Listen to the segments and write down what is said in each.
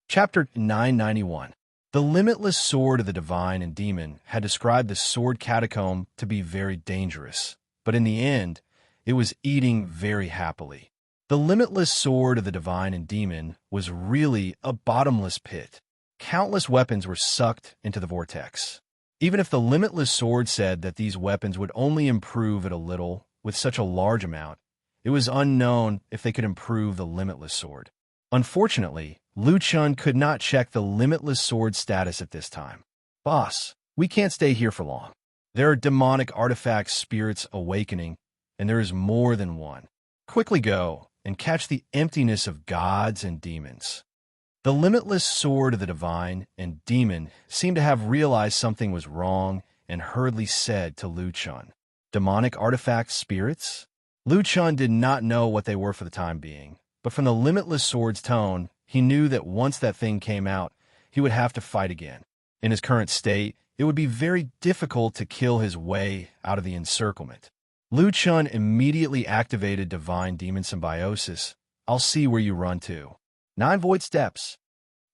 Chapter 991. The limitless sword of the divine and demon had described the sword catacomb to be very dangerous, but in the end, it was eating very happily. The limitless sword of the divine and demon was really a bottomless pit. Countless weapons were sucked into the vortex. Even if the limitless sword said that these weapons would only improve it a little with such a large amount, it was unknown if they could improve the limitless sword. Unfortunately, Lu Chun could not check the limitless sword status at this time. Boss, we can't stay here for long. There are demonic artifact spirits awakening, and there is more than one. Quickly go and catch the emptiness of gods and demons. The limitless sword of the divine and demon seemed to have realized something was wrong and hurriedly said to Lu Chun, "Demonic artifact spirits?" Lu Chun did not know what they were for the time being, but from the limitless sword's tone, he knew that once that thing came out, he would have to fight again. In his current state, it would be very difficult to kill his way out of the encirclement. Lu Chun immediately activated Divine Demon Symbiosis. "I'll see where you run to. 9 void steps."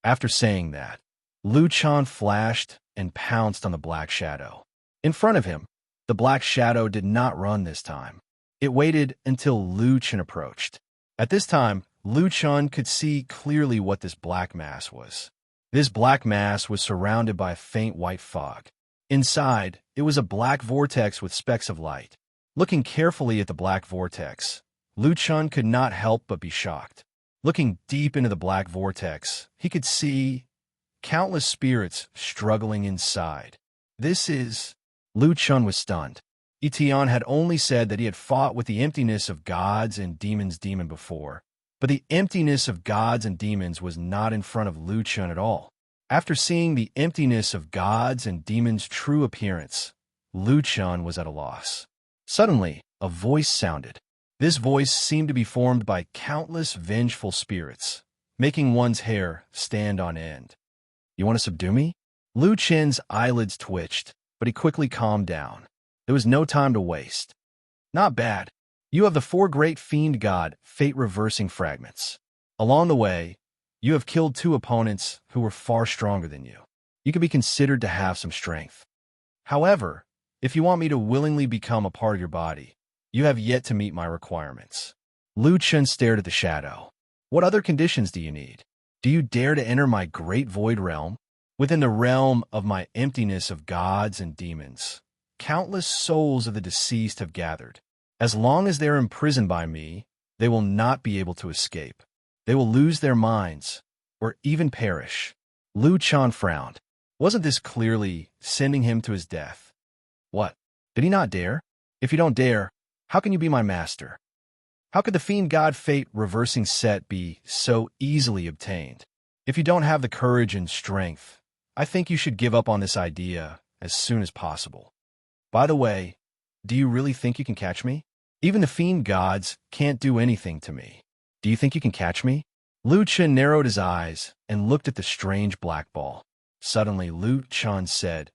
After saying that, Lu Chun flashed and pounced on the Black Shadow. In front of him, the Black Shadow did not run this time. It waited until Lu Chun approached. At this time, Lu Chun could see clearly what this black mass was. This black mass was surrounded by a faint white fog. Inside, it was a black vortex with specks of light. Looking carefully at the black vortex, Lu Chun could not help but be shocked. Looking deep into the black vortex, he could see countless spirits struggling inside. Lu Chun was stunned. Etienne had only said that he had fought with the emptiness of gods and demons before, but the emptiness of gods and demons was not in front of Lu Chun at all. After seeing the emptiness of gods and demons' true appearance, Lu Chun was at a loss. Suddenly, a voice sounded. This voice seemed to be formed by countless vengeful spirits, making one's hair stand on end. "You want to subdue me?" Lu Chun's eyelids twitched, but he quickly calmed down. There was no time to waste. "Not bad. You have the 4 great fiend god fate-reversing fragments. Along the way, you have killed 2 opponents who were far stronger than you. You could be considered to have some strength. However, if you want me to willingly become a part of your body, you have yet to meet my requirements." Lu Chun stared at the shadow. "What other conditions do you need? Do you dare to enter my great void realm? Within the realm of my emptiness of gods and demons, countless souls of the deceased have gathered. As long as they are imprisoned by me, they will not be able to escape. They will lose their minds, or even perish." Lu Chun frowned. Wasn't this clearly sending him to his death? What? Did he not dare? If you don't dare, how can you be my master? How could the fiend god fate reversing set be so easily obtained? If you don't have the courage and strength, I think you should give up on this idea as soon as possible. By the way, do you really think you can catch me? Even the fiend gods can't do anything to me. Do you think you can catch me? Lu Chun narrowed his eyes and looked at the strange black ball. Suddenly, Lu Chun said,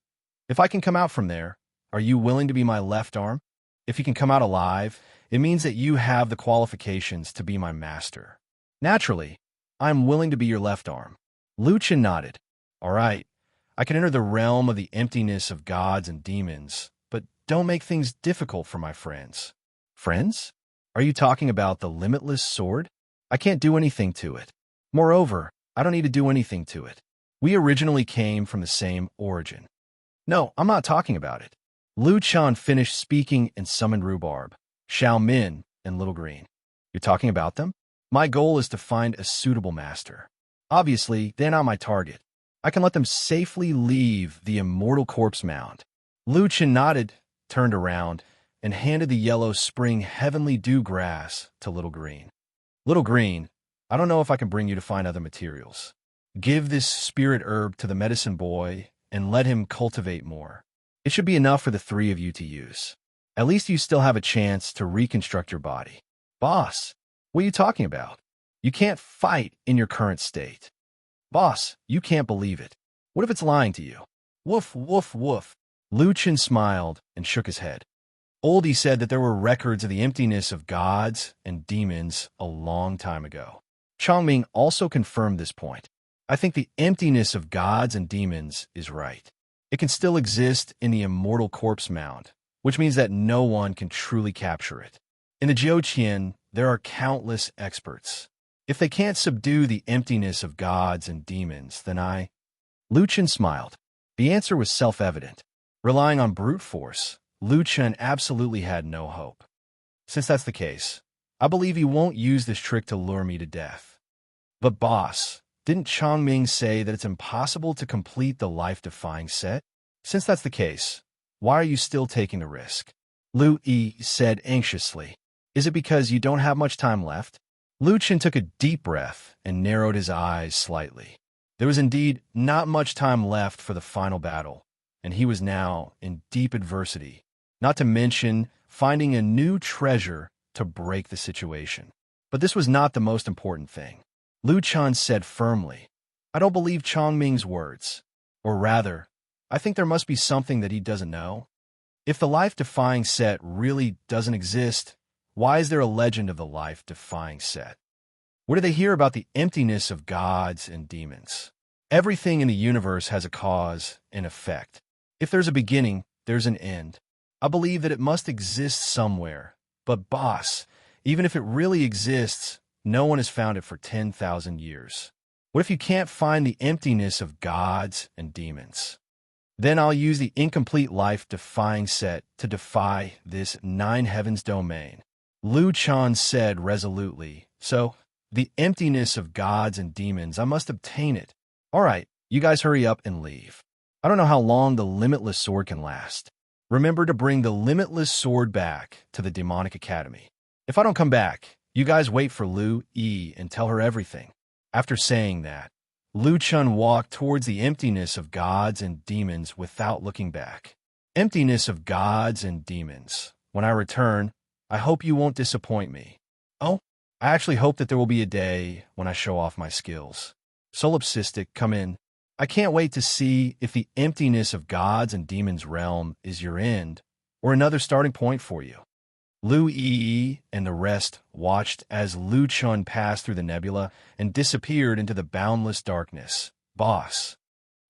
"If I can come out from there, are you willing to be my left arm? If you can come out alive, it means that you have the qualifications to be my master. Naturally, I am willing to be your left arm." Lu Chun nodded. "All right, I can enter the realm of the emptiness of gods and demons, but don't make things difficult for my friends." "Friends? Are you talking about the limitless sword? I can't do anything to it. Moreover, I don't need to do anything to it. We originally came from the same origin." "No, I'm not talking about it." Lu Chun finished speaking and summoned Rhubarb, Xiao Min, and Little Green. "You're talking about them? My goal is to find a suitable master. Obviously, they're not my target. I can let them safely leave the immortal corpse mound." Lu Chun nodded, turned around, and handed the yellow spring heavenly dew grass to Little Green. "Little Green, I don't know if I can bring you to find other materials. Give this spirit herb to the medicine boy and let him cultivate more. It should be enough for the 3 of you to use. At least you still have a chance to reconstruct your body." "Boss, what are you talking about? You can't fight in your current state." "Boss, you can't believe it. What if it's lying to you?" "Woof, woof, woof." Lu Chun smiled and shook his head. Oldie said that there were records of the emptiness of gods and demons a long time ago. Chongming also confirmed this point. I think the emptiness of gods and demons is right. It can still exist in the immortal corpse mound, which means that no one can truly capture it. In the Jiuqian, there are countless experts. If they can't subdue the emptiness of gods and demons, then Lu Chen smiled. The answer was self-evident. Relying on brute force, Lu Chen absolutely had no hope. Since that's the case, I believe he won't use this trick to lure me to death. But boss, didn't Chongming say that it's impossible to complete the life-defying set? Since that's the case, why are you still taking the risk? Lu Yi said anxiously. Is it because you don't have much time left? Lu Chen took a deep breath and narrowed his eyes slightly. There was indeed not much time left for the final battle, and he was now in deep adversity, not to mention finding a new treasure to break the situation. But this was not the most important thing. Lu Chen said firmly, I don't believe Chongming's words. Or rather, I think there must be something that he doesn't know. If the life-defying set really doesn't exist, why is there a legend of the life-defying set? Where do they hear about the emptiness of gods and demons? Everything in the universe has a cause and effect. If there's a beginning, there's an end. I believe that it must exist somewhere. But boss, even if it really exists, no one has found it for 10,000 years. What if you can't find the emptiness of gods and demons? Then I'll use the incomplete life-defying set to defy this nine heavens domain. Lu Chen said resolutely, so, the emptiness of gods and demons, I must obtain it. All right, you guys hurry up and leave. I don't know how long the limitless sword can last. Remember to bring the limitless sword back to the Demonic Academy. If I don't come back, you guys wait for Lu Yi and tell her everything. After saying that, Lu Chen walked towards the emptiness of gods and demons without looking back. Emptiness of gods and demons. When I return, I hope you won't disappoint me. Oh, I actually hope that there will be a day when I show off my skills. Solipsistic, come in. I can't wait to see if the emptiness of gods and demons realm is your end or another starting point for you. Lu Yi and the rest watched as Lu Chen passed through the nebula and disappeared into the boundless darkness. Boss.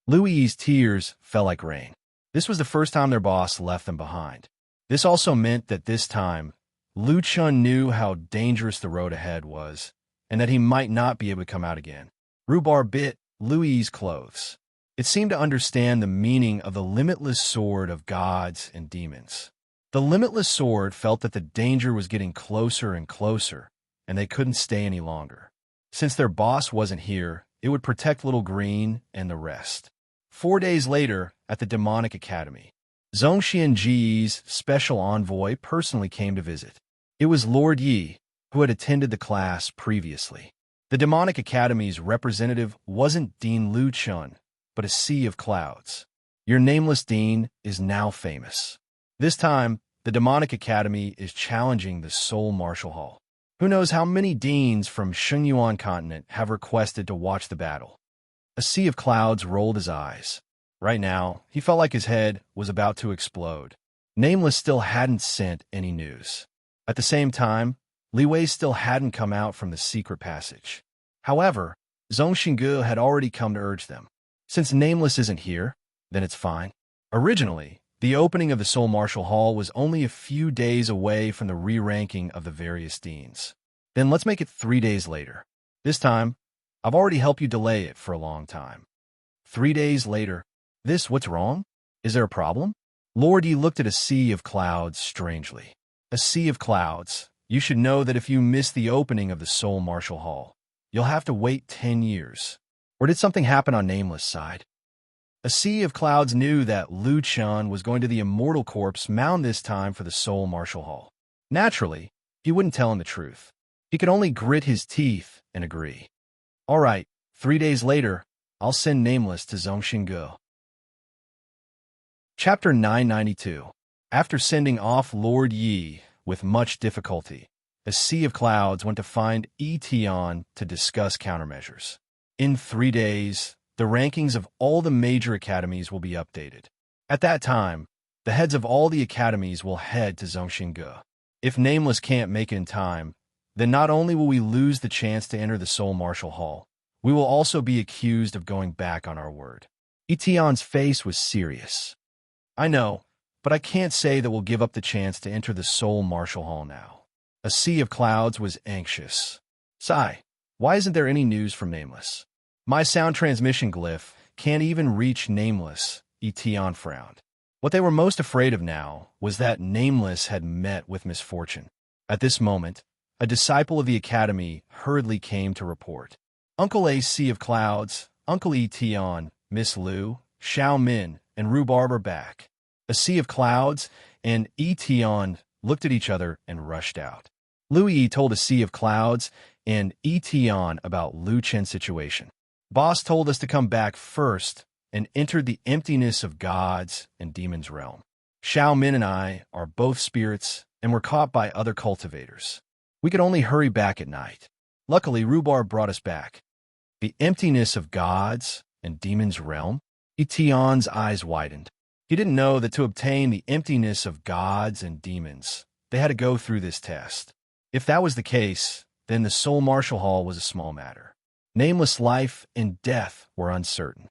Lu Yi's tears fell like rain. This was the first time their boss left them behind. This also meant that this time, Lu Chen knew how dangerous the road ahead was and that he might not be able to come out again. Rhubarb bit Lu Yi's clothes. It seemed to understand the meaning of the limitless sword of gods and demons. The limitless sword felt that the danger was getting closer and closer, and they couldn't stay any longer. Since their boss wasn't here, it would protect Little Green and the rest. 4 days later, at the Demonic Academy, Zhongxian Ji's special envoy personally came to visit. It was Lord Yi, who had attended the class previously. The Demonic Academy's representative wasn't Dean Lu Chen, but a sea of clouds. Your nameless dean is now famous. This time, the Demonic Academy is challenging the Soul Martial Hall. Who knows how many deans from Shenyuan continent have requested to watch the battle. A sea of clouds rolled his eyes. Right now, he felt like his head was about to explode. Nameless still hadn't sent any news. At the same time, Li Wei still hadn't come out from the secret passage. However, Zhong Xingge had already come to urge them. Since Nameless isn't here, then it's fine. Originally, the opening of the Soul Martial Hall was only a few days away from the re-ranking of the various deans. Then let's make it 3 days later. This time, I've already helped you delay it for a long time. 3 days later. What's wrong? Is there a problem? Lord Yi looked at a sea of clouds strangely. A sea of clouds. You should know that if you miss the opening of the Soul Martial Hall, you'll have to wait 10 years. Or did something happen on Nameless' side? A sea of clouds knew that Lu Chen was going to the Immortal Corpse mound this time for the Soul Martial Hall. Naturally, he wouldn't tell him the truth. He could only grit his teeth and agree. All right, 3 days later, I'll send Nameless to Zhongxingge. Chapter 992. After sending off Lord Yi with much difficulty, a sea of clouds went to find Yi Tian to discuss countermeasures. In 3 days, the rankings of all the major academies will be updated. At that time, the heads of all the academies will head to Zhongxingge. If Nameless can't make it in time, then not only will we lose the chance to enter the Soul Martial Hall, We will also be accused of going back on our word. Etion's face was serious. I know, but I can't say that we'll give up the chance to enter the Soul Marshal Hall now. A sea of clouds was anxious. Sigh, why isn't there any news from Nameless? My sound transmission glyph can't even reach Nameless, Etion frowned. What they were most afraid of now was that Nameless had met with misfortune. At this moment, a disciple of the Academy hurriedly came to report. Uncle A Sea of Clouds, Uncle Etion, Miss Lu, Xiao Min, and Rhubarb are back. A Sea of Clouds and Etion looked at each other and rushed out. Louis told A Sea of Clouds and Etion about Lu Chen's situation. Boss told us to come back first and entered the emptiness of gods and demons' realm. Xiao Min and I are both spirits and were caught by other cultivators. We could only hurry back at night. Luckily, Rhubarb brought us back. The emptiness of gods and demons' realm? Etion's eyes widened. He didn't know that to obtain the emptiness of gods and demons, they had to go through this test. If that was the case, then the Soul Marshal Hall was a small matter. Nameless life and death were uncertain.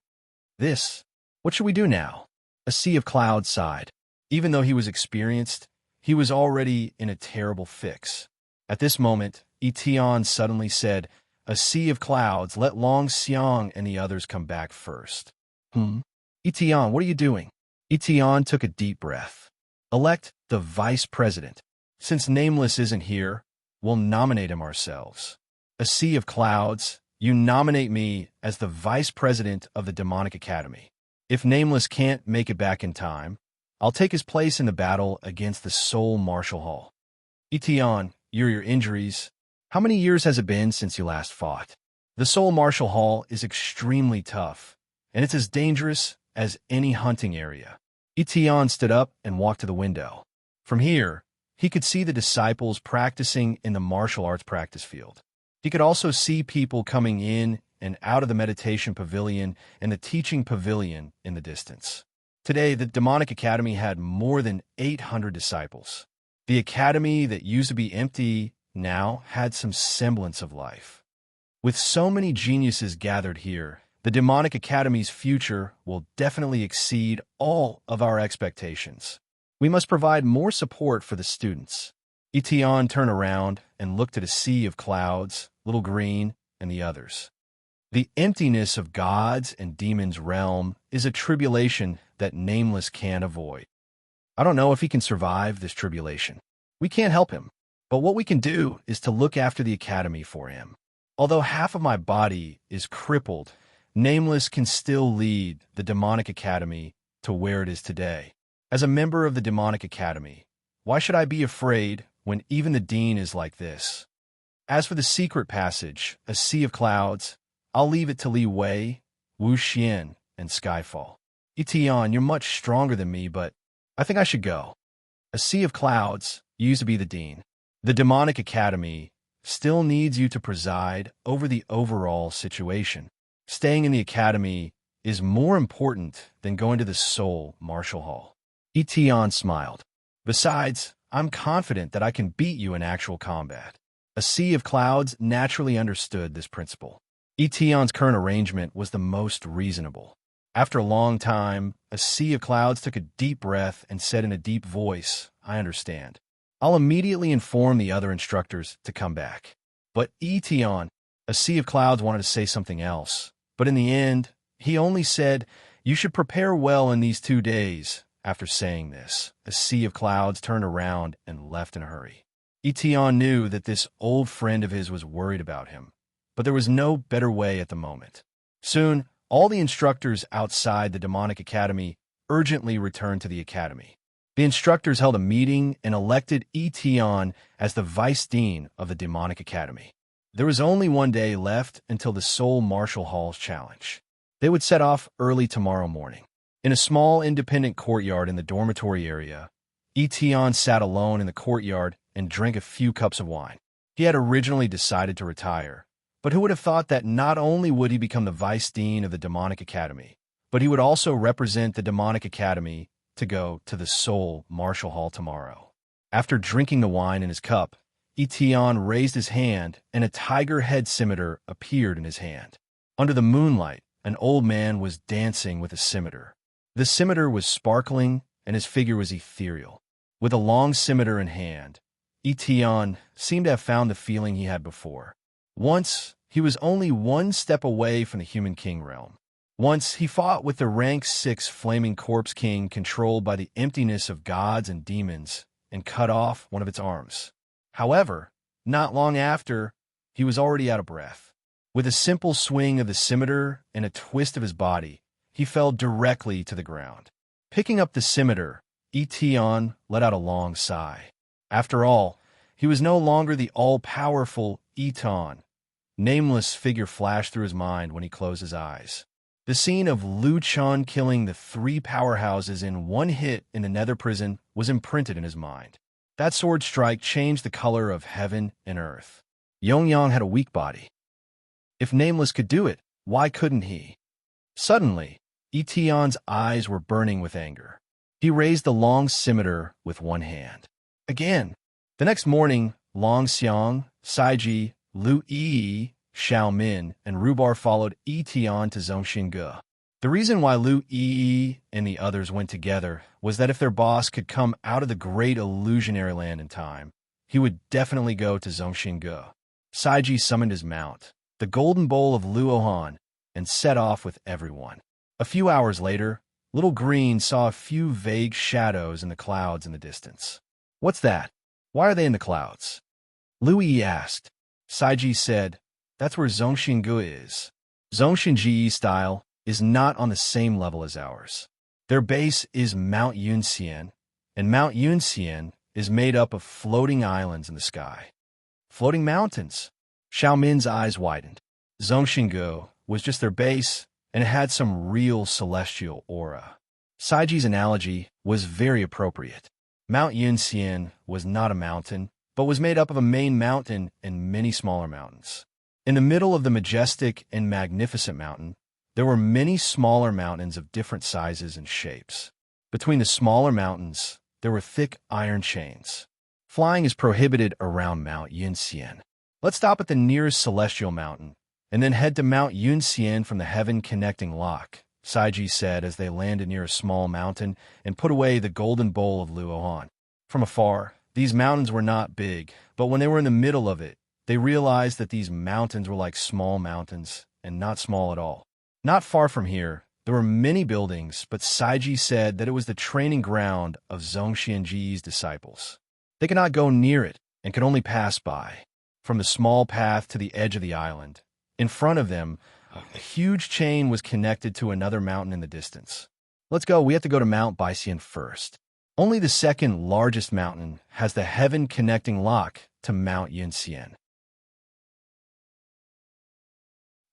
What should we do now? A Sea of Clouds sighed. Even though he was experienced, he was already in a terrible fix. At this moment, Etion suddenly said, A Sea of Clouds, let Long Xiang and the others come back first. Etion, what are you doing? Etion took a deep breath. Elect the vice president. Since Nameless isn't here, we'll nominate him ourselves. A Sea of Clouds, you nominate me as the vice president of the Demonic Academy. If Nameless can't make it back in time, I'll take his place in the battle against the Soul Marshal Hall. Etion, your injuries. How many years has it been since you last fought? The Soul Marshal Hall is extremely tough, and it's as dangerous as any hunting area. Etion stood up and walked to the window. From here, he could see the disciples practicing in the martial arts practice field. He could also see people coming in and out of the meditation pavilion and the teaching pavilion in the distance. Today, the Demonic Academy had more than 800 disciples. The academy that used to be empty now had some semblance of life. With so many geniuses gathered here, the Demonic Academy's future will definitely exceed all of our expectations. We must provide more support for the students. Etion turned around and looked at A Sea of Clouds, Little Green, and the others. The emptiness of gods and demons' realm is a tribulation that Nameless can't avoid. I don't know if he can survive this tribulation. We can't help him, but what we can do is to look after the academy for him. Although half of my body is crippled, Nameless can still lead the Demonic Academy to where it is today. As a member of the Demonic Academy, why should I be afraid when even the Dean is like this? As for the secret passage, A Sea of Clouds, I'll leave it to Li Wei, Wu Xian, and Skyfall. Etion, you're much stronger than me, but I think I should go. A Sea of Clouds, you used to be the Dean. The Demonic Academy still needs you to preside over the overall situation. Staying in the Academy is more important than going to the Soul Marshal Hall. Etion smiled. Besides, I'm confident that I can beat you in actual combat. A Sea of Clouds naturally understood this principle. Etion's current arrangement was the most reasonable. After a long time, A Sea of Clouds took a deep breath and said in a deep voice, I understand. I'll immediately inform the other instructors to come back. But Etion, A Sea of Clouds wanted to say something else. But in the end, he only said, you should prepare well in these 2 days. After saying this, A Sea of Clouds turned around and left in a hurry. Etion knew that this old friend of his was worried about him, but there was no better way at the moment. Soon, all the instructors outside the Demonic Academy urgently returned to the academy. The instructors held a meeting and elected Etion as the vice dean of the Demonic Academy. There was only 1 day left until the Soul Marshal Hall's challenge. They would set off early tomorrow morning. In a small independent courtyard in the dormitory area, Etion sat alone in the courtyard and drank a few cups of wine. He had originally decided to retire, but who would have thought that not only would he become the vice dean of the Demonic Academy, but he would also represent the Demonic Academy to go to the Soul Marshal Hall tomorrow. After drinking the wine in his cup, Etion raised his hand and a tiger head scimitar appeared in his hand. Under the moonlight, an old man was dancing with a scimitar. The scimitar was sparkling, and his figure was ethereal. With a long scimitar in hand, Etion seemed to have found the feeling he had before. Once, he was only one step away from the human king realm. Once, he fought with the rank 6 flaming corpse king controlled by the emptiness of gods and demons and cut off one of its arms. However, not long after, he was already out of breath. With a simple swing of the scimitar and a twist of his body, he fell directly to the ground. Picking up the scimitar, Etion let out a long sigh. After all, he was no longer the all-powerful Eton. Nameless figure flashed through his mind when he closed his eyes. The scene of Lu Chun killing the 3 powerhouses in one hit in the nether prison was imprinted in his mind. That sword strike changed the color of heaven and earth. Yongyang had a weak body. If Nameless could do it, why couldn't he? Suddenly, Etion's eyes were burning with anger. He raised the long scimitar with one hand. Again. The next morning, Long Xiang, Saiji, Lu Yi, Xiao Min, and Rubar followed Etion to Zhongxinge. The reason why Lu Yi and the others went together was that if their boss could come out of the great illusionary land in time, he would definitely go to Zhongxinge. Saiji summoned his mount, the golden bowl of Luohan, and set off with everyone. A few hours later, Little Green saw a few vague shadows in the clouds in the distance. What's that? Why are they in the clouds? Lu Yi asked. Saiji said, that's where Zhongxinge is. Zhongxinge style is not on the same level as ours. Their base is Mount Yunxian, and Mount Yunxian is made up of floating islands in the sky. Floating mountains. Xiaomin's eyes widened. Zhongxinge was just their base, and it had some real celestial aura. Saiji's analogy was very appropriate. Mount Yunxian was not a mountain, but was made up of a main mountain and many smaller mountains. In the middle of the majestic and magnificent mountain, there were many smaller mountains of different sizes and shapes. Between the smaller mountains, there were thick iron chains. Flying is prohibited around Mount Yunxian. Let's stop at the nearest celestial mountain, and then head to Mount Yunxian from the heaven-connecting lock, Saiji said as they landed near a small mountain and put away the golden bowl of Luohan. From afar, these mountains were not big, but when they were in the middle of it, they realized that these mountains were like small mountains and not small at all. Not far from here, there were many buildings, but Saiji said that it was the training ground of Zhongxianji's disciples. They could not go near it and could only pass by. From the small path to the edge of the island, in front of them, a huge chain was connected to another mountain in the distance. Let's go, we have to go to Mount Baixian first. Only the second largest mountain has the heaven-connecting lock to Mount Yunxian.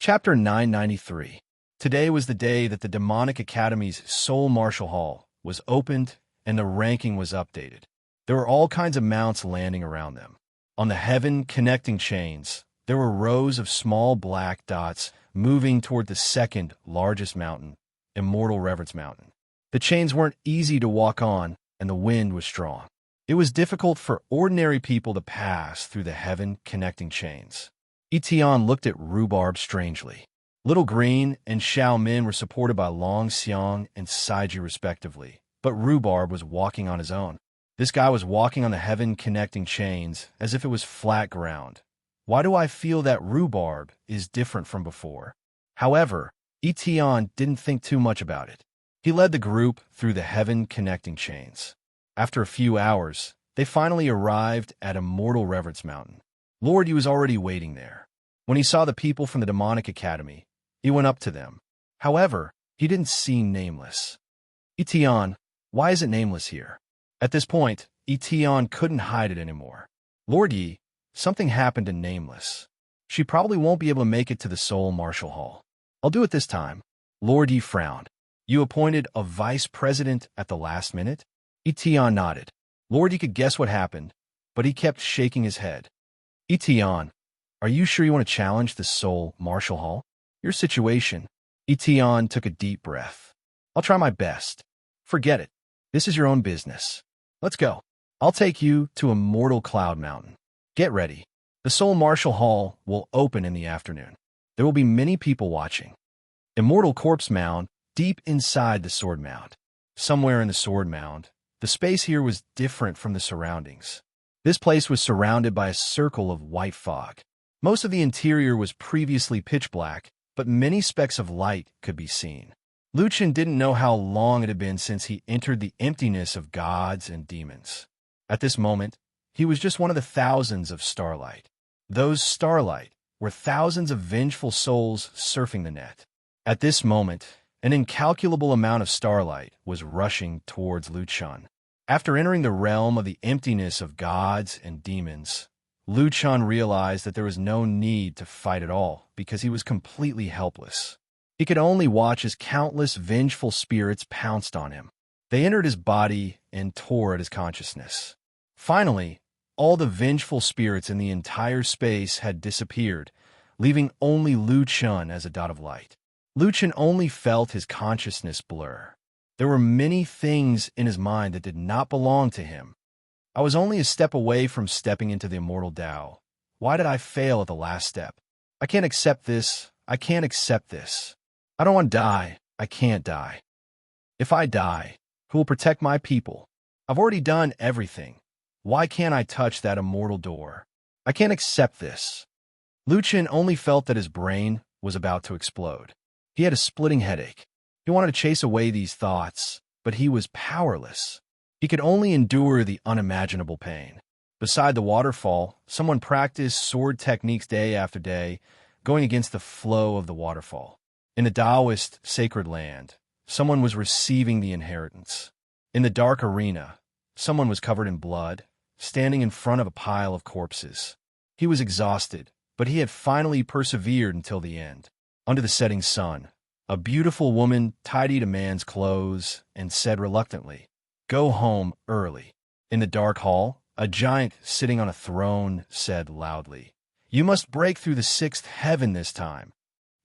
Chapter 993. Today was the day that the Demonic Academy's Soul Martial Hall was opened and the ranking was updated. There were all kinds of mounts landing around them. On the heaven-connecting chains, there were rows of small black dots moving toward the second largest mountain, Immortal Reverence Mountain. The chains weren't easy to walk on, and the wind was strong. It was difficult for ordinary people to pass through the heaven-connecting chains. Etion looked at Rhubarb strangely. Little Green and Xiao Min were supported by Long Xiang and Saiji respectively, but Rhubarb was walking on his own. This guy was walking on the heaven-connecting chains as if it was flat ground. Why do I feel that Rhubarb is different from before? However, Etion didn't think too much about it. He led the group through the heaven-connecting chains. After a few hours, they finally arrived at Immortal Reverence Mountain. Lord Yu was already waiting there. When he saw the people from the Demonic Academy, he went up to them. However, he didn't see Nameless. Etion, why isn't Nameless here? At this point, Etion couldn't hide it anymore. Lord Yi, something happened to Nameless. She probably won't be able to make it to the Soul Martial Hall. I'll do it this time. Lord Yi frowned. You appointed a vice president at the last minute? Etion nodded. Lord Yi could guess what happened, but he kept shaking his head. Etion, are you sure you want to challenge the Soul Martial Hall? Your situation. Etion took a deep breath. I'll try my best. Forget it. This is your own business. Let's go. I'll take you to Immortal Cloud Mountain. Get ready. The Soul Martial Hall will open in the afternoon. There will be many people watching. Immortal corpse mound, deep inside the sword mound. Somewhere in the sword mound, the space here was different from the surroundings. This place was surrounded by a circle of white fog. Most of the interior was previously pitch black, but many specks of light could be seen. Lu Chen didn't know how long it had been since he entered the emptiness of gods and demons. At this moment, he was just one of the thousands of starlight. Those starlight were thousands of vengeful souls surfing the net. At this moment, an incalculable amount of starlight was rushing towards Lu Chen. After entering the realm of the emptiness of gods and demons, Lu Chen realized that there was no need to fight at all because he was completely helpless. He could only watch as countless vengeful spirits pounced on him. They entered his body and tore at his consciousness. Finally, all the vengeful spirits in the entire space had disappeared, leaving only Lu Chen as a dot of light. Lu Chen only felt his consciousness blur. There were many things in his mind that did not belong to him. I was only a step away from stepping into the immortal Tao. Why did I fail at the last step? I can't accept this. I can't accept this. I don't want to die. I can't die. If I die, who will protect my people? I've already done everything. Why can't I touch that immortal door? I can't accept this. Lu Chen only felt that his brain was about to explode. He had a splitting headache. He wanted to chase away these thoughts, but he was powerless. He could only endure the unimaginable pain. Beside the waterfall, someone practiced sword techniques day after day, going against the flow of the waterfall. In the Taoist sacred land, someone was receiving the inheritance. In the dark arena, someone was covered in blood, standing in front of a pile of corpses. He was exhausted, but he had finally persevered until the end. Under the setting sun, a beautiful woman tidied a man's clothes and said reluctantly, "Go home early." In the dark hall, a giant sitting on a throne said loudly, "You must break through the sixth heaven this time."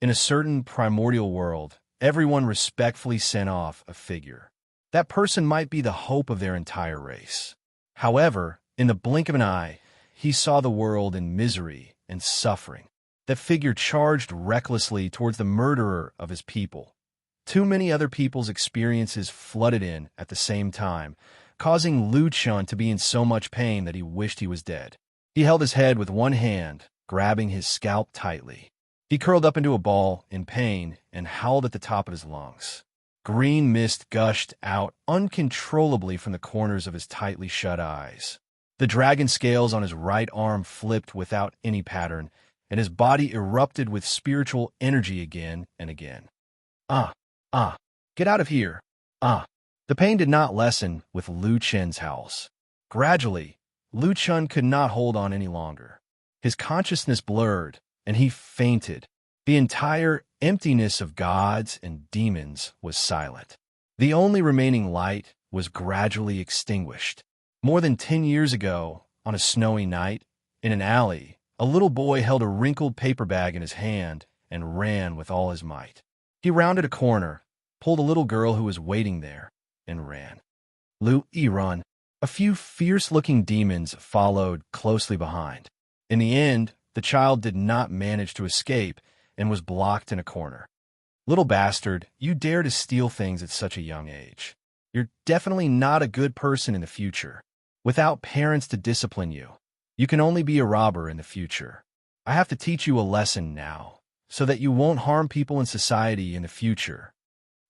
In a certain primordial world, everyone respectfully sent off a figure. That person might be the hope of their entire race. However, in the blink of an eye, he saw the world in misery and suffering. That figure charged recklessly towards the murderer of his people. Too many other people's experiences flooded in at the same time, causing Lu Chen to be in so much pain that he wished he was dead. He held his head with one hand, grabbing his scalp tightly. He curled up into a ball in pain and howled at the top of his lungs. Green mist gushed out uncontrollably from the corners of his tightly shut eyes. The dragon scales on his right arm flipped without any pattern, and his body erupted with spiritual energy again and again. Get out of here. The pain did not lessen with Lu Chen's howls. Gradually, Lu Chen could not hold on any longer. His consciousness blurred, and he fainted. The entire emptiness of gods and demons was silent. The only remaining light was gradually extinguished. More than 10 years ago, on a snowy night, in an alley, a little boy held a wrinkled paper bag in his hand and ran with all his might. He rounded a corner, pulled a little girl who was waiting there, and ran. Lu Yi run. A few fierce-looking demons followed closely behind. In the end, the child did not manage to escape and was blocked in a corner. "Little bastard, you dare to steal things at such a young age. You're definitely not a good person in the future. Without parents to discipline you, you can only be a robber in the future. I have to teach you a lesson now, so that you won't harm people in society in the future."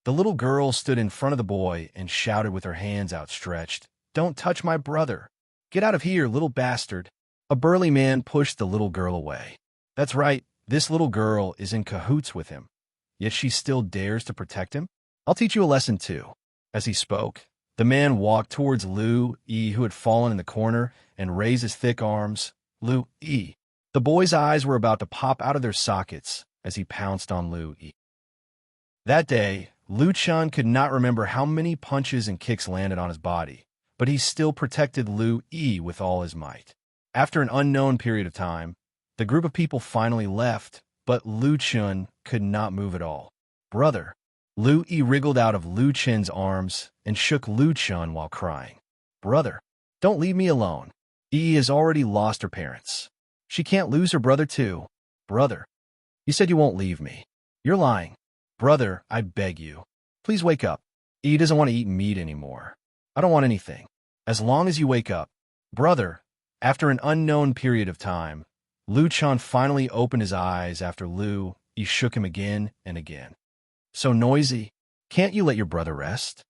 The little girl stood in front of the boy and shouted with her hands outstretched, "Don't touch my brother. Get out of here, little bastard." A burly man pushed the little girl away. That's right, this little girl is in cahoots with him, yet she still dares to protect him? I'll teach you a lesson too. As he spoke, the man walked towards Lu Yi, who had fallen in the corner, and raised his thick arms. Lu Yi. The boy's eyes were about to pop out of their sockets as he pounced on Lu Yi. That day, Lu Chen could not remember how many punches and kicks landed on his body, but he still protected Lu Yi with all his might. After an unknown period of time, the group of people finally left, but Lu Chen could not move at all. "Brother." Lu Yi wriggled out of Lu Chen's arms and shook Lu Chen while crying. "Brother, don't leave me alone. Yi has already lost her parents. She can't lose her brother too. Brother." You said you won't leave me. You're lying. Brother, I beg you. Please wake up. E doesn't want to eat meat anymore. I don't want anything. As long as you wake up. Brother, after an unknown period of time, Lu Chan finally opened his eyes after He shook him again and again. So noisy. Can't you let your brother rest?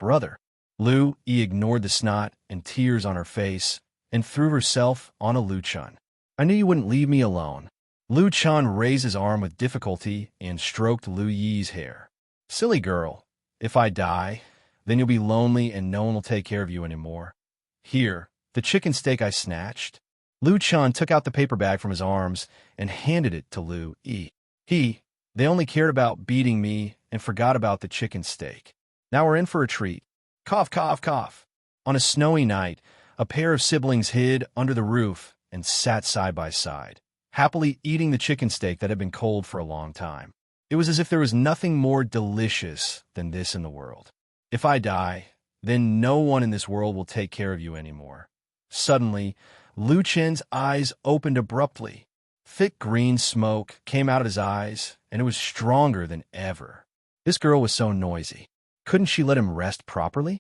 Brother. He ignored the snot and tears on her face and threw herself on Lu Chan. I knew you wouldn't leave me alone. Lu Chan raised his arm with difficulty and stroked Lu Yi's hair. Silly girl. If I die, then you'll be lonely and no one will take care of you anymore. Here, the chicken steak I snatched. Lu Chan took out the paper bag from his arms and handed it to Lu Yi. They only cared about beating me and forgot about the chicken steak. Now we're in for a treat. Cough, cough, cough. On a snowy night, a pair of siblings hid under the roof and sat side by side, happily eating the chicken steak that had been cold for a long time. It was as if there was nothing more delicious than this in the world. If I die, then no one in this world will take care of you anymore. Suddenly, Lu Chen's eyes opened abruptly. Thick green smoke came out of his eyes, and it was stronger than ever. This girl was so noisy. Couldn't she let him rest properly?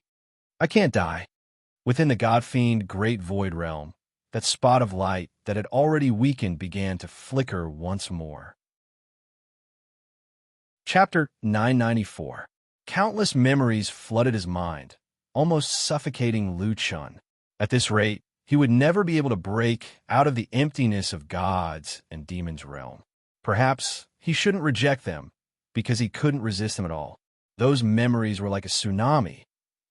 I can't die. Within the god-fiend great void realm, that spot of light that had already weakened began to flicker once more. Chapter 994. Countless memories flooded his mind, almost suffocating Lu Chan. At this rate, he would never be able to break out of the emptiness of gods and demons' realm. Perhaps he shouldn't reject them, because he couldn't resist them at all. Those memories were like a tsunami.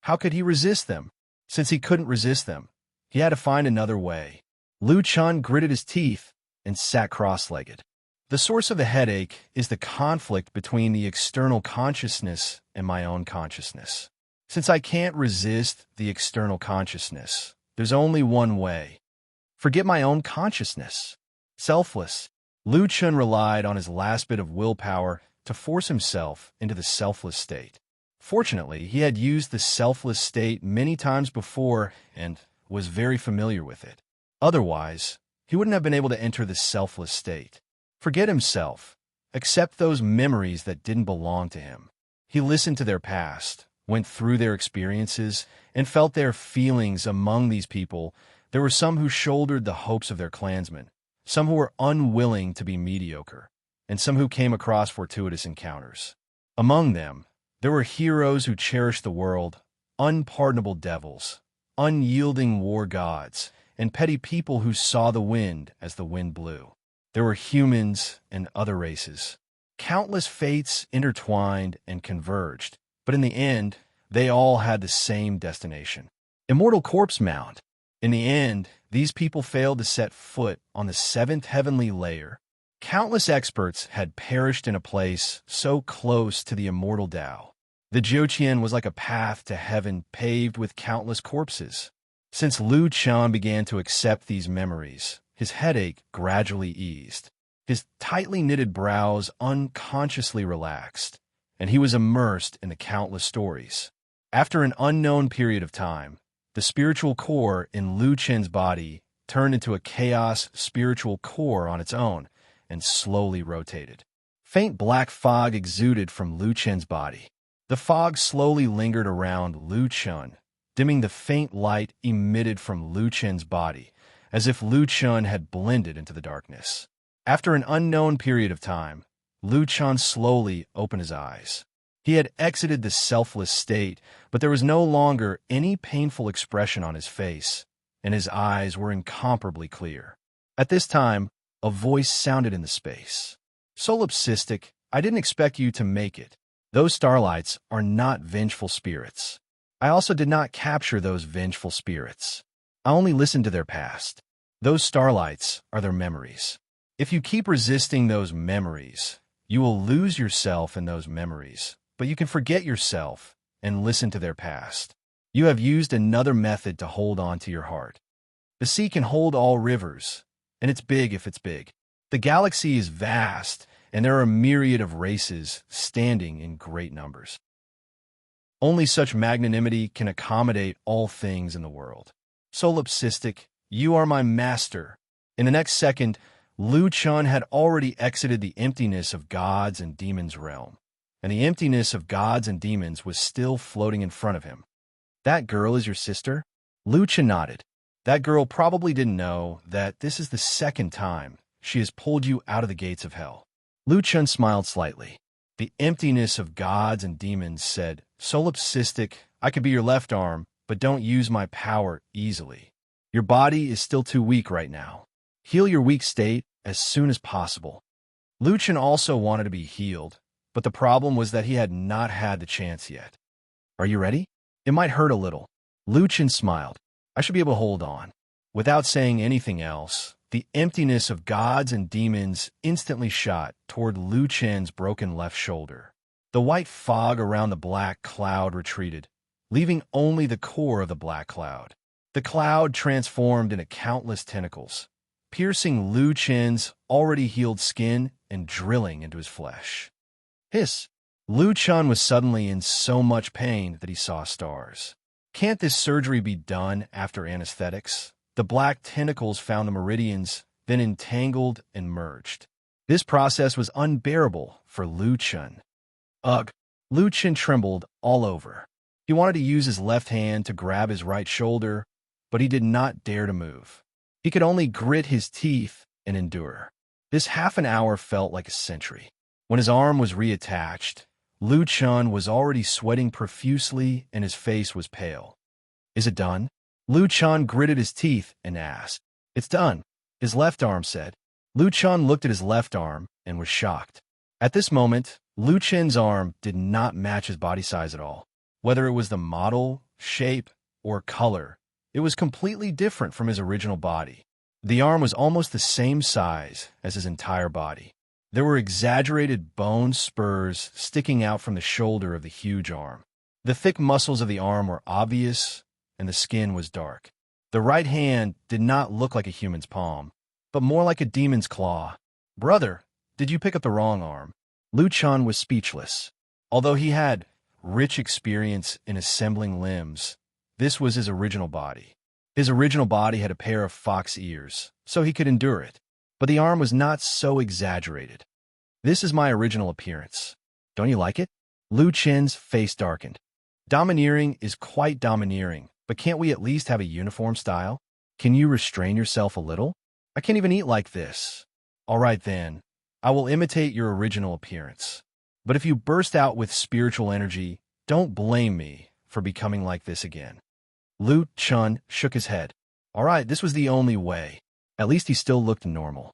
How could he resist them? Since he couldn't resist them, he had to find another way. Lu Chan gritted his teeth and sat cross-legged. The source of the headache is the conflict between the external consciousness and my own consciousness. Since I can't resist the external consciousness, there's only one way. Forget my own consciousness. Selfless. Lu Chan relied on his last bit of willpower to force himself into the selfless state. Fortunately, he had used the selfless state many times before and was very familiar with it. Otherwise, he wouldn't have been able to enter the selfless state. Forget himself. Accept those memories that didn't belong to him. He listened to their past, went through their experiences, and felt their feelings among these people. There were some who shouldered the hopes of their clansmen, some who were unwilling to be mediocre, and some who came across fortuitous encounters. Among them, there were heroes who cherished the world, unpardonable devils, unyielding war gods, and petty people who saw the wind as the wind blew. There were humans and other races. Countless fates intertwined and converged, but in the end, they all had the same destination. Immortal corpse mound. In the end, these people failed to set foot on the seventh heavenly layer. Countless experts had perished in a place so close to the immortal Tao. The Jiuqian was like a path to heaven paved with countless corpses. Since Lu Chan began to accept these memories, his headache gradually eased. His tightly knitted brows unconsciously relaxed, and he was immersed in the countless stories. After an unknown period of time, the spiritual core in Lu Chen's body turned into a chaos spiritual core on its own and slowly rotated. Faint black fog exuded from Lu Chen's body. The fog slowly lingered around Lu Chen, dimming the faint light emitted from Lu Chen's body, as if Lu Chen had blended into the darkness. After an unknown period of time, Lu Chen slowly opened his eyes. He had exited the selfless state, but there was no longer any painful expression on his face, and his eyes were incomparably clear. At this time, a voice sounded in the space. Solipsistic, I didn't expect you to make it. Those starlights are not vengeful spirits. I also did not capture those vengeful spirits. I only listened to their past. Those starlights are their memories. If you keep resisting those memories, you will lose yourself in those memories, but you can forget yourself and listen to their past. You have used another method to hold on to your heart. The sea can hold all rivers, and it's big if it's big. The galaxy is vast, and there are a myriad of races standing in great numbers. Only such magnanimity can accommodate all things in the world. Solipsistic, you are my master. In the next second, Lu Chun had already exited the emptiness of gods and demons' realm, and the emptiness of gods and demons was still floating in front of him. That girl is your sister? Lu Chun nodded. That girl probably didn't know that this is the second time she has pulled you out of the gates of hell. Lu Chun smiled slightly. The emptiness of gods and demons said, solipsistic, I could be your left arm, but don't use my power easily. Your body is still too weak right now. Heal your weak state as soon as possible. Lu Chun also wanted to be healed, but the problem was that he had not had the chance yet. Are you ready? It might hurt a little. Lu Chun smiled. I should be able to hold on. Without saying anything else, the emptiness of gods and demons instantly shot toward Lu Chun's broken left shoulder. The white fog around the black cloud retreated, leaving only the core of the black cloud. The cloud transformed into countless tentacles, piercing Lu Chun's already healed skin and drilling into his flesh. Hiss! Lu Chun was suddenly in so much pain that he saw stars. Can't this surgery be done after anesthetics? The black tentacles found the meridians, then entangled and merged. This process was unbearable for Lu Chun. Ugh! Lu Chun trembled all over. He wanted to use his left hand to grab his right shoulder, but he did not dare to move. He could only grit his teeth and endure. This half an hour felt like a century. When his arm was reattached, Lu Chun was already sweating profusely and his face was pale. Is it done? Lu Chun gritted his teeth and asked. It's done, his left arm said. Lu Chun looked at his left arm and was shocked. At this moment, Lu Chun's arm did not match his body size at all. Whether it was the model, shape, or color, it was completely different from his original body. The arm was almost the same size as his entire body. There were exaggerated bone spurs sticking out from the shoulder of the huge arm. The thick muscles of the arm were obvious, and the skin was dark. The right hand did not look like a human's palm, but more like a demon's claw. Brother, did you pick up the wrong arm? Lu Chun was speechless. Although he had rich experience in assembling limbs, this was his original body. His original body had a pair of fox ears, so he could endure it. But the arm was not so exaggerated. This is my original appearance. Don't you like it? Lu Chun's face darkened. Domineering is quite domineering, but can't we at least have a uniform style? Can you restrain yourself a little? I can't even eat like this. All right then, I will imitate your original appearance. But if you burst out with spiritual energy, don't blame me for becoming like this again. Lu Chun shook his head. All right, this was the only way. At least he still looked normal.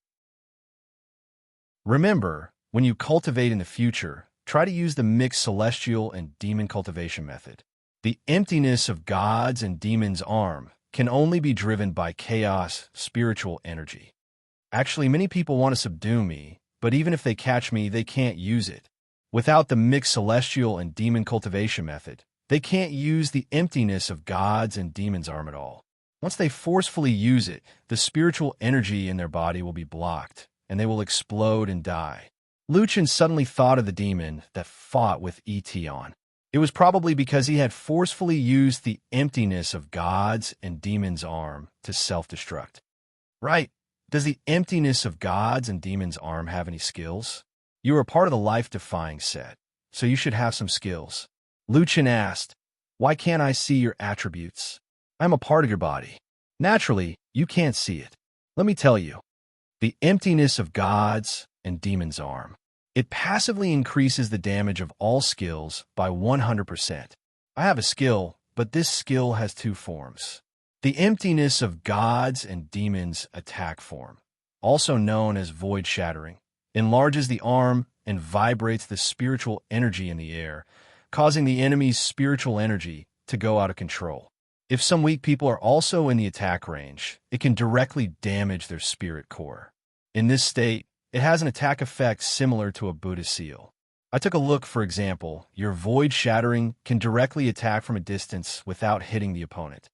Remember, when you cultivate in the future, try to use the mixed celestial and demon cultivation method. The emptiness of gods and demons' arm can only be driven by chaos, spiritual energy. Actually, many people want to subdue me, but even if they catch me, they can't use it. Without the mixed celestial and demon cultivation method, they can't use the emptiness of gods and demons' arm at all. Once they forcefully use it, the spiritual energy in their body will be blocked, and they will explode and die. Lu Chun suddenly thought of the demon that fought with Etion. It was probably because he had forcefully used the emptiness of gods and demons' arm to self-destruct. Right. Does the emptiness of gods and demons' arm have any skills? You are part of the life-defying set, so you should have some skills. Lu Chun asked, why can't I see your attributes? I'm a part of your body. Naturally, you can't see it. Let me tell you. The emptiness of gods and demons' arm. It passively increases the damage of all skills by 100%. I have a skill, but this skill has two forms. The emptiness of gods and demons attack form, also known as void shattering, enlarges the arm and vibrates the spiritual energy in the air, causing the enemy's spiritual energy to go out of control. If some weak people are also in the attack range, it can directly damage their spirit core. In this state, it has an attack effect similar to a Buddha seal. I took a look, for example, your void shattering can directly attack from a distance without hitting the opponent.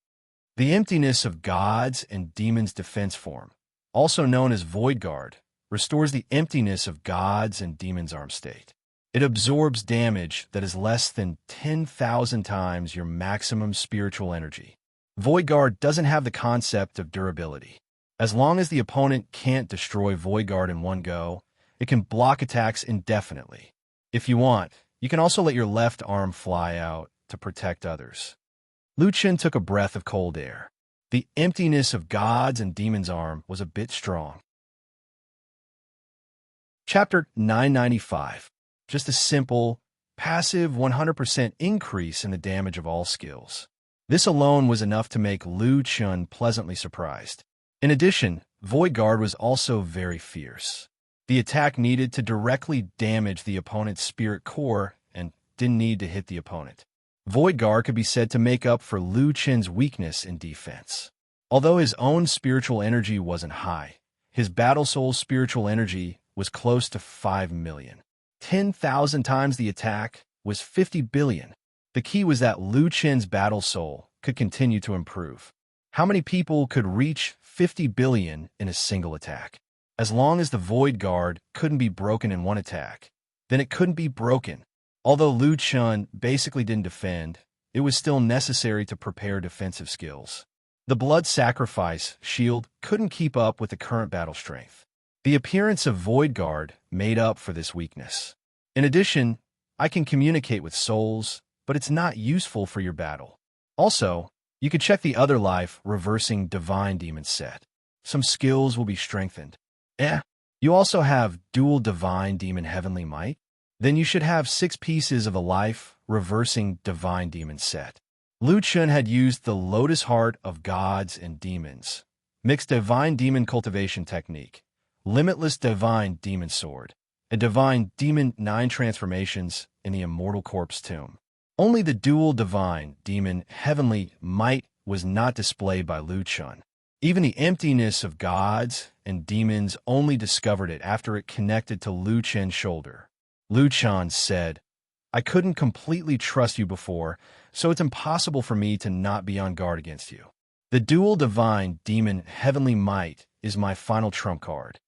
The emptiness of gods and demons defense form, also known as void guard, restores the emptiness of gods and demons arm state. It absorbs damage that is less than 10,000 times your maximum spiritual energy. Void Guard doesn't have the concept of durability. As long as the opponent can't destroy Void Guard in one go, it can block attacks indefinitely. If you want, you can also let your left arm fly out to protect others. Lu Chen took a breath of cold air. The emptiness of God's and Demons' arm was a bit strong. Chapter 995. Just a simple, passive 100% increase in the damage of all skills. This alone was enough to make Lu Chen pleasantly surprised. In addition, Void Guard was also very fierce. The attack needed to directly damage the opponent's spirit core and didn't need to hit the opponent. Void Guard could be said to make up for Lu Chen's weakness in defense. Although his own spiritual energy wasn't high, his Battle Soul's spiritual energy was close to 5 million. 10,000 times the attack was 50 billion. The key was that Lu Chen's Battle Soul could continue to improve. How many people could reach 50 billion in a single attack? As long as the Void Guard couldn't be broken in one attack, then it couldn't be broken. Although Lu Chen basically didn't defend, it was still necessary to prepare defensive skills. The Blood Sacrifice shield couldn't keep up with the current battle strength. The appearance of Void Guard made up for this weakness. In addition, I can communicate with souls, but it's not useful for your battle. Also, you could check the other life reversing Divine Demon set. Some skills will be strengthened. You also have dual Divine Demon Heavenly Might? Then you should have 6 pieces of a life reversing Divine Demon set. Lu Chen had used the Lotus Heart of Gods and Demons, mixed Divine Demon Cultivation Technique, Limitless Divine Demon Sword, and Divine Demon 9 transformations in the Immortal Corpse Tomb. Only the dual Divine Demon Heavenly Might was not displayed by Lu Chen. Even the emptiness of Gods and Demons only discovered it after it connected to Lu Chen's shoulder. Lu Chen said, "I couldn't completely trust you before, so it's impossible for me to not be on guard against you. The dual Divine Demon Heavenly Might is my final trump card."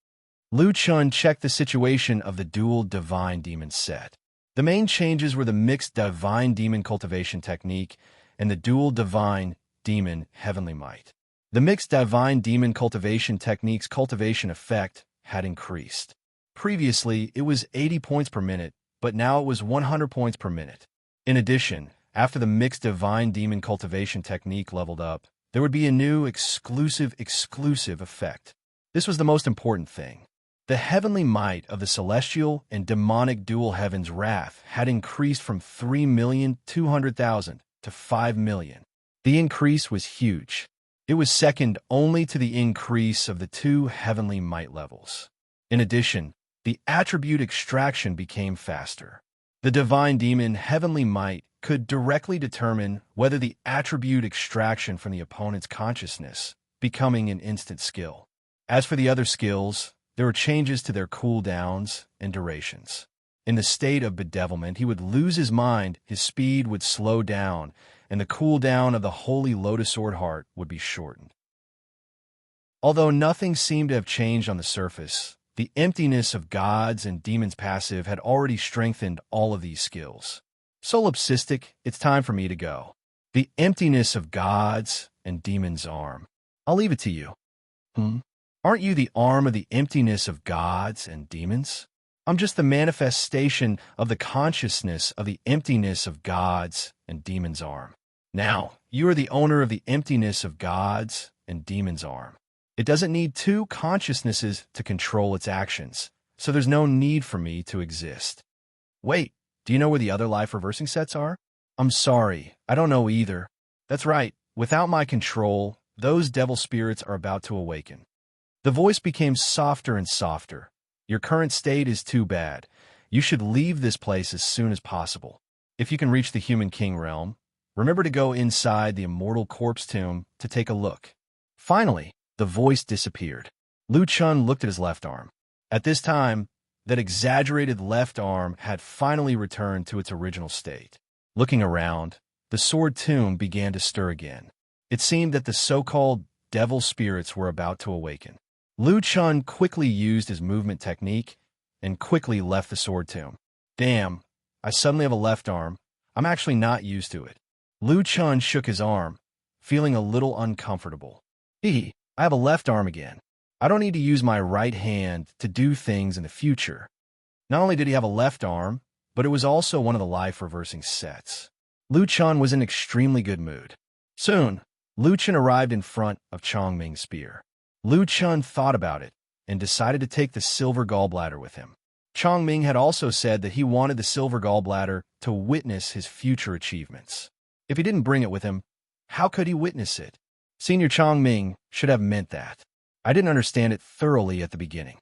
Lu Chen checked the situation of the dual Divine Demon set. The main changes were the mixed Divine Demon Cultivation Technique and the dual Divine Demon Heavenly Might. The mixed Divine Demon Cultivation Technique's cultivation effect had increased. Previously, it was 80 points per minute, but now it was 100 points per minute. In addition, after the mixed Divine Demon Cultivation Technique leveled up, there would be a new exclusive effect. This was the most important thing. The heavenly might of the celestial and demonic dual heaven's wrath had increased from 3,200,000 to 5 million. The increase was huge. It was second only to the increase of the 2 heavenly might levels. In addition, the attribute extraction became faster. The Divine Demon Heavenly Might could directly determine whether the attribute extraction from the opponent's consciousness, becoming an instant skill. As for the other skills, there were changes to their cooldowns and durations. In the state of bedevilment, he would lose his mind, his speed would slow down, and the cooldown of the Holy Lotus Sword Heart would be shortened. Although nothing seemed to have changed on the surface, the emptiness of Gods and Demons passive had already strengthened all of these skills. Solipsistic, it's time for me to go. The emptiness of Gods and Demons' arm. I'll leave it to you. Aren't you the arm of the emptiness of Gods and Demons? I'm just the manifestation of the consciousness of the emptiness of Gods and Demons' arm. Now, you are the owner of the emptiness of Gods and Demons' arm. It doesn't need 2 consciousnesses to control its actions, so there's no need for me to exist. Wait, do you know where the other life reversing sets are? I'm sorry, I don't know either. That's right, without my control, those devil spirits are about to awaken. The voice became softer and softer. Your current state is too bad. You should leave this place as soon as possible. If you can reach the Human King realm, remember to go inside the Immortal Corpse Tomb to take a look. Finally, the voice disappeared. Lu Chen looked at his left arm. At this time, that exaggerated left arm had finally returned to its original state. Looking around, the sword tomb began to stir again. It seemed that the so-called devil spirits were about to awaken. Lu Chen quickly used his movement technique and quickly left the sword tomb. Damn, I suddenly have a left arm. I'm actually not used to it. Lu Chen shook his arm, feeling a little uncomfortable. I have a left arm again. I don't need to use my right hand to do things in the future. Not only did he have a left arm, but it was also one of the life-reversing sets. Lu Chun was in extremely good mood. Soon, Lu Chun arrived in front of Chong Ming's spear. Lu Chun thought about it and decided to take the silver gallbladder with him. Chong Ming had also said that he wanted the silver gallbladder to witness his future achievements. If he didn't bring it with him, how could he witness it? Senior Chong Ming should have meant that. I didn't understand it thoroughly at the beginning.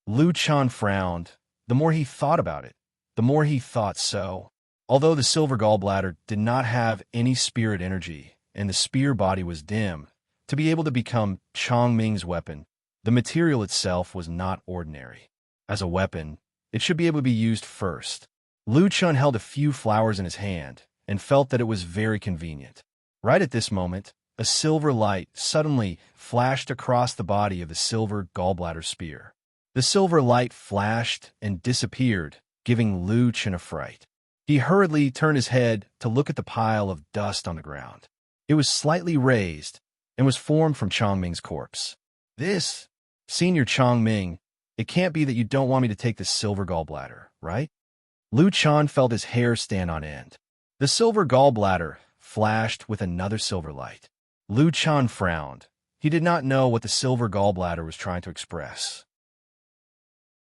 Lu Chun frowned. The more he thought about it, the more he thought so. Although the silver gallbladder did not have any spirit energy and the spear body was dim, to be able to become Chong Ming's weapon, the material itself was not ordinary. As a weapon, it should be able to be used first. Lu Chun held a few flowers in his hand and felt that it was very convenient. Right at this moment, a silver light suddenly flashed across the body of the silver gallbladder spear. The silver light flashed and disappeared, giving Lu Chun a fright. He hurriedly turned his head to look at the pile of dust on the ground. It was slightly raised and was formed from Chong Ming's corpse. This, Senior Chong Ming, it can't be that you don't want me to take the silver gallbladder, right? Lu Chun felt his hair stand on end. The silver gallbladder flashed with another silver light. Lu Chun frowned. He did not know what the silver gallbladder was trying to express.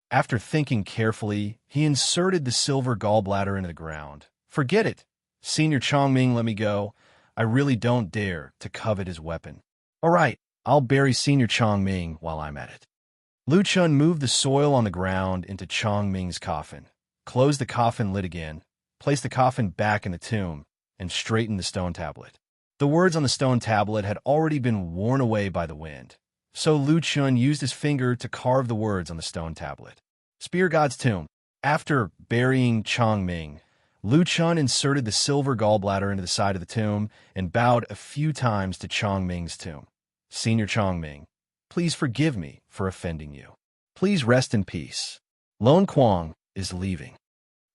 After thinking carefully, he inserted the silver gallbladder into the ground. Forget it. Senior Chong Ming, let me go. I really don't dare to covet his weapon. All right, I'll bury Senior Chong Ming while I'm at it. Lu Chun moved the soil on the ground into Chong Ming's coffin, closed the coffin lid again, placed the coffin back in the tomb, and straightened the stone tablet. The words on the stone tablet had already been worn away by the wind, so Lu Chun used his finger to carve the words on the stone tablet. Spear God's Tomb. After burying Chong Ming, Lu Chun inserted the silver gallbladder into the side of the tomb and bowed a few times to Chong Ming's tomb. Senior Chong Ming, please forgive me for offending you. Please rest in peace. Lone Quang is leaving.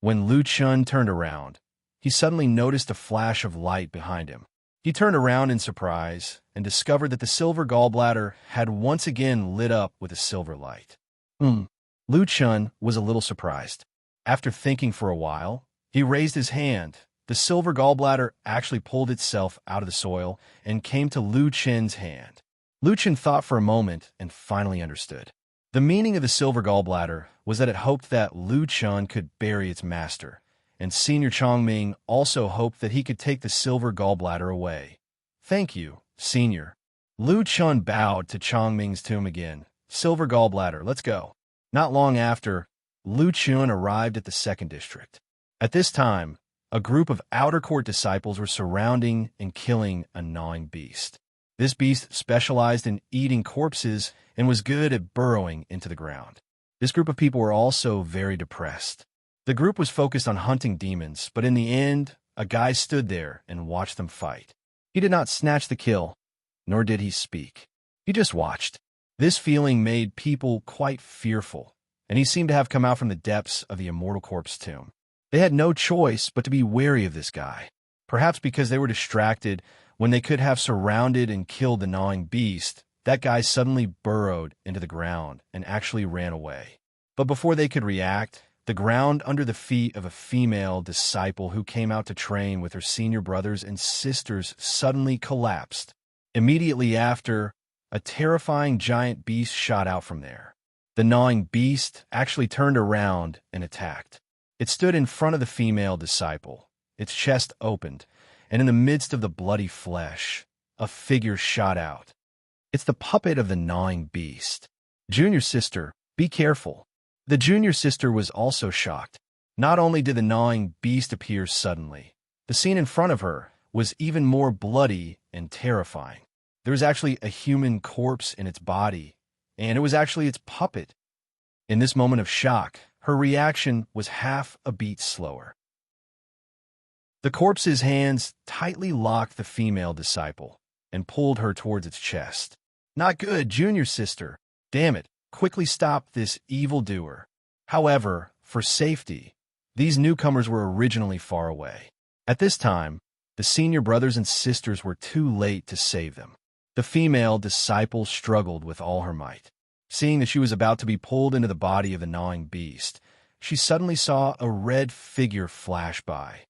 When Lu Chun turned around, he suddenly noticed a flash of light behind him. He turned around in surprise and discovered that the silver gallbladder had once again lit up with a silver light. Lu Chun was a little surprised. After thinking for a while, he raised his hand. The silver gallbladder actually pulled itself out of the soil and came to Lu Chun's hand. Lu Chun thought for a moment and finally understood. The meaning of the silver gallbladder was that it hoped that Lu Chun could bury its master, and Senior Chong Ming also hoped that he could take the silver gallbladder away. Thank you, Senior. Lu Chun bowed to Chong Ming's tomb again. Silver gallbladder, let's go. Not long after, Lu Chun arrived at the second district. At this time, a group of outer court disciples were surrounding and killing a gnawing beast. This beast specialized in eating corpses and was good at burrowing into the ground. This group of people were also very depressed. The group was focused on hunting demons, but in the end, a guy stood there and watched them fight. He did not snatch the kill, nor did he speak. He just watched. This feeling made people quite fearful, and he seemed to have come out from the depths of the immortal corpse tomb. They had no choice but to be wary of this guy, perhaps because they were distracted when they could have surrounded and killed the gnawing beast. That guy suddenly burrowed into the ground and actually ran away. But before they could react, the ground under the feet of a female disciple who came out to train with her senior brothers and sisters suddenly collapsed. Immediately after, a terrifying giant beast shot out from there. The gnawing beast actually turned around and attacked. It stood in front of the female disciple. Its chest opened, and in the midst of the bloody flesh, a figure shot out. It's the puppet of the gnawing beast. Junior sister, be careful. The junior sister was also shocked. Not only did the gnawing beast appear suddenly, the scene in front of her was even more bloody and terrifying. There was actually a human corpse in its body, and it was actually its puppet. In this moment of shock, her reaction was half a beat slower. The corpse's hands tightly locked the female disciple and pulled her towards its chest. Not good, junior sister. Damn it, quickly stop this evildoer. However, for safety, these newcomers were originally far away. At this time, the senior brothers and sisters were too late to save them. The female disciple struggled with all her might. Seeing that she was about to be pulled into the body of the gnawing beast, she suddenly saw a red figure flash by.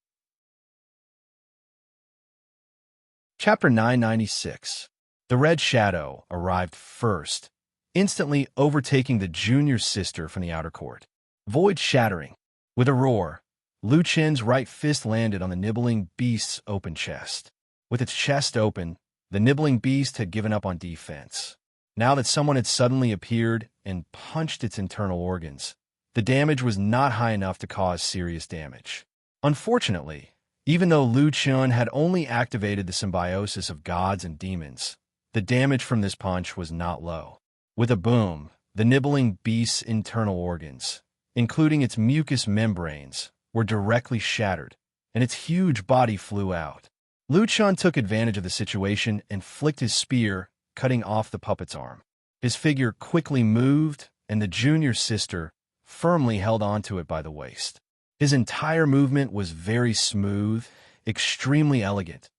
Chapter 996. The Red Shadow arrived first, instantly overtaking the junior sister from the outer court. Void shattering. With a roar, Lu Chen's right fist landed on the nibbling beast's open chest. With its chest open, the nibbling beast had given up on defense. Now that someone had suddenly appeared and punched its internal organs, the damage was not high enough to cause serious damage. Unfortunately, even though Lu Chen had only activated the symbiosis of gods and demons, the damage from this punch was not low. With a boom, the nibbling beast's internal organs, including its mucous membranes, were directly shattered, and its huge body flew out. Lu Chen took advantage of the situation and flicked his spear, cutting off the puppet's arm. His figure quickly moved, and the junior sister firmly held onto it by the waist. His entire movement was very smooth, extremely elegant.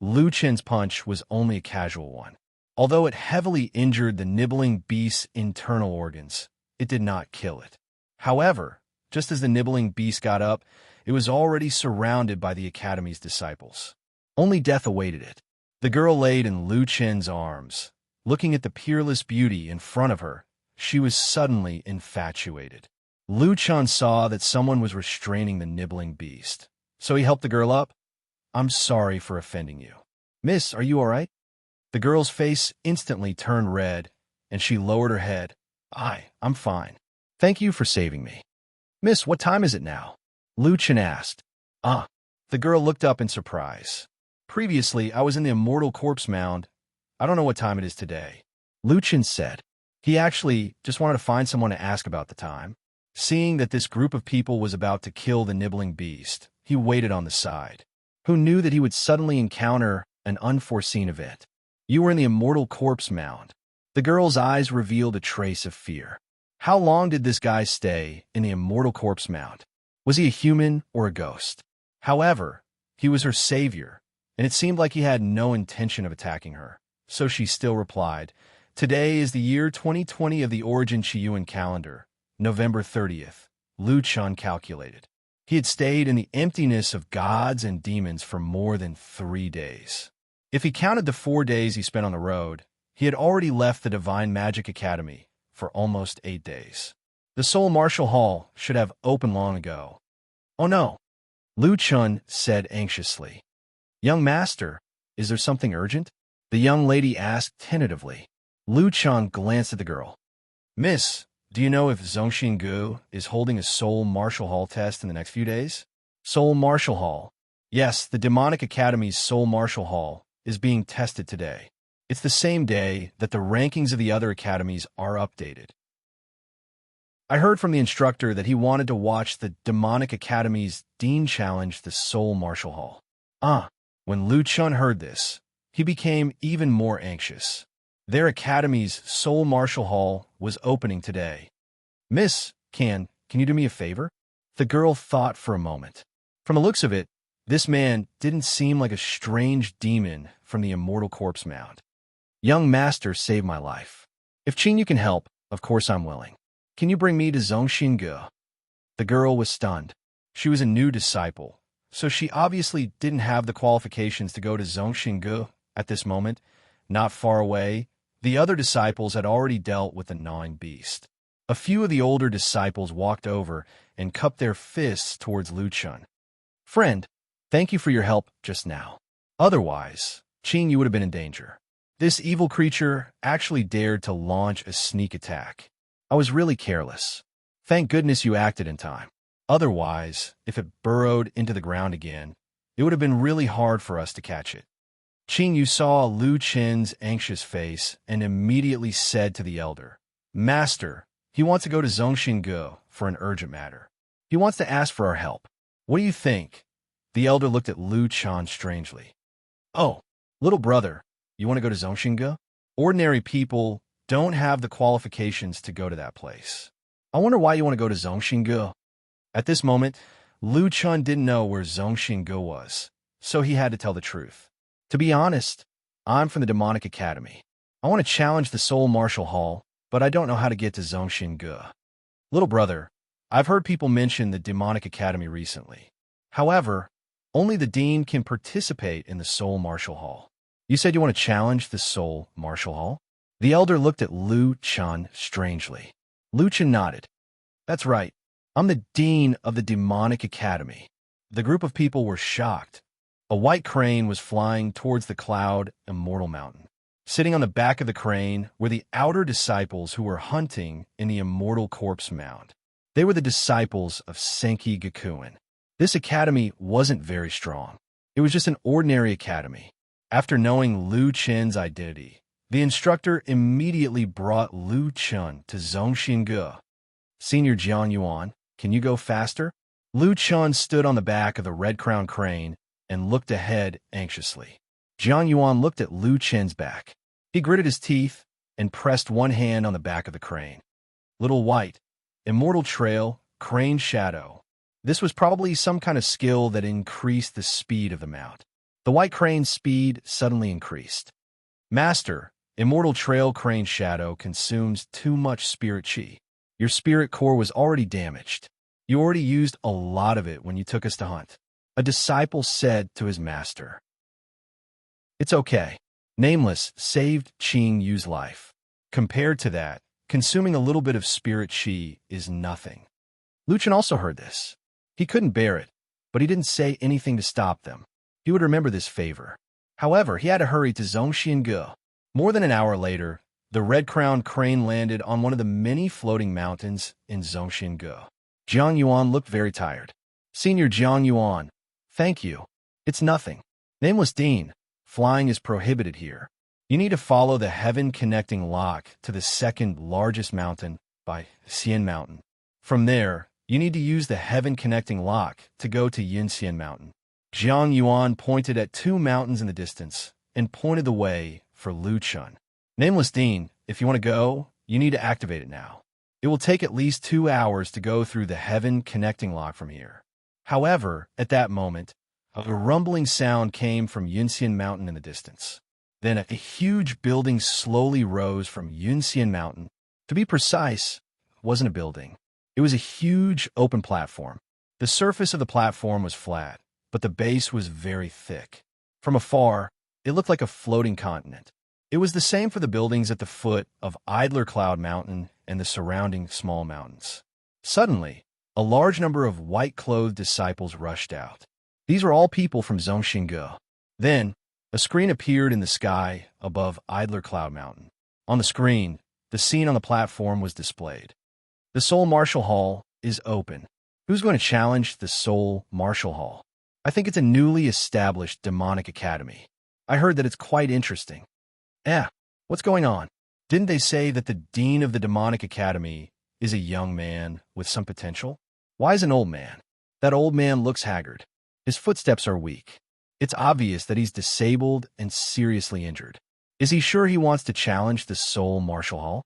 Lu Chen's punch was only a casual one. Although it heavily injured the nibbling beast's internal organs, it did not kill it. However, just as the nibbling beast got up, it was already surrounded by the Academy's disciples. Only death awaited it. The girl laid in Lu Chen's arms. Looking at the peerless beauty in front of her, she was suddenly infatuated. Lu Chen saw that someone was restraining the nibbling beast, so he helped the girl up. "I'm sorry for offending you. Miss, are you all right?" The girl's face instantly turned red, and she lowered her head. I'm fine. Thank you for saving me." "Miss, what time is it now?" Lu Chen asked. The girl looked up in surprise. "Previously, I was in the immortal corpse mound. I don't know what time it is today," Lu Chen said. He actually just wanted to find someone to ask about the time. Seeing that this group of people was about to kill the nibbling beast, he waited on the side. Who knew that he would suddenly encounter an unforeseen event? "You were in the immortal corpse mound." The girl's eyes revealed a trace of fear. How long did this guy stay in the immortal corpse mound? Was he a human or a ghost? However, he was her savior, and it seemed like he had no intention of attacking her. So she still replied, "Today is the year 2020 of the Origin Chiyuan calendar, November 30th, Lu Chen calculated. He had stayed in the emptiness of gods and demons for more than 3 days. If he counted the 4 days he spent on the road, he had already left the Divine Magic Academy for almost 8 days. The Soul Martial Hall should have opened long ago. "Oh no," Lu Chen said anxiously. "Young master, is there something urgent?" the young lady asked tentatively. Lu Chen glanced at the girl. "Miss, do you know if Zhongxin Gu is holding a Soul Martial Hall test in the next few days?" Soul Martial Hall. Yes, the Demonic Academy's Soul Martial Hall is being tested today. It's the same day that the rankings of the other academies are updated. I heard from the instructor that he wanted to watch the Demonic Academy's Dean challenge the Soul Martial Hall. When Lu Chen heard this, he became even more anxious. Their academy's Soul Martial Hall was opening today. "Miss, can you do me a favor?" The girl thought for a moment. From the looks of it, this man didn't seem like a strange demon from the immortal corpse mound. "Young master saved my life. If Qin you can help, of course I'm willing. Can you bring me to Zhongxin Gu?" The girl was stunned. She was a new disciple, so she obviously didn't have the qualifications to go to Zhongxin Gu at this moment. Not far away, the other disciples had already dealt with the gnawing beast. A few of the older disciples walked over and cupped their fists towards Lu Chen. "Friend, thank you for your help just now. Otherwise, Qin, you would have been in danger. This evil creature actually dared to launch a sneak attack. I was really careless. Thank goodness you acted in time. Otherwise, if it burrowed into the ground again, it would have been really hard for us to catch it." Qin Yu saw Lu Chen's anxious face and immediately said to the elder, "Master, he wants to go to Zhongxin Gu for an urgent matter. He wants to ask for our help. What do you think?" The elder looked at Lu Chen strangely. "Oh, little brother, you want to go to Zhongxin Gu? Ordinary people don't have the qualifications to go to that place. I wonder why you want to go to Zhongxin Gu." At this moment, Lu Chen didn't know where Zhongxin Gu was, so he had to tell the truth. "To be honest, I'm from the Demonic Academy. I want to challenge the Soul Martial Hall, but I don't know how to get to Zhongxinge. Little brother, I've heard people mention the Demonic Academy recently. However, only the Dean can participate in the Soul Martial Hall. You said you want to challenge the Soul Martial Hall? The elder looked at Lu Chun strangely. Lu Chun nodded. That's right. I'm the Dean of the Demonic Academy. The group of people were shocked. A white crane was flying towards the cloud Immortal Mountain. Sitting on the back of the crane were the outer disciples who were hunting in the Immortal Corpse Mound. They were the disciples of Senki Gakuen. This academy wasn't very strong. It was just an ordinary academy. After knowing Lu Chen's identity, the instructor immediately brought Lu Chun to Zhongxinge. Senior Jian Yuan, can you go faster? Lu Chun stood on the back of the red-crowned crane and looked ahead anxiously. Jian Yuan looked at Lu Chen's back. He gritted his teeth and pressed one hand on the back of the crane. Little White, Immortal Trail, Crane Shadow. This was probably some kind of skill that increased the speed of the mount. The white crane's speed suddenly increased. Master, Immortal Trail Crane Shadow consumes too much spirit chi. Your spirit core was already damaged. You already used a lot of it when you took us to hunt. A disciple said to his master. It's okay. Nameless saved Qing Yu's life. Compared to that, consuming a little bit of spirit chi is nothing. Lu Chen also heard this. He couldn't bear it, but he didn't say anything to stop them. He would remember this favor. However, he had to hurry to Zhongxinge. More than an hour later, the red-crowned crane landed on one of the many floating mountains in Zhongxinge. Jiang Yuan looked very tired. Senior Jiang Yuan, thank you. It's nothing. Nameless Dean, flying is prohibited here. You need to follow the heaven-connecting lock to the second largest mountain by Xian Mountain. From there, you need to use the heaven-connecting lock to go to Yinxian Mountain. Jiang Yuan pointed at two mountains in the distance and pointed the way for Lu Chun. Nameless Dean, if you want to go, you need to activate it now. It will take at least 2 hours to go through the heaven-connecting lock from here. However, at that moment, a rumbling sound came from Yinxian Mountain in the distance. Then a huge building slowly rose from Yinxian Mountain. To be precise, it wasn't a building. It was a huge open platform. The surface of the platform was flat, but the base was very thick. From afar, it looked like a floating continent. It was the same for the buildings at the foot of Idler Cloud Mountain and the surrounding small mountains. Suddenly, a large number of white-clothed disciples rushed out. These were all people from Zhongxinge. Then, a screen appeared in the sky above Idler Cloud Mountain. On the screen, the scene on the platform was displayed. The Soul Martial Hall is open. Who's going to challenge the Soul Martial Hall? I think it's a newly established demonic academy. I heard that it's quite interesting. What's going on? Didn't they say that the dean of the demonic academy is a young man with some potential? Why is an old man? That old man looks haggard. His footsteps are weak. It's obvious that he's disabled and seriously injured. Is he sure he wants to challenge the Soul Martial Hall?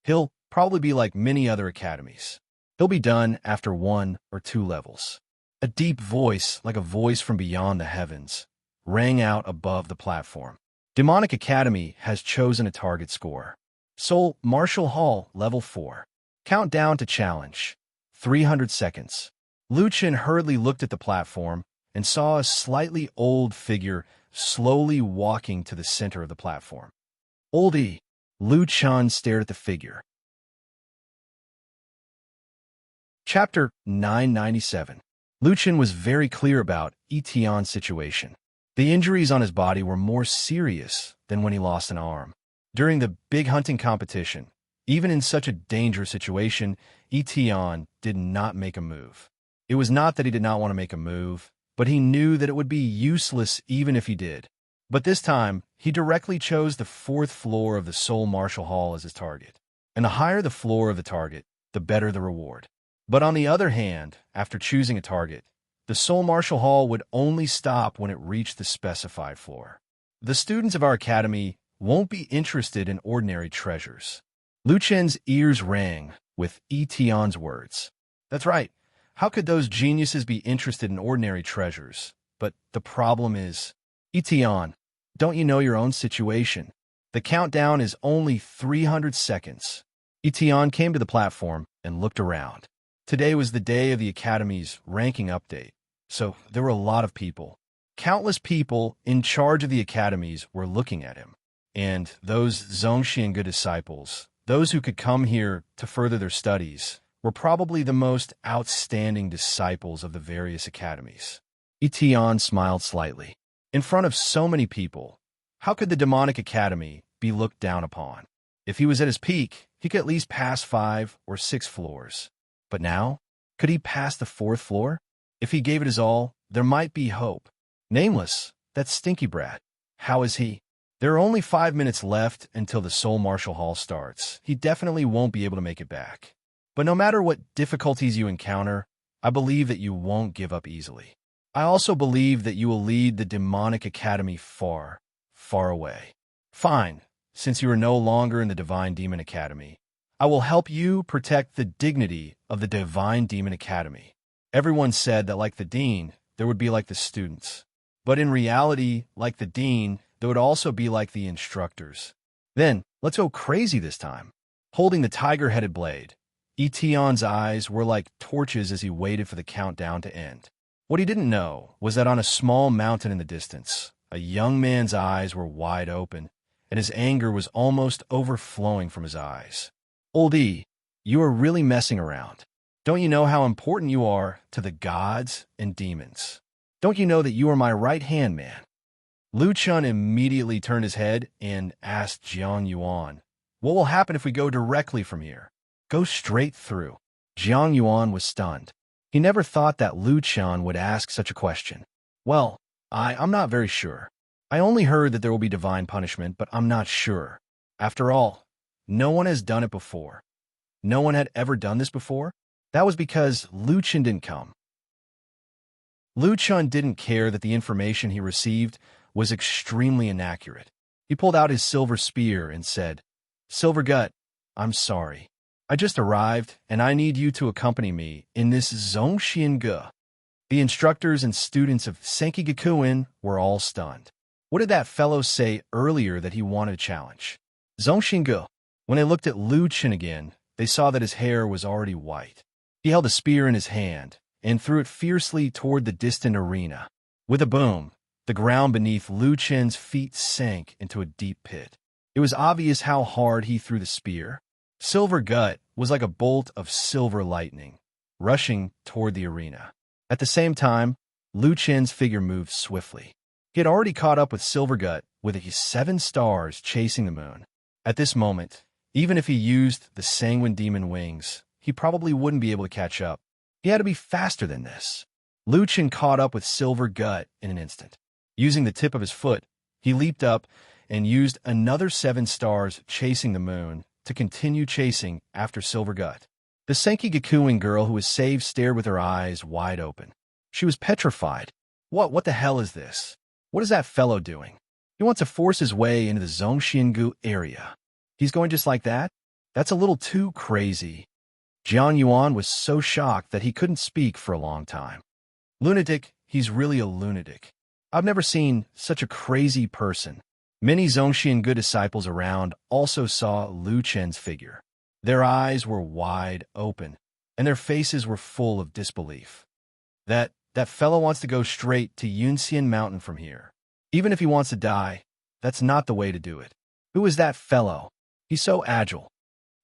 He'll probably be like many other academies. He'll be done after 1 or 2 levels. A deep voice, like a voice from beyond the heavens, rang out above the platform. Demonic Academy has chosen a target score. Soul Martial Hall, Level 4. Countdown to challenge. 300 seconds. Lu Chen hurriedly looked at the platform and saw a slightly old figure slowly walking to the center of the platform. Oldie. Lu Chen stared at the figure. Chapter 997. Lu Chen was very clear about Etienne's situation. The injuries on his body were more serious than when he lost an arm. During the big hunting competition, even in such a dangerous situation, Etienne did not make a move. It was not that he did not want to make a move, but he knew that it would be useless even if he did. But this time, he directly chose the 4th floor of the Soul Martial Hall as his target. And the higher the floor of the target, the better the reward. But on the other hand, after choosing a target, the Soul Martial Hall would only stop when it reached the specified floor. The students of our academy won't be interested in ordinary treasures. Lu Chen's ears rang with Etienne's words. That's right. How could those geniuses be interested in ordinary treasures? But the problem is, Etienne, Don't you know your own situation? The countdown is only 300 seconds. Etion came to the platform and looked around. Today was the day of the Academy's ranking update, so there were a lot of people. Countless people in charge of the Academies were looking at him. And those Zhongxiange disciples, those who could come here to further their studies, were probably the most outstanding disciples of the various academies. Etion smiled slightly. In front of so many people, how could the demonic academy be looked down upon? If he was at his peak, he could at least pass 5 or 6 floors. But now, could he pass the 4th floor? If he gave it his all, there might be hope. Nameless, that stinky brat. How is he? There are only 5 minutes left until the Soul Martial Hall starts. He definitely won't be able to make it back. But no matter what difficulties you encounter, I believe that you won't give up easily. I also believe that you will lead the demonic academy far, far away. Fine, since you are no longer in the Divine Demon Academy, I will help you protect the dignity of the Divine Demon Academy. Everyone said that like the dean, there would be like the students. But in reality, like the dean, there would also be like the instructors. Then, let's go crazy this time. Holding the tiger-headed blade, Etion's eyes were like torches as he waited for the countdown to end. What he didn't know was that on a small mountain in the distance, a young man's eyes were wide open, and his anger was almost overflowing from his eyes. Oldie, you are really messing around. Don't you know how important you are to the gods and demons? Don't you know that you are my right-hand man? Lu Chun immediately turned his head and asked Jiang Yuan, "What will happen if we go directly from here?" "Go straight through." Jiang Yuan was stunned. He never thought that Lu Chun would ask such a question. "Well, I'm not very sure. I only heard that there will be divine punishment, but I'm not sure. After all, no one has done it before. No one had ever done this before? That was because Lu Chun didn't come." Lu Chun didn't care that the information he received was extremely inaccurate. He pulled out his silver spear and said, "Silver Gut, I'm sorry. I just arrived, and I need you to accompany me in this Zhongxiange." The instructors and students of Senkigakuen were all stunned. What did that fellow say earlier that he wanted a challenge? Zhongxiange. When they looked at Lu Chun again, they saw that his hair was already white. He held a spear in his hand and threw it fiercely toward the distant arena. With a boom, the ground beneath Lu Chun's feet sank into a deep pit. It was obvious how hard he threw the spear. Silver Gut was like a bolt of silver lightning, rushing toward the arena. At the same time, Lu Chun's figure moved swiftly. He had already caught up with Silver Gut, with his 7 stars chasing the moon. At this moment, even if he used the Sanguine Demon wings, he probably wouldn't be able to catch up. He had to be faster than this. Lu Chun caught up with Silver Gut in an instant. Using the tip of his foot, he leaped up and used another 7 stars chasing the moon to continue chasing after Silver Gut. The Senkigakuen girl who was saved stared with her eyes wide open. She was petrified. What the hell is this? What is that fellow doing? He wants to force his way into the Zhongxiange area. He's going just like that? That's a little too crazy. Jiang Yuan was so shocked that he couldn't speak for a long time. Lunatic, he's really a lunatic. I've never seen such a crazy person. Many Zhongxiange disciples around also saw Lu Chun's figure. Their eyes were wide open, and their faces were full of disbelief. That fellow wants to go straight to Yunxian Mountain from here. Even if he wants to die, that's not the way to do it. Who is that fellow? He's so agile.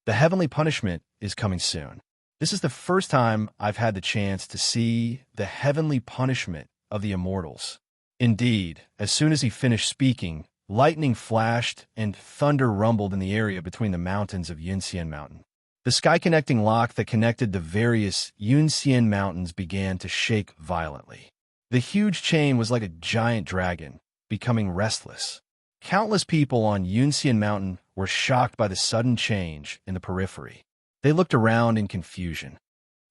The heavenly punishment is coming soon. This is the first time I've had the chance to see the heavenly punishment of the immortals. Indeed, as soon as he finished speaking, lightning flashed and thunder rumbled in the area between the mountains of Yunxian Mountain. The sky-connecting lock that connected the various Yunxian mountains began to shake violently. The huge chain was like a giant dragon, becoming restless. Countless people on Yunxian Mountain were shocked by the sudden change in the periphery. They looked around in confusion.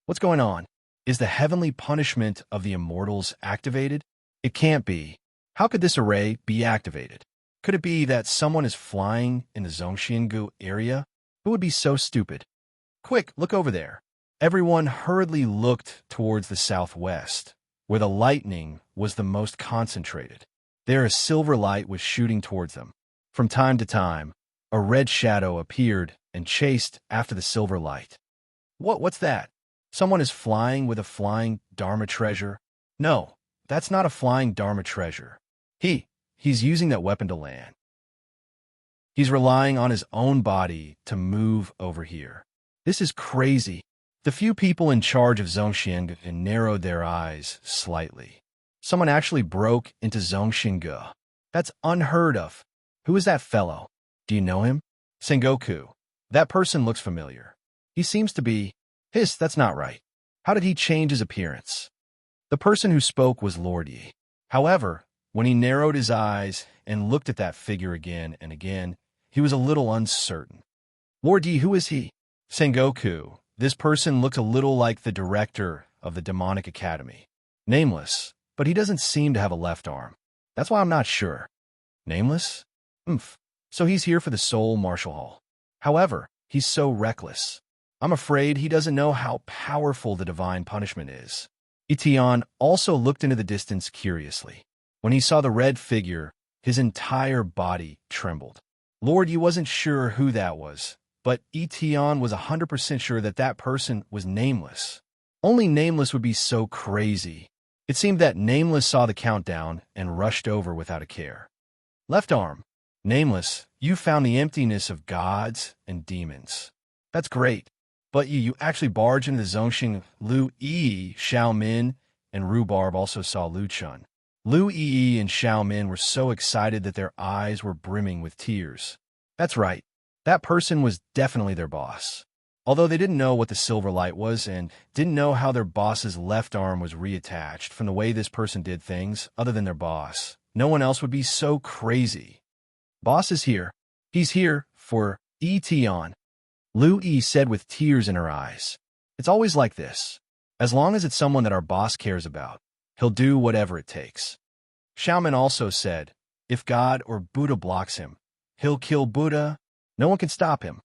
What's going on? Is the heavenly punishment of the immortals activated? It can't be. How could this array be activated? Could it be that someone is flying in the Zhongxiange area? Who would be so stupid? Quick, look over there. Everyone hurriedly looked towards the southwest, where the lightning was the most concentrated. There a silver light was shooting towards them. From time to time, a red shadow appeared and chased after the silver light. What's that? Someone is flying with a flying Dharma treasure? No, that's not a flying Dharma treasure. He's using that weapon to land. He's relying on his own body to move over here. This is crazy. The few people in charge of Zhongxing narrowed their eyes slightly. Someone actually broke into Zhongxing. That's unheard of. Who is that fellow? Do you know him? Sengoku. That person looks familiar. He seems to be... That's not right. How did he change his appearance? The person who spoke was Lord Yi. However, when he narrowed his eyes and looked at that figure again and again, he was a little uncertain. Lord Yi, who is he? Sengoku. This person looked a little like the director of the demonic academy. Nameless, but he doesn't seem to have a left arm. That's why I'm not sure. Nameless? So he's here for the Soul Martial Hall. However, he's so reckless. I'm afraid he doesn't know how powerful the divine punishment is. Itian also looked into the distance curiously. When he saw the red figure, his entire body trembled. Lord Yi wasn't sure who that was, but Itian was 100% sure that that person was Nameless. Only Nameless would be so crazy. It seemed that Nameless saw the countdown and rushed over without a care. Left arm. Nameless, you found the emptiness of gods and demons. That's great. But you actually barged into the Zhongxing. Lu Yi, Xiao Min, and Rhubarb also saw Lu Chun. Lu Yi and Xiao Min were so excited that their eyes were brimming with tears. That's right. That person was definitely their boss. Although they didn't know what the silver light was and didn't know how their boss's left arm was reattached from the way this person did things other than their boss, no one else would be so crazy. Boss is here. He's here for Itian. Lu Yi said with tears in her eyes. It's always like this. As long as it's someone that our boss cares about, he'll do whatever it takes. Xiaomin also said, if God or Buddha blocks him, he'll kill Buddha. No one can stop him.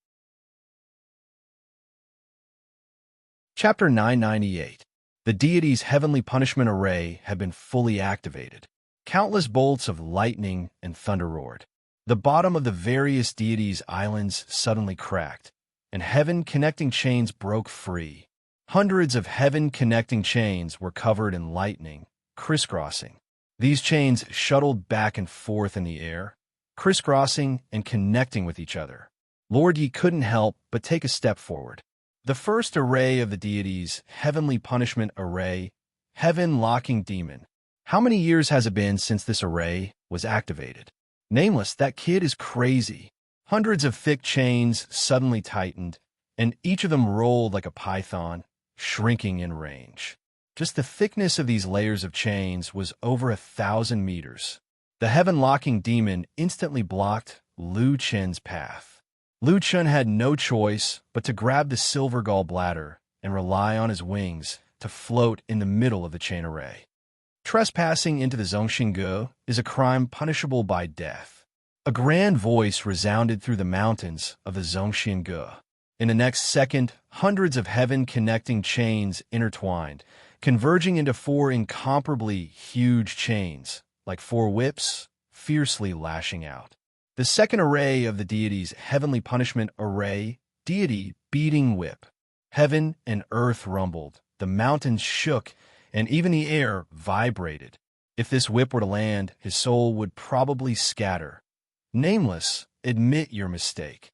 Chapter 998. The deity's heavenly punishment array had been fully activated. Countless bolts of lightning and thunder roared. The bottom of the various deities' islands suddenly cracked, and heaven-connecting chains broke free. Hundreds of heaven-connecting chains were covered in lightning, crisscrossing. These chains shuttled back and forth in the air, crisscrossing and connecting with each other. Lord Yi couldn't help but take a step forward. The first array of the deities' heavenly punishment array, heaven-locking demon. How many years has it been since this array was activated? Nameless, that kid is crazy. Hundreds of thick chains suddenly tightened, and each of them rolled like a python, shrinking in range. Just the thickness of these layers of chains was over 1,000 meters. The heaven-locking demon instantly blocked Lu Chen's path. Lu Chen had no choice but to grab the silver gallbladder and rely on his wings to float in the middle of the chain array. Trespassing into the Zhongxing is a crime punishable by death. A grand voice resounded through the mountains of the Zhongxing. In the next second, hundreds of heaven-connecting chains intertwined, converging into 4 incomparably huge chains, like 4 whips, fiercely lashing out. The second array of the deity's heavenly punishment array, deity beating whip. Heaven and earth rumbled, the mountains shook, and even the air vibrated. If this whip were to land, his soul would probably scatter. Nameless, admit your mistake.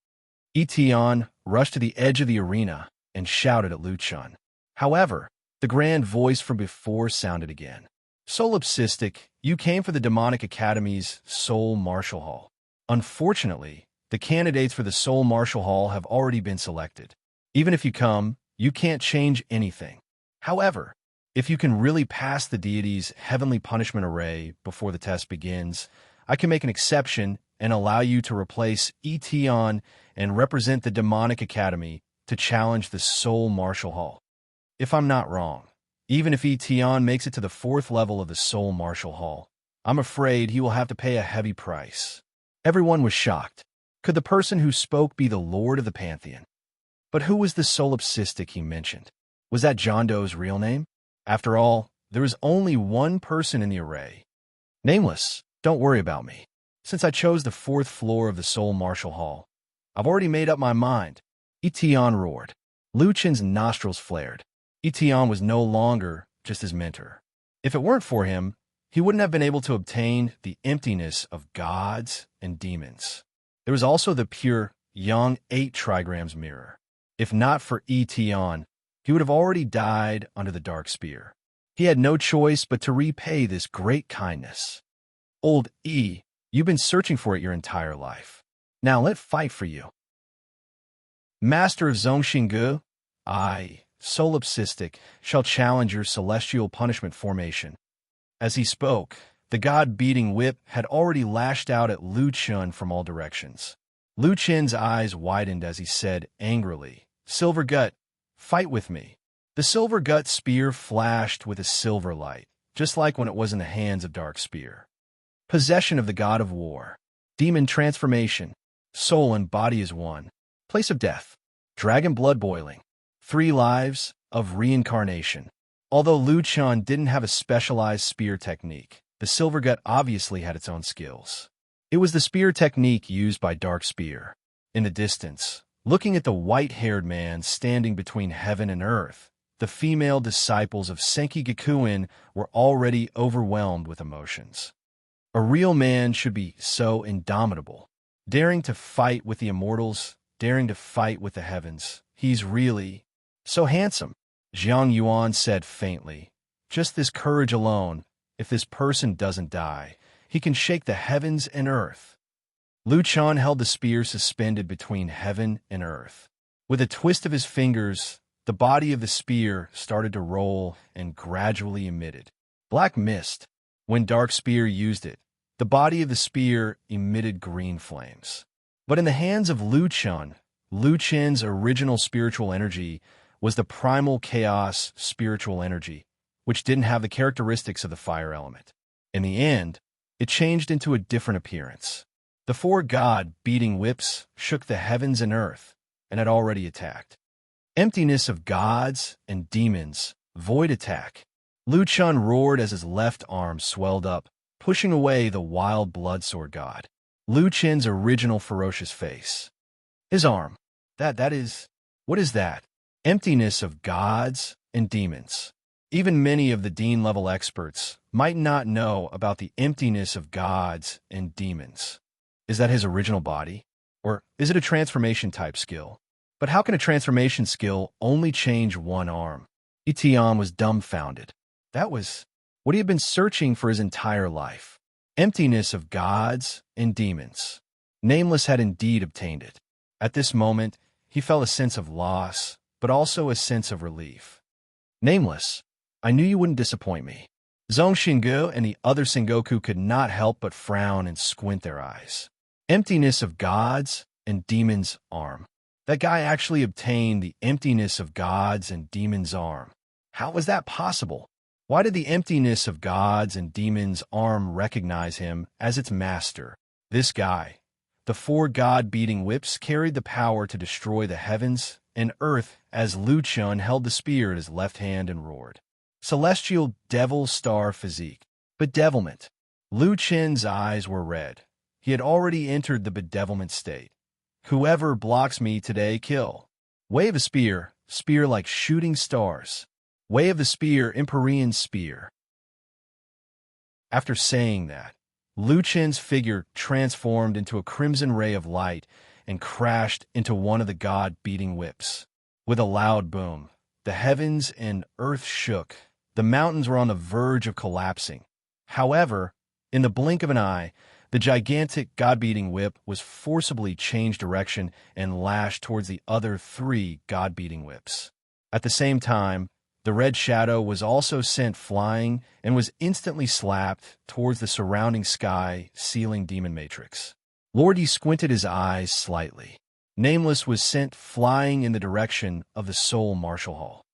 Itian rushed to the edge of the arena and shouted at Lu Chun. However, the grand voice from before sounded again. Solipsistic, you came for the Demonic Academy's Soul Martial Hall. Unfortunately, the candidates for the Soul Martial Hall have already been selected. Even if you come, you can't change anything. However, if you can really pass the deity's heavenly punishment array before the test begins, I can make an exception and allow you to replace Itian and represent the Demonic Academy to challenge the Soul Martial Hall. If I'm not wrong, even if Itian makes it to the 4th level of the Soul Martial Hall, I'm afraid he will have to pay a heavy price. Everyone was shocked. Could the person who spoke be the Lord of the Pantheon? But who was the solipsistic he mentioned? Was that John Doe's real name? After all, there was only one person in the array. Nameless, Don't worry about me. Since I chose the fourth floor of the Soul Martial Hall, I've already made up my mind. Etion roared. Lu Chen's nostrils flared. Etion was no longer just his mentor. If it weren't for him, he wouldn't have been able to obtain the emptiness of gods and demons. There was also the pure, young 8 trigrams mirror. If not for Etion, he would have already died under the dark spear. He had no choice but to repay this great kindness. Old E, you've been searching for it your entire life. Now let fight for you. Master of Zhongxinggu, I, solipsistic, shall challenge your celestial punishment formation. As he spoke, the god-beating whip had already lashed out at Lu Chen from all directions. Lu Chen's eyes widened as he said angrily, Silver Gut, fight with me. The Silver Gut spear flashed with a silver light, just like when it was in the hands of Dark Spear. Possession of the god of war. Demon transformation. Soul and body is one. Place of death. Dragon blood boiling. 3 lives of reincarnation. Although Lu Chen didn't have a specialized spear technique, the Silver Gut obviously had its own skills. It was the spear technique used by Dark Spear. In the distance, looking at the white-haired man standing between heaven and earth, the female disciples of Senki Gakuen were already overwhelmed with emotions. A real man should be so indomitable, daring to fight with the immortals, daring to fight with the heavens. He's really so handsome, Jiang Yuan said faintly. Just this courage alone, if this person doesn't die, he can shake the heavens and earth. Lu Chen held the spear suspended between heaven and earth. With a twist of his fingers, the body of the spear started to roll and gradually emitted black mist. When Dark Spear used it, the body of the spear emitted green flames. But in the hands of Lu Chen's original spiritual energy was the primal chaos spiritual energy, which didn't have the characteristics of the fire element. In the end, it changed into a different appearance. The 4 god-beating whips shook the heavens and earth, and had already attacked. Emptiness of gods and demons, void attack. Lu Chen roared as his left arm swelled up, pushing away the wild blood sword god. Lu Chen's original ferocious face. His arm. That is... What is that? Emptiness of gods and demons. Even many of the Dean-level experts might not know about the emptiness of gods and demons. Is that his original body? Or is it a transformation-type skill? But how can a transformation skill only change one arm? Etienne was dumbfounded. That was what he had been searching for his entire life. Emptiness of gods and demons. Nameless had indeed obtained it. At this moment, he felt a sense of loss, but also a sense of relief. Nameless, I knew you wouldn't disappoint me. Zhongxinggu and the other Sengoku could not help but frown and squint their eyes. Emptiness of gods and demons' arm. That guy actually obtained the emptiness of gods and demons' arm. How was that possible? Why did the emptiness of gods and demons' arm recognize him as its master? This guy. The 4 god-beating whips carried the power to destroy the heavens and earth as Lu Chen held the spear in his left hand and roared. Celestial devil star physique. Bedevilment. Lu Chen's eyes were red. He had already entered the bedevilment state. Whoever blocks me today, kill. Wave a spear, spear like shooting stars. Way of the spear, Empyrean spear. After saying that, Lu Chen's figure transformed into a crimson ray of light and crashed into one of the god-beating whips. With a loud boom, the heavens and earth shook. The mountains were on the verge of collapsing. However, in the blink of an eye, the gigantic god-beating whip was forcibly changed direction and lashed towards the other 3 god-beating whips. At the same time, the red shadow was also sent flying and was instantly slapped towards the surrounding sky ceiling demon matrix. Lordy squinted his eyes slightly. Nameless was sent flying in the direction of the Soul Martial Hall.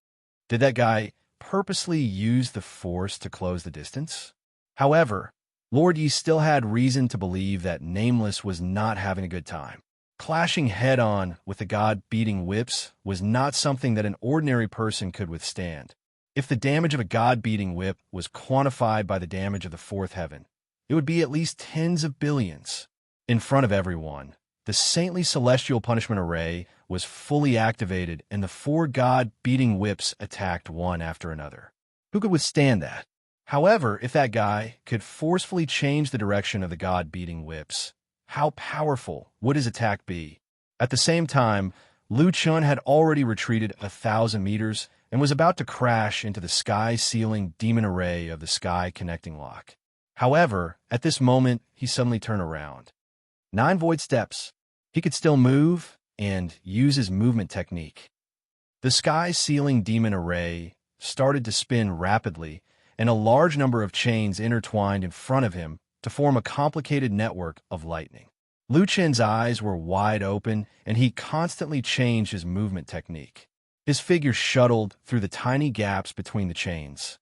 Did that guy purposely use the Force to close the distance? However, Lord Yi still had reason to believe that Nameless was not having a good time. Clashing head-on with the god-beating whips was not something that an ordinary person could withstand. If the damage of a god-beating whip was quantified by the damage of the 4th heaven, it would be at least tens of billions. In front of everyone, the saintly celestial punishment array was fully activated, and the four god-beating whips attacked one after another. Who could withstand that? However, if that guy could forcefully change the direction of the god-beating whips, how powerful would his attack be? At the same time, Lu Chun had already retreated 1,000 meters and was about to crash into the sky-sealing demon array of the sky connecting lock. However, at this moment, he suddenly turned around. 9 void steps. He could still move and use his movement technique. The sky-sealing demon array started to spin rapidly, and a large number of chains intertwined in front of him to form a complicated network of lightning. Lu Chen's eyes were wide open, and he constantly changed his movement technique. His figure shuttled through the tiny gaps between the chains.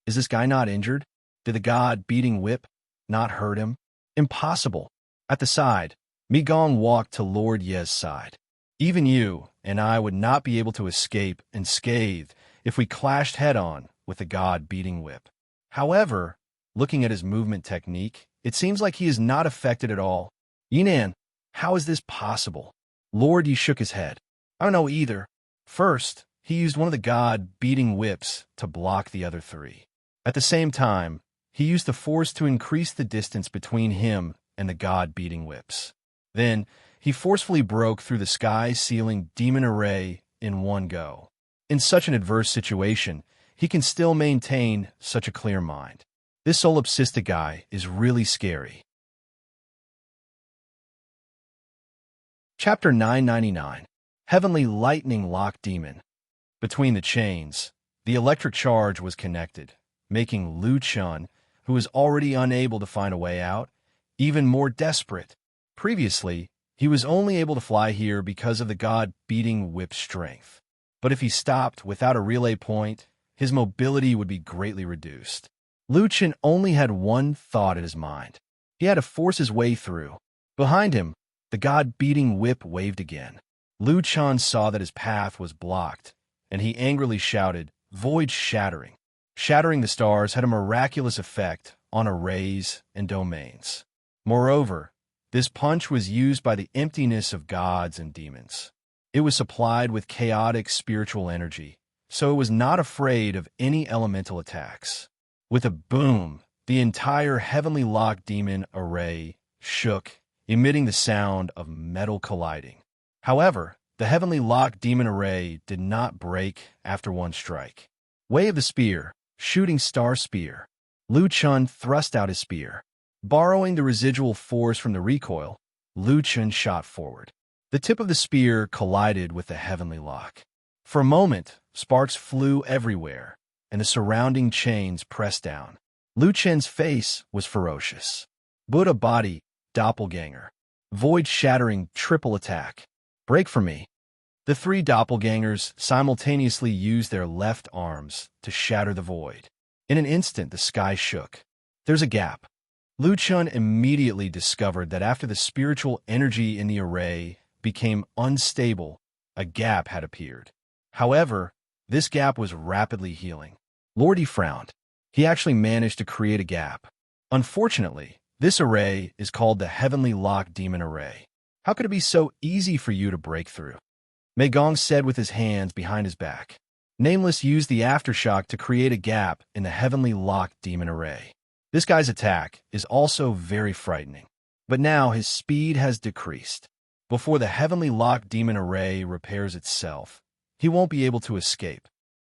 Is this guy not injured? Did the god-beating whip not hurt him? Impossible. At the side, Mi Gong walked to Lord Ye's side. Even you and I would not be able to escape unscathed if we clashed head-on with the god-beating whip. However, looking at his movement technique, it seems like he is not affected at all. Yinan, how is this possible? Lord Yi shook his head. I don't know either. First, he used one of the god-beating whips to block the other 3. At the same time, he used the force to increase the distance between him and the god-beating whips. Then, he forcefully broke through the sky-sealing demon array in one go. In such an adverse situation, he can still maintain such a clear mind. This solipsistic guy is really scary. Chapter 999. Heavenly Lightning Lock Demon. Between the chains, the electric charge was connected, making Lu Chun, who was already unable to find a way out, even more desperate. Previously, he was only able to fly here because of the god-beating whip strength. But if he stopped without a relay point, his mobility would be greatly reduced. Lu Chun only had one thought in his mind. He had to force his way through. Behind him, the god-beating whip waved again. Lu Chun saw that his path was blocked, and he angrily shouted, "Void shattering." Shattering the stars had a miraculous effect on arrays and domains. Moreover, this punch was used by the emptiness of gods and demons. It was supplied with chaotic spiritual energy, so it was not afraid of any elemental attacks. With a boom, the entire heavenly locked demon array shook, emitting the sound of metal colliding. However, the heavenly locked demon array did not break after one strike. Way of the spear, shooting star spear. Lu Chun thrust out his spear. Borrowing the residual force from the recoil, Lu Chun shot forward. The tip of the spear collided with the heavenly lock. For a moment, sparks flew everywhere, and the surrounding chains pressed down. Lu Chen's face was ferocious. Buddha body, doppelganger. Void-shattering triple attack. Break for me. The 3 doppelgangers simultaneously used their left arms to shatter the void. In an instant, the sky shook. There's a gap. Lu Chun immediately discovered that after the spiritual energy in the array became unstable, a gap had appeared. However, this gap was rapidly healing. Lord Yi frowned. He actually managed to create a gap. Unfortunately, this array is called the Heavenly Locked Demon Array. How could it be so easy for you to break through? Mei Gong said with his hands behind his back. Nameless used the aftershock to create a gap in the Heavenly Locked Demon Array. This guy's attack is also very frightening, but now his speed has decreased. Before the Heavenly Locked Demon Array repairs itself, he won't be able to escape.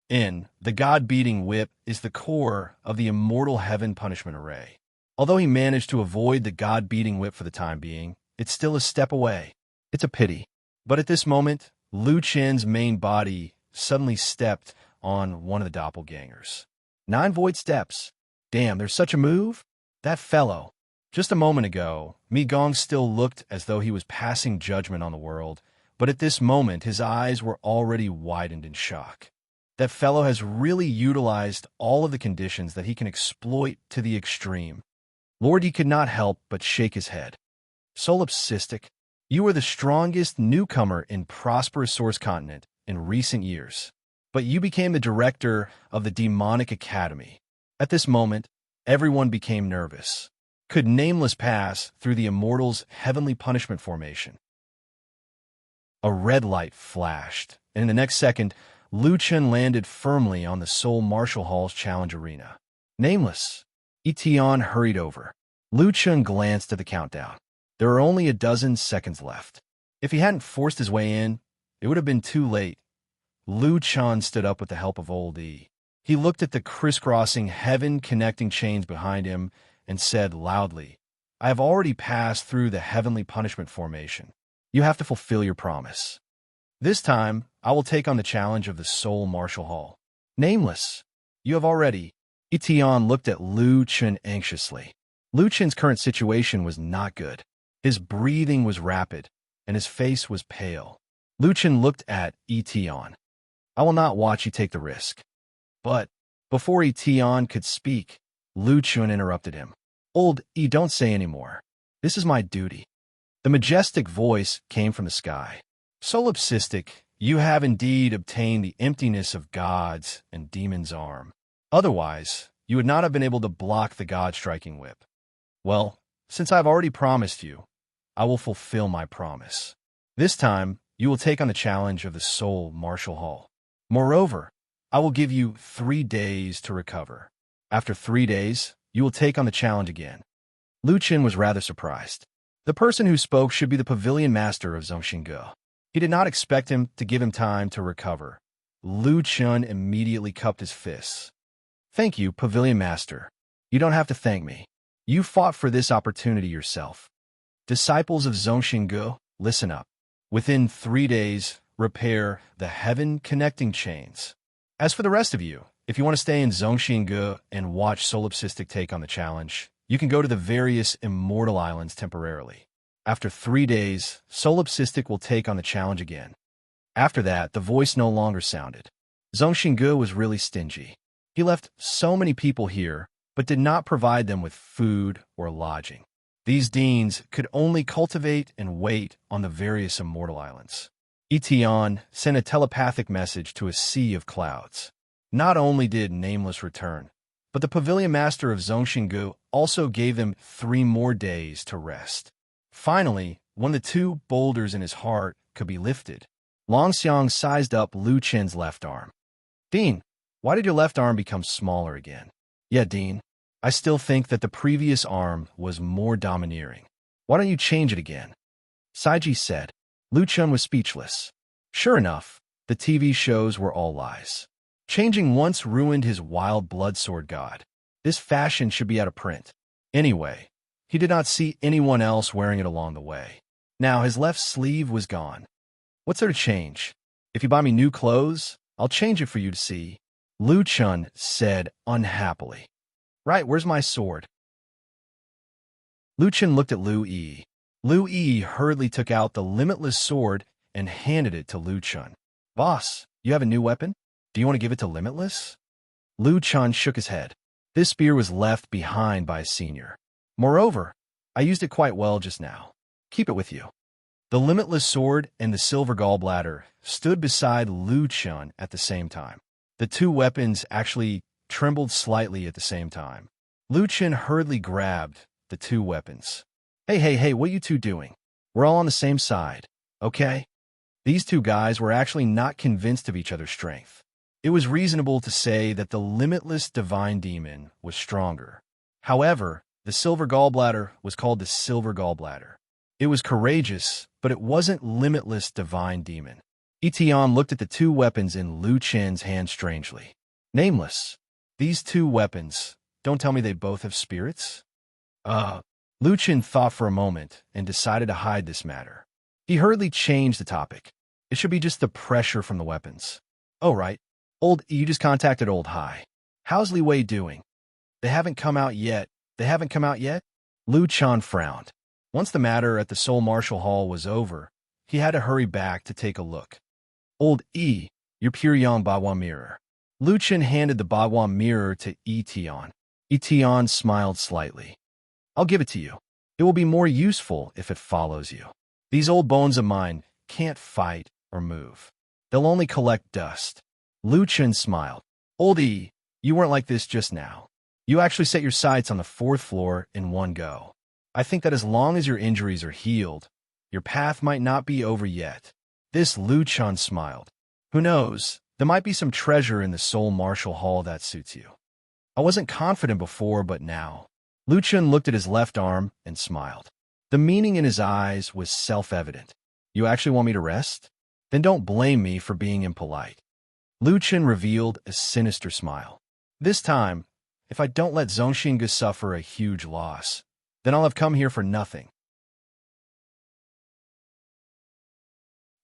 The god-beating whip is the core of the immortal heaven punishment array. Although he managed to avoid the god-beating whip for the time being, it's still a step away. It's a pity. But at this moment, Lu Chen's main body suddenly stepped on one of the doppelgangers. 9 void steps. Damn, there's such a move? That fellow. Just a moment ago, Mi Gong still looked as though he was passing judgment on the world, but at this moment his eyes were already widened in shock. That fellow has really utilized all of the conditions that he can exploit to the extreme. Lord Yi could not help but shake his head. Solipsistic, you are the strongest newcomer in prosperous Source Continent in recent years, but you became the director of the Demonic Academy. At this moment, everyone became nervous. Could Nameless pass through the Immortal's heavenly punishment formation? A red light flashed, and in the next second, Lu Chen landed firmly on the Seoul Martial Hall's challenge arena. Nameless. Etion hurried over. Lu Chen glanced at the countdown. There were only a dozen seconds left. If he hadn't forced his way in, it would have been too late. Lu Chen stood up with the help of Old E. He looked at the crisscrossing heaven-connecting chains behind him and said loudly, "I have already passed through the heavenly punishment formation. You have to fulfill your promise. This time, I will take on the challenge of the Seoul Martial Hall. Nameless, you have already." Etion looked at Lu Chen anxiously. Lu Chen's current situation was not good. His breathing was rapid, and his face was pale. Lu Chen looked at Etion. "I will not watch you take the risk." But before Etion could speak, Lu Chen interrupted him. "Old E, don't say any more. This is my duty." The majestic voice came from the sky. "Solipsistic, you have indeed obtained the emptiness of God's and demon's arm. Otherwise, you would not have been able to block the God-striking whip. Well, since I have already promised you, I will fulfill my promise. This time, you will take on the challenge of the Seoul Martial Hall. Moreover, I will give you 3 days to recover. After 3 days, you will take on the challenge again." Lu Chen was rather surprised. The person who spoke should be the pavilion master of Zhongxingge. He did not expect him to give him time to recover. Lu Chen immediately cupped his fists. "Thank you, pavilion master. You don't have to thank me. You fought for this opportunity yourself. Disciples of Zhongxingge, listen up. Within 3 days, repair the heaven-connecting chains. As for the rest of you, if you want to stay in Zhongxingge and watch Solipsistic take on the challenge, you can go to the various immortal islands temporarily. After 3 days, Solipsistic will take on the challenge again." After that, the voice no longer sounded. Zhongxingge was really stingy. He left so many people here, but did not provide them with food or lodging. These deans could only cultivate and wait on the various immortal islands. Etion sent a telepathic message to a sea of clouds. Not only did Nameless return, but the pavilion master of Zhongxingge also gave them 3 more days to rest. Finally, when the 2 boulders in his heart could be lifted, Longxiang sized up Lu Chen's left arm. "Dean, why did your left arm become smaller again?" "Yeah, Dean, I still think that the previous arm was more domineering. Why don't you change it again?" Saiji said. Lu Chen was speechless. Sure enough, the TV shows were all lies. Changing once ruined his wild blood sword god. This fashion should be out of print. Anyway, he did not see anyone else wearing it along the way. Now his left sleeve was gone. "What's there to change? If you buy me new clothes, I'll change it for you to see," Lu Chen said unhappily. "Right, where's my sword?" Lu Chen looked at Lu Yi. Lu Yi hurriedly took out the limitless sword and handed it to Lu Chen. "Boss, you have a new weapon? Do you want to give it to Limitless?" Lu Chen shook his head. This spear was left behind by a senior. "Moreover, I used it quite well just now. Keep it with you." The limitless sword and the silver gallbladder stood beside Lu Chen at the same time. The 2 weapons actually trembled slightly at the same time. Lu Chen hurriedly grabbed the 2 weapons. Hey, what are you 2 doing? We're all on the same side, okay?" These 2 guys were actually not convinced of each other's strength. It was reasonable to say that the limitless divine demon was stronger. However, the silver gallbladder was called the silver gallbladder. It was courageous, but it wasn't limitless divine demon. Etion looked at the 2 weapons in Lu Chen's hand strangely. "Nameless, these 2 weapons, don't tell me they both have spirits?" Lu Chen thought for a moment and decided to hide this matter. He hurriedly changed the topic. "It should be just the pressure from the weapons." "Oh, right. Old, you just contacted Old Hai. How's Li Wei doing?" They haven't come out yet. Lu Chen frowned. Once the matter at the Seoul Martial Hall was over, he had to hurry back to take a look. "Old E, your Pyongyang Bagua mirror." Lu Chen handed the Bagua mirror to Etion. Etion smiled slightly. "I'll give it to you. It will be more useful if it follows you. These old bones of mine can't fight or move. They'll only collect dust." Lu Chen smiled. "Old E, you weren't like this just now. You actually set your sights on the fourth floor in one go. I think that as long as your injuries are healed, your path might not be over yet. This Lu Chun smiled. Who knows, there might be some treasure in the Soul Martial Hall that suits you. I wasn't confident before, but now. Lu Chun looked at his left arm and smiled. The meaning in his eyes was self-evident. You actually want me to rest? Then don't blame me for being impolite. Lu Chun revealed a sinister smile. This time, if I don't let Zhongxingu suffer a huge loss, then I'll have come here for nothing.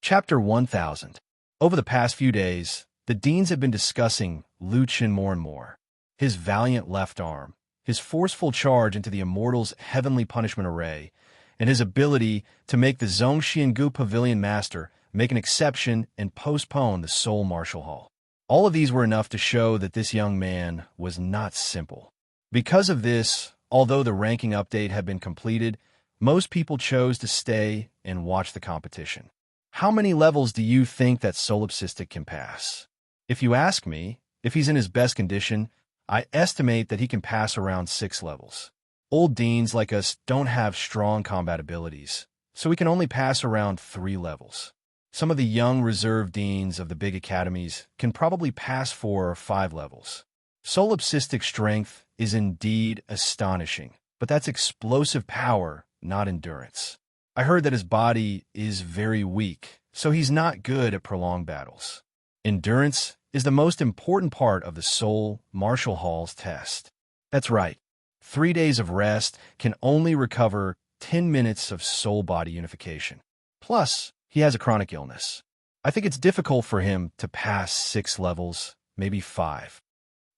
Chapter 1000. Over the past few days, the deans have been discussing Lu Chun more and more. His valiant left arm, his forceful charge into the Immortal's heavenly punishment array, and his ability to make the Zhongxingu Pavilion Master make an exception and postpone the Soul Martial Hall. All of these were enough to show that this young man was not simple. Because of this, although the ranking update had been completed, most people chose to stay and watch the competition. How many levels do you think that Solipsistic can pass? If you ask me, if he's in his best condition, I estimate that he can pass around 6 levels. Old deans like us don't have strong combat abilities, so we can only pass around 3 levels. Some of the young reserve deans of the big academies can probably pass 4 or 5 levels. Solipsistic strength is indeed astonishing, but that's explosive power, not endurance. I heard that his body is very weak, so he's not good at prolonged battles. Endurance is the most important part of the Soul Martial Hall's test. That's right. 3 days of rest can only recover 10 minutes of soul-body unification. Plus, he has a chronic illness. I think it's difficult for him to pass 6 levels, maybe 5.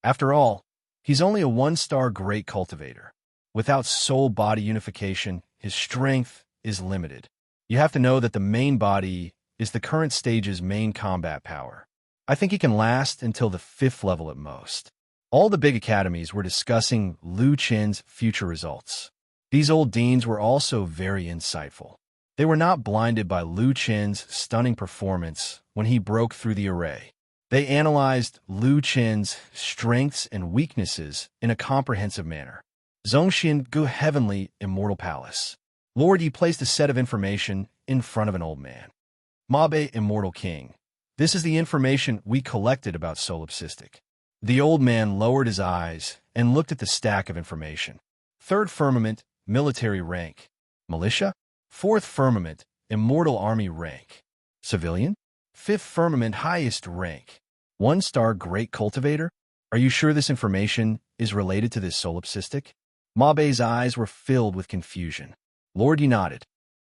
After all, he's only a 1-star great cultivator. Without soul-body unification, his strength is limited. You have to know that the main body is the current stage's main combat power. I think he can last until the 5th level at most. All the big academies were discussing Lu Chun's future results. These old deans were also very insightful. They were not blinded by Lu Chun's stunning performance when he broke through the array. They analyzed Lu Chun's strengths and weaknesses in a comprehensive manner. Zhongxingu Heavenly Immortal Palace. Lord Yi placed a set of information in front of an old man. Mabe Immortal King. This is the information we collected about Solipsistic. The old man lowered his eyes and looked at the stack of information. 3rd Firmament, Military Rank. Militia? 4th Firmament, Immortal Army Rank. Civilian? 5th Firmament, Highest Rank. 1-star Great Cultivator? Are you sure this information is related to this Solipsistic? Mabe's eyes were filled with confusion. Lord Yi nodded.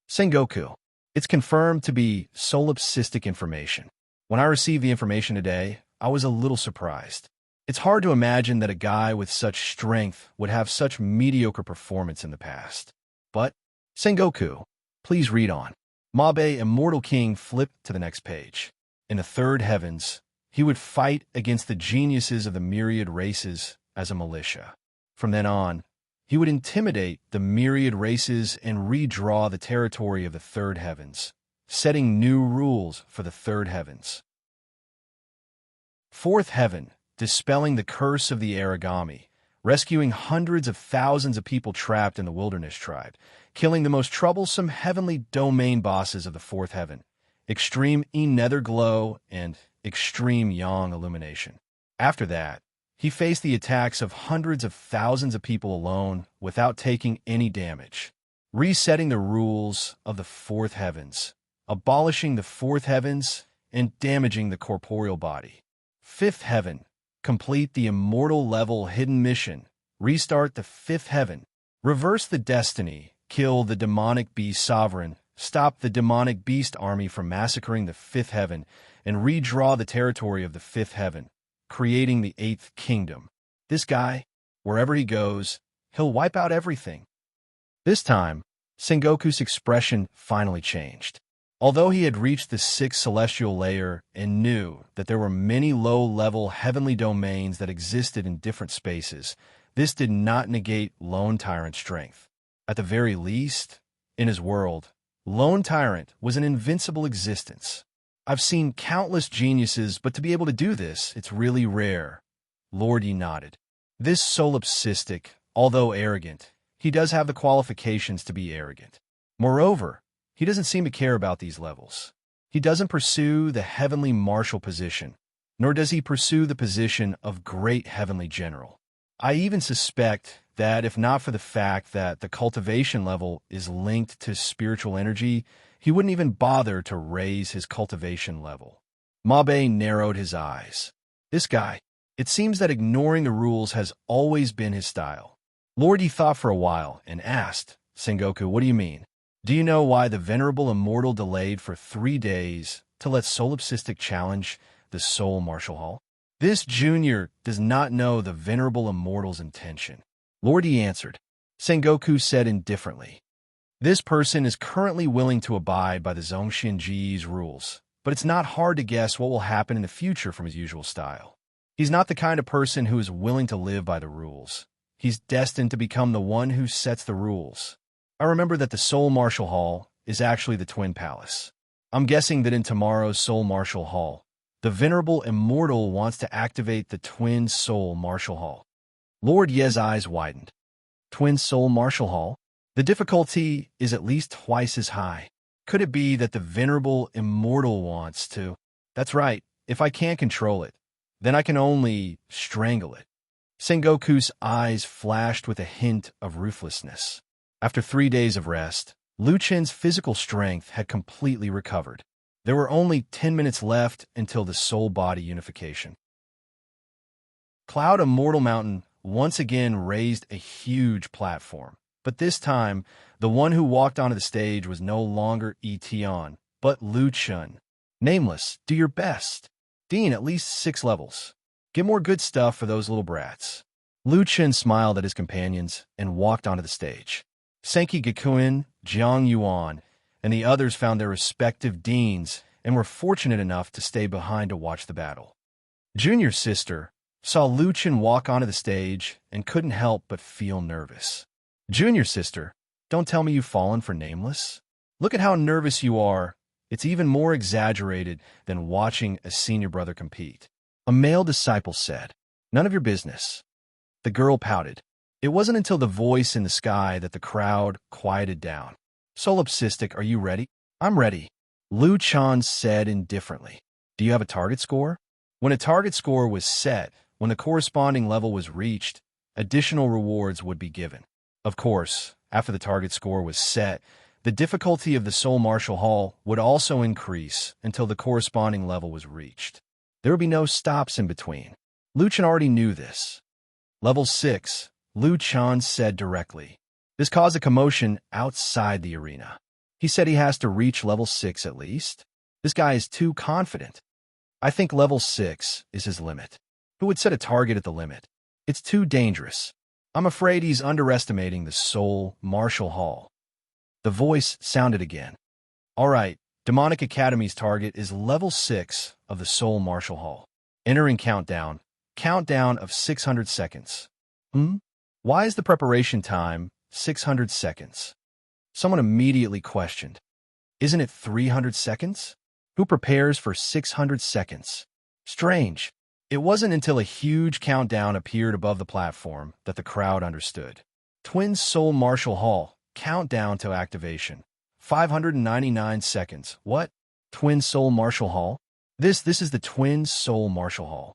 Sengoku. It's confirmed to be Solipsistic information. When I received the information today, I was a little surprised. It's hard to imagine that a guy with such strength would have such mediocre performance in the past. But, Sengoku, please read on. Mabe Immortal King flipped to the next page. In the 3rd heavens, he would fight against the geniuses of the myriad races as a militia. From then on, he would intimidate the myriad races and redraw the territory of the 3rd heavens, setting new rules for the 3rd heavens. 4th heaven, dispelling the curse of the origami, rescuing hundreds of thousands of people trapped in the wilderness tribe, killing the most troublesome heavenly domain bosses of the 4th heaven, extreme nether glow and extreme yang illumination. After that, he faced the attacks of hundreds of thousands of people alone without taking any damage, resetting the rules of the 4th heavens, abolishing the 4th heavens, and damaging the corporeal body. 5th heaven, complete the immortal level hidden mission, restart the 5th heaven, reverse the destiny, kill the demonic beast sovereign, stop the demonic beast army from massacring the 5th heaven, and redraw the territory of the 5th heaven, creating the 8th kingdom. This guy, wherever he goes, he'll wipe out everything. This time, Sengoku's expression finally changed. Although he had reached the 6th celestial layer and knew that there were many low-level heavenly domains that existed in different spaces, this did not negate Lone Tyrant's strength. At the very least, in his world, Lone Tyrant was an invincible existence. I've seen countless geniuses, but to be able to do this, it's really rare. Lord Yi nodded. This solipsistic, although arrogant, he does have the qualifications to be arrogant. Moreover, he doesn't seem to care about these levels. He doesn't pursue the heavenly marshal position, nor does he pursue the position of great heavenly general. I even suspect that if not for the fact that the cultivation level is linked to spiritual energy, he wouldn't even bother to raise his cultivation level. Mabe narrowed his eyes. This guy, it seems that ignoring the rules has always been his style. Lord Yi thought for a while and asked, Sengoku, what do you mean? Do you know why the Venerable Immortal delayed for 3 days to let Solipsistic challenge the Soul Martial Hall? This junior does not know the Venerable Immortal's intention. Lord Yi answered. Sengoku said indifferently. This person is currently willing to abide by the Zhongshinji's rules, but it's not hard to guess what will happen in the future from his usual style. He's not the kind of person who is willing to live by the rules. He's destined to become the one who sets the rules. I remember that the Soul Martial Hall is actually the Twin Palace. I'm guessing that in tomorrow's Soul Martial Hall, the Venerable Immortal wants to activate the Twin Soul Martial Hall. Lord Ye's eyes widened. Twin Soul Martial Hall? The difficulty is at least twice as high. Could it be that the Venerable Immortal wants to? That's right. If I can't control it, then I can only strangle it. Sengoku's eyes flashed with a hint of ruthlessness. After 3 days of rest, Lu Chen's physical strength had completely recovered. There were only 10 minutes left until the soul-body unification. Cloud Immortal Mountain once again raised a huge platform, but this time, the one who walked onto the stage was no longer Etion, but Lu Chen. Nameless, do your best. Dean, at least 6 levels. Get more good stuff for those little brats. Lu Chen smiled at his companions and walked onto the stage. Senki Gakuen, Jiang Yuan, and the others found their respective deans and were fortunate enough to stay behind to watch the battle. Junior sister saw Lu Chen walk onto the stage and couldn't help but feel nervous. Junior sister, don't tell me you've fallen for Nameless. Look at how nervous you are. It's even more exaggerated than watching a senior brother compete. A male disciple said, None of your business. The girl pouted. It wasn't until the voice in the sky that the crowd quieted down. Solipsistic, are you ready? I'm ready. Lu Chan said indifferently. Do you have a target score? When a target score was set, when the corresponding level was reached, additional rewards would be given. Of course, after the target score was set, the difficulty of the Soul Martial Hall would also increase until the corresponding level was reached. There would be no stops in between. Lu Chen already knew this. Level 6, Lu Chan said directly. This caused a commotion outside the arena. He said he has to reach level 6 at least. This guy is too confident. I think level 6 is his limit. Who would set a target at the limit? It's too dangerous. I'm afraid he's underestimating the Soul Martial Hall. The voice sounded again. All right, Demonic Academy's target is level 6 of the Soul Martial Hall. Entering countdown. Countdown of 600 seconds. Why is the preparation time 600 seconds? Someone immediately questioned. Isn't it 300 seconds? Who prepares for 600 seconds? Strange. It wasn't until a huge countdown appeared above the platform that the crowd understood. Twin Soul Martial Hall. Countdown to activation. 599 seconds. What? Twin Soul Martial Hall? This is the Twin Soul Martial Hall.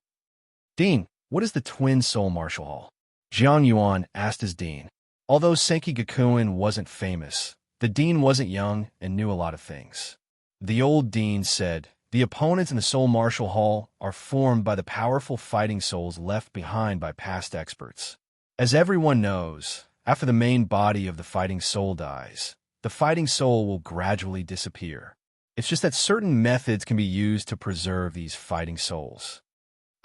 Dean, what is the Twin Soul Martial Hall? Jiang Yuan asked his dean. Although Senki Gakuen wasn't famous, the dean wasn't young and knew a lot of things. The old dean said, the opponents in the Soul Martial Hall are formed by the powerful fighting souls left behind by past experts. As everyone knows, after the main body of the fighting soul dies, the fighting soul will gradually disappear. It's just that certain methods can be used to preserve these fighting souls.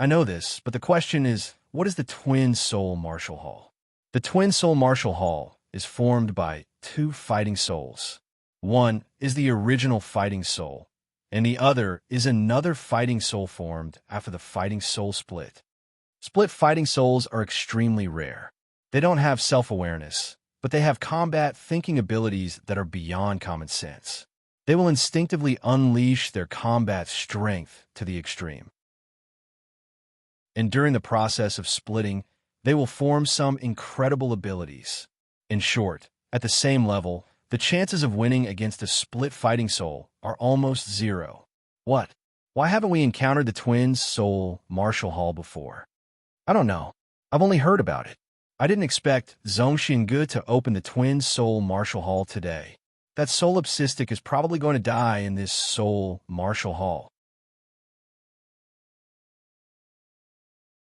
I know this, but the question is, what is the Twin Soul Martial Hall? The Twin Soul Martial Hall is formed by 2 fighting souls. One is the original fighting soul, and the other is another fighting soul formed after the fighting soul split. Split fighting souls are extremely rare. They don't have self-awareness, but they have combat thinking abilities that are beyond common sense. They will instinctively unleash their combat strength to the extreme. And during the process of splitting, they will form some incredible abilities. In short, at the same level, the chances of winning against a split fighting soul are almost zero. What? Why haven't we encountered the twin soul martial hall before? I don't know. I've only heard about it. I didn't expect Zhongxinge to open the twin soul martial hall today. That solipsistic is probably going to die in this soul martial hall.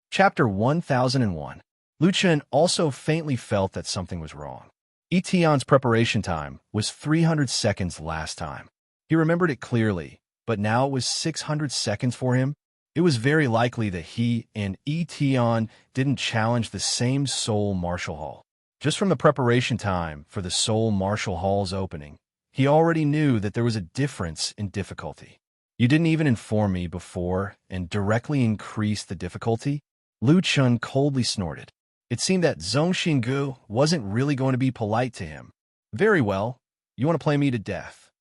Chapter 1001. Lu Chen also faintly felt that something was wrong. Etion's preparation time was 300 seconds last time. He remembered it clearly, but now it was 600 seconds for him. It was very likely that he and Etion didn't challenge the same Soul Martial Hall. Just from the preparation time for the Soul Martial Hall's opening, he already knew that there was a difference in difficulty. You didn't even inform me before and directly increased the difficulty? Lu Chen coldly snorted. It seemed that Zhongxinge wasn't really going to be polite to him. Very well, you want to play me to death.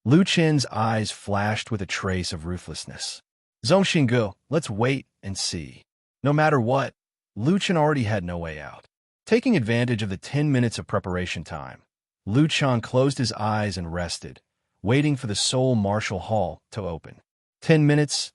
Lu Chen's eyes flashed with a trace of ruthlessness. Zhongxinge, let's wait and see. No matter what, Lu Chen already had no way out. Taking advantage of the 10 minutes of preparation time, Lu Chen closed his eyes and rested, waiting for the Soul Martial Hall to open. 10 minutes,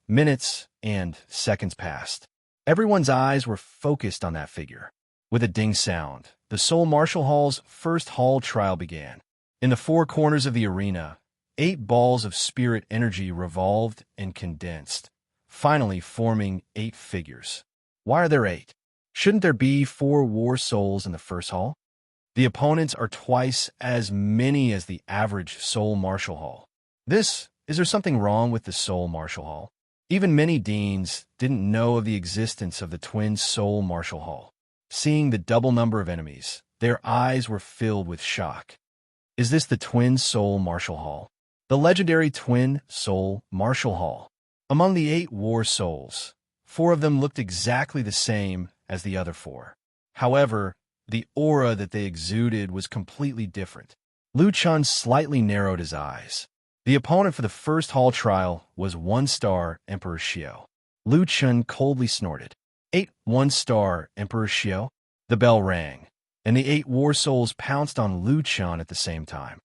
and seconds passed. Everyone's eyes were focused on that figure. With a ding sound, the Soul Martial Hall's first hall trial began. In the four corners of the arena, 8 balls of spirit energy revolved and condensed, finally forming 8 figures. Why are there 8? Shouldn't there be 4 war souls in the first hall? The opponents are twice as many as the average Soul Martial Hall. Is there something wrong with the Soul Martial Hall? Even many deans didn't know of the existence of the twin Soul Martial Hall. Seeing the double number of enemies, their eyes were filled with shock. Is this the twin Soul Martial Hall? The legendary twin Soul Martial Hall. Among the 8 war souls, 4 of them looked exactly the same as the other 4. However, the aura that they exuded was completely different. Lu Chen slightly narrowed his eyes. The opponent for the first hall trial was 1-star Emperor Xiao. Lu Chen coldly snorted. 8 1-star Emperor Xiao? The bell rang, and the 8 war souls pounced on Lu Chen at the same time.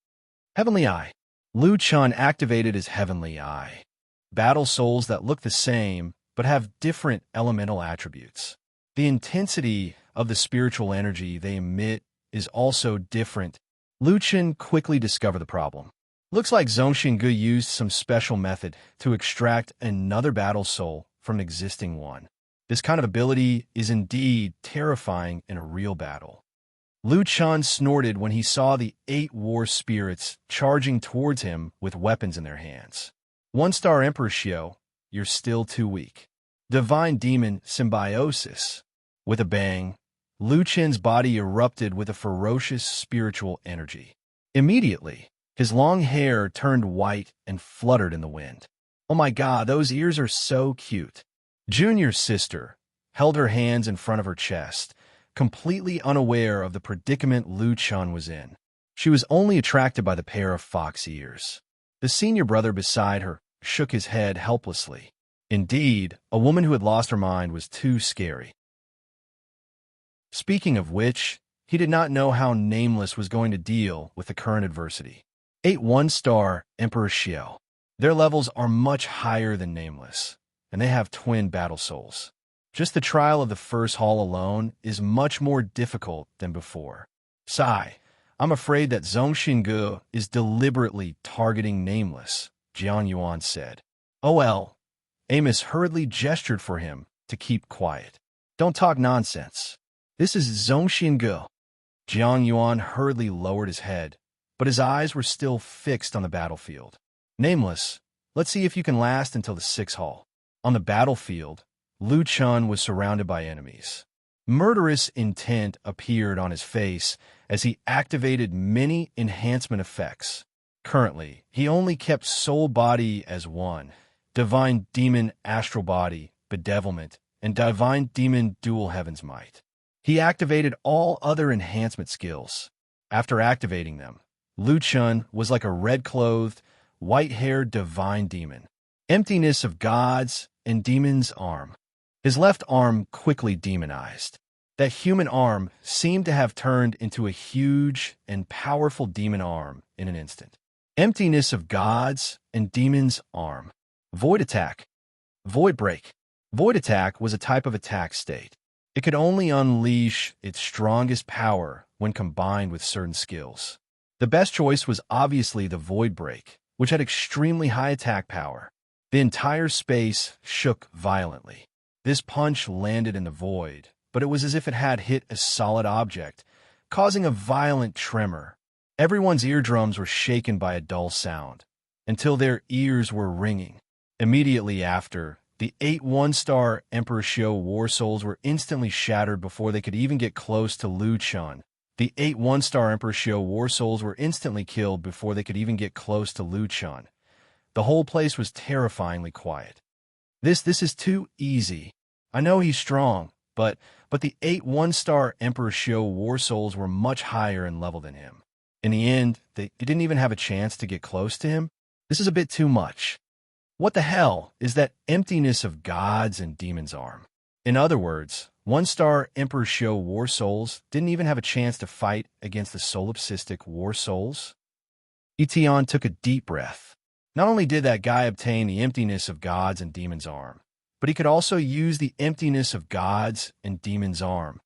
Heavenly Eye. Lu Chen activated his Heavenly Eye. Battle souls that look the same, but have different elemental attributes. The intensity of the spiritual energy they emit is also different. Lu Chen quickly discovered the problem. Looks like Zhongxinge used some special method to extract another battle soul from an existing one. This kind of ability is indeed terrifying in a real battle. Lu Chen snorted when he saw the 8 war spirits charging towards him with weapons in their hands. 1-star Emperor Xiao, you're still too weak. Divine Demon Symbiosis. With a bang, Lu Chen's body erupted with a ferocious spiritual energy. Immediately, his long hair turned white and fluttered in the wind. Oh my god, those ears are so cute. Junior's sister held her hands in front of her chest, completely unaware of the predicament Lu Chen was in. She was only attracted by the pair of fox ears. The senior brother beside her shook his head helplessly. Indeed, a woman who had lost her mind was too scary. Speaking of which, he did not know how Nameless was going to deal with the current adversity. 8 1-star Emperor Xiao. Their levels are much higher than Nameless, and they have twin battle souls. Just the trial of the first hall alone is much more difficult than before. Sigh, I'm afraid that Zhongxinge is deliberately targeting Nameless, Jiang Yuan said. Oh well. Amos hurriedly gestured for him to keep quiet. Don't talk nonsense. This is Zhongxinge. Jiang Yuan hurriedly lowered his head, but his eyes were still fixed on the battlefield. Nameless, let's see if you can last until the 6th hall. On the battlefield, Lu Chen was surrounded by enemies. Murderous intent appeared on his face as he activated many enhancement effects. Currently, he only kept Soul Body as 1, Divine Demon Astral Body, Bedevilment, and Divine Demon Dual Heaven's Might. He activated all other enhancement skills. After activating them, Lu Chen was like a red-clothed, white-haired divine demon. Emptiness of gods and demons' arm. His left arm quickly demonized. That human arm seemed to have turned into a huge and powerful demon arm in an instant. Emptiness of gods and demons' arm. Void attack. Void break. Void attack was a type of attack state. It could only unleash its strongest power when combined with certain skills. The best choice was obviously the void break, which had extremely high attack power. The entire space shook violently. This punch landed in the void, but it was as if it had hit a solid object, causing a violent tremor. Everyone's eardrums were shaken by a dull sound, until their ears were ringing. Immediately after, the 8 one-star Emperor Shio War Souls were instantly shattered before they could even get close to Lu Chun. The 8 one-star Emperor Shio War Souls were instantly killed before they could even get close to Lu Chun. The whole place was terrifyingly quiet. This is too easy. I know he's strong, but the 8 one-star Emperor Shio War Souls were much higher in level than him. In the end, they didn't even have a chance to get close to him. This is a bit too much. What the hell is that emptiness of gods and demons arm? In other words, 1-star Emperor Shio War Souls didn't even have a chance to fight against the solipsistic War Souls? Etion took a deep breath. Not only did that guy obtain the emptiness of gods and demons arm, but he could also use the emptiness of gods and demons arm.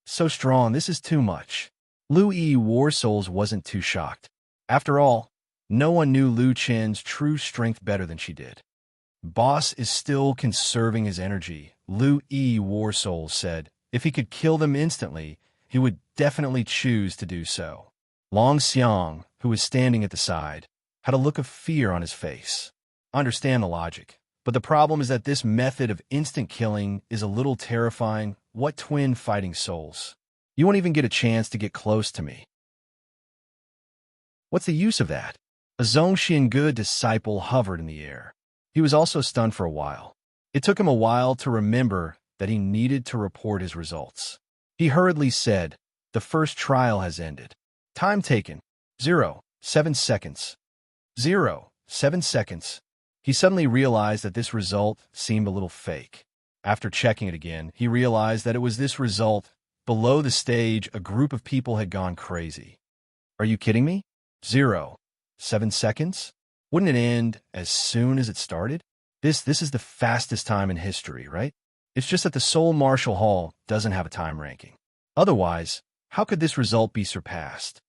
So strong, this is too much. Lu Yi War Souls wasn't too shocked. After all, no one knew Lu Chen's true strength better than she did. Boss is still conserving his energy, Lu Yi War Souls said. If he could kill them instantly, he would definitely choose to do so. Long Xiang, who was standing at the side, had a look of fear on his face. I understand the logic, but the problem is that this method of instant killing is a little terrifying. What twin fighting souls? You won't even get a chance to get close to me. What's the use of that? A Zhongxiange disciple hovered in the air. He was also stunned for a while. It took him a while to remember that he needed to report his results. He hurriedly said, "The first trial has ended. Time taken, 0.7 seconds. 0.7 seconds. He suddenly realized that this result seemed a little fake. After checking it again, he realized that it was this result. Below the stage, a group of people had gone crazy. Are you kidding me? 0.7 seconds? Wouldn't it end as soon as it started? This is the fastest time in history, right? It's just that the Seoul Martial Hall doesn't have a time ranking. Otherwise, how could this result be surpassed?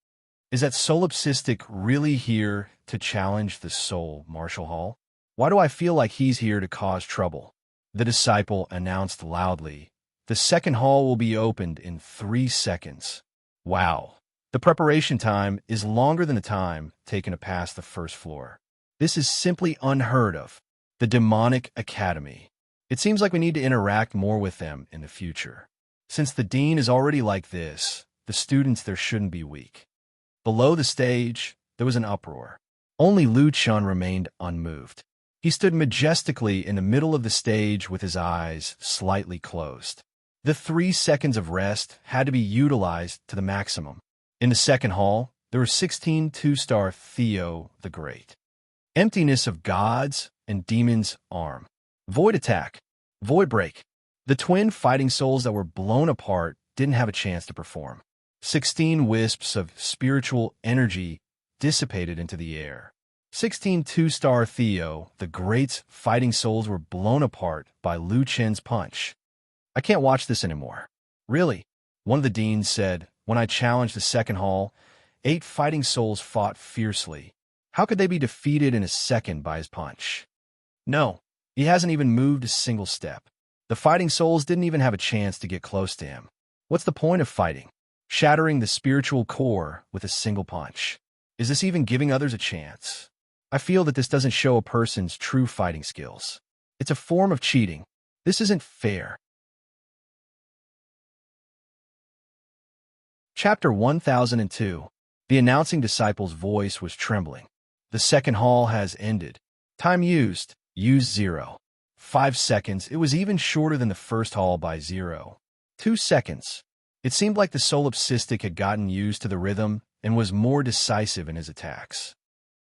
Is that solipsistic really here to challenge the Seoul Martial Hall? Why do I feel like he's here to cause trouble?" The disciple announced loudly. "The second hall will be opened in 3 seconds. Wow. The preparation time is longer than the time taken to pass the first floor. This is simply unheard of. The Demonic Academy. It seems like we need to interact more with them in the future. Since the dean is already like this, the students there shouldn't be weak." Below the stage, there was an uproar. Only Lu Chun remained unmoved. He stood majestically in the middle of the stage with his eyes slightly closed. The 3 seconds of rest had to be utilized to the maximum. In the second hall, there were 16 2-star Theo the Great. Emptiness of gods and demons arm. Void attack. Void break. The twin fighting souls that were blown apart didn't have a chance to perform. 16 wisps of spiritual energy dissipated into the air. 16 2-star Theo the Great's fighting souls were blown apart by Lu Chen's punch. "I can't watch this anymore." "Really?" One of the deans said. "When I challenged the second hall, 8 fighting souls fought fiercely. How could they be defeated in a second by his punch?" "No, he hasn't even moved a single step. The fighting souls didn't even have a chance to get close to him. What's the point of fighting? Shattering the spiritual core with a single punch. Is this even giving others a chance? I feel that this doesn't show a person's true fighting skills. It's a form of cheating. This isn't fair." Chapter 1002. The announcing disciple's voice was trembling. "The second hall has ended. Time used. Use 0.5 seconds. It was even shorter than the first hall by 0.2 seconds. It seemed like the solipsistic had gotten used to the rhythm and was more decisive in his attacks.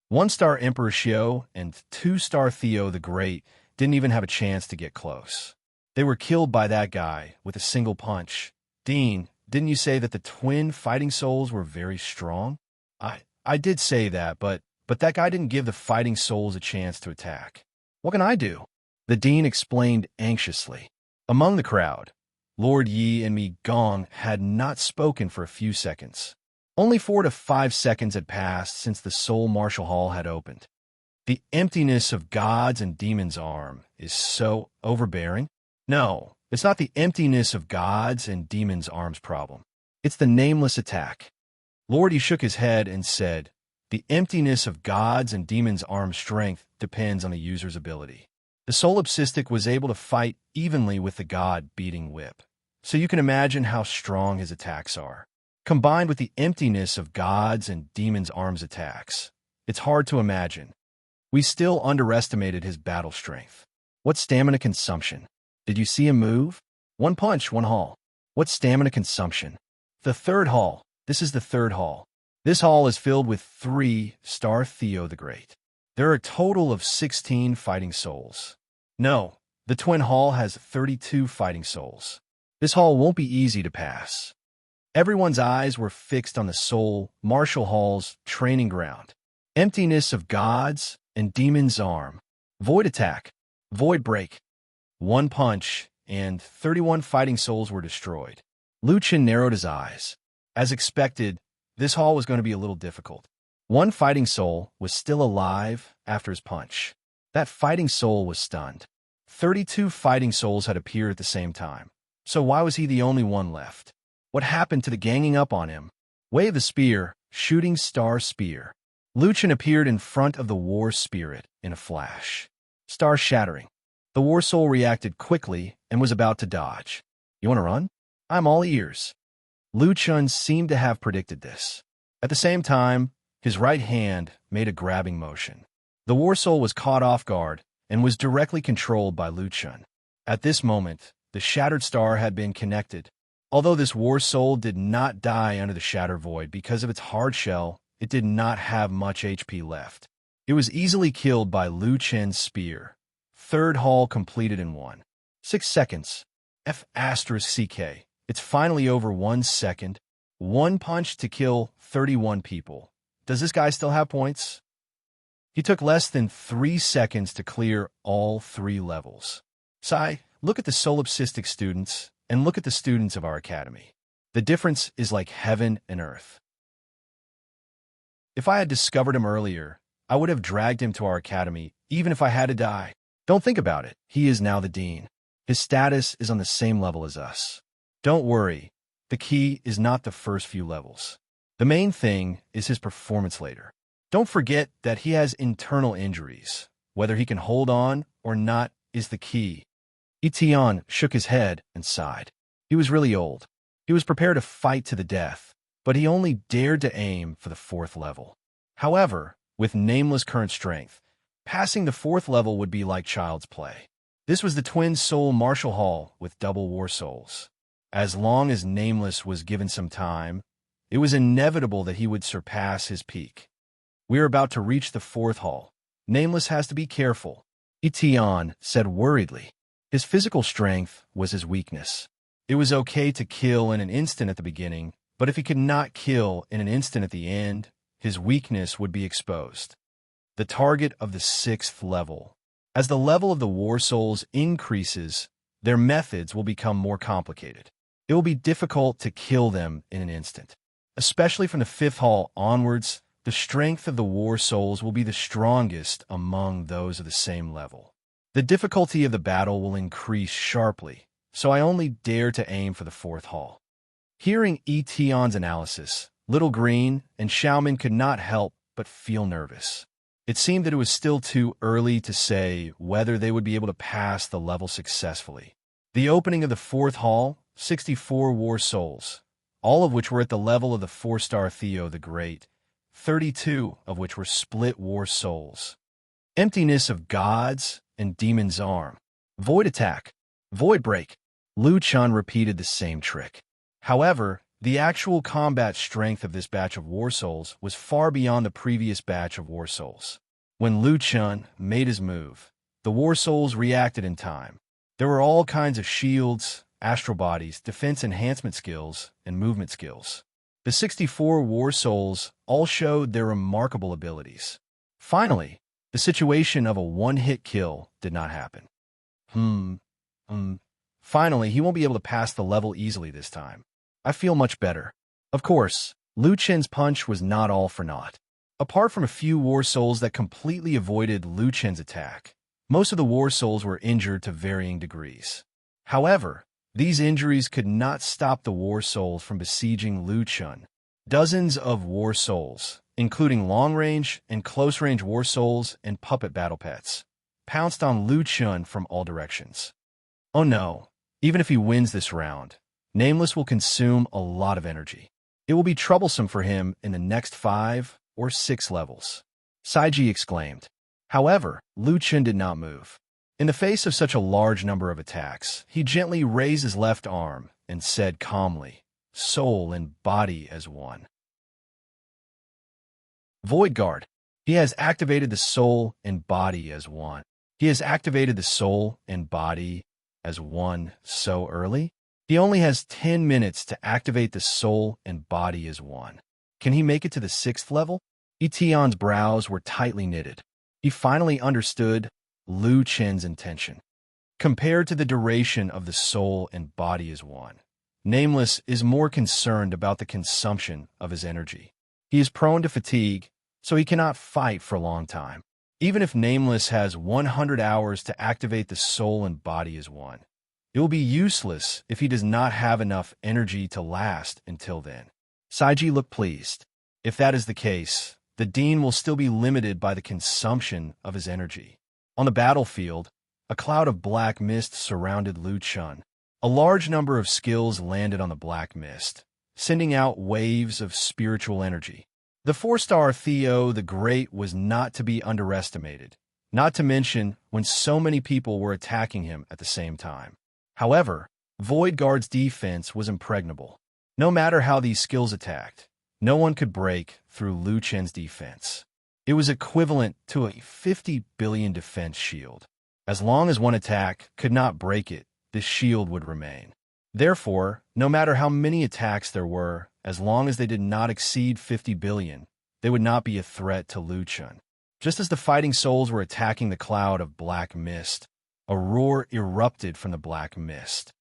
1-star Emperor Shio and 2-star Theo the Great didn't even have a chance to get close. They were killed by that guy with a single punch. Dean, didn't you say that the twin fighting souls were very strong? I did say that, but that guy didn't give the fighting souls a chance to attack. What can I do? The dean explained anxiously. Among the crowd, Lord Yi and Mi Gong had not spoken for a few seconds. Only 4 to 5 seconds had passed since the Soul Martial Hall had opened. The emptiness of God's and demons' arm is so overbearing. No, it's not the emptiness of God's and demons' arms problem. It's the nameless attack. Lord Yi shook his head and said, the emptiness of God's and demons' arm strength depends on the user's ability. The solipsistic was able to fight evenly with the God-beating whip, so you can imagine how strong his attacks are. Combined with the emptiness of God's and demons' arms attacks, it's hard to imagine. We still underestimated his battle strength. What stamina consumption? Did you see him move? 1 punch, 1 hall. What stamina consumption? The third hall. This is the third hall. This hall is filled with 3-star Theo the Great. There are a total of 16 fighting souls. No, the twin hall has 32 fighting souls. This hall won't be easy to pass. Everyone's eyes were fixed on the Soul Martial Hall's training ground. Emptiness of God's and demons' arm. Void attack. Void break. 1 punch, and 31 fighting souls were destroyed. Lu Chen narrowed his eyes. As expected, this hall was going to be a little difficult. 1 fighting soul was still alive after his punch. That fighting soul was stunned. 32 fighting souls had appeared at the same time. So why was he the only one left? What happened to the ganging up on him? Wave the spear, shooting star spear. Lu Chen appeared in front of the war spirit in a flash. Star shattering. The war soul reacted quickly and was about to dodge. You want to run? I'm all ears. Lu Chen seemed to have predicted this. At the same time, his right hand made a grabbing motion. The war soul was caught off guard and was directly controlled by Lu Chen. At this moment, the shattered star had been connected. Although this war soul did not die under the shattered void because of its hard shell, it did not have much HP left. It was easily killed by Lu Chen's spear. Third hall completed in 6 seconds. F***CK. It's finally over 1 second. 1 punch to kill 31 people. Does this guy still have points? He took less than 3 seconds to clear all 3 levels. Sai, look at the solipsistic students and look at the students of our academy. The difference is like heaven and earth. If I had discovered him earlier, I would have dragged him to our academy, even if I had to die. Don't think about it. He is now the dean. His status is on the same level as us. Don't worry. The key is not the first few levels. The main thing is his performance later. Don't forget that he has internal injuries. Whether he can hold on or not is the key. Etienne shook his head and sighed. He was really old. He was prepared to fight to the death, but he only dared to aim for the 4th level. However, with Nameless current strength, passing the 4th level would be like child's play. This was the twin soul Martial Hall with double war souls. As long as Nameless was given some time, it was inevitable that he would surpass his peak. We are about to reach the 4th hall. Nameless has to be careful, Etienne said worriedly. His physical strength was his weakness. It was okay to kill in an instant at the beginning, but if he could not kill in an instant at the end, his weakness would be exposed. The target of the 6th level. As the level of the war souls increases, their methods will become more complicated. It will be difficult to kill them in an instant. Especially from the 5th hall onwards, the strength of the war souls will be the strongest among those of the same level. The difficulty of the battle will increase sharply, so I only dare to aim for the 4th hall. Hearing Etienne's analysis, Little Green and Xiaomin could not help but feel nervous. It seemed that it was still too early to say whether they would be able to pass the level successfully. The opening of the 4th hall, 64 war souls, all of which were at the level of the 4-star Theo the Great, 32 of which were split war souls. Emptiness of God's and demons' arm. Void attack. Void break. Lu Chen repeated the same trick. However, the actual combat strength of this batch of war souls was far beyond the previous batch of war souls. When Lu Chen made his move, the war souls reacted in time. There were all kinds of shields, astral bodies, defense enhancement skills, and movement skills. The 64 war souls all showed their remarkable abilities. Finally, the situation of a one-hit kill did not happen. Finally, he won't be able to pass the level easily this time. I feel much better. Of course, Liu Chen's punch was not all for naught. Apart from a few war souls that completely avoided Liu Chen's attack, most of the war souls were injured to varying degrees. However, these injuries could not stop the war souls from besieging Liu Chen. Dozens of war souls, including long-range and close-range war souls and puppet battle pets, pounced on Liu Chen from all directions. Oh no, even if he wins this round, Nameless will consume a lot of energy. It will be troublesome for him in the next 5 or 6 levels. Saiji exclaimed. However, Liu Chen did not move. In the face of such a large number of attacks, he gently raised his left arm and said calmly, "Soul and body as one." Void Guard. He has activated the soul and body as one. He has activated the soul and body as one so early? He only has 10 minutes to activate the soul and body as one. Can he make it to the 6th level? Etion's brows were tightly knitted. He finally understood Liu Chen's intention. Compared to the duration of the soul and body as one, Nameless is more concerned about the consumption of his energy. He is prone to fatigue, so he cannot fight for a long time. Even if Nameless has 100 hours to activate the soul and body as one, it will be useless if he does not have enough energy to last until then. Saiji looked pleased. If that is the case, the Dean will still be limited by the consumption of his energy. On the battlefield, a cloud of black mist surrounded Liu Chen. A large number of skills landed on the black mist, sending out waves of spiritual energy. The 4-star Theo the Great was not to be underestimated, not to mention when so many people were attacking him at the same time. However, Void Guard's defense was impregnable. No matter how these skills attacked, no one could break through Liu Chen's defense. It was equivalent to a 50 billion defense shield. As long as one attack could not break it, this shield would remain. Therefore, no matter how many attacks there were, as long as they did not exceed 50 billion, they would not be a threat to Liu Chen. Just as the fighting souls were attacking the cloud of black mist, a roar erupted from the black mist.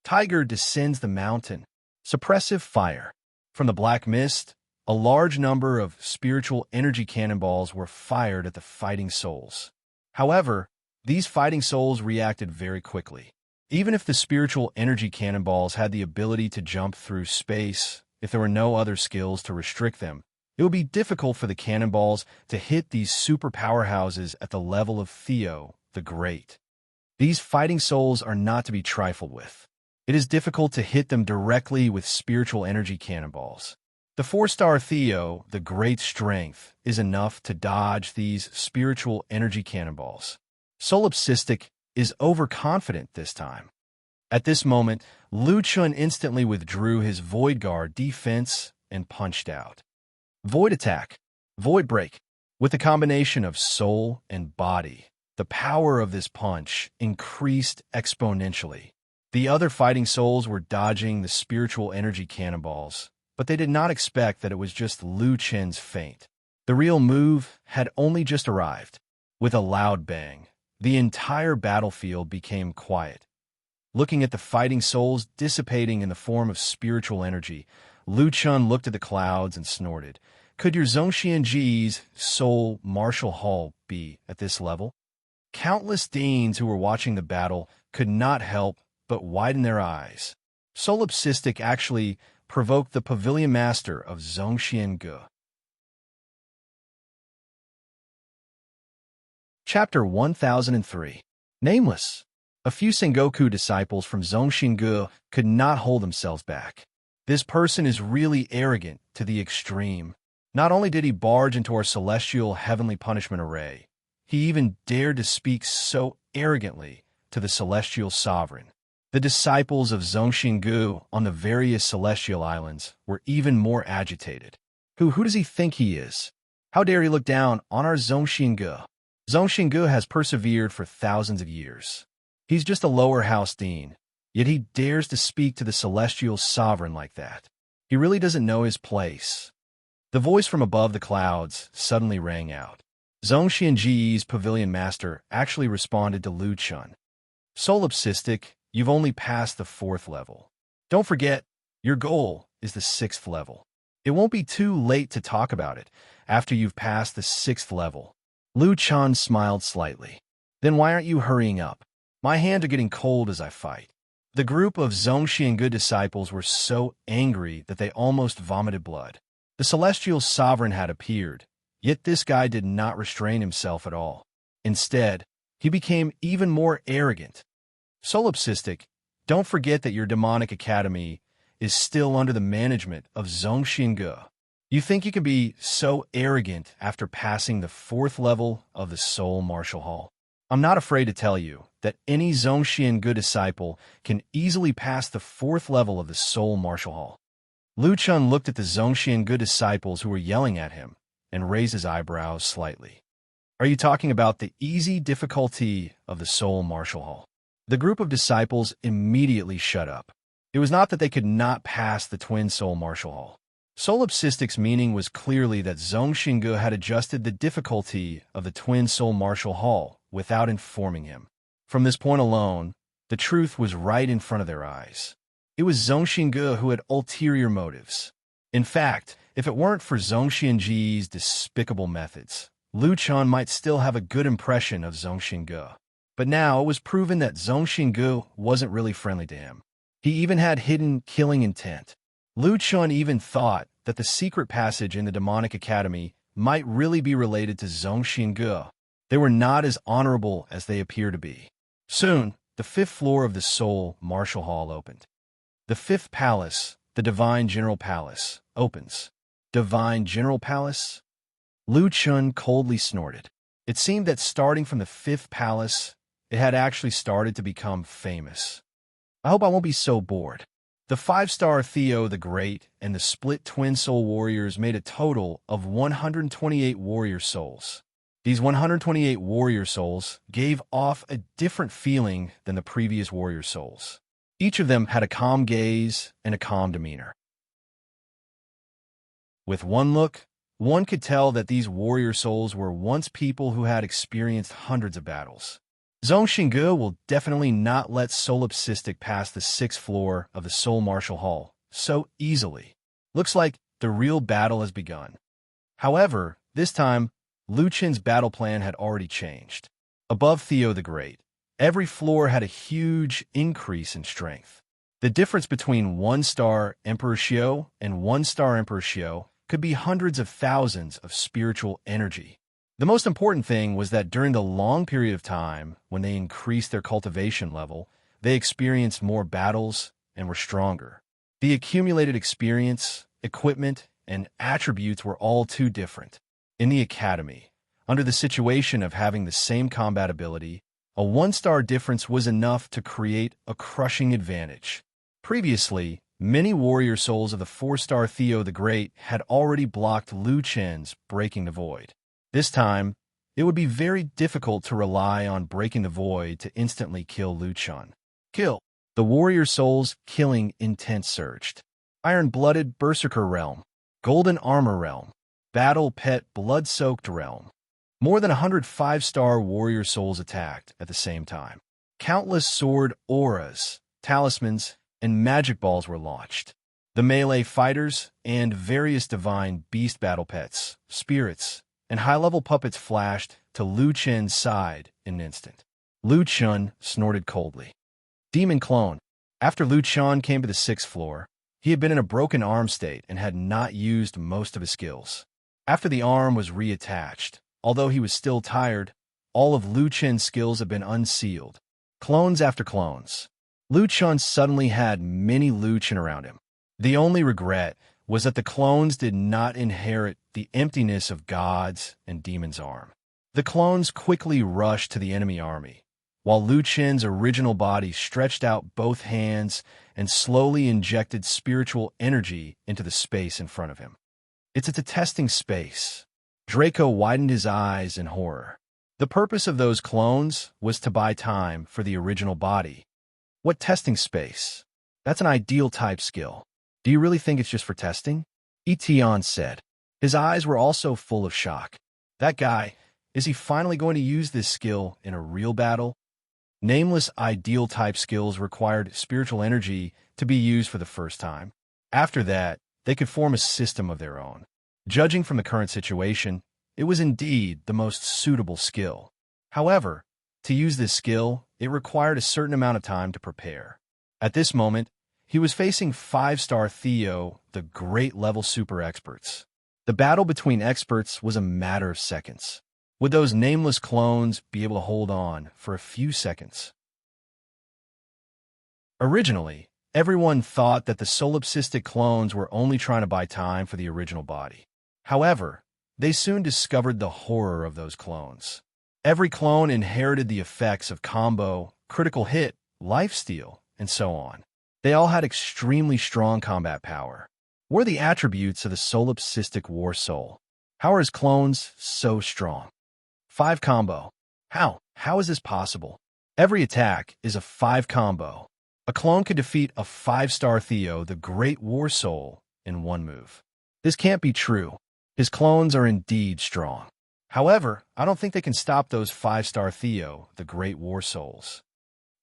Tiger descends the mountain. Suppressive fire. From the black mist, a large number of spiritual energy cannonballs were fired at the fighting souls. However, these fighting souls reacted very quickly. Even if the spiritual energy cannonballs had the ability to jump through space, if there were no other skills to restrict them, it would be difficult for the cannonballs to hit these super powerhouses at the level of Theo the Great. These fighting souls are not to be trifled with. It is difficult to hit them directly with spiritual energy cannonballs. The 4-star Theo the Great's strength is enough to dodge these spiritual energy cannonballs. Solipsistic is overconfident this time. At this moment, Liu Chen instantly withdrew his Void Guard defense and punched out. Void Attack, Void Break. With the combination of soul and body, the power of this punch increased exponentially. The other fighting souls were dodging the spiritual energy cannonballs, but they did not expect that it was just Liu Chen's feint. The real move had only just arrived. With a loud bang, the entire battlefield became quiet. Looking at the fighting souls dissipating in the form of spiritual energy, Liu Chen looked at the clouds and snorted. Could your Zhongxianji's soul martial hall be at this level? Countless deans who were watching the battle could not help but widen their eyes. Solipsistic actually provoked the pavilion master of Zhongxiange. Chapter 1003. Nameless. A few Sengoku disciples from Zhongxiange could not hold themselves back. This person is really arrogant to the extreme. Not only did he barge into our celestial heavenly punishment array, he even dared to speak so arrogantly to the celestial sovereign. The disciples of Zhongxiange on the various celestial islands were even more agitated. Who does he think he is? How dare he look down on our Zhongxiange? Zhongxiange has persevered for thousands of years. He's just a lower house dean. Yet he dares to speak to the celestial sovereign like that. He really doesn't know his place. The voice from above the clouds suddenly rang out. Zhongxianji's pavilion master actually responded to Lu Chun. Solipsistic, you've only passed the 4th level. Don't forget, your goal is the 6th level. It won't be too late to talk about it after you've passed the 6th level. Lu Chun smiled slightly. Then why aren't you hurrying up? My hands are getting cold as I fight. The group of Zhongxiangu disciples were so angry that they almost vomited blood. The celestial sovereign had appeared, yet this guy did not restrain himself at all. Instead, he became even more arrogant. Solipsistic, don't forget that your demonic academy is still under the management of Zhongxiangu. You think you can be so arrogant after passing the 4th level of the Soul Martial Hall? I'm not afraid to tell you that any Zhongxiangu disciple can easily pass the 4th level of the Soul Martial Hall. Lu Chun looked at the Zhongxiangu disciples who were yelling at him and raised his eyebrows slightly. Are you talking about the easy difficulty of the Soul Martial Hall? The group of disciples immediately shut up. It was not that they could not pass the Twin Soul Martial Hall. Solipsistic's meaning was clearly that Zhongxiangu had adjusted the difficulty of the Twin Soul Martial Hall without informing him. From this point alone, the truth was right in front of their eyes. It was Zhongxiangu who had ulterior motives. In fact, if it weren't for Zhongxianji's despicable methods, Lu Chun might still have a good impression of Zhongxiangu. But now it was proven that Zhongxiangu wasn't really friendly to him. He even had hidden killing intent. Lu Chun even thought that the secret passage in the demonic academy might really be related to Zhongxiangu. They were not as honorable as they appear to be. Soon, the 5th floor of the Soul Martial Hall opened. The 5th palace, the Divine General Palace, opens. Divine General Palace? Lu Chun coldly snorted. It seemed that starting from the 5th palace, it had actually started to become famous. I hope I won't be so bored. The 5-star Theo the Great and the split twin soul warriors made a total of 128 warrior souls. These 128 warrior souls gave off a different feeling than the previous warrior souls. Each of them had a calm gaze and a calm demeanor. With one look, one could tell that these warrior souls were once people who had experienced hundreds of battles. Zhongxiangu will definitely not let Solipsistic pass the 6th floor of the Soul Martial Hall so easily. Looks like the real battle has begun. However, this time, Lu Chun's battle plan had already changed. Above Theo the Great, every floor had a huge increase in strength. The difference between 1-star Emperor Xiao and 1-star Emperor Xiao could be hundreds of thousands of spiritual energy. The most important thing was that during the long period of time when they increased their cultivation level, they experienced more battles and were stronger. The accumulated experience, equipment, and attributes were all too different. In the academy, under the situation of having the same combat ability, a 1-star difference was enough to create a crushing advantage. Previously, many warrior souls of the 4-star Theo the Great had already blocked Lu Chun's breaking the void. This time, it would be very difficult to rely on breaking the void to instantly kill Lu Chun. Kill! The warrior soul's killing intent surged. Iron-blooded Berserker Realm, Golden Armor Realm, Battle Pet Blood-soaked Realm. More than 100 5-star warrior souls attacked at the same time. Countless sword auras, talismans, and magic balls were launched. The melee fighters and various divine beast battle pets, spirits, and high-level puppets flashed to Lu Chun's side in an instant. Lu Chun snorted coldly. Demon Clone. After Lu Chun came to the 6th floor, he had been in a broken arm state and had not used most of his skills. After the arm was reattached, although he was still tired, all of Lu Chun's skills had been unsealed. Clones after clones. Lu Chun suddenly had many Lu Chun around him. The only regret was that the clones did not inherit the emptiness of God's and Demon's arm. The clones quickly rushed to the enemy army, while Lu Chun's original body stretched out both hands and slowly injected spiritual energy into the space in front of him. It's a testing space. Draco widened his eyes in horror. The purpose of those clones was to buy time for the original body. What testing space? That's an ideal type skill. Do you really think it's just for testing? Etion said. His eyes were also full of shock. That guy, is he finally going to use this skill in a real battle? Nameless ideal type skills required spiritual energy to be used for the first time. After that, they could form a system of their own. Judging from the current situation, it was indeed the most suitable skill. However, to use this skill, it required a certain amount of time to prepare. At this moment, he was facing 5-star Theo, the great level super experts. The battle between experts was a matter of seconds. Would those nameless clones be able to hold on for a few seconds? Originally, everyone thought that the solipsistic clones were only trying to buy time for the original body. However, they soon discovered the horror of those clones. Every clone inherited the effects of combo, critical hit, lifesteal, and so on. They all had extremely strong combat power. What are the attributes of the solipsistic war soul? How are his clones so strong? 5 combo. How is this possible? Every attack is a 5 combo. A clone could defeat a 5-star Theo, the great war soul, in one move. This can't be true. His clones are indeed strong. However, I don't think they can stop those 5-star Theo, the great war souls.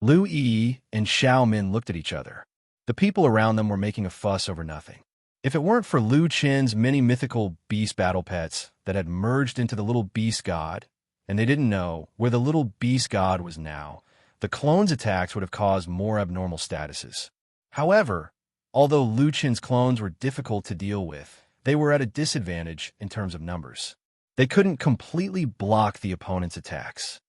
Lu Yi and Xiao Min looked at each other. The people around them were making a fuss over nothing. If it weren't for Lu Qin's many mythical beast battle pets that had merged into the little beast god, and they didn't know where the little beast god was now, the clones' attacks would have caused more abnormal statuses. However, although Lu Qin's clones were difficult to deal with, they were at a disadvantage in terms of numbers. They couldn't completely block the opponent's attacks.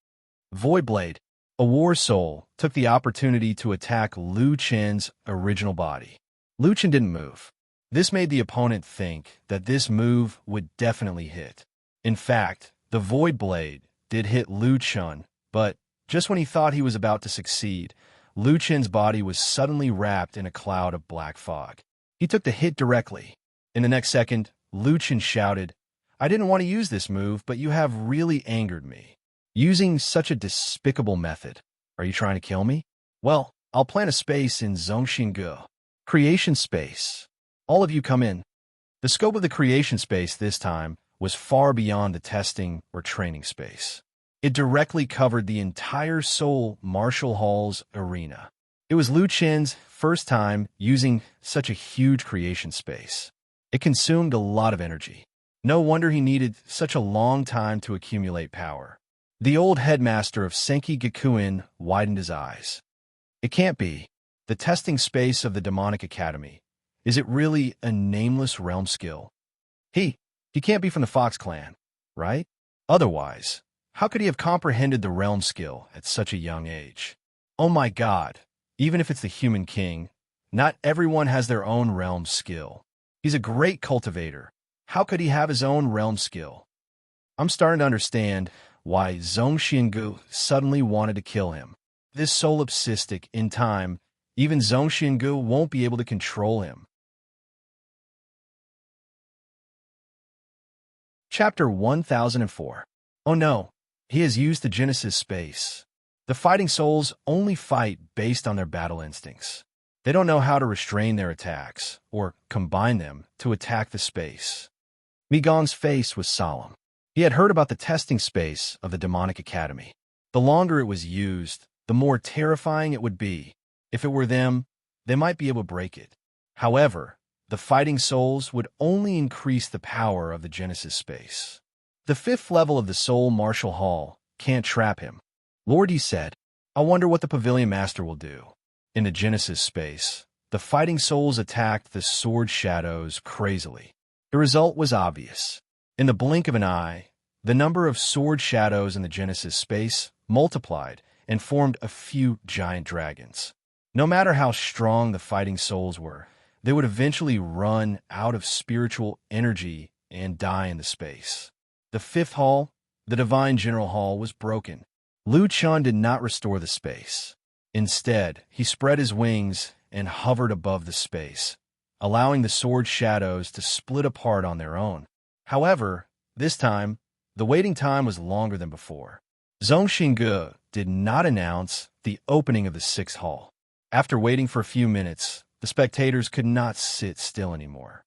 Voidblade, a war soul, took the opportunity to attack Lu Qin's original body. Lu Qin didn't move. This made the opponent think that this move would definitely hit. In fact, the Voidblade did hit Lu Qin, but just when he thought he was about to succeed, Lu Qin's body was suddenly wrapped in a cloud of black fog. He took the hit directly. In the next second, Lu Qin shouted, "I didn't want to use this move, but you have really angered me. Using such a despicable method. Are you trying to kill me? Well, I'll plant a space in Zhongxingu. Creation space. All of you come in." The scope of the creation space this time was far beyond the testing or training space. It directly covered the entire Seoul Martial Hall's arena. It was Lu Qin's first time using such a huge creation space. It consumed a lot of energy. No wonder he needed such a long time to accumulate power. The old headmaster of Senki Gakuen widened his eyes. It can't be. The testing space of the Demonic Academy. Is it really a nameless realm skill? He can't be from the Fox clan, right? Otherwise, how could he have comprehended the realm skill at such a young age? Oh my god, even if it's the human king, not everyone has their own realm skill. He's a great cultivator. How could he have his own realm skill? I'm starting to understand why Zhongxingu suddenly wanted to kill him. This solipsistic, in time, even Zhongxingu won't be able to control him. Chapter 1004. Oh no, he has used the Genesis space. The fighting souls only fight based on their battle instincts. They don't know how to restrain their attacks, or combine them to attack the space. Mi Gong's face was solemn. He had heard about the testing space of the Demonic Academy. The longer it was used, the more terrifying it would be. If it were them, they might be able to break it. However, the fighting souls would only increase the power of the Genesis space. The 5th level of the Seoul Martial Hall can't trap him. Lord Yi said, "I wonder what the Pavilion Master will do." In the Genesis space, the fighting souls attacked the sword shadows crazily. The result was obvious. In the blink of an eye, the number of sword shadows in the Genesis space multiplied and formed a few giant dragons. No matter how strong the fighting souls were, they would eventually run out of spiritual energy and die in the space. The 5th hall, the Divine General Hall, was broken. Lu Qin did not restore the space. Instead, he spread his wings and hovered above the space, allowing the sword shadows to split apart on their own. However, this time, the waiting time was longer than before. Zhongxingu did not announce the opening of the 6th hall. After waiting for a few minutes, the spectators could not sit still anymore.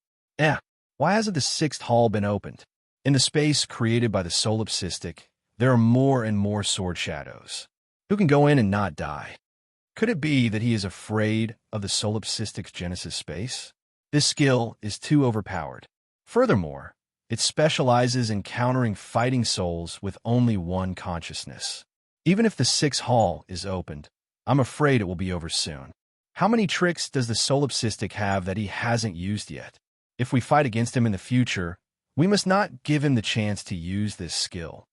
Why hasn't the sixth hall been opened? In the space created by the solipsistic, there are more and more sword shadows. Who can go in and not die? Could it be that he is afraid of the solipsistic's Genesis space? This skill is too overpowered. Furthermore, it specializes in countering fighting souls with only one consciousness. Even if the sixth hall is opened, I'm afraid it will be over soon. How many tricks does the solipsistic have that he hasn't used yet? If we fight against him in the future, we must not give him the chance to use this skill.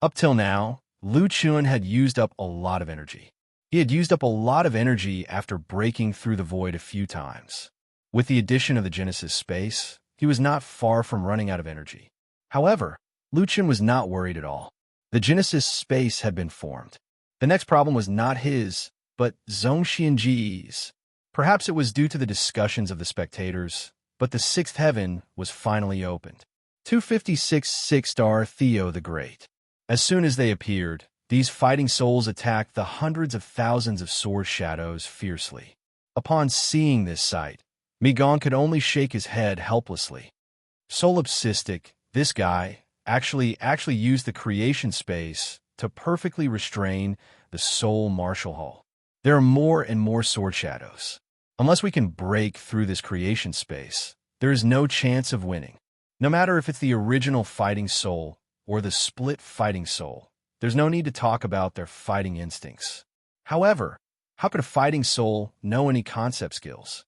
Up till now, Lu Chun had used up a lot of energy. He had used up a lot of energy after breaking through the void a few times. With the addition of the Genesis space, he was not far from running out of energy. However, Lu Chun was not worried at all. The Genesis space had been formed. The next problem was not his, but Zhongxianji's. Perhaps it was due to the discussions of the spectators, but the sixth heaven was finally opened. 256 6-star Theo the Great. As soon as they appeared, these fighting souls attacked the hundreds of thousands of sword shadows fiercely. Upon seeing this sight, Mi Gong could only shake his head helplessly. Solipsistic, this guy, actually used the creation space to perfectly restrain the soul martial hall. There are more and more sword shadows. Unless we can break through this creation space, there is no chance of winning. No matter if it's the original fighting soul or the split fighting soul, there's no need to talk about their fighting instincts. However, how could a fighting soul know any concept skills?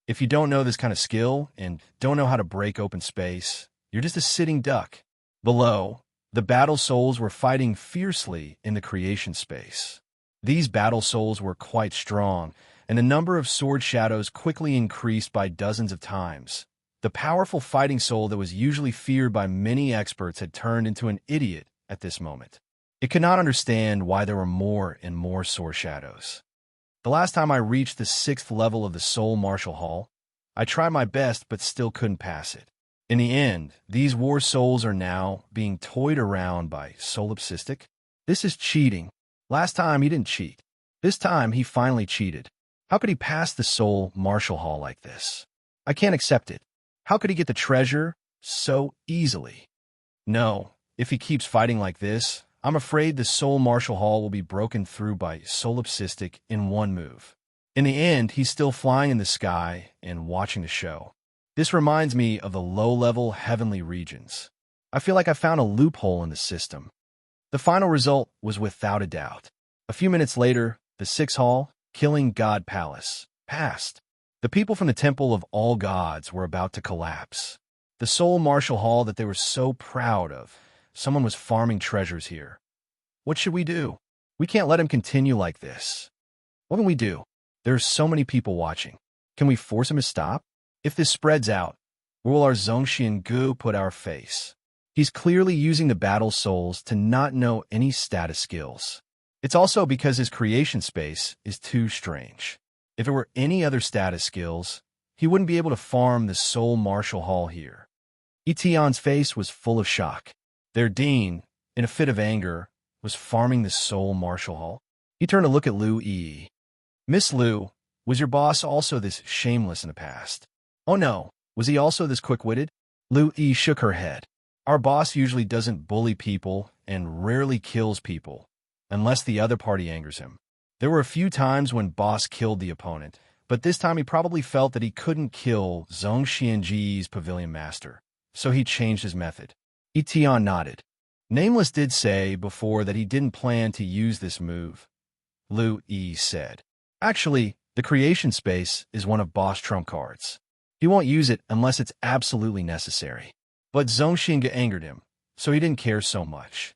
If you don't know this kind of skill and don't know how to break open space, you're just a sitting duck. Below, the battle souls were fighting fiercely in the creation space. These battle souls were quite strong, and the number of sword shadows quickly increased by dozens of times. The powerful fighting soul that was usually feared by many experts had turned into an idiot at this moment. It could not understand why there were more and more sword shadows. The last time I reached the 6th level of the Soul Martial Hall, I tried my best but still couldn't pass it. In the end, these war souls are now being toyed around by Solipsistic. This is cheating. Last time he didn't cheat. This time he finally cheated. How could he pass the Soul Martial Hall like this? I can't accept it. How could he get the treasure so easily? No, if he keeps fighting like this, I'm afraid the Soul Martial Hall will be broken through by Solipsistic in one move. In the end, he's still flying in the sky and watching the show. This reminds me of the low-level heavenly regions. I feel like I found a loophole in the system. The final result was without a doubt. A few minutes later, the 6th hall, Killing God Palace, passed. The people from the Temple of All Gods were about to collapse. The Soul Martial Hall that they were so proud of. Someone was farming treasures here. What should we do? We can't let him continue like this. What can we do? There are so many people watching. Can we force him to stop? If this spreads out, where will our Zhongxian Gu put our face? He's clearly using the battle souls to not know any status skills. It's also because his creation space is too strange. If it were any other status skills, he wouldn't be able to farm the Soul Martial Hall here. Etion's face was full of shock. Their dean, in a fit of anger, was farming the Soul Martial Hall. He turned to look at Lu Yi. Miss Lu, was your boss also this shameless in the past? Oh no, was he also this quick-witted? Lu Yi shook her head. Our boss usually doesn't bully people and rarely kills people, unless the other party angers him. There were a few times when boss killed the opponent, but this time he probably felt that he couldn't kill Zhongxianji's pavilion master, so he changed his method. Etion nodded. Nameless did say before that he didn't plan to use this move. Lu Yi said. Actually, the creation space is one of boss trump cards. He won't use it unless it's absolutely necessary. But Zhongxian angered him, so he didn't care so much.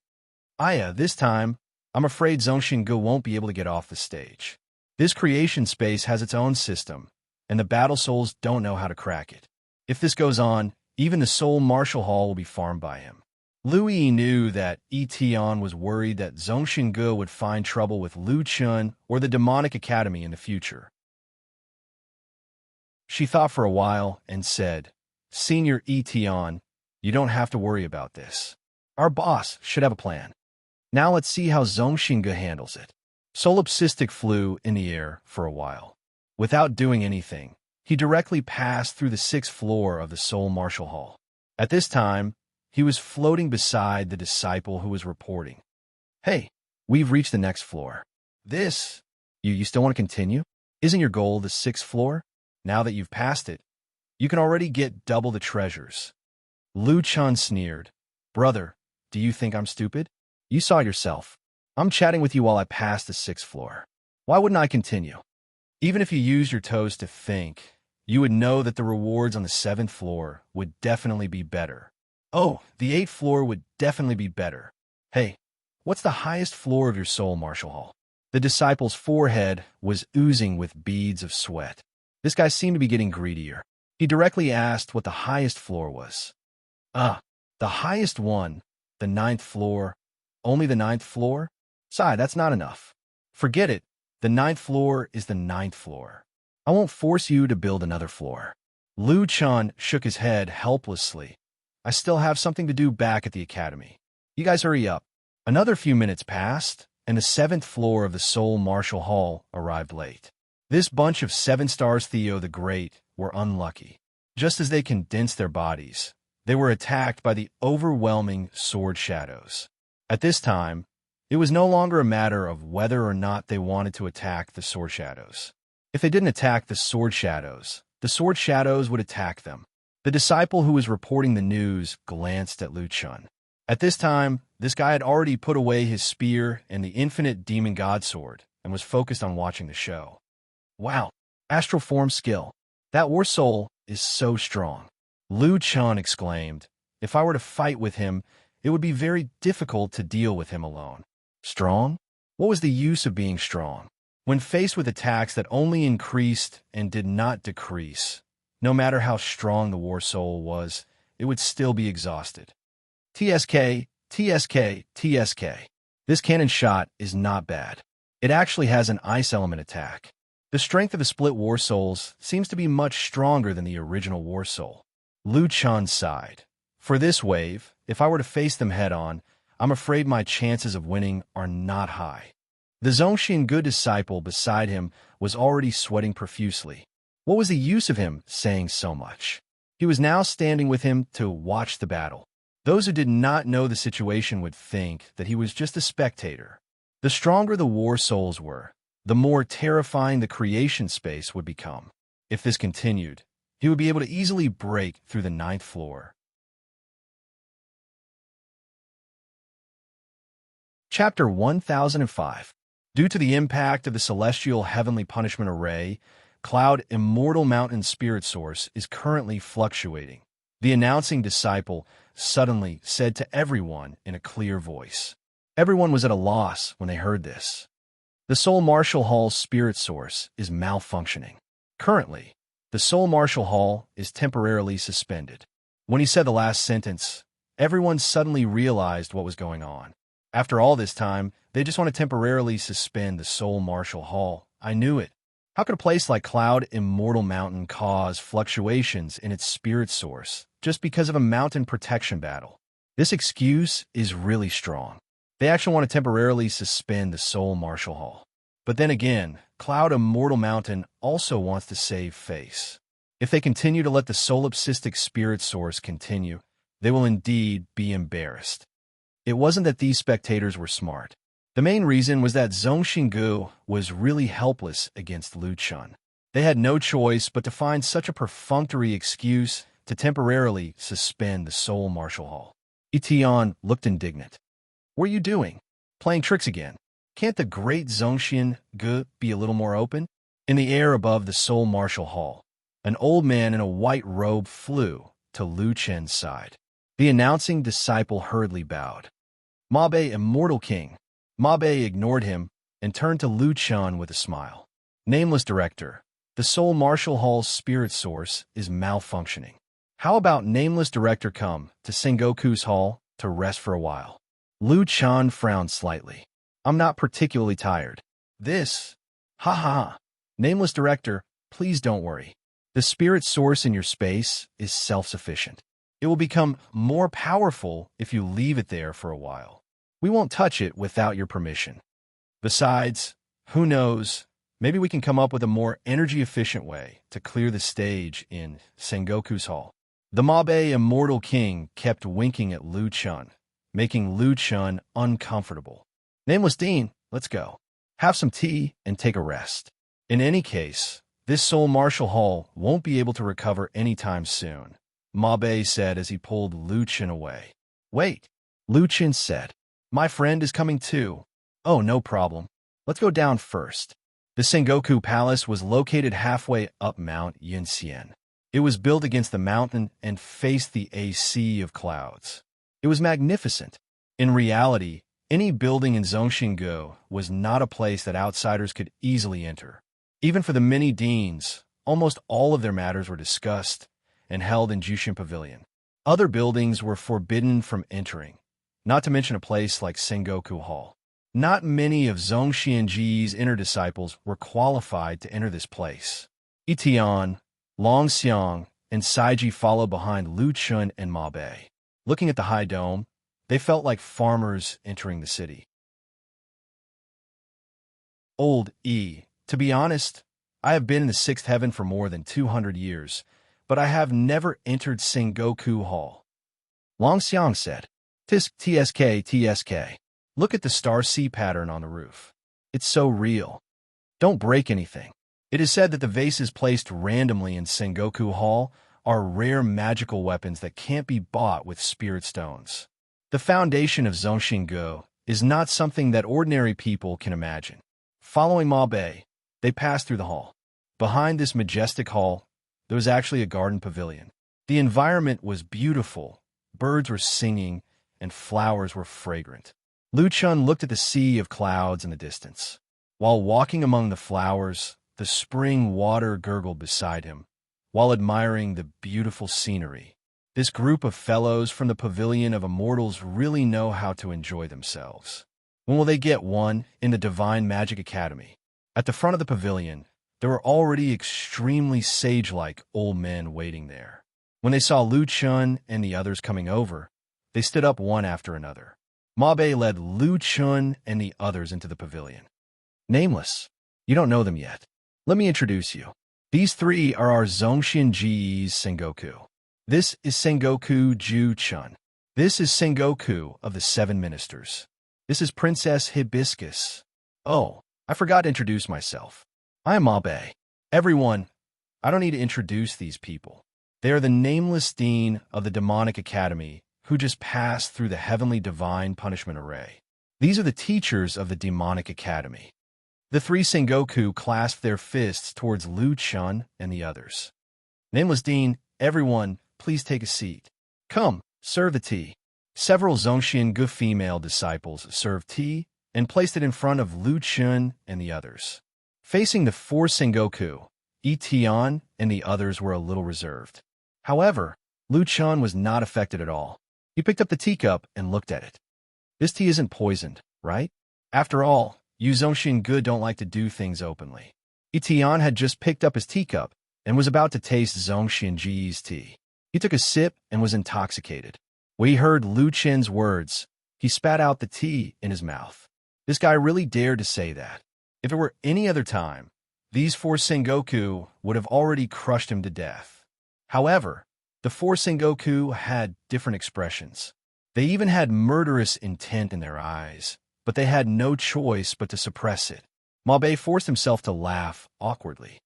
This time, I'm afraid Zhongxian won't be able to get off the stage. This creation space has its own system, and the battle souls don't know how to crack it. If this goes on, even the Soul Martial Hall will be farmed by him. Lu Yi knew that Etion was worried that Zhongxian would find trouble with Lu Chun or the Demonic Academy in the future. She thought for a while and said, Senior Etion, you don't have to worry about this. Our boss should have a plan. Now let's see how Zhongxian handles it. Solipsistic flew in the air for a while. Without doing anything, he directly passed through the 6th floor of the Soul Marshal Hall. At this time, he was floating beside the disciple who was reporting. Hey, we've reached the next floor. You still want to continue? Isn't your goal the 6th floor? Now that you've passed it, you can already get double the treasures. Lu Chun sneered. Brother, do you think I'm stupid? You saw yourself. I'm chatting with you while I pass the 6th floor. Why wouldn't I continue? Even if you use your toes to think, you would know that the rewards on the 7th floor would definitely be better. Oh, the 8th floor would definitely be better. Hey, what's the highest floor of your Soul Marshal Hall? The disciple's forehead was oozing with beads of sweat. This guy seemed to be getting greedier. He directly asked what the highest floor was. The highest one, the 9th floor. Only the 9th floor? Sai, that's not enough. Forget it. The 9th floor is the 9th floor. I won't force you to build another floor. Lu Chun shook his head helplessly. I still have something to do back at the academy. You guys hurry up. Another few minutes passed, and the 7th floor of the Soul Marshal Hall arrived late. This bunch of 7 stars Theo the Great were unlucky. Just as they condensed their bodies, they were attacked by the overwhelming sword shadows. At this time, it was no longer a matter of whether or not they wanted to attack the sword shadows. If they didn't attack the sword shadows would attack them. The disciple who was reporting the news glanced at Lu Chun. At this time, this guy had already put away his spear and the infinite demon god sword and was focused on watching the show. Wow, astral form skill. That war soul is so strong. Lu Chun exclaimed. If I were to fight with him, it would be very difficult to deal with him alone. Strong? What was the use of being strong? When faced with attacks that only increased and did not decrease, no matter how strong the war soul was, it would still be exhausted. TSK, TSK, TSK. This cannon shot is not bad. It actually has an ice element attack. The strength of the split war souls seems to be much stronger than the original war soul. Lu Chun sighed. For this wave, if I were to face them head-on, I'm afraid my chances of winning are not high. The Zhongxian good disciple beside him was already sweating profusely. What was the use of him saying so much? He was now standing with him to watch the battle. Those who did not know the situation would think that he was just a spectator. The stronger the war souls were, the more terrifying the creation space would become. If this continued, he would be able to easily break through the 9th floor. Chapter 1005. Due to the impact of the celestial heavenly punishment array, Cloud Immortal Mountain Spirit Source is currently fluctuating. The announcing disciple suddenly said to everyone in a clear voice. Everyone was at a loss when they heard this. The Soul Marshal Hall's Spirit Source is malfunctioning. Currently, the Soul Marshal Hall is temporarily suspended. When he said the last sentence, everyone suddenly realized what was going on. After all this time, they just want to temporarily suspend the Soul Marshal Hall. I knew it. How could a place like Cloud Immortal Mountain cause fluctuations in its spirit source just because of a mountain protection battle? This excuse is really strong. They actually want to temporarily suspend the Soul Marshal Hall. But then again, Cloud Immortal Mountain also wants to save face. If they continue to let the solipsistic spirit source continue, they will indeed be embarrassed. It wasn't that these spectators were smart. The main reason was that Zhongxingu was really helpless against Lu Chun. They had no choice but to find such a perfunctory excuse to temporarily suspend the Soul Marshal Hall. Itian looked indignant. What are you doing? Playing tricks again? Can't the great Zhongxingu be a little more open? In the air above the Soul Marshal Hall, an old man in a white robe flew to Lu Chen's side. The announcing disciple hurriedly bowed. Mabe, Immortal King. Mabe ignored him and turned to Lu Chun with a smile. Nameless Director, the Soul Marshal Hall's spirit source is malfunctioning. How about Nameless Director come to Sengoku's hall to rest for a while? Lu Chun frowned slightly. I'm not particularly tired. This? Ha ha ha. Nameless Director, please don't worry. The spirit source in your space is self-sufficient. It will become more powerful if you leave it there for a while. We won't touch it without your permission. Besides, Who knows? Maybe we can come up with a more energy-efficient way to clear the stage in Sengoku's hall. The Mabe Immortal King kept winking at Lu Chun, making Lu Chun uncomfortable. Nameless Dean, let's go. Have some tea and take a rest. In any case, this Soul Martial Hall won't be able to recover anytime soon, Mabe said as he pulled Lu Chun away. Wait, Lu Chun said. My friend is coming too. Oh, no problem. Let's go down first. The Sengoku Palace was located halfway up Mount Yunxian. It was built against the mountain and faced the sea of clouds. It was magnificent. In reality, any building in Zhongxinggu was not a place that outsiders could easily enter. Even for the many deans, almost all of their matters were discussed and held in Jushin Pavilion. Other buildings were forbidden from entering, not to mention a place like Sengoku Hall. Not many of Zhongxianji's inner disciples were qualified to enter this place. Itian, Longxiang, and Saiji followed behind Lu Chun and Mabe. Looking at the high dome, they felt like farmers entering the city. Old E. To be honest, I have been in the sixth heaven for more than 200 years, but I have never entered Sengoku Hall. Longxiang said. TSK. Look at the star C pattern on the roof. It's so real. Don't break anything. It is said that the vases placed randomly in Sengoku Hall are rare magical weapons that can't be bought with spirit stones. The foundation of Zhongxinggu is not something that ordinary people can imagine. Following Mabe, they passed through the hall. Behind this majestic hall, there was actually a garden pavilion. The environment was beautiful. Birds were singing, and flowers were fragrant. Lu Chun looked at the sea of clouds in the distance. While walking among the flowers, the spring water gurgled beside him, while admiring the beautiful scenery. This group of fellows from the Pavilion of Immortals really know how to enjoy themselves. When will they get one in the Divine Magic Academy? At the front of the pavilion, there were already extremely sage-like old men waiting there. When they saw Lu Chun and the others coming over, they stood up one after another. Mabe led Lu Chun and the others into the pavilion. Nameless, you don't know them yet. Let me introduce you. These three are our Zhongxianji's Sengoku. This is Sengoku Ju Chun. This is Sengoku of the Seven Ministers. This is Princess Hibiscus. Oh, I forgot to introduce myself. I am Mabe. Everyone, I don't need to introduce these people. They are the nameless dean of the Demonic Academy who just passed through the Heavenly Divine Punishment Array. These are the teachers of the Demonic Academy. The three Sengoku clasped their fists towards Lu Chun and the others. Nameless Dean, everyone, please take a seat. Come, serve the tea. Several Zhongxiangu female disciples served tea and placed it in front of Lu Chun and the others. Facing the four Sengoku, Itian and the others were a little reserved. However, Lu Chun was not affected at all. He picked up the teacup and looked at it. This tea isn't poisoned, right? After all, you Zhongxiangu don't like to do things openly. Itian had just picked up his teacup and was about to taste Zhongxianji's tea. He took a sip and was intoxicated. When he heard Lu Chun's words, he spat out the tea in his mouth. This guy really dared to say that. If it were any other time, these four Sengoku would have already crushed him to death. However, the four Sengoku had different expressions. They even had murderous intent in their eyes, but they had no choice but to suppress it. Mabe forced himself to laugh awkwardly.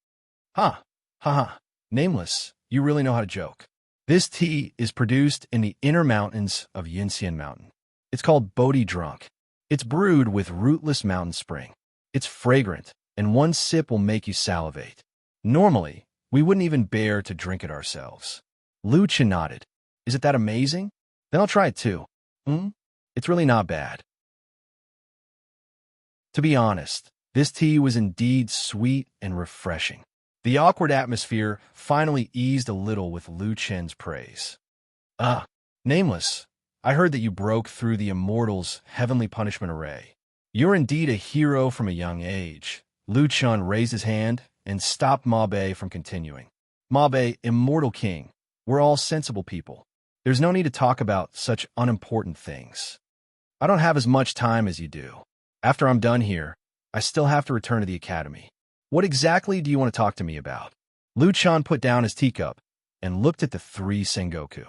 Ha! Ha ha! Nameless, you really know how to joke. This tea is produced in the inner mountains of Yinxian Mountain. It's called Bodhi Drunk. It's brewed with rootless mountain spring. It's fragrant, and one sip will make you salivate. Normally, we wouldn't even bear to drink it ourselves. Lu Chun nodded. Is it that amazing? Then I'll try it too. It's really not bad. To be honest, this tea was indeed sweet and refreshing. The awkward atmosphere finally eased a little with Lu Chun's praise. Nameless, I heard that you broke through the Immortals' Heavenly Punishment Array. You're indeed a hero from a young age. Lu Chun raised his hand and stopped Mabe from continuing. Mabe, Immortal King, we're all sensible people. There's no need to talk about such unimportant things. I don't have as much time as you do. After I'm done here, I still have to return to the academy. What exactly do you want to talk to me about? Lu Chan put down his teacup and looked at the three Sengoku.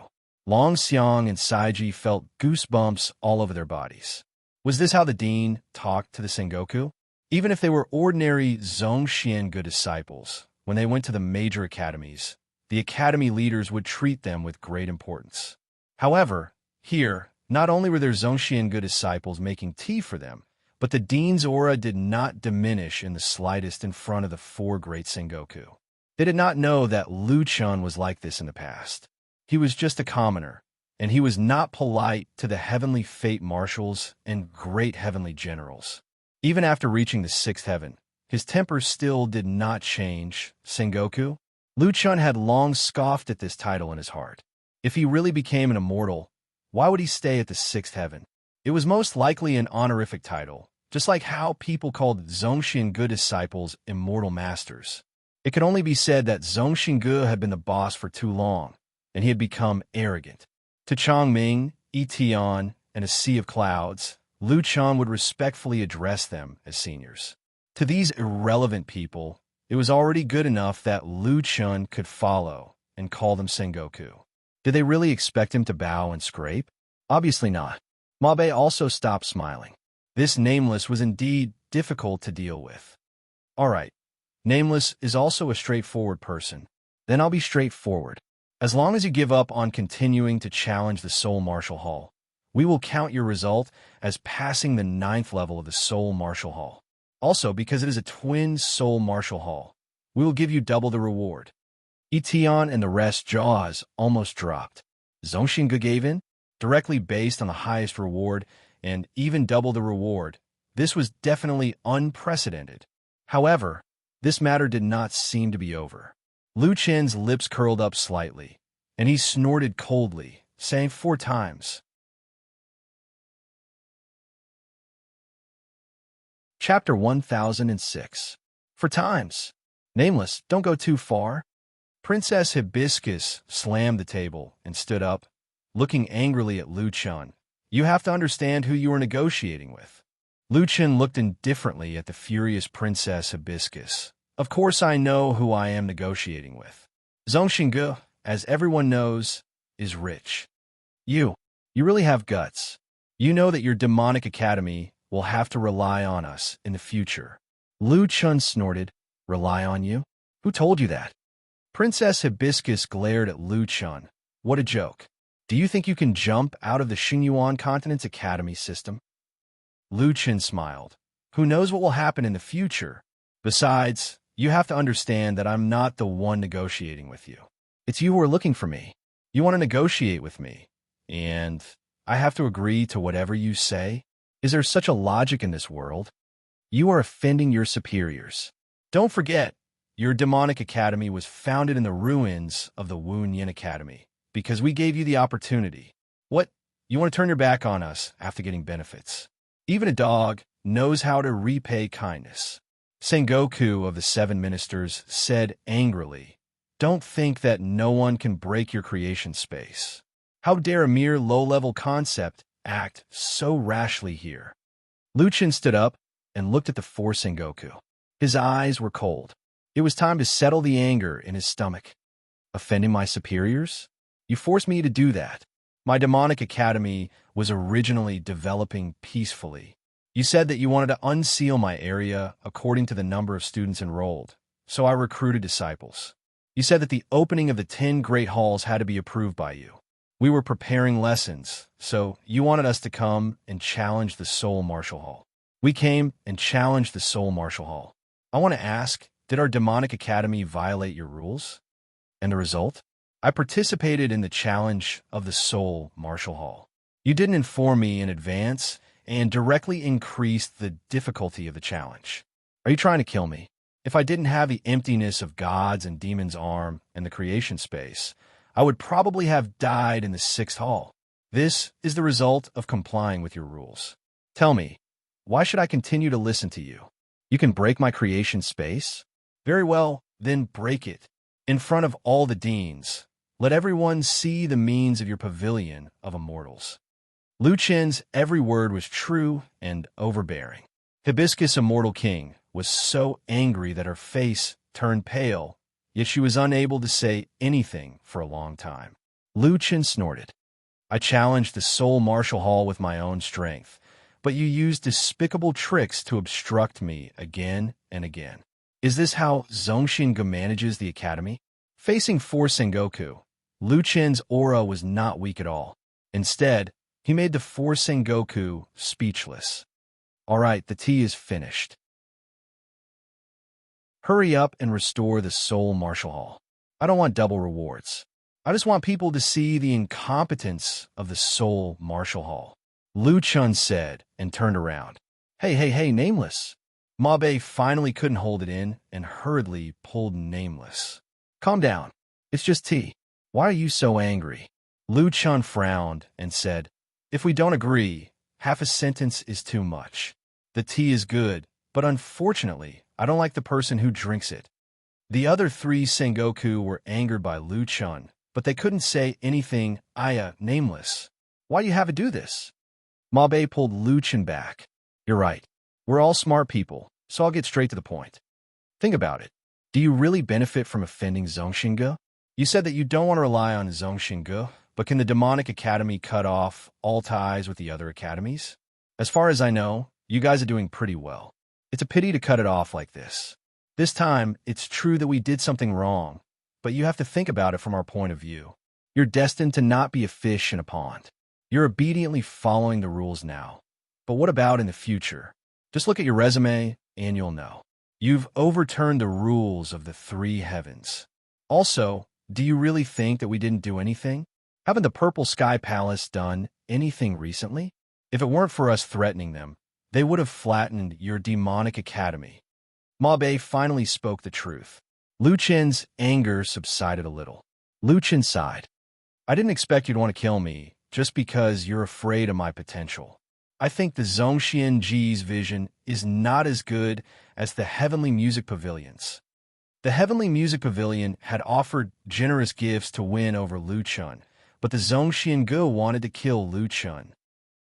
Long Xiang and Saiji felt goosebumps all over their bodies. Was this how the dean talked to the Sengoku? Even if they were ordinary Zhongxian good disciples, when they went to the major academies, the academy leaders would treat them with great importance. However, here, not only were there Zhongxian good disciples making tea for them, but the dean's aura did not diminish in the slightest in front of the four great Sengoku. They did not know that Lu Chun was like this in the past. He was just a commoner, and he was not polite to the heavenly fate marshals and great heavenly generals. Even after reaching the sixth heaven, his temper still did not change. Sengoku? Lu Chun had long scoffed at this title in his heart. If he really became an immortal, why would he stay at the sixth heaven? It was most likely an honorific title, just like how people called Zhongxian Ge disciples immortal masters. It could only be said that Zhongxian Ge had been the boss for too long, and he had become arrogant. To Chongming, Etian, and a sea of clouds, Lu Chun would respectfully address them as seniors. To these irrelevant people, it was already good enough that Lu Chun could follow and call them Sengoku. Did they really expect him to bow and scrape? Obviously not. Mabe also stopped smiling. This Nameless was indeed difficult to deal with. All right, Nameless is also a straightforward person. Then I'll be straightforward. As long as you give up on continuing to challenge the Soul Martial Hall, we will count your result as passing the 9th level of the Soul Martial Hall. Also, because it is a twin Soul Martial Hall, we will give you double the reward. Etian and the rest jaws almost dropped. Zhongxian Ge gave in, directly based on the highest reward, and even double the reward. This was definitely unprecedented. However, this matter did not seem to be over. Lu Chen's lips curled up slightly, and he snorted coldly, saying 4 times. Chapter 1006. 4 times. Nameless, don't go too far. Princess Hibiscus slammed the table and stood up, looking angrily at Lu Chun. You have to understand who you are negotiating with. Lu Chun looked indifferently at the furious Princess Hibiscus. Of course I know who I am negotiating with. Zhongxian Ge, as everyone knows, is rich. You really have guts. You know that your demonic academy will have to rely on us in the future. Lu Chun snorted. Rely on you? Who told you that? Princess Hibiscus glared at Lu Chun. What a joke. Do you think you can jump out of the Xinyuan Continent's academy system? Lu Chun smiled. Who knows what will happen in the future? Besides, you have to understand that I'm not the one negotiating with you. It's you who are looking for me. You want to negotiate with me, and I have to agree to whatever you say? Is there such a logic in this world? You are offending your superiors. Don't forget, your demonic academy was founded in the ruins of the Wu Yin Academy, because we gave you the opportunity. What? You want to turn your back on us after getting benefits? Even a dog knows how to repay kindness. Sengoku of the 7 ministers said angrily, Don't think that no one can break your creation space. How dare a mere low-level concept act so rashly here? Lu Chun stood up and looked at the 4 Sengoku. His eyes were cold. It was time to settle the anger in his stomach. Offending my superiors? You forced me to do that. My demonic academy was originally developing peacefully. You said that you wanted to unseal my area according to the number of students enrolled, so I recruited disciples. You said that the opening of the 10 great halls had to be approved by you. We were preparing lessons, so you wanted us to come and challenge the Soul Martial Hall. We came and challenged the Soul Martial Hall. I want to ask, did our demonic academy violate your rules? And the result? I participated in the challenge of the Soul Martial Hall. You didn't inform me in advance and directly increased the difficulty of the challenge. Are you trying to kill me? If I didn't have the emptiness of God's and demons' arm and the creation space, I would probably have died in the 6th hall. This is the result of complying with your rules. Tell me, why should I continue to listen to you? You can break my creation space? Very well, then break it. In front of all the deans, let everyone see the means of your pavilion of immortals. Lu Chen's every word was true and overbearing. Hibiscus Immortal King was so angry that her face turned pale, yet she was unable to say anything for a long time. Lu Chen snorted. I challenged the Soul Martial Hall with my own strength, but you used despicable tricks to obstruct me again and again. Is this how Zhongxinge manages the academy? Facing 4 Sengoku, Lu Chen's aura was not weak at all. Instead, he made the 4 Sengoku speechless. All right, the tea is finished. Hurry up and restore the Soul Martial Hall. I don't want double rewards. I just want people to see the incompetence of the Soul Martial Hall. Lu Chun said and turned around. Hey, Nameless. Ma Bei finally couldn't hold it in and hurriedly pulled Nameless. Calm down. It's just tea. Why are you so angry? Lu Chun frowned and said, if we don't agree, half a sentence is too much. The tea is good, but unfortunately, I don't like the person who drinks it. The other 3 Sengoku were angered by Lu Chun, but they couldn't say anything. Nameless. Why do you have to do this? Ma Bei pulled Lu Chun back. You're right. We're all smart people, so I'll get straight to the point. Think about it. Do you really benefit from offending Zhongxinge? You said that you don't want to rely on Zhongxinge, but can the demonic academy cut off all ties with the other academies? As far as I know, you guys are doing pretty well. It's a pity to cut it off like this. This time, it's true that we did something wrong, but you have to think about it from our point of view. You're destined to not be a fish in a pond. You're obediently following the rules now. But what about in the future? Just look at your resume and you'll know. You've overturned the rules of the 3 heavens. Also, do you really think that we didn't do anything? Haven't the Purple Sky Palace done anything recently? If it weren't for us threatening them, they would have flattened your demonic academy. Ma Bei finally spoke the truth. Lu Chen's anger subsided a little. Lu Chen sighed. I didn't expect you'd want to kill me just because you're afraid of my potential. I think the Zhongxian Ji's vision is not as good as the Heavenly Music Pavilion's. The Heavenly Music Pavilion had offered generous gifts to win over Lu Chun, but the Zhongxian Ge wanted to kill Lu Chun.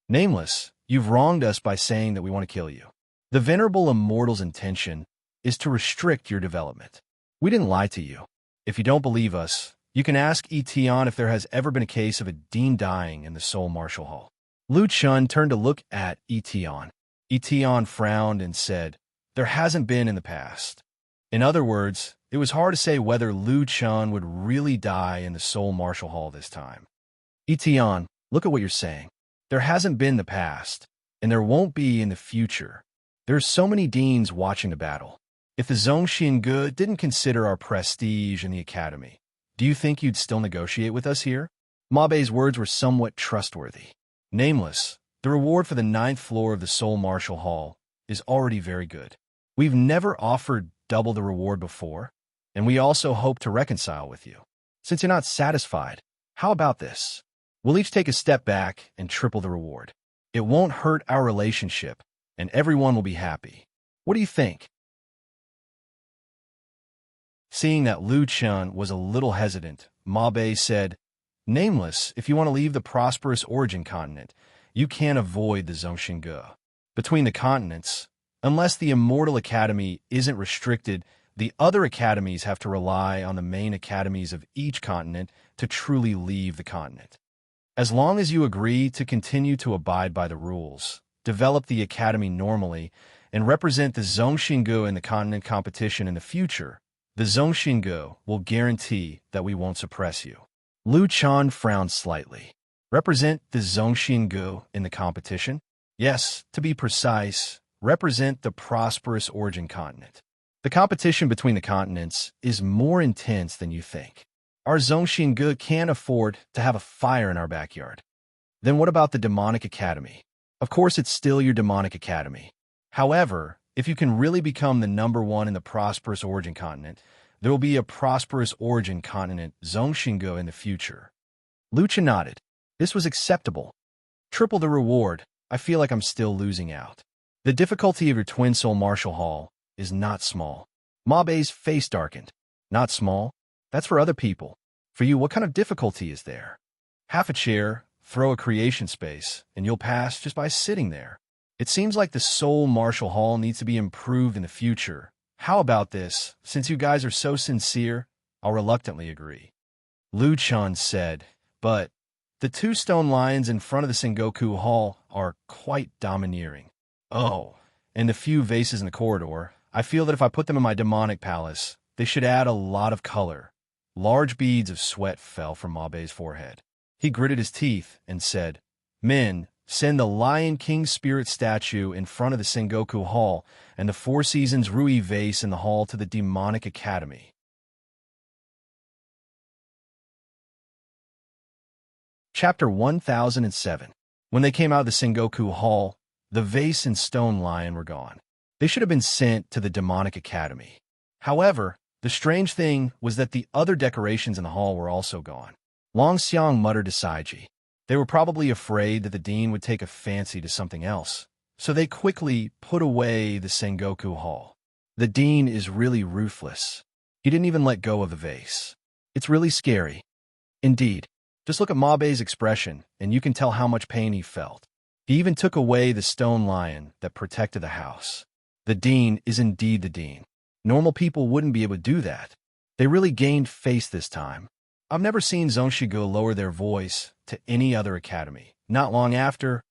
Nameless, you've wronged us by saying that we want to kill you. The Venerable Immortal's intention is to restrict your development. We didn't lie to you. If you don't believe us, you can ask Etion if there has ever been a case of a dean dying in the Soul Martial Hall. Lu Chun turned to look at Etion. Etion frowned and said, there hasn't been in the past. In other words, it was hard to say whether Lu Chun would really die in the Soul Martial Hall this time. Etion, look at what you're saying. There hasn't been in the past, and there won't be in the future. There's so many deans watching the battle. If the Zhongxian Ge didn't consider our prestige in the academy, do you think you'd still negotiate with us here? Ma Bei's words were somewhat trustworthy. Nameless, the reward for the 9th floor of the Soul Martial Hall is already very good. We've never offered double the reward before, and we also hope to reconcile with you. Since you're not satisfied, how about this? We'll each take a step back and triple the reward. It won't hurt our relationship, and everyone will be happy. What do you think? Seeing that Lu Chun was a little hesitant, Ma Bei said, Nameless, if you want to leave the prosperous origin continent, you can't avoid the Zhongxian Ge. Between the continents, unless the Immortal Academy isn't restricted, the other academies have to rely on the main academies of each continent to truly leave the continent. As long as you agree to continue to abide by the rules, develop the academy normally, and represent the Zhongxian Ge in the continent competition in the future, the Zhongxian Ge will guarantee that we won't suppress you. Lu Chun frowned slightly. Represent the Zhongxian Ge in the competition? Yes, to be precise, represent the prosperous origin continent. The competition between the continents is more intense than you think. Our Zhongxian Ge can't afford to have a fire in our backyard. Then what about the Demonic Academy? Of course, it's still your Demonic Academy. However, if you can really become the #1 in the prosperous origin continent, there will be a prosperous origin continent Zhongxian Ge in the future. Lu Chen nodded. This was acceptable. Triple the reward. I feel like I'm still losing out. The difficulty of your Twin Soul Martial Hall is not small. Ma Bei's face darkened. Not small? That's for other people. For you, what kind of difficulty is there? Half a chair, throw a creation space, and you'll pass just by sitting there. It seems like the Seoul Martial Hall needs to be improved in the future. How about this? Since you guys are so sincere, I'll reluctantly agree. Lu Chun said, but the two stone lions in front of the Sengoku Hall are quite domineering. Oh, and the few vases in the corridor, I feel that if I put them in my demonic palace, they should add a lot of color. Large beads of sweat fell from Mabe's forehead. He gritted his teeth and said, Men, send the Lion King spirit statue in front of the Sengoku Hall and the Four Seasons Rui vase in the hall to the Demonic Academy. Chapter 1007. When they came out of the Sengoku Hall, the vase and stone lion were gone. They should have been sent to the Demonic Academy. However, the strange thing was that the other decorations in the hall were also gone. Long Xiang muttered to Saiji. They were probably afraid that the dean would take a fancy to something else, so they quickly put away the Sengoku Hall. The dean is really ruthless. He didn't even let go of the vase. It's really scary. Indeed. Just look at Mabe's expression, and you can tell how much pain he felt. He even took away the stone lion that protected the house. The dean is indeed the dean. Normal people wouldn't be able to do that. They really gained face this time. I've never seen Zongshigu lower their voice to any other academy. Not long after,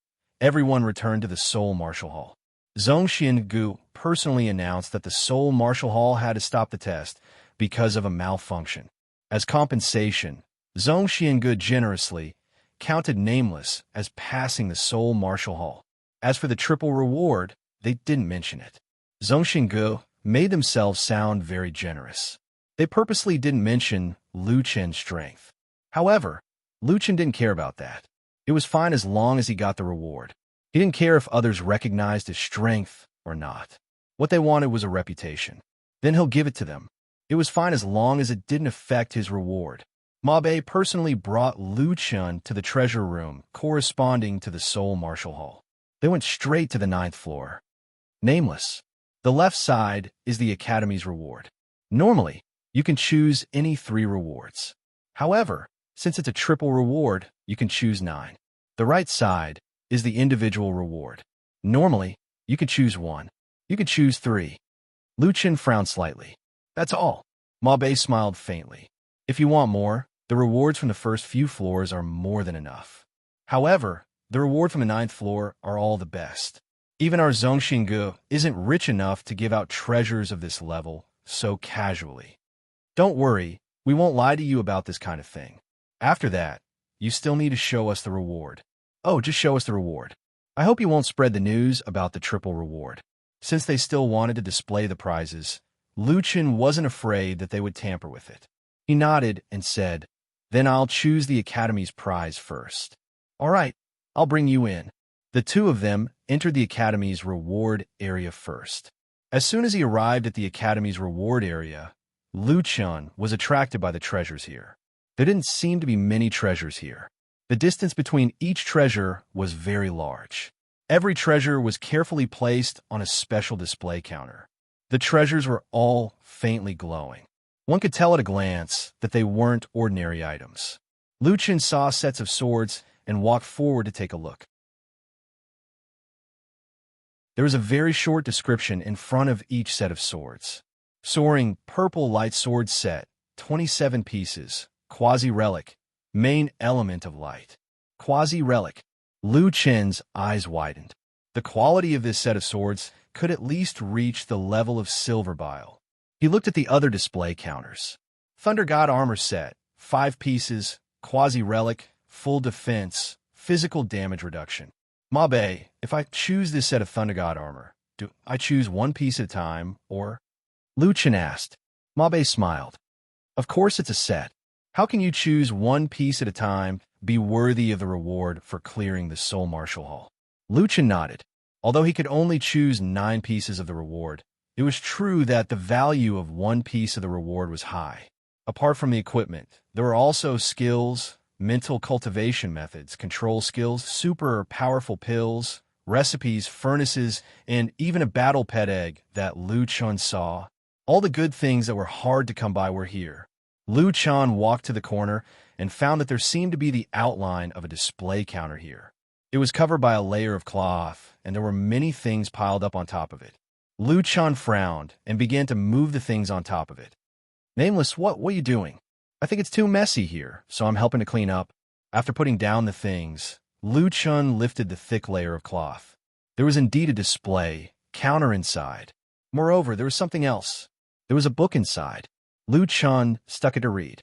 everyone returned to the Seoul Martial Hall. Zongshigu personally announced that the Seoul Martial Hall had to stop the test because of a malfunction. As compensation, Zongshigu generously counted Nameless as passing the Seoul Martial Hall. As for the triple reward, they didn't mention it. Zongshigu made themselves sound very generous. They purposely didn't mention Lu Chen's strength. However, Lu Chen didn't care about that. It was fine as long as he got the reward. He didn't care if others recognized his strength or not. What they wanted was a reputation. Then he'll give it to them. It was fine as long as it didn't affect his reward. Mabe personally brought Lu Chen to the treasure room corresponding to the Seoul Martial Hall. They went straight to the 9th floor. Nameless. The left side is the Academy's reward. Normally, you can choose any 3 rewards. However, since it's a triple reward, you can choose 9. The right side is the individual reward. Normally, you can choose 1. You can choose 3. Lu Chen frowned slightly. That's all. Mabe smiled faintly. If you want more, the rewards from the first few floors are more than enough. However, the reward from the 9th floor are all the best. Even our Zongshigu isn't rich enough to give out treasures of this level so casually. Don't worry, we won't lie to you about this kind of thing. After that, you still need to show us the reward. Oh, just show us the reward. I hope you won't spread the news about the triple reward. Since they still wanted to display the prizes, Lu Chen wasn't afraid that they would tamper with it. He nodded and said, Then I'll choose the Academy's prize first. All right, I'll bring you in. The two of them entered the Academy's reward area first. As soon as he arrived at the Academy's reward area, Lu Chen was attracted by the treasures here. There didn't seem to be many treasures here. The distance between each treasure was very large. Every treasure was carefully placed on a special display counter. The treasures were all faintly glowing. One could tell at a glance that they weren't ordinary items. Lu Chen saw sets of swords and walked forward to take a look. There was a very short description in front of each set of swords. Soaring purple light sword set, 27 pieces, quasi-relic, main element of light. Quasi-relic. Lu Chen's eyes widened. The quality of this set of swords could at least reach the level of silver bile. He looked at the other display counters. Thunder God armor set, 5 pieces, quasi-relic, full defense, physical damage reduction. Mabe, if I choose this set of Thunder God armor, do I choose 1 piece at a time, or? Lu Chen asked. Mabe smiled. Of course it's a set. How can you choose 1 piece at a time, be worthy of the reward for clearing the Seoul Martial Hall? Lu Chen nodded. Although he could only choose 9 pieces of the reward, it was true that the value of 1 piece of the reward was high. Apart from the equipment, there were also skills, mental cultivation methods, control skills, super powerful pills, recipes, furnaces, and even a battle pet egg that Lu Chen saw. All the good things that were hard to come by were here. Lu Chen walked to the corner and found that there seemed to be the outline of a display counter here. It was covered by a layer of cloth, and there were many things piled up on top of it. Lu Chun frowned and began to move the things on top of it. Nameless, what are you doing? I think it's too messy here, so I'm helping to clean up. After putting down the things, Lu Chun lifted the thick layer of cloth. There was indeed a display counter inside. Moreover, there was something else. There was a book inside. Lu Chun stuck it to read.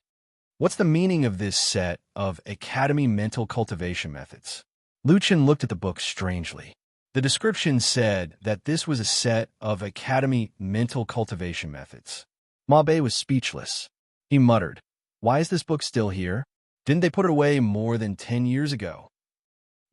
What's the meaning of this set of Academy mental cultivation methods? Lu Chun looked at the book strangely. The description said that this was a set of Academy mental cultivation methods. Ma Bei was speechless. He muttered, "Why is this book still here? Didn't they put it away more than 10 years ago?"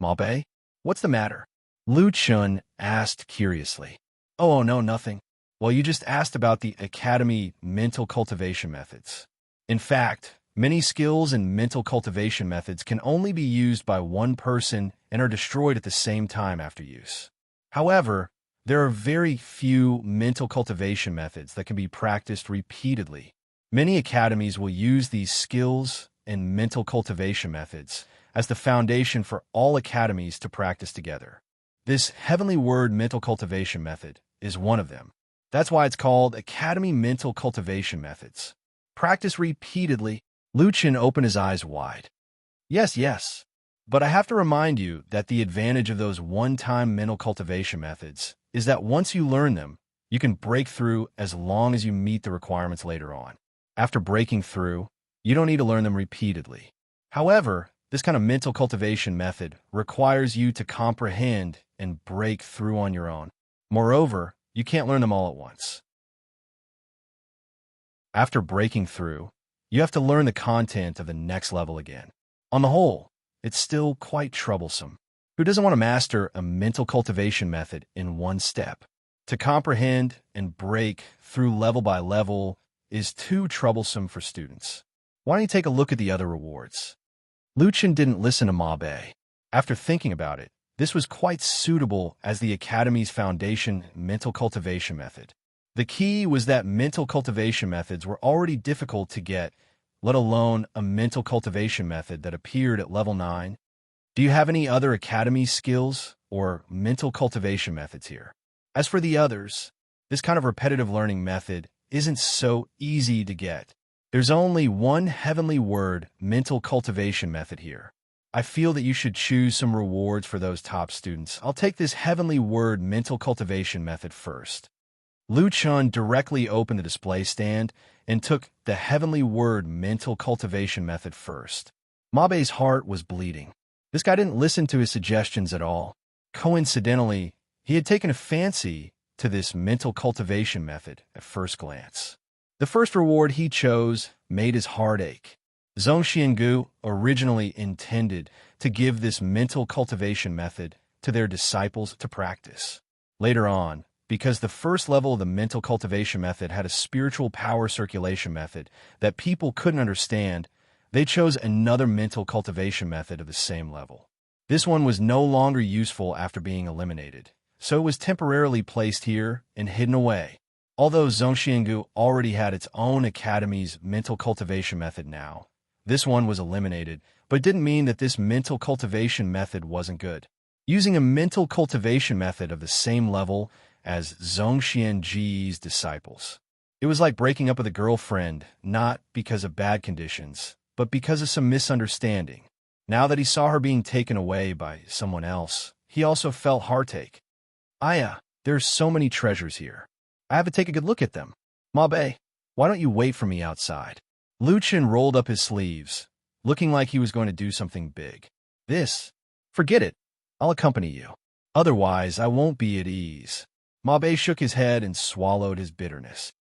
"Ma Bei, what's the matter?" Lu Chun asked curiously. Oh, no, nothing. Well, you just asked about the Academy mental cultivation methods. In fact, many skills and mental cultivation methods can only be used by one person and are destroyed at the same time after use. However, there are very few mental cultivation methods that can be practiced repeatedly. Many academies will use these skills and mental cultivation methods as the foundation for all academies to practice together. This heavenly word mental cultivation method is one of them. That's why it's called Academy Mental Cultivation Methods. Practice repeatedly. Lu Chun opened his eyes wide. Yes. But I have to remind you that the advantage of those one-time mental cultivation methods is that once you learn them, you can break through as long as you meet the requirements later on. After breaking through, you don't need to learn them repeatedly. However, this kind of mental cultivation method requires you to comprehend and break through on your own. Moreover, you can't learn them all at once. After breaking through, you have to learn the content of the next level again. On the whole, it's still quite troublesome. Who doesn't want to master a mental cultivation method in one step? To comprehend and break through level by level is too troublesome for students. Why don't you take a look at the other rewards? Lu Chun didn't listen to Ma Bei. After thinking about it, this was quite suitable as the Academy's foundation mental cultivation method. The key was that mental cultivation methods were already difficult to get, let alone a mental cultivation method that appeared at level 9. Do you have any other Academy skills or mental cultivation methods here? As for the others, this kind of repetitive learning method isn't so easy to get. There's only one heavenly word mental cultivation method here. I feel that you should choose some rewards for those top students. I'll take this heavenly word mental cultivation method first. Lu Chun directly opened the display stand and took the heavenly word mental cultivation method first. Ma Bei's heart was bleeding. This guy didn't listen to his suggestions at all. Coincidentally, he had taken a fancy to this mental cultivation method at first glance. The first reward he chose made his heart ache. Zhongxiangu originally intended to give this mental cultivation method to their disciples to practice. Later on, because the first level of the mental cultivation method had a spiritual power circulation method that people couldn't understand, they chose another mental cultivation method of the same level. This one was no longer useful after being eliminated, so it was temporarily placed here and hidden away. Although Zhongxiangu already had its own academy's mental cultivation method now, this one was eliminated, but it didn't mean that this mental cultivation method wasn't good. Using a mental cultivation method of the same level as Zhongxianji's disciples, it was like breaking up with a girlfriend, not because of bad conditions, but because of some misunderstanding. Now that he saw her being taken away by someone else, he also felt heartache. Aya, there's so many treasures here. I have to take a good look at them. Ma Bei, why don't you wait for me outside? Lu Chun rolled up his sleeves, looking like he was going to do something big. Forget it. I'll accompany you. Otherwise, I won't be at ease. Ma Bei shook his head and swallowed his bitterness.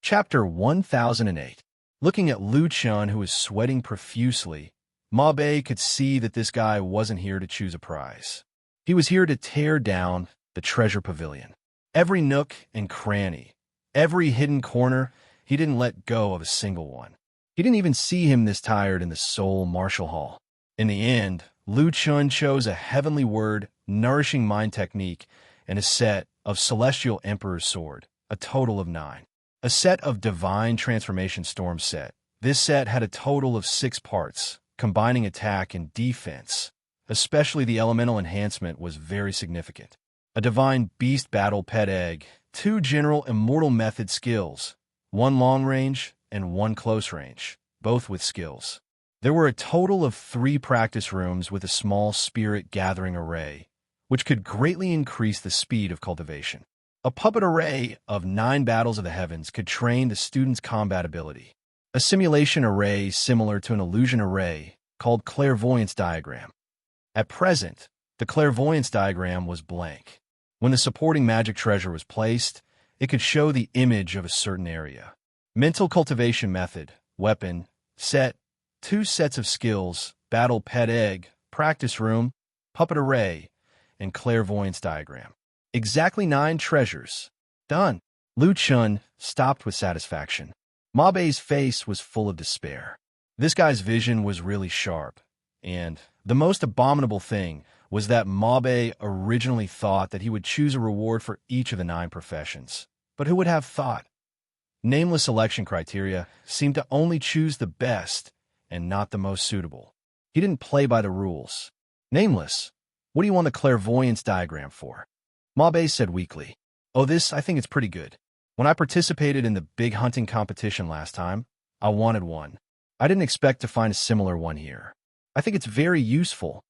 Chapter 1008. Looking at Lu Chun, who was sweating profusely, Ma Bei could see that this guy wasn't here to choose a prize. He was here to tear down the treasure pavilion. Every nook and cranny, every hidden corner, he didn't let go of a single one. He didn't even see him this tired in the Seoul Martial Hall. In the end, Lu Chun chose a heavenly word, nourishing mind technique, and a set of Celestial Emperor's Sword, a total of 9. A set of Divine Transformation Storm set. This set had a total of 6 parts, combining attack and defense. Especially the elemental enhancement was very significant. A divine beast battle pet egg, 2 general immortal method skills, 1 long range and 1 close range, both with skills. There were a total of 3 practice rooms with a small spirit gathering array, which could greatly increase the speed of cultivation. A puppet array of 9 battles of the heavens could train the student's combat ability. A simulation array similar to an illusion array called clairvoyance diagram. At present, the clairvoyance diagram was blank. When the supporting magic treasure was placed, it could show the image of a certain area. Mental cultivation method, weapon, set, 2 sets of skills, battle pet egg, practice room, puppet array, and clairvoyance diagram. Exactly 9 treasures. Done. Lu Chun stopped with satisfaction. Ma Bei's face was full of despair. This guy's vision was really sharp, and the most abominable thing was that Ma Bei originally thought that he would choose a reward for each of the 9 professions. But who would have thought? Nameless selection criteria seemed to only choose the best and not the most suitable. He didn't play by the rules. Nameless, what do you want the clairvoyance diagram for? Ma Bei said weakly, "Oh, I think it's pretty good. When I participated in the big hunting competition last time, I wanted one. I didn't expect to find a similar one here. I think it's very useful."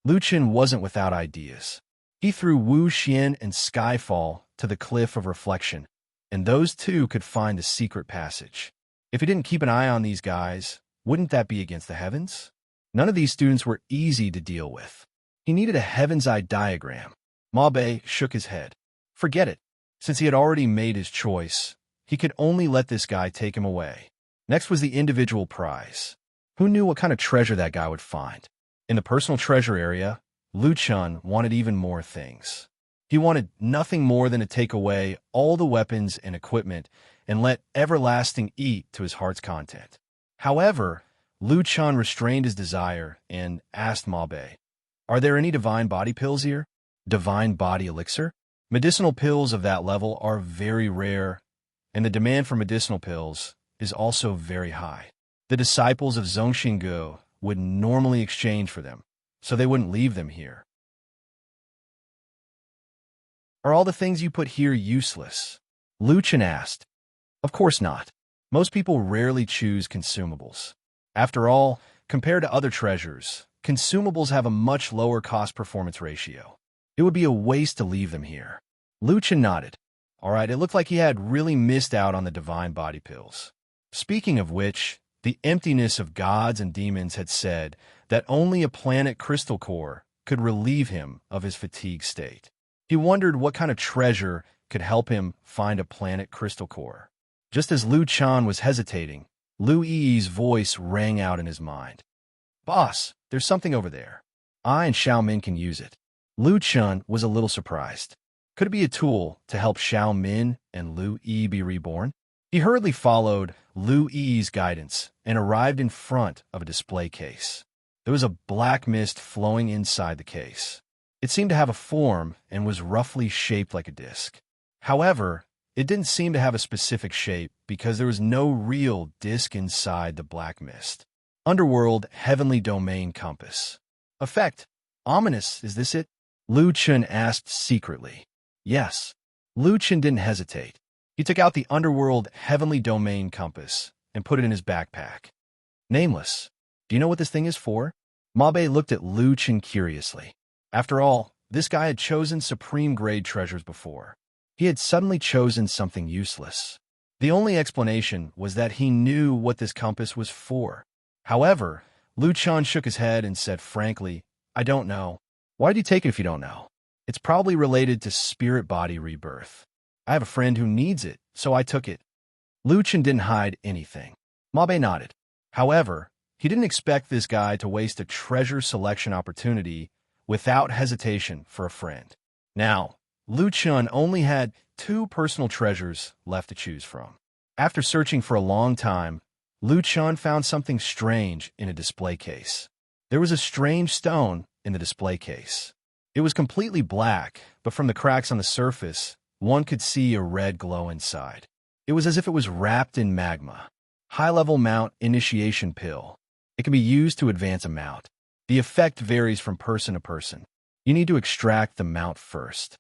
Lu Chen wasn't without ideas. He threw Wu Xian and Skyfall to the cliff of reflection, and those 2 could find the secret passage. If he didn't keep an eye on these guys, wouldn't that be against the heavens? None of these students were easy to deal with. He needed a heaven's eye diagram. Ma Bei shook his head. Forget it. Since he had already made his choice, he could only let this guy take him away. Next was the individual prize. Who knew what kind of treasure that guy would find? In the personal treasure area, Lu Chun wanted even more things. He wanted nothing more than to take away all the weapons and equipment and let everlasting eat to his heart's content. However, Lu Chun restrained his desire and asked Ma Bei, "Are there any divine body pills here? Divine body elixir?" Medicinal pills of that level are very rare, and the demand for medicinal pills is also very high. The disciples of Zhongxinggu would normally exchange for them, so they wouldn't leave them here. "Are all the things you put here useless?" Lu Chen asked. Of course not. Most people rarely choose consumables. After all, compared to other treasures, consumables have a much lower cost-performance ratio. It would be a waste to leave them here. Lu Chen nodded. All right, it looked like he had really missed out on the divine body pills. Speaking of which, the emptiness of gods and demons had said that only a planet crystal core could relieve him of his fatigue state. He wondered what kind of treasure could help him find a planet crystal core. Just as Lu Chan was hesitating, Lu Yi's voice rang out in his mind. "Boss, there's something over there. I and Xiao Min can use it." Lu Chun was a little surprised. Could it be a tool to help Xiao Min and Lu Yi be reborn? He hurriedly followed Lu Yi's guidance and arrived in front of a display case. There was a black mist flowing inside the case. It seemed to have a form and was roughly shaped like a disc. However, it didn't seem to have a specific shape because there was no real disc inside the black mist. Underworld Heavenly Domain Compass. Effect. Ominous, is this it? Lu Chen asked secretly. Yes. Lu Chen didn't hesitate. He took out the Underworld Heavenly Domain Compass and put it in his backpack. Nameless. Do you know what this thing is for? Ma Bei looked at Lu Chen curiously. After all, this guy had chosen supreme grade treasures before. He had suddenly chosen something useless. The only explanation was that he knew what this compass was for. However, Lu Chen shook his head and said frankly, "I don't know." "Why did you take it if you don't know?" "It's probably related to spirit body rebirth. I have a friend who needs it, so I took it." Lu Chen didn't hide anything. Ma Bei nodded. However, he didn't expect this guy to waste a treasure selection opportunity without hesitation for a friend. Now, Lu Chen only had 2 personal treasures left to choose from. After searching for a long time, Lu Chen found something strange in a display case. There was a strange stone in the display case. It was completely black, but from the cracks on the surface, one could see a red glow inside. It was as if it was wrapped in magma. High-level mount initiation pill. It can be used to advance a mount. The effect varies from person to person. You need to extract the mount first.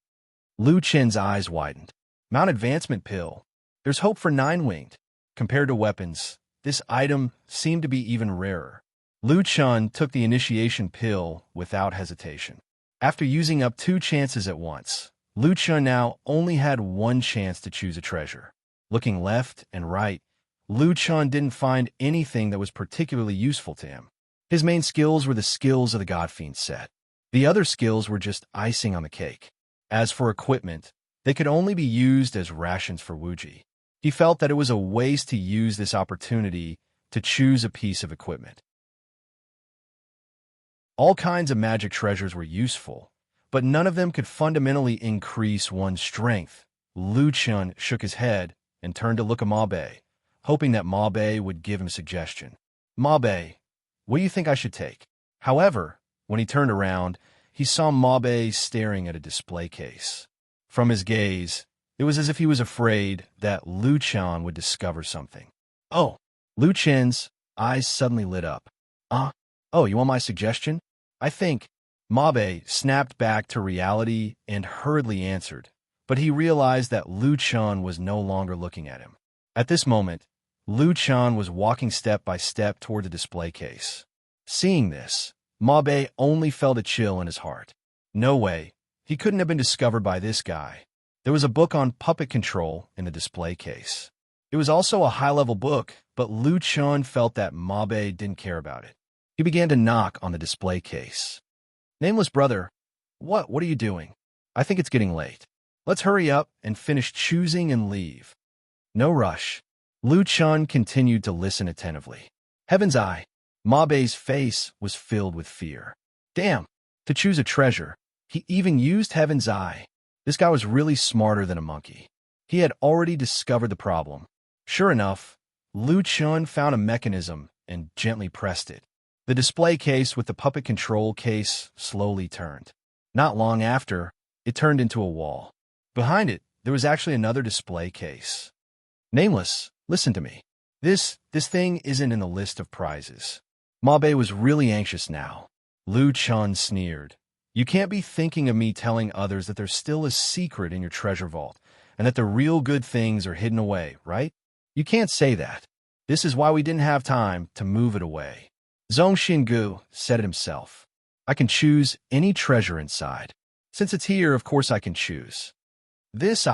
Lu Chen's eyes widened. Mount advancement pill. There's hope for nine-winged. Compared to weapons, this item seemed to be even rarer. Lu Chen took the initiation pill without hesitation. After using up 2 chances at once, Lu Chen now only had 1 chance to choose a treasure. Looking left and right, Lu Chen didn't find anything that was particularly useful to him. His main skills were the skills of the Godfiend set. The other skills were just icing on the cake. As for equipment, they could only be used as rations for Wuji. He felt that it was a waste to use this opportunity to choose a piece of equipment. All kinds of magic treasures were useful, but none of them could fundamentally increase one's strength. Lu Chen shook his head and turned to look at Ma Bei, hoping that Ma Bei would give him a suggestion. Ma Bei, what do you think I should take? However, when he turned around, he saw Ma Bei staring at a display case. From his gaze, it was as if he was afraid that Lu Chen would discover something. Oh, Lu Chen's eyes suddenly lit up. Oh, you want my suggestion? I think. Ma Bei snapped back to reality and hurriedly answered, but he realized that Lu Chen was no longer looking at him. At this moment, Lu Chen was walking step by step toward the display case. Seeing this, Ma Bei only felt a chill in his heart. No way, he couldn't have been discovered by this guy. There was a book on puppet control in the display case. It was also a high-level book, but Lu Chen felt that Ma Bei didn't care about it. He began to knock on the display case. Nameless brother, what are you doing? I think it's getting late. Let's hurry up and finish choosing and leave. No rush. Lu Chen continued to listen attentively. Heaven's eye. Ma Bei's face was filled with fear. Damn, to choose a treasure, he even used Heaven's eye. This guy was really smarter than a monkey. He had already discovered the problem. Sure enough, Lu Chen found a mechanism and gently pressed it. The display case with the puppet control case slowly turned. Not long after, it turned into a wall. Behind it, there was actually another display case. Nameless, listen to me. This thing isn't in the list of prizes. Ma Bei was really anxious now. Lu Chen sneered. You can't be thinking of me telling others that there's still a secret in your treasure vault, and that the real good things are hidden away, right? You can't say that. This is why we didn't have time to move it away. Zhong Xingu said it himself. I can choose any treasure inside. Since it's here, of course I can choose. This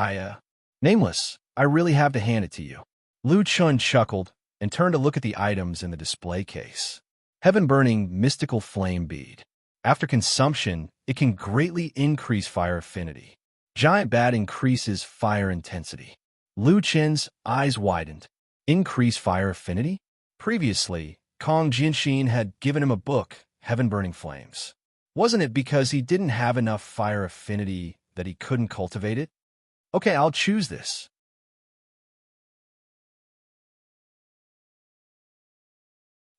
Nameless, I really have to hand it to you. Lu Chen chuckled and turned to look at the items in the display case. Heaven-burning mystical flame bead. After consumption, it can greatly increase fire affinity. Giant bat increases fire intensity. Lu Chen's eyes widened. Increase fire affinity? Previously, Kong Jianxin had given him a book, Heaven-Burning Flames. Wasn't it because he didn't have enough fire affinity that he couldn't cultivate it? Okay, I'll choose this.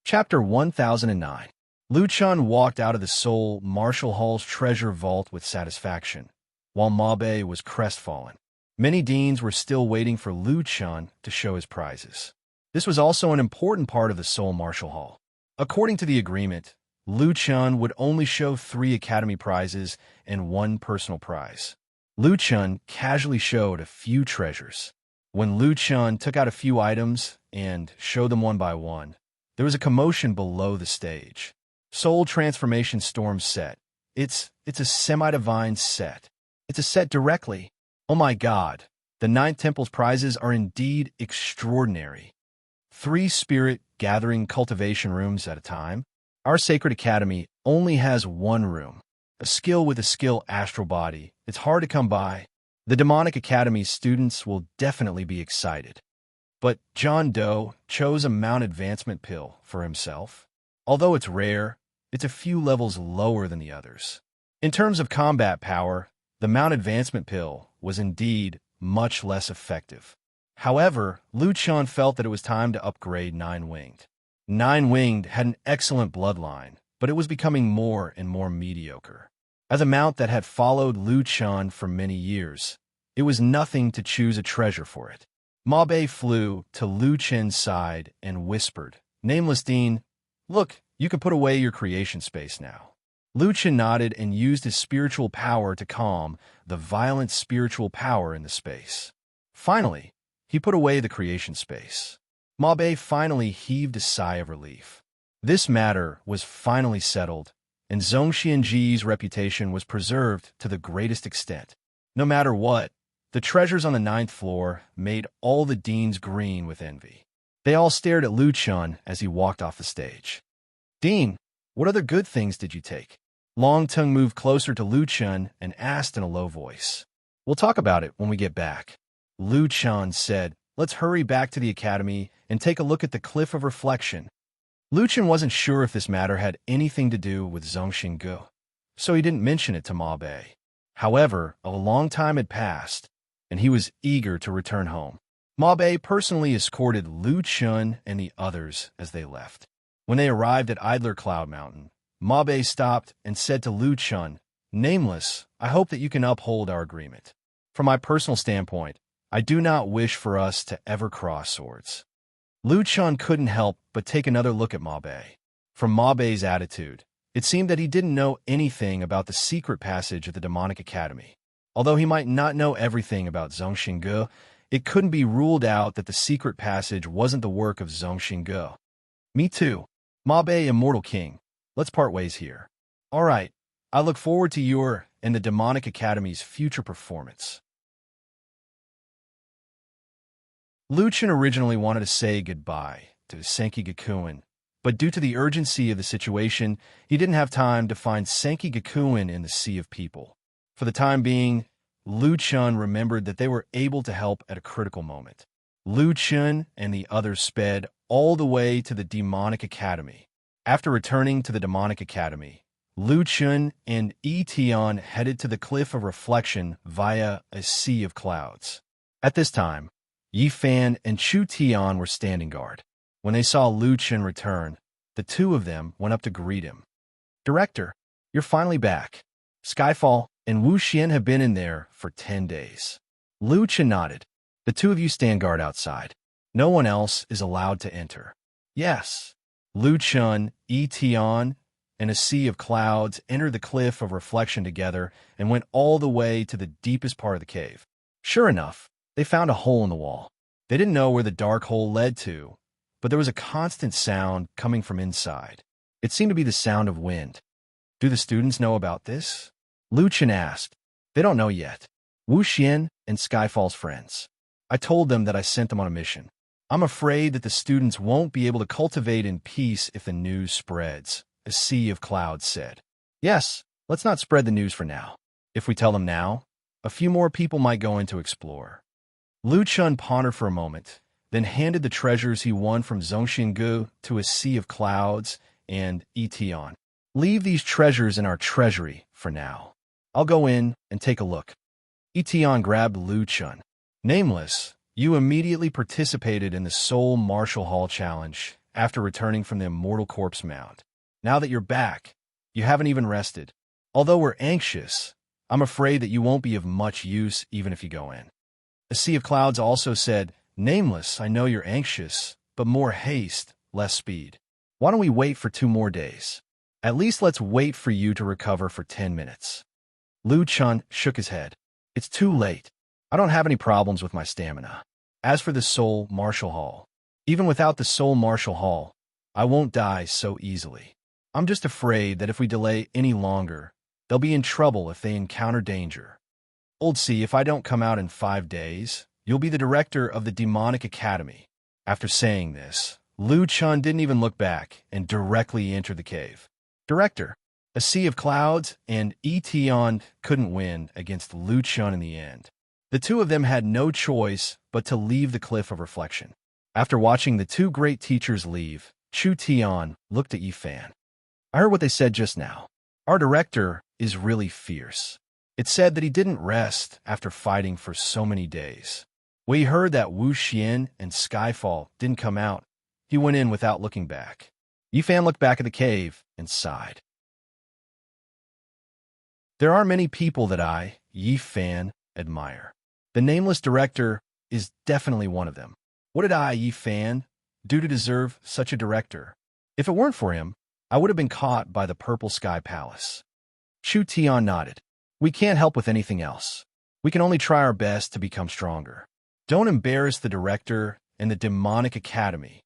Chapter 1009. Lu Chen walked out of the Seoul Martial Hall's treasure vault with satisfaction, while Ma Bei was crestfallen. Many deans were still waiting for Lu Chen to show his prizes. This was also an important part of the Seoul Martial Hall. According to the agreement, Lu Chen would only show 3 academy prizes and 1 personal prize. Lu Chen casually showed a few treasures. When Lu Chen took out a few items and showed them one by one, there was a commotion below the stage. Soul Transformation Storm set. It's a semi-divine set. It's a set directly. Oh my god, the 9th Temple's prizes are indeed extraordinary. 3 spirit gathering cultivation rooms at a time. Our Sacred Academy only has 1 room. A skill with a skill astral body. It's hard to come by. The Demonic Academy's students will definitely be excited. But John Doe chose a mount advancement pill for himself. Although it's rare, it's a few levels lower than the others. In terms of combat power, the mount advancement pill was indeed much less effective. However, Lu Chen felt that it was time to upgrade Nine-Winged. Nine-Winged had an excellent bloodline, but it was becoming more and more mediocre. As a mount that had followed Lu Chen for many years, it was nothing to choose a treasure for it. Ma Bei flew to Lu Chen's side and whispered, "Nameless Dean, look, you can put away your creation space now." Lu Chen nodded and used his spiritual power to calm the violent spiritual power in the space. Finally, he put away the creation space. Ma Bei finally heaved a sigh of relief. This matter was finally settled, and Zhongxianji's reputation was preserved to the greatest extent. No matter what, the treasures on the 9th floor made all the deans green with envy. They all stared at Lu Chun as he walked off the stage. "Dean, what other good things did you take?" Long Tongue moved closer to Lu Chun and asked in a low voice. "We'll talk about it when we get back." Lu Chun said, "Let's hurry back to the academy and take a look at the Cliff of Reflection." Lu Chun wasn't sure if this matter had anything to do with Zhongxingu, so he didn't mention it to Ma Bei. However, a long time had passed, and he was eager to return home. Ma Bei personally escorted Lu Chun and the others as they left. When they arrived at Idler Cloud Mountain, Ma Bei stopped and said to Lu Chun, "Nameless, I hope that you can uphold our agreement. From my personal standpoint, I do not wish for us to ever cross swords." Lu Chun couldn't help but take another look at Ma Bei. From Ma Bei's attitude, it seemed that he didn't know anything about the secret passage at the Demonic Academy. Although he might not know everything about Zhongxingu, it couldn't be ruled out that the secret passage wasn't the work of Zhongxingu. "Me too. Ma Bei, Immortal King. Let's part ways here." "All right. I look forward to your and the Demonic Academy's future performance." Lu Chen originally wanted to say goodbye to Senki Gakuen, but due to the urgency of the situation, he didn't have time to find Senki Gakuen in the sea of people. For the time being, Lu Chun remembered that they were able to help at a critical moment. Lu Chun and the others sped all the way to the Demonic Academy. After returning to the Demonic Academy, Lu Chun and Yi Tian headed to the Cliff of Reflection via a sea of clouds. At this time, Yi Fan and Chu Tian were standing guard. When they saw Lu Chun return, the two of them went up to greet him. "Director, you're finally back. Skyfall and Wu Xian have been in there for 10 days. Lu Chun nodded. "The two of you stand guard outside. No one else is allowed to enter." "Yes." Lu Chun, Yi Tian, and a sea of clouds entered the Cliff of Reflection together and went all the way to the deepest part of the cave. Sure enough, they found a hole in the wall. They didn't know where the dark hole led to, but there was a constant sound coming from inside. It seemed to be the sound of wind. "Do the students know about this?" Lu Chun asked. "They don't know yet. Wu Xian and Skyfall's friends. I told them that I sent them on a mission. I'm afraid that the students won't be able to cultivate in peace if the news spreads," a sea of clouds said. "Yes, let's not spread the news for now. If we tell them now, a few more people might go in to explore." Lu Chun pondered for a moment, then handed the treasures he won from Zhongxingu to a sea of clouds and Yi Tian. "Leave these treasures in our treasury for now. I'll go in and take a look." Yi Tian grabbed Lu Chun. "Nameless, you immediately participated in the Soul Martial Hall Challenge after returning from the Immortal Corpse Mound. Now that you're back, you haven't even rested. Although we're anxious, I'm afraid that you won't be of much use even if you go in." A sea of clouds also said, "Nameless, I know you're anxious, but more haste, less speed. Why don't we wait for 2 more days? At least let's wait for you to recover for 10 minutes. Lu Chun shook his head. "It's too late. I don't have any problems with my stamina. As for the Soul Martial Hall, even without the Soul Martial Hall, I won't die so easily. I'm just afraid that if we delay any longer, they'll be in trouble if they encounter danger. Old C, if I don't come out in 5 days, you'll be the director of the Demonic Academy." After saying this, Lu Chun didn't even look back and directly entered the cave. "Director, a sea of clouds and Yi Tian couldn't win against Lu Chun in the end. The two of them had no choice but to leave the Cliff of Reflection." After watching the two great teachers leave, Chu Tian looked at Yi Fan. "I heard what they said just now. Our director is really fierce. It said that he didn't rest after fighting for so many days. When he heard that Wu Xian and Skyfall didn't come out, he went in without looking back." Yi Fan looked back at the cave and sighed. "There are many people that I, Yi Fan, admire. The nameless director is definitely one of them. What did I, Yi Fan, do to deserve such a director? If it weren't for him, I would have been caught by the Purple Sky Palace. Chu Tian nodded. We can't help with anything else. We can only try our best to become stronger. Don't embarrass the director and the demonic academy.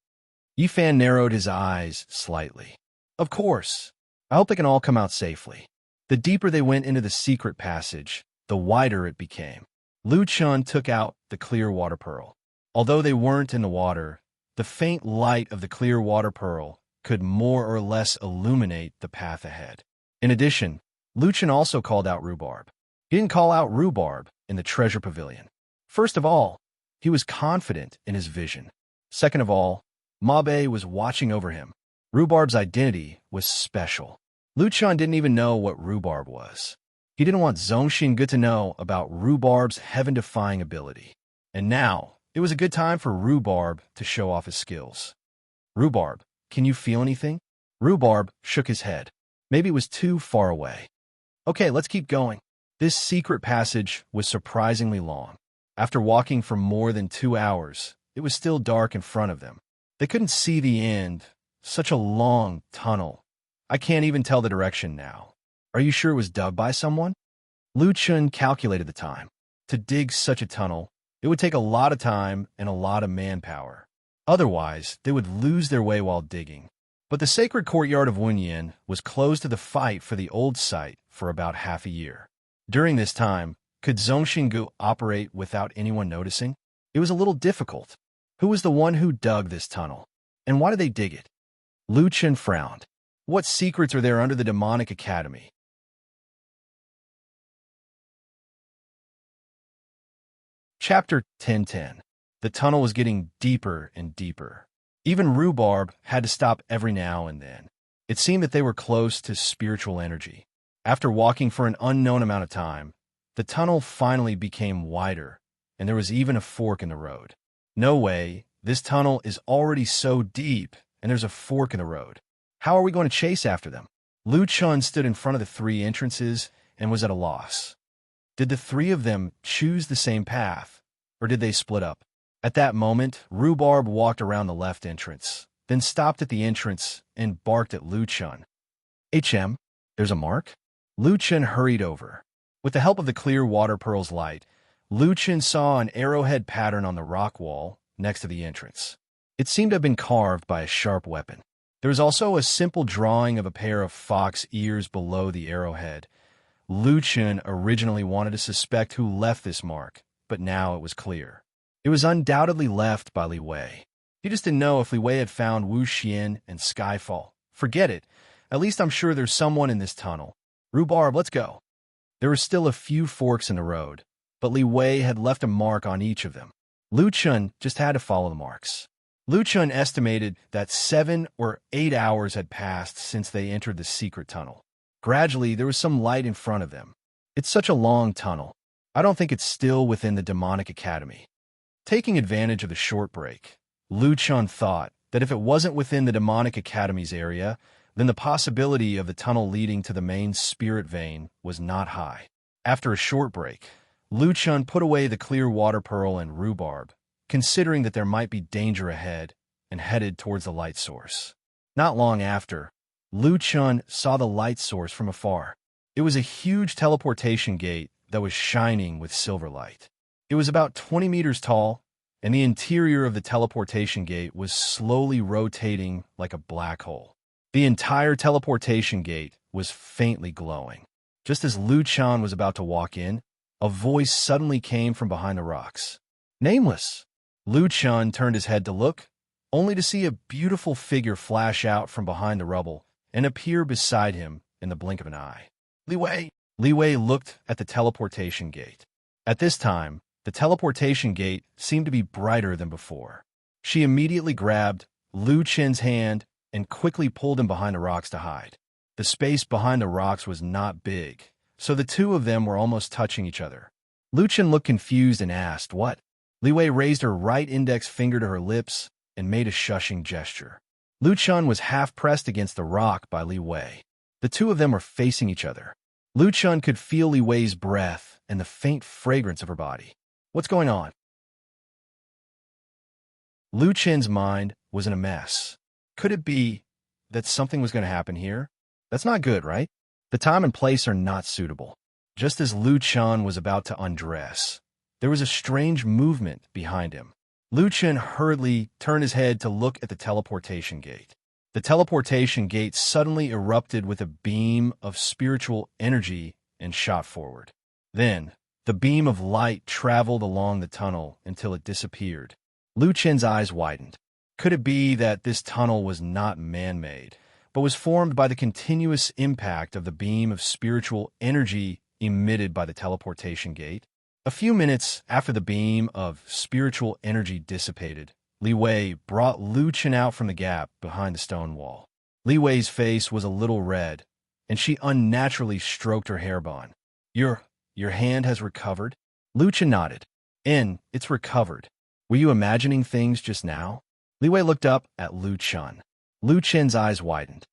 Yi Fan narrowed his eyes slightly. Of course. I hope they can all come out safely. The deeper they went into the secret passage, the wider it became. Lu Chun took out the clear water pearl. Although they weren't in the water, the faint light of the clear water pearl could more or less illuminate the path ahead. In addition, Lu Chun also called out rhubarb. He didn't call out rhubarb in the treasure pavilion. First of all, he was confident in his vision. Second of all, Mabe was watching over him. Rhubarb's identity was special. Lu Chun didn't even know what rhubarb was. He didn't want Zhongxin to know about rhubarb's heaven-defying ability. And now, it was a good time for rhubarb to show off his skills. Rhubarb, can you feel anything? Rhubarb shook his head. Maybe it was too far away. Okay, let's keep going. This secret passage was surprisingly long. After walking for more than 2 hours, it was still dark in front of them. They couldn't see the end. Such a long tunnel. I can't even tell the direction now. Are you sure it was dug by someone? Lu Chun calculated the time. To dig such a tunnel, it would take a lot of time and a lot of manpower. Otherwise, they would lose their way while digging. But the sacred courtyard of Wunyan was closed to the fight for the old site for about half a year. During this time, could Zhongxin operate without anyone noticing? It was a little difficult. Who was the one who dug this tunnel? And why did they dig it? Lu Chun frowned. What secrets are there under the demonic academy? Chapter 10:10. The tunnel was getting deeper and deeper. Even rhubarb had to stop every now and then. It seemed that they were close to spiritual energy. After walking for an unknown amount of time, the tunnel finally became wider, and there was even a fork in the road. No way, this tunnel is already so deep, and there's a fork in the road. How are we going to chase after them? Lu Chun stood in front of the 3 entrances and was at a loss. Did the 3 of them choose the same path, or did they split up? At that moment, Rhubarb walked around the left entrance, then stopped at the entrance and barked at Lu Chun. There's a mark? Lu Chun hurried over. With the help of the clear water pearl's light, Lu Chun saw an arrowhead pattern on the rock wall next to the entrance. It seemed to have been carved by a sharp weapon. There was also a simple drawing of a pair of fox ears below the arrowhead. Lu Chun originally wanted to suspect who left this mark, but now it was clear. It was undoubtedly left by Li Wei. He just didn't know if Li Wei had found Wu Xian and Skyfall. Forget it. At least I'm sure there's someone in this tunnel. Rhubarb, let's go. There were still a few forks in the road, but Li Wei had left a mark on each of them. Lu Chun just had to follow the marks. Lu Chun estimated that 7 or 8 hours had passed since they entered the secret tunnel. Gradually, there was some light in front of them. It's such a long tunnel. I don't think it's still within the demonic academy. Taking advantage of the short break, Lu Chun thought that if it wasn't within the demonic academy's area, then the possibility of the tunnel leading to the main spirit vein was not high. After a short break, Lu Chun put away the clear water pearl and rhubarb, considering that there might be danger ahead, and headed towards the light source. Not long after, Lu Chun saw the light source from afar. It was a huge teleportation gate that was shining with silver light. It was about 20 meters tall, and the interior of the teleportation gate was slowly rotating like a black hole. The entire teleportation gate was faintly glowing. Just as Lu Chun was about to walk in, a voice suddenly came from behind the rocks. Nameless! Lu Chun turned his head to look, only to see a beautiful figure flash out from behind the rubble and appear beside him in the blink of an eye. Li Wei! Li Wei looked at the teleportation gate. At this time, the teleportation gate seemed to be brighter than before. She immediately grabbed Lu Chun's hand and quickly pulled him behind the rocks to hide. The space behind the rocks was not big, so the two of them were almost touching each other. Lu Chun looked confused and asked, "What?" Li Wei raised her right index finger to her lips and made a shushing gesture. Lu Chun was half pressed against the rock by Li Wei. The two of them were facing each other. Lu Chun could feel Li Wei's breath and the faint fragrance of her body. What's going on? Lu Chen's mind was in a mess. Could it be that something was going to happen here? That's not good, right? The time and place are not suitable. Just as Lu Chen was about to undress, there was a strange movement behind him. Lu Chen hurriedly turned his head to look at the teleportation gate. The teleportation gate suddenly erupted with a beam of spiritual energy and shot forward. Then, the beam of light traveled along the tunnel until it disappeared. Lu Chen's eyes widened. Could it be that this tunnel was not man-made, but was formed by the continuous impact of the beam of spiritual energy emitted by the teleportation gate? A few minutes after the beam of spiritual energy dissipated, Li Wei brought Lu Chen out from the gap behind the stone wall. Li Wei's face was a little red, and she unnaturally stroked her hairband. Your hand has recovered? Lu Chen nodded. It's recovered. Were you imagining things just now? Li Wei looked up at Lu Chen. Lu Chen's eyes widened.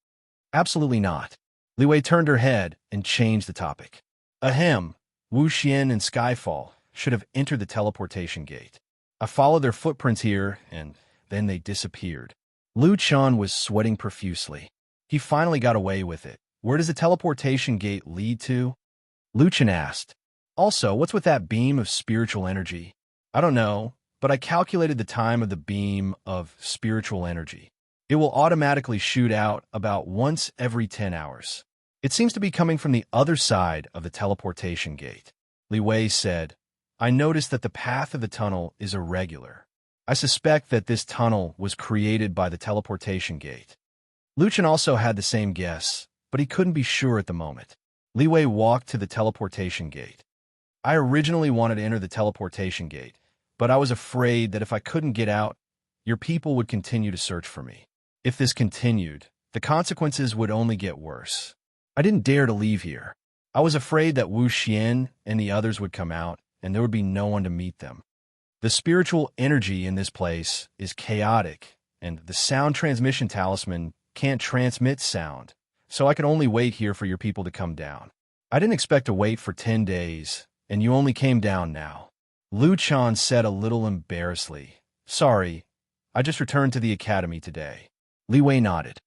Absolutely not. Li Wei turned her head and changed the topic. Ahem, Wu Xian and Skyfall should have entered the teleportation gate. I followed their footprints here, and then they disappeared. Lu Chen was sweating profusely. He finally got away with it. Where does the teleportation gate lead to? Lu Chen asked. Also, what's with that beam of spiritual energy? I don't know, but I calculated the time of the beam of spiritual energy. It will automatically shoot out about once every 10 hours. It seems to be coming from the other side of the teleportation gate. Li Wei said, I noticed that the path of the tunnel is irregular. I suspect that this tunnel was created by the teleportation gate. Lu Chen also had the same guess, but he couldn't be sure at the moment. Li Wei walked to the teleportation gate. I originally wanted to enter the teleportation gate, but I was afraid that if I couldn't get out, your people would continue to search for me. If this continued, the consequences would only get worse. I didn't dare to leave here. I was afraid that Wu Xian and the others would come out, and there would be no one to meet them. The spiritual energy in this place is chaotic, and the sound transmission talisman can't transmit sound, so I could only wait here for your people to come down. I didn't expect to wait for 10 days, and you only came down now. Lu Chen said a little embarrassedly. Sorry, I just returned to the academy today. Li Wei nodded.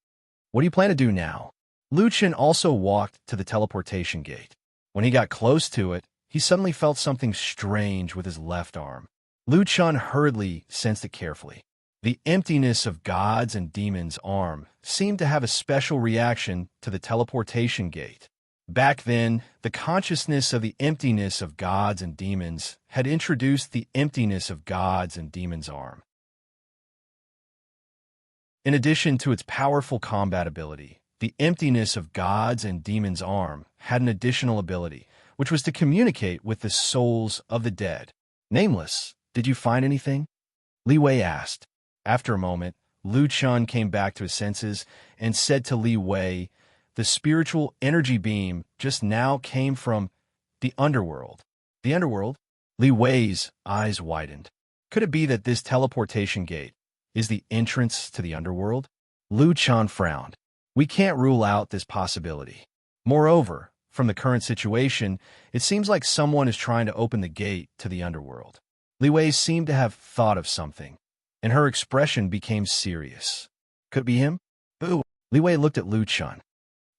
What do you plan to do now? Lu Chen also walked to the teleportation gate. When he got close to it, he suddenly felt something strange with his left arm. Lu Chen hurriedly sensed it carefully. The emptiness of God's and demons' arm seemed to have a special reaction to the teleportation gate. Back then, the consciousness of the emptiness of gods and demons had introduced the emptiness of gods and demons' arm. In addition to its powerful combat ability, the emptiness of gods and demons' arm had an additional ability, which was to communicate with the souls of the dead. Nameless, did you find anything? Li Wei asked. After a moment, Lu Chen came back to his senses and said to Li Wei, the spiritual energy beam just now came from the underworld. The underworld? Li Wei's eyes widened. Could it be that this teleportation gate is the entrance to the underworld? Lu Chen frowned. We can't rule out this possibility. Moreover, from the current situation, it seems like someone is trying to open the gate to the underworld. Li Wei seemed to have thought of something, and her expression became serious. Could it be him? Boo! Li Wei looked at Lu Chen.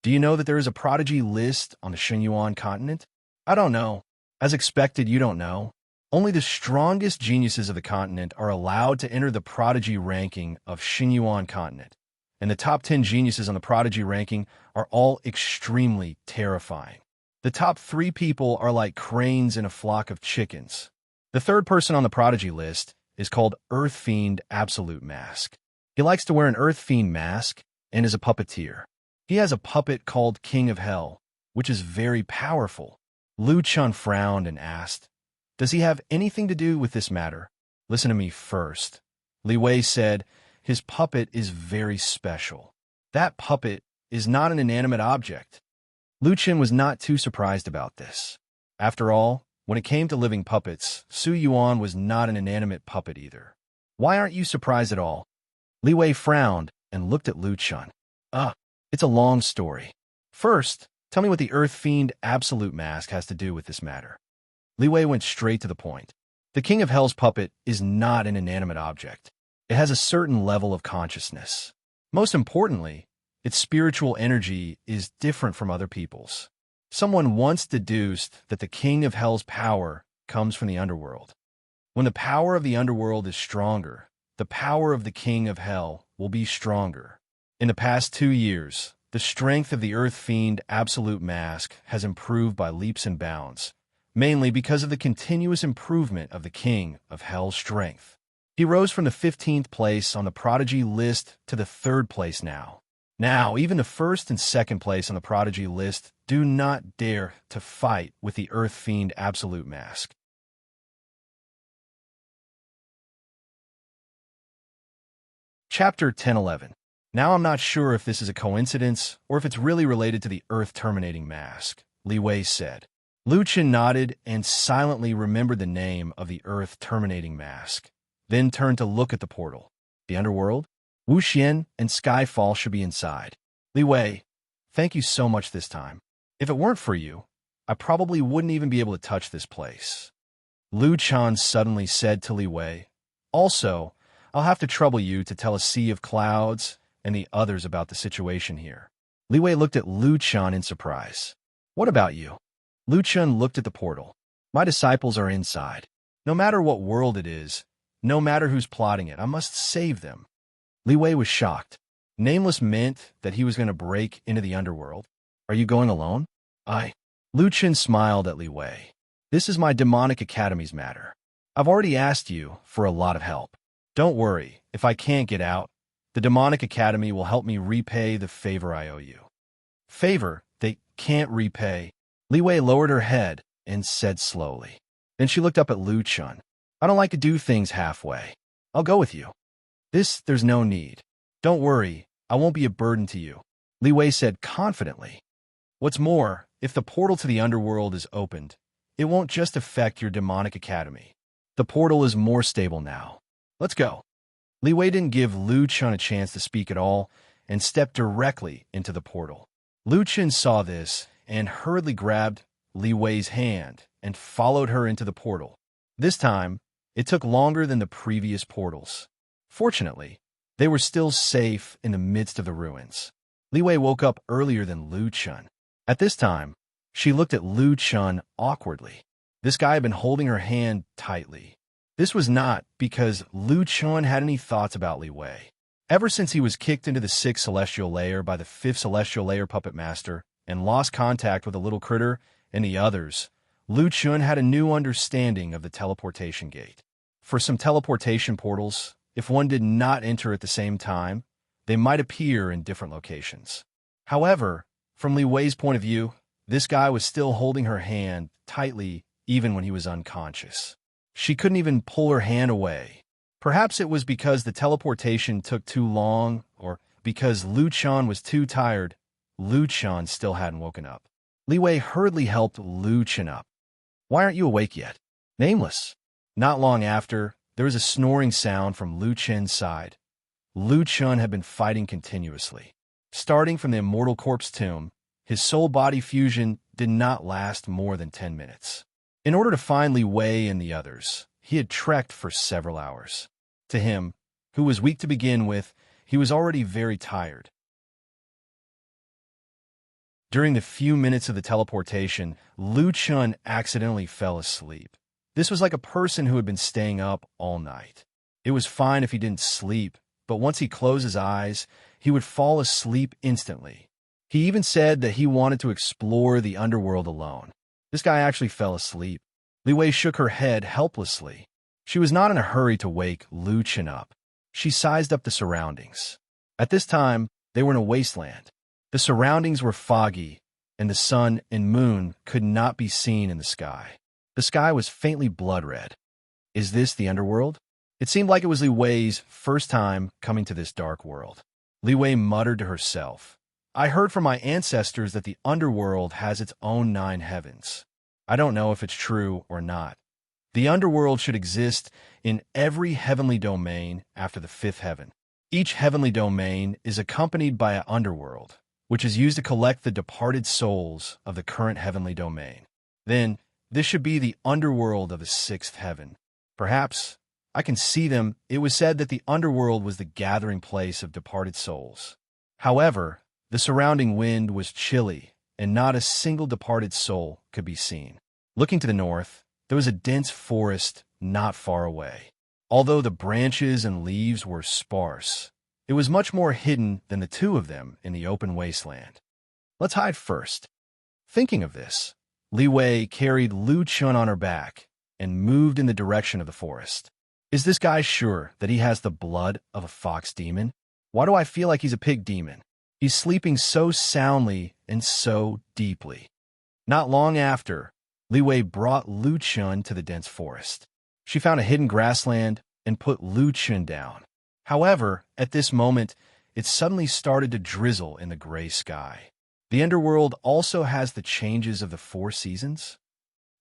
Do you know that there is a prodigy list on the Xinyuan continent? I don't know. As expected, you don't know. Only the strongest geniuses of the continent are allowed to enter the prodigy ranking of Xinyuan continent, and the top 10 geniuses on the prodigy ranking are all extremely terrifying. The top 3 people are like cranes in a flock of chickens. The third person on the prodigy list is called Earth Fiend Absolute Mask. He likes to wear an Earth Fiend mask and is a puppeteer. He has a puppet called King of Hell, which is very powerful. Lu Chen frowned and asked, does he have anything to do with this matter? Listen to me first. Li Wei said, his puppet is very special. That puppet is not an inanimate object. Lu Chen was not too surprised about this. After all, when it came to living puppets, Su Yuan was not an inanimate puppet either. Why aren't you surprised at all? Li Wei frowned and looked at Lu Chen. It's a long story. First, tell me what the Earth Fiend Absolute Mask has to do with this matter. Li Wei went straight to the point. The King of Hell's puppet is not an inanimate object. It has a certain level of consciousness. Most importantly, its spiritual energy is different from other people's. Someone once deduced that the king of hell's power comes from the underworld. When the power of the underworld is stronger, the power of the king of hell will be stronger. In the past 2 years, the strength of the Earth Fiend Absolute Mask has improved by leaps and bounds, mainly because of the continuous improvement of the king of hell's strength. He rose from the 15th place on the Prodigy list to the 3rd place now. Now, even the 1st and 2nd place on the Prodigy list do not dare to fight with the Earth Fiend Absolute Mask. Chapter 1011. Now I'm not sure if this is a coincidence or if it's really related to the Earth-terminating mask, Li Wei said. Lu Chen nodded and silently remembered the name of the Earth-terminating mask, then turned to look at the portal. The underworld? Wu Xian and Skyfall should be inside. Li Wei, thank you so much this time. If it weren't for you, I probably wouldn't even be able to touch this place. Lu Chan suddenly said to Li Wei, also, I'll have to trouble you to tell a sea of clouds and the others about the situation here. Li Wei looked at Lu Chan in surprise. What about you? Lu Chan looked at the portal. My disciples are inside. No matter what world it is, no matter who's plotting it, I must save them. Li Wei was shocked. Nameless meant that he was going to break into the underworld. Are you going alone? Lu Chen smiled at Li Wei. This is my demonic academy's matter. I've already asked you for a lot of help. Don't worry, if I can't get out, the demonic academy will help me repay the favor I owe you. Favor they can't repay. Li Wei lowered her head and said slowly. Then she looked up at Lu Chen. I don't like to do things halfway. I'll go with you. There's no need. Don't worry, I won't be a burden to you, Li Wei said confidently. What's more, if the portal to the underworld is opened, it won't just affect your demonic academy. The portal is more stable now. Let's go. Li Wei didn't give Lu Chen a chance to speak at all and stepped directly into the portal. Lu Chen saw this and hurriedly grabbed Li Wei's hand and followed her into the portal. This time, it took longer than the previous portals. Fortunately, they were still safe in the midst of the ruins. Li Wei woke up earlier than Lu Chen. At this time, she looked at Lu Chen awkwardly. This guy had been holding her hand tightly. This was not because Lu Chen had any thoughts about Li Wei. Ever since he was kicked into the 6th celestial layer by the 5th celestial layer puppet master and lost contact with the little critter and the others, Lu Chen had a new understanding of the teleportation gate. For some teleportation portals, if one did not enter at the same time, they might appear in different locations. However, from Li Wei's point of view, this guy was still holding her hand tightly even when he was unconscious. She couldn't even pull her hand away. Perhaps it was because the teleportation took too long, or because Lu Chen was too tired. Lu Chen still hadn't woken up. Li Wei hurriedly helped Lu Chen up. Why aren't you awake yet? Nameless. Not long after, there was a snoring sound from Lu Chen's side. Lu Chen had been fighting continuously. Starting from the immortal corpse tomb, his soul-body fusion did not last more than 10 minutes. In order to find Li Wei and the others, he had trekked for several hours. To him, who was weak to begin with, he was already very tired. During the few minutes of the teleportation, Lu Chen accidentally fell asleep. This was like a person who had been staying up all night. It was fine if he didn't sleep, but once he closed his eyes, he would fall asleep instantly. He even said that he wanted to explore the underworld alone. This guy actually fell asleep. Li Wei shook her head helplessly. She was not in a hurry to wake Lu Chen up. She sized up the surroundings. At this time, they were in a wasteland. The surroundings were foggy, and the sun and moon could not be seen in the sky. The sky was faintly blood red. Is this the underworld? It seemed like it was Li Wei's first time coming to this dark world. Li Wei muttered to herself, I heard from my ancestors that the underworld has its own 9 heavens. I don't know if it's true or not. The underworld should exist in every heavenly domain after the 5th heaven. Each heavenly domain is accompanied by an underworld, which is used to collect the departed souls of the current heavenly domain. Then, this should be the underworld of the 6th heaven. Perhaps I can see them. It was said that the underworld was the gathering place of departed souls. However, the surrounding wind was chilly, and not a single departed soul could be seen. Looking to the north, there was a dense forest not far away. Although the branches and leaves were sparse, it was much more hidden than the two of them in the open wasteland. Let's hide first. Thinking of this, Li Wei carried Lu Chun on her back and moved in the direction of the forest. Is this guy sure that he has the blood of a fox demon? Why do I feel like he's a pig demon? He's sleeping so soundly and so deeply. Not long after, Li Wei brought Lu Chun to the dense forest. She found a hidden grassland and put Lu Chun down. However, at this moment, it suddenly started to drizzle in the gray sky. The underworld also has the changes of the 4 seasons.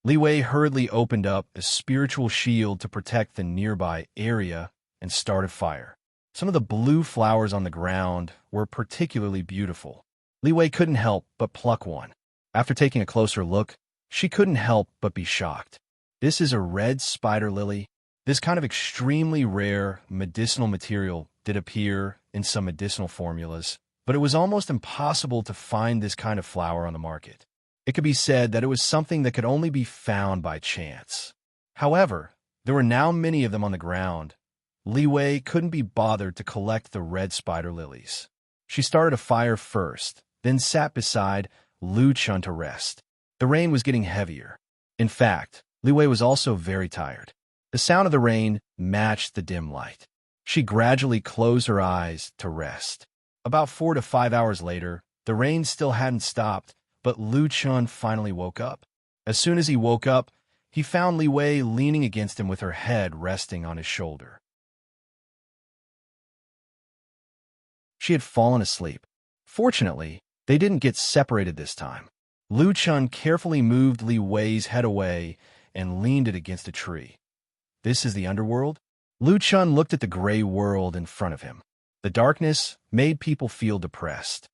Li Wei hurriedly opened up a spiritual shield to protect the nearby area and started fire. Some of the blue flowers on the ground were particularly beautiful. Li Wei couldn't help but pluck one. After taking a closer look, she couldn't help but be shocked. This is a red spider lily. This kind of extremely rare medicinal material did appear in some medicinal formulas, but it was almost impossible to find this kind of flower on the market. It could be said that it was something that could only be found by chance. However, there were now many of them on the ground. Li Wei couldn't be bothered to collect the red spider lilies. She started a fire first, then sat beside Lu Chun to rest. The rain was getting heavier. In fact, Li Wei was also very tired. The sound of the rain matched the dim light. She gradually closed her eyes to rest. About 4 to 5 hours later, the rain still hadn't stopped, but Lu Chun finally woke up. As soon as he woke up, he found Li Wei leaning against him with her head resting on his shoulder. She had fallen asleep. Fortunately, they didn't get separated this time. Lu Chun carefully moved Li Wei's head away and leaned it against a tree. This is the underworld? Lu Chun looked at the gray world in front of him. The darkness made people feel depressed.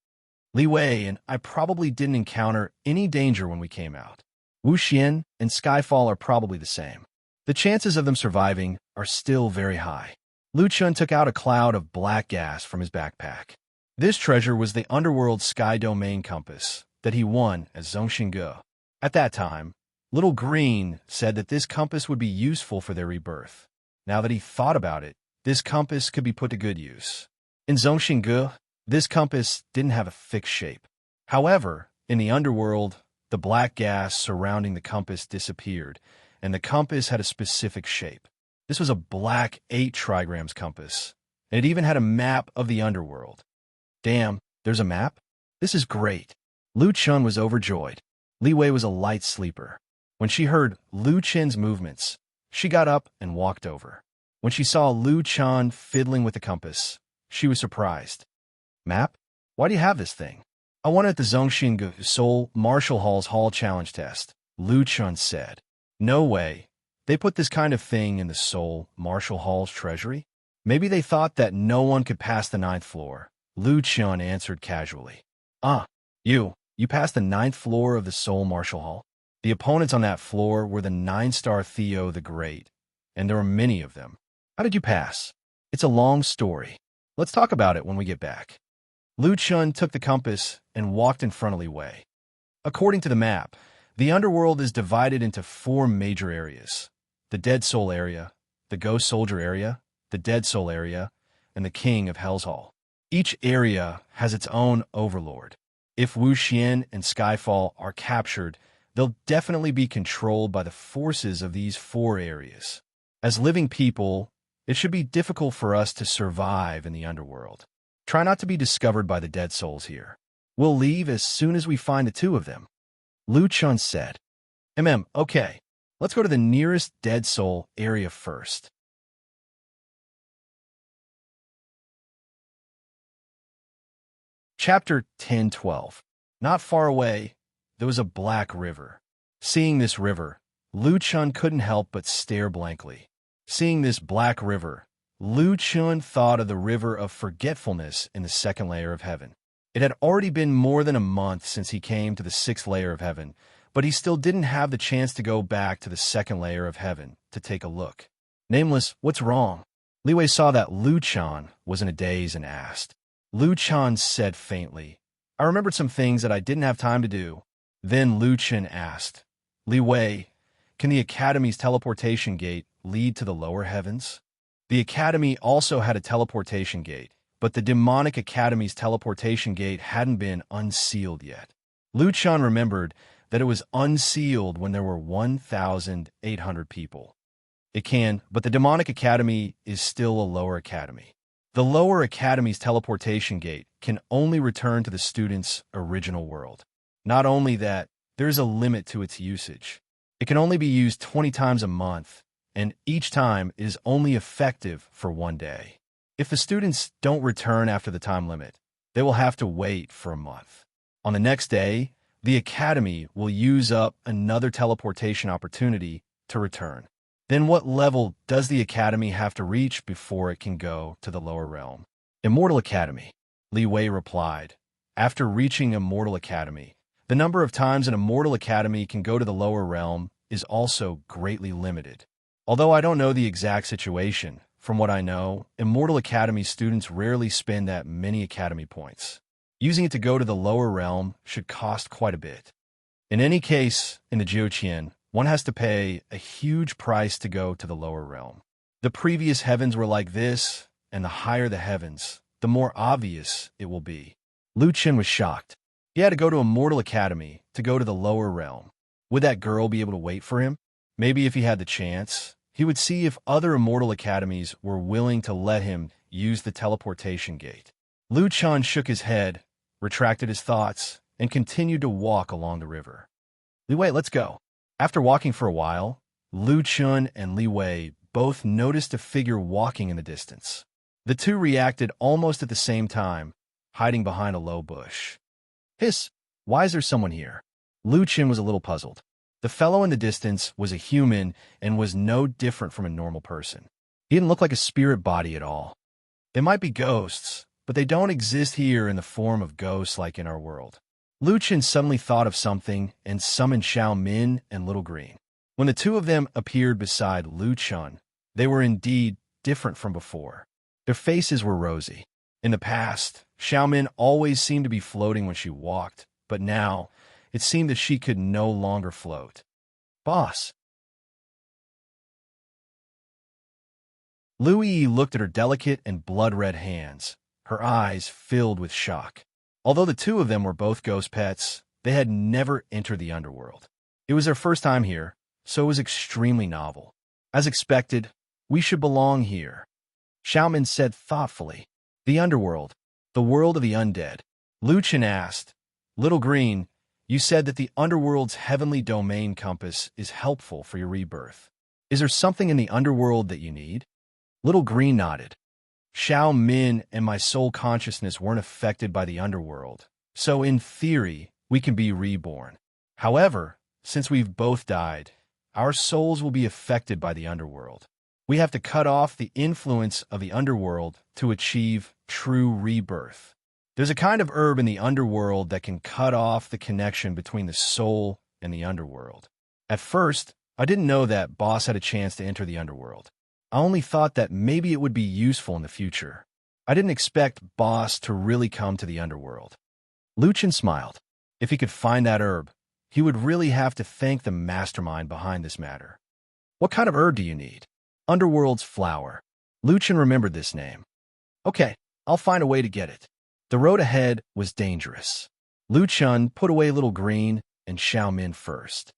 Li Wei and I probably didn't encounter any danger when we came out. Wu Xian and Skyfall are probably the same. The chances of them surviving are still very high. Lu Chun took out a cloud of black gas from his backpack. This treasure was the underworld sky domain compass that he won as Zhongxingge. At that time, Little Green said that this compass would be useful for their rebirth. Now that he thought about it, this compass could be put to good use. In Zhongxingge, this compass didn't have a fixed shape. However, in the underworld, the black gas surrounding the compass disappeared, and the compass had a specific shape. This was a black 8 trigrams compass, and it even had a map of the underworld. Damn, there's a map? This is great. Lu Chun was overjoyed. Li Wei was a light sleeper. When she heard Lu Chun's movements, she got up and walked over. When she saw Lu Chun fiddling with the compass, she was surprised. Map? Why do you have this thing? I won it at the Zhongxingge Seoul Martial Hall's Hall Challenge test, Lu Chun said. No way. They put this kind of thing in the Seoul Martial Hall's treasury? Maybe they thought that no one could pass the 9th floor, Lu Chun answered casually. You passed the 9th floor of the Seoul Martial Hall? The opponents on that floor were the 9-star Theo the Great, and there were many of them. How did you pass? It's a long story. Let's talk about it when we get back. Lu Chun took the compass and walked in front of Li Wei. According to the map, the underworld is divided into 4 major areas: the Dead Soul area, the Ghost Soldier area, the Dead Soul area, and the King of Hell's Hall. Each area has its own overlord. If Wu Xian and Skyfall are captured, they'll definitely be controlled by the forces of these 4 areas. As living people, it should be difficult for us to survive in the underworld. Try not to be discovered by the dead souls here. We'll leave as soon as we find the 2 of them. Lu Chun said. Okay. Let's go to the nearest dead soul area first. Chapter 10:12. Not far away, there was a black river. Seeing this river, Lu Chun couldn't help but stare blankly. Seeing this black river, Lu Chun thought of the river of forgetfulness in the 2nd layer of heaven. It had already been more than a month since he came to the 6th layer of heaven, but he still didn't have the chance to go back to the 2nd layer of heaven to take a look. Nameless, what's wrong? Li Wei saw that Lu Chan was in a daze and asked. Lu Chan said faintly, I remembered some things that I didn't have time to do. Then Lu Chen asked, Li Wei, can the Academy's teleportation gate lead to the lower heavens? The Academy also had a teleportation gate, but the demonic Academy's teleportation gate hadn't been unsealed yet. Lu Chan remembered that it was unsealed when there were 1,800 people. It can, but the demonic Academy is still a lower academy. The lower academy's teleportation gate can only return to the student's original world. Not only that, there is a limit to its usage. It can only be used 20 times a month, and each time is only effective for 1 day. If the students don't return after the time limit, they will have to wait for a month. On the next day, the academy will use up another teleportation opportunity to return. Then what level does the academy have to reach before it can go to the lower realm? Immortal Academy, Li Wei replied. After reaching Immortal Academy, the number of times an Immortal Academy can go to the lower realm is also greatly limited. Although I don't know the exact situation, from what I know, Immortal Academy students rarely spend that many academy points. Using it to go to the lower realm should cost quite a bit. In any case, in the Jiuqian, one has to pay a huge price to go to the lower realm. The previous heavens were like this, and the higher the heavens, the more obvious it will be. Lu Chen was shocked. He had to go to Immortal Academy to go to the lower realm. Would that girl be able to wait for him? Maybe if he had the chance, he would see if other Immortal Academies were willing to let him use the teleportation gate. Lu Chen shook his head, retracted his thoughts, and continued to walk along the river. Li Wei, let's go. After walking for a while, Lu Chen and Li Wei both noticed a figure walking in the distance. The two reacted almost at the same time, hiding behind a low bush. Hiss, why is there someone here? Lu Chen was a little puzzled. The fellow in the distance was a human and was no different from a normal person. He didn't look like a spirit body at all. They might be ghosts, but they don't exist here in the form of ghosts like in our world. Lu Chen suddenly thought of something and summoned Xiao Min and Little Green. When the two of them appeared beside Lu Chen, they were indeed different from before. Their faces were rosy. In the past, Xiao Min always seemed to be floating when she walked, but now it seemed that she could no longer float. Boss. Lu Yi looked at her delicate and blood-red hands, her eyes filled with shock. Although the two of them were both ghost pets, they had never entered the underworld. It was their first time here, so it was extremely novel. As expected, we should belong here, Xiao Min said thoughtfully. The underworld, the world of the undead. Lu Chen asked, Little Green, you said that the underworld's heavenly domain compass is helpful for your rebirth. Is there something in the underworld that you need? Little Green nodded. Xiao Min and my soul consciousness weren't affected by the underworld, so in theory, we can be reborn. However, since we've both died, our souls will be affected by the underworld. We have to cut off the influence of the underworld to achieve true rebirth. There's a kind of herb in the underworld that can cut off the connection between the soul and the underworld. At first, I didn't know that Boss had a chance to enter the underworld. I only thought that maybe it would be useful in the future. I didn't expect Boss to really come to the underworld. Lu Chen smiled. If he could find that herb, he would really have to thank the mastermind behind this matter. What kind of herb do you need? Underworld's flower. Lu Chen remembered this name. Okay, I'll find a way to get it. The road ahead was dangerous. Lu Chen put away Little Green and Xiao Min first.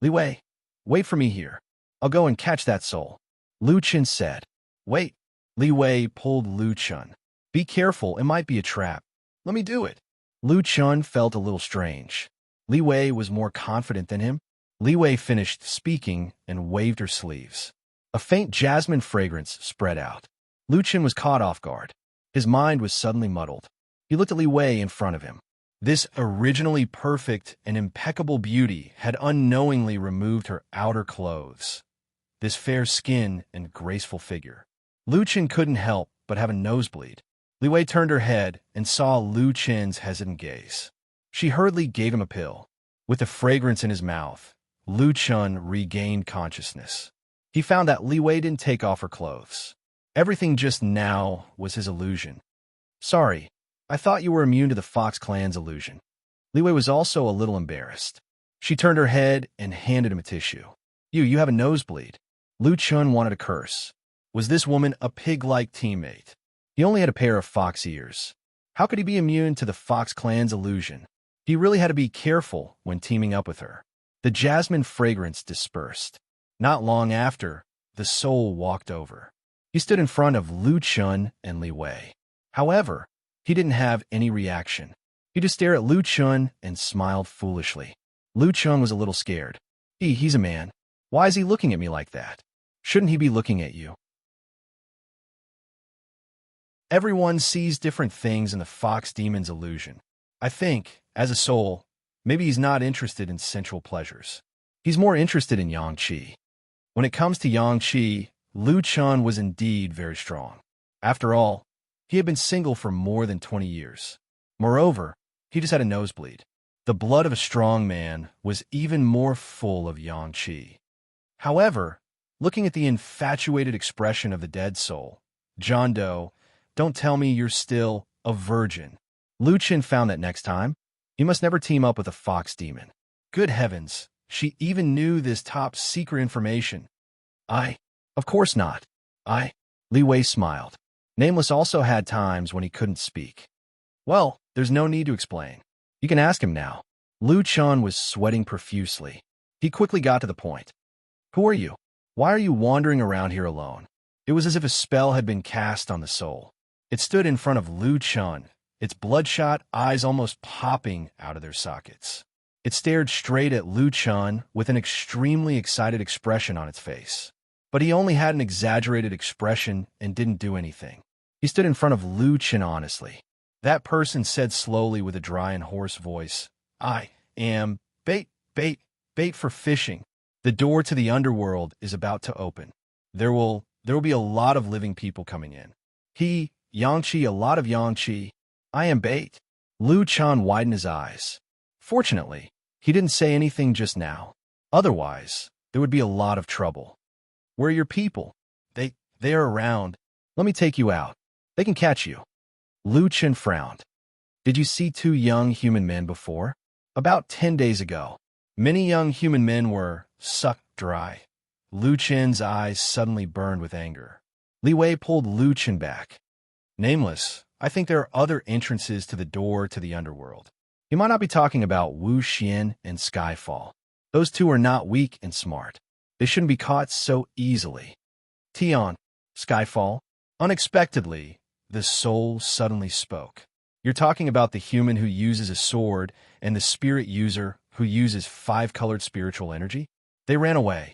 Li Wei, wait for me here. I'll go and catch that soul. Lu Chen said. Wait. Li Wei pulled Lu Chen. Be careful, it might be a trap. Let me do it. Lu Chen felt a little strange. Li Wei was more confident than him. Li Wei finished speaking and waved her sleeves. A faint jasmine fragrance spread out. Lu Chen was caught off guard. His mind was suddenly muddled. He looked at Li Wei in front of him. This originally perfect and impeccable beauty had unknowingly removed her outer clothes. This fair skin and graceful figure. Lu Chen couldn't help but have a nosebleed. Li Wei turned her head and saw Lu Chen's hesitant gaze. She hurriedly gave him a pill. With the fragrance in his mouth, Lu Chen regained consciousness. He found that Li Wei didn't take off her clothes. Everything just now was his illusion. Sorry, I thought you were immune to the Fox clan's illusion. Li Wei was also a little embarrassed. She turned her head and handed him a tissue. You have a nosebleed. Lu Chun wanted to curse. Was this woman a pig-like teammate? He only had a pair of fox ears. How could he be immune to the Fox clan's illusion? He really had to be careful when teaming up with her. The jasmine fragrance dispersed. Not long after, the soul walked over. He stood in front of Lu Chun and Li Wei. However, he didn't have any reaction. He just stared at Lu Chun and smiled foolishly. Lu Chun was a little scared. He's a man. Why is he looking at me like that? Shouldn't he be looking at you? Everyone sees different things in the fox demon's illusion. I think, as a soul, maybe he's not interested in sensual pleasures. He's more interested in yang qi. When it comes to yang qi, Lu Chun was indeed very strong. After all, he had been single for more than 20 years. Moreover, he just had a nosebleed. The blood of a strong man was even more full of yang qi. However, looking at the infatuated expression of the dead soul, John Doe, don't tell me you're still a virgin. Lu Chun found that next time, he must never team up with a fox demon. Good heavens, she even knew this top secret information. Of course not. Li Wei smiled. Nameless also had times when he couldn't speak. Well, there's no need to explain. You can ask him now. Lu Chun was sweating profusely. He quickly got to the point. Who are you? Why are you wandering around here alone? It was as if a spell had been cast on the soul. It stood in front of Lu Chun, its bloodshot eyes almost popping out of their sockets. It stared straight at Lu Chun with an extremely excited expression on its face. But he only had an exaggerated expression and didn't do anything. He stood in front of Lu Chun honestly. That person said slowly with a dry and hoarse voice, I am bait for fishing. The door to the underworld is about to open. There will be a lot of living people coming in. Yangqi, a lot of Yangqi. I am bait. Lu Chun widened his eyes. Fortunately, he didn't say anything just now. Otherwise, there would be a lot of trouble. Where are your people? They are around. Let me take you out. They can catch you. Lu Chun frowned. Did you see 2 young human men before? About 10 days ago. Many young human men were sucked dry. Lu Chun's eyes suddenly burned with anger. Li Wei pulled Lu Chun back. Nameless, I think there are other entrances to the door to the underworld. You might not be talking about Wu Xian and Skyfall. Those 2 are not weak and smart. They shouldn't be caught so easily. Tian, Skyfall. Unexpectedly, the soul suddenly spoke. You're talking about the human who uses a sword and the spirit user who uses 5-colored spiritual energy? They ran away.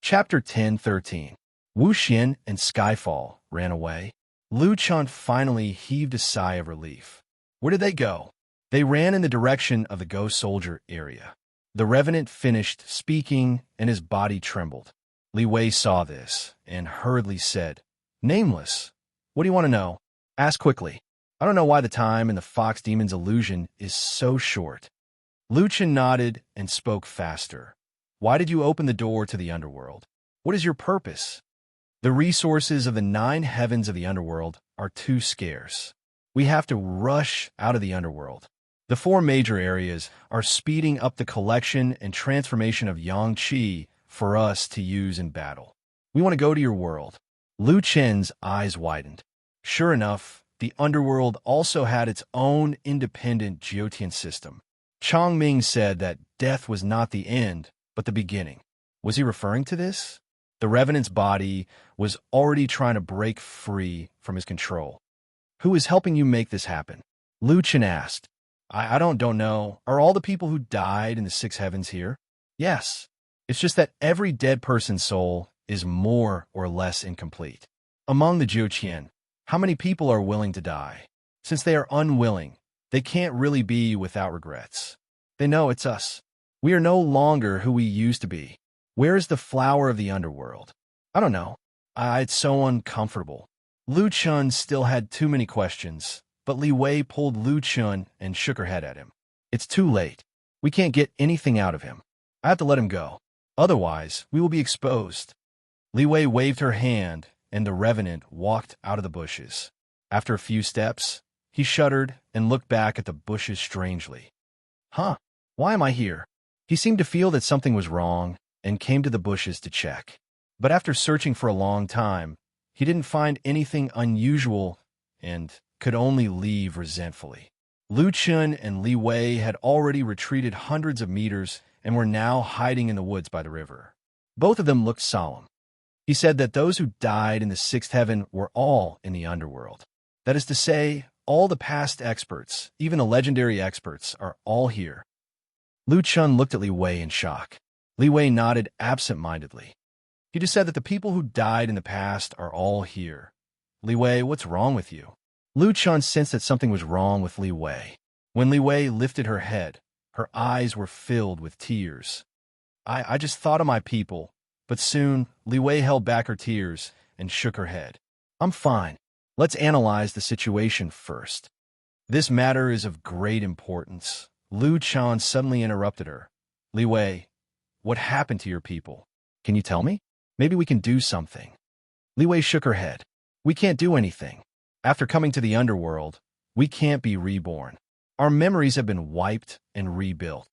Chapter 10:13. Wu Xian and Skyfall ran away. Lu Chun finally heaved a sigh of relief. Where did they go? They ran in the direction of the ghost soldier area. The revenant finished speaking and his body trembled. Li Wei saw this and hurriedly said, Nameless, what do you want to know? Ask quickly. I don't know why the time in the fox demon's illusion is so short. Lu Chun nodded and spoke faster. Why did you open the door to the underworld? What is your purpose? The resources of the 9 heavens of the underworld are too scarce. We have to rush out of the underworld. The 4 major areas are speeding up the collection and transformation of yang qi for us to use in battle. We want to go to your world. Lu Chen's eyes widened. Sure enough, the underworld also had its own independent Jyotian system. Chang Ming said that death was not the end, but the beginning. Was he referring to this? The Revenant's body was already trying to break free from his control. Who is helping you make this happen? Lu Chen asked. I don't know. Are all the people who died in the 6 heavens here? Yes. It's just that every dead person's soul is more or less incomplete. Among the Jiuqian, how many people are willing to die? Since they are unwilling, they can't really be without regrets. They know it's us. We are no longer who we used to be. Where is the flower of the underworld? I don't know. It's so uncomfortable. Lu Chun still had too many questions, but Li Wei pulled Lu Chun and shook her head at him. It's too late. We can't get anything out of him. I have to let him go. Otherwise, we will be exposed. Li Wei waved her hand, and the revenant walked out of the bushes. After a few steps, he shuddered and looked back at the bushes strangely. Huh? Why am I here? He seemed to feel that something was wrong and came to the bushes to check. But after searching for a long time, he didn't find anything unusual and could only leave resentfully. Lu Chun and Li Wei had already retreated hundreds of meters and were now hiding in the woods by the river. Both of them looked solemn. He said that those who died in the sixth heaven were all in the underworld. That is to say, all the past experts, even the legendary experts, are all here. Lu Chun looked at Li Wei in shock. Li Wei nodded absent-mindedly. He just said that the people who died in the past are all here. Li Wei, what's wrong with you? Lu Chun sensed that something was wrong with Li Wei. When Li Wei lifted her head, her eyes were filled with tears. I just thought of my people, but soon Li Wei held back her tears and shook her head. I'm fine. Let's analyze the situation first. This matter is of great importance. Lu Chun suddenly interrupted her. Li Wei, what happened to your people? Can you tell me? Maybe we can do something. Li Wei shook her head. We can't do anything. After coming to the underworld, we can't be reborn. Our memories have been wiped and rebuilt.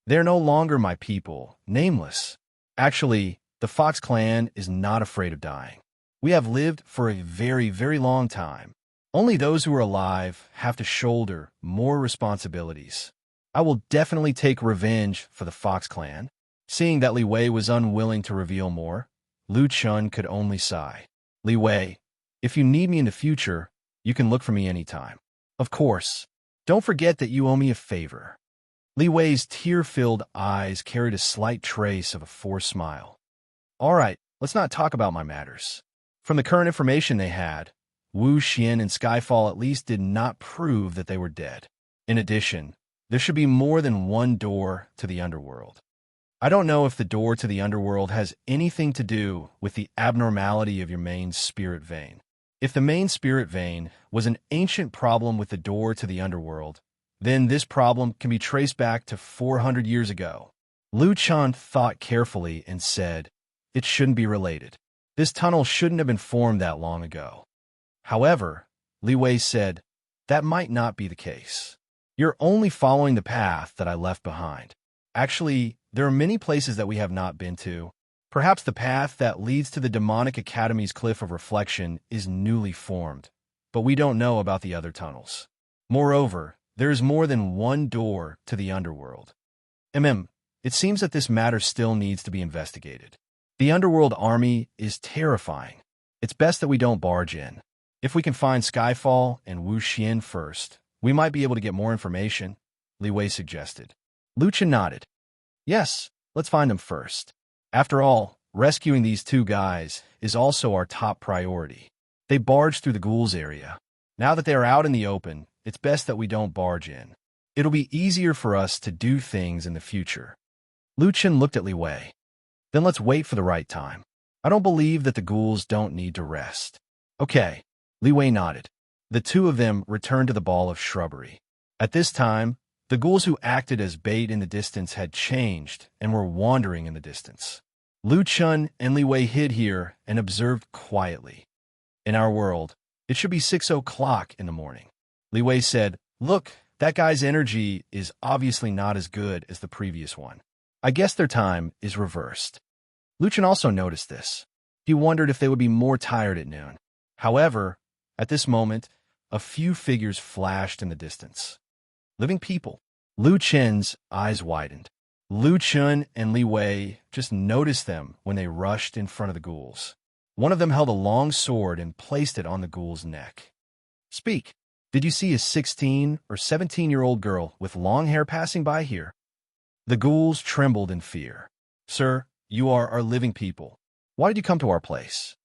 They're no longer my people, nameless. Actually, the Fox clan is not afraid of dying. We have lived for a very, very long time. Only those who are alive have to shoulder more responsibilities. I will definitely take revenge for the Fox clan. Seeing that Li Wei was unwilling to reveal more, Lu Chun could only sigh. Li Wei, if you need me in the future, you can look for me anytime. Of course. Don't forget that you owe me a favor. Li Wei's tear-filled eyes carried a slight trace of a forced smile. All right, let's not talk about my matters. From the current information they had, Wu Xian and Skyfall at least did not prove that they were dead. In addition, there should be more than one door to the underworld. I don't know if the door to the underworld has anything to do with the abnormality of your main spirit vein. If the main spirit vein was an ancient problem with the door to the underworld, then this problem can be traced back to 400 years ago. Lu Chun thought carefully and said, it shouldn't be related. This tunnel shouldn't have been formed that long ago. However, Li Wei said, that might not be the case. You're only following the path that I left behind. Actually, there are many places that we have not been to. Perhaps the path that leads to the Demonic Academy's Cliff of Reflection is newly formed, but we don't know about the other tunnels. Moreover, there is more than one door to the underworld. It seems that this matter still needs to be investigated. The underworld army is terrifying. It's best that we don't barge in. If we can find Skyfall and Wu Xian first, we might be able to get more information, Li Wei suggested. Lu Chun nodded. Yes, let's find them first. After all, rescuing these two guys is also our top priority. They barged through the ghouls area. Now that they are out in the open, it's best that we don't barge in. It'll be easier for us to do things in the future. Lu Chun looked at Li Wei. Then let's wait for the right time. I don't believe that the ghouls don't need to rest. Okay, Li Wei nodded. The two of them returned to the ball of shrubbery. At this time, the ghouls who acted as bait in the distance had changed and were wandering in the distance. Lu Chun and Li Wei hid here and observed quietly. In our world, it should be 6 o'clock in the morning. Li Wei said, look, that guy's energy is obviously not as good as the previous one. I guess their time is reversed. Lu Chun also noticed this. He wondered if they would be more tired at noon. However, at this moment, a few figures flashed in the distance. Living people. Lu Chun's eyes widened. Lu Chun and Li Wei just noticed them when they rushed in front of the ghouls. One of them held a long sword and placed it on the ghoul's neck. Speak. Did you see a 16 or 17-year-old girl with long hair passing by here? The ghouls trembled in fear. Sir, you are our living people. Why did you come to our place?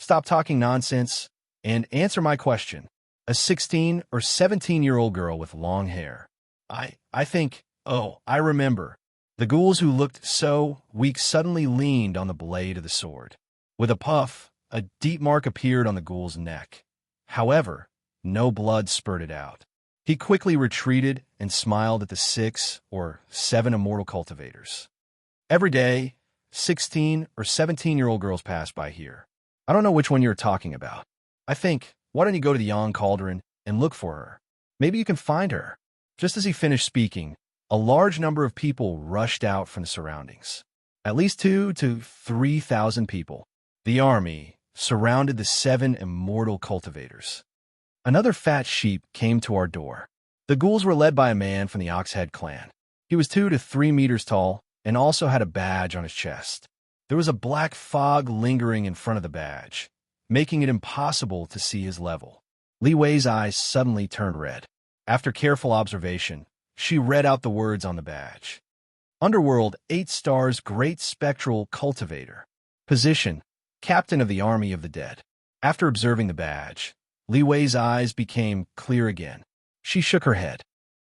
Stop talking nonsense and answer my question. A 16 or 17-year-old girl with long hair. I think, I remember. The ghouls who looked so weak suddenly leaned on the blade of the sword. With a puff, a deep mark appeared on the ghoul's neck. However, no blood spurted out. He quickly retreated and smiled at the 6 or 7 immortal cultivators. Every day, 16 or 17-year-old girls pass by here. I don't know which one you're talking about. I think, why don't you go to the Yon Cauldron and look for her? Maybe you can find her. Just as he finished speaking, a large number of people rushed out from the surroundings. At least 2,000 to 3,000 people. The army surrounded the 7 immortal cultivators. Another fat sheep came to our door. The ghouls were led by a man from the Oxhead clan. He was 2 to 3 meters tall and also had a badge on his chest. There was a black fog lingering in front of the badge, making it impossible to see his level. Li Wei's eyes suddenly turned red. After careful observation, she read out the words on the badge. Underworld 8 stars Great Spectral Cultivator. Position, Captain of the Army of the Dead. After observing the badge, Li Wei's eyes became clear again. She shook her head.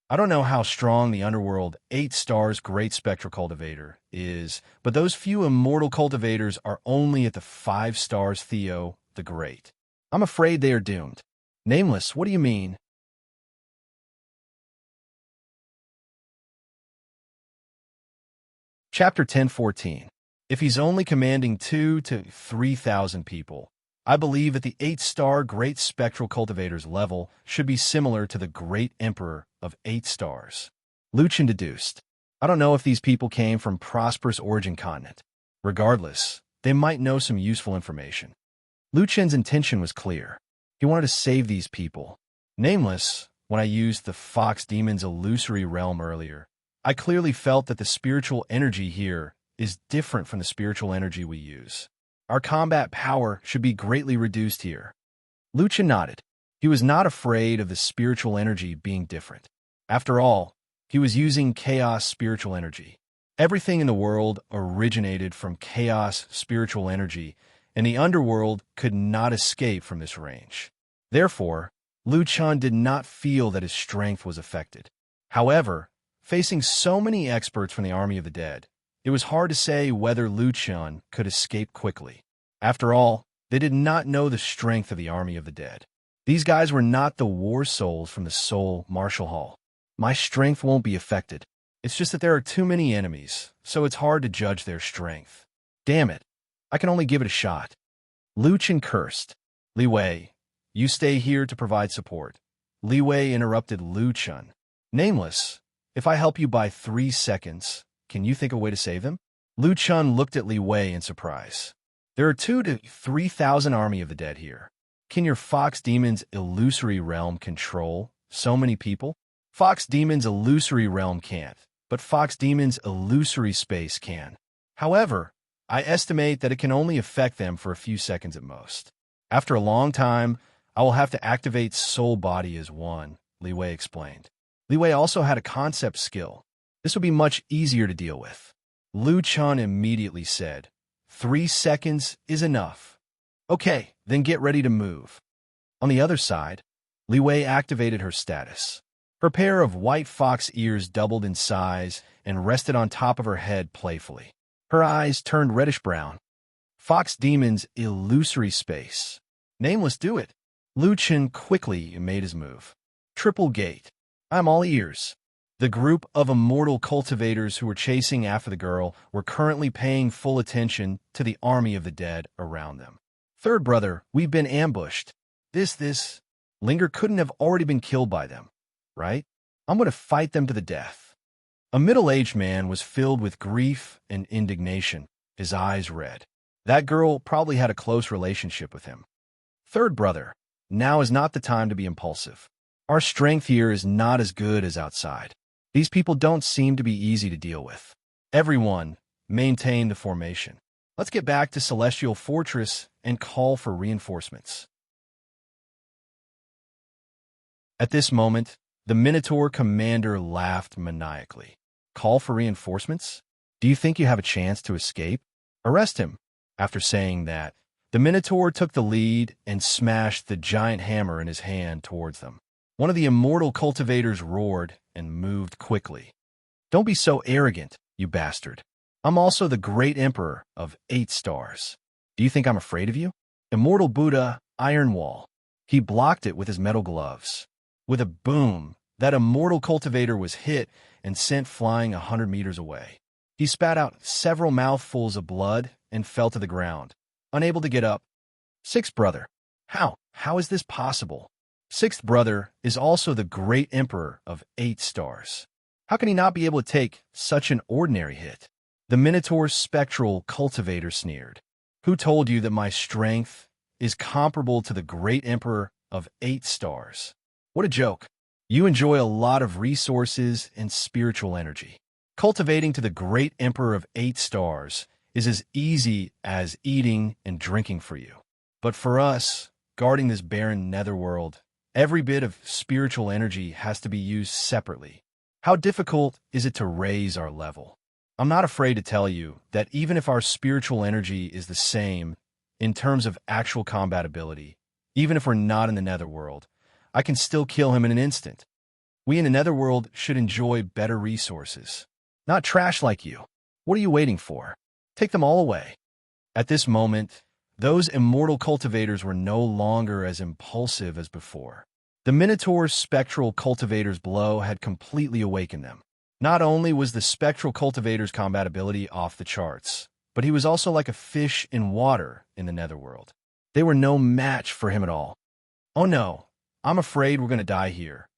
I don't know how strong the Underworld 8 stars Great Spectral Cultivator is, but those few immortal cultivators are only at the 5 stars Theo the Great. I'm afraid they are doomed. Nameless, what do you mean? Chapter 10:14. If he's only commanding 2,000 to 3,000 people, I believe that the 8-star Great Spectral Cultivator's level should be similar to the Great Emperor of 8 stars. Luchin deduced. I don't know if these people came from prosperous origin continent. Regardless, they might know some useful information. Luchin's intention was clear. He wanted to save these people. Nameless, when I used the Fox Demon's illusory realm earlier, I clearly felt that the spiritual energy here is different from the spiritual energy we use. Our combat power should be greatly reduced here. Luchin nodded. He was not afraid of the spiritual energy being different. After all, he was using chaos spiritual energy. Everything in the world originated from chaos spiritual energy, and the underworld could not escape from this range. Therefore, Luchin did not feel that his strength was affected. However, facing so many experts from the Army of the Dead, it was hard to say whether Luchin could escape quickly. After all, they did not know the strength of the Army of the Dead. These guys were not the war souls from the Soul Martial Hall. My strength won't be affected. It's just that there are too many enemies, so it's hard to judge their strength. Damn it, I can only give it a shot. Luchin cursed. Li Wei, you stay here to provide support. Li Wei interrupted Luchin. Nameless, if I help you by 3 seconds, can you think of a way to save them? Luchin looked at Li Wei in surprise. There are 2,000 to 3,000 Army of the Dead here. Can your Fox Demon's illusory realm control so many people? Fox Demon's illusory realm can't, but Fox Demon's illusory space can. However, I estimate that it can only affect them for a few seconds at most. After a long time, I will have to activate Soul Body as one, Li Wei explained. Li Wei also had a concept skill. This would be much easier to deal with. Luchin immediately said, 3 seconds is enough. Okay, then get ready to move. On the other side, Li Wei activated her status. Her pair of white fox ears doubled in size and rested on top of her head playfully. Her eyes turned reddish-brown. Fox Demon's illusory space. Nameless, do it. Luchin quickly made his move. Triple gate. I'm all ears. The group of immortal cultivators who were chasing after the girl were currently paying full attention to the Army of the Dead around them. Third brother, we've been ambushed. This. Linger couldn't have already been killed by them, right? I'm going to fight them to the death. A middle-aged man was filled with grief and indignation, his eyes red. That girl probably had a close relationship with him. Third brother, now is not the time to be impulsive. Our strength here is not as good as outside. These people don't seem to be easy to deal with. Everyone, maintain the formation. Let's get back to Celestial Fortress and call for reinforcements. At this moment, the Minotaur commander laughed maniacally. Call for reinforcements? Do you think you have a chance to escape? Arrest him. After saying that, the Minotaur took the lead and smashed the giant hammer in his hand towards them. One of the immortal cultivators roared and moved quickly. Don't be so arrogant, you bastard. I'm also the great emperor of 8 stars. Do you think I'm afraid of you? Immortal Buddha, Iron Wall. He blocked it with his metal gloves. With a boom, that immortal cultivator was hit and sent flying 100 meters away. He spat out several mouthfuls of blood and fell to the ground, unable to get up. Sixth brother. How is this possible? Sixth brother is also the great emperor of 8 stars. How can he not be able to take such an ordinary hit? The Minotaur's spectral cultivator sneered. Who told you that my strength is comparable to the great emperor of 8 stars? What a joke. You enjoy a lot of resources and spiritual energy. Cultivating to the great emperor of 8 stars is as easy as eating and drinking for you. But for us, guarding this barren netherworld, every bit of spiritual energy has to be used separately. How difficult is it to raise our level? I'm not afraid to tell you that even if our spiritual energy is the same in terms of actual combat ability, even if we're not in the netherworld, I can still kill him in an instant. We in the netherworld should enjoy better resources. Not trash like you. What are you waiting for? Take them all away. At this moment, those immortal cultivators were no longer as impulsive as before. The Minotaur's spectral cultivator's blow had completely awakened them. Not only was the spectral cultivator's combat ability off the charts, but he was also like a fish in water in the netherworld. They were no match for him at all. Oh no, I'm afraid we're going to die here.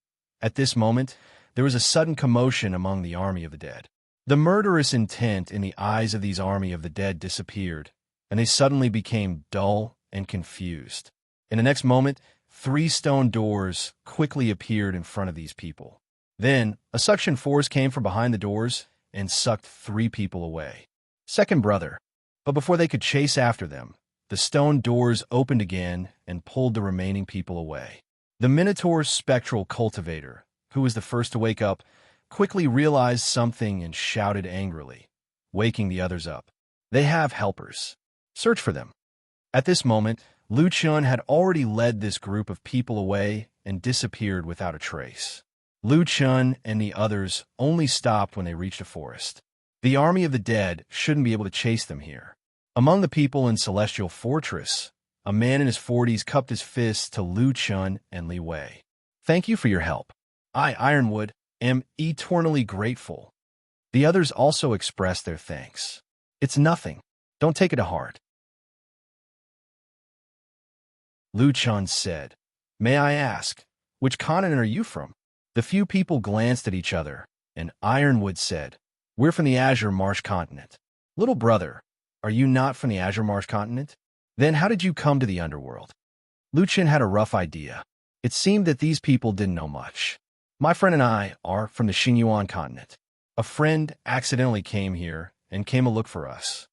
At this moment, there was a sudden commotion among the army of the dead. The murderous intent in the eyes of these army of the dead disappeared, and they suddenly became dull and confused. In the next moment, 3 stone doors quickly appeared in front of these people. Then, a suction force came from behind the doors and sucked 3 people away. Second brother. But before they could chase after them, the stone doors opened again and pulled the remaining people away. The Minotaur's spectral cultivator, who was the first to wake up, quickly realized something and shouted angrily, waking the others up. They have helpers. Search for them. At this moment, Lu Chun had already led this group of people away and disappeared without a trace. Lu Chun and the others only stopped when they reached a forest. The army of the dead shouldn't be able to chase them here. Among the people in Celestial Fortress, a man in his 40s cupped his fists to Lu Chun and Li Wei. Thank you for your help. I, Ironwood, am eternally grateful. The others also expressed their thanks. It's nothing. Don't take it to heart. Lu Chun said, May I ask, which continent are you from? The few people glanced at each other, and Ironwood said, We're from the Azure Marsh continent. Little brother, are you not from the Azure Marsh continent? Then how did you come to the underworld? Lu Chun had a rough idea. It seemed that these people didn't know much. My friend and I are from the Xingyuan continent. A friend accidentally came here and came to look for us.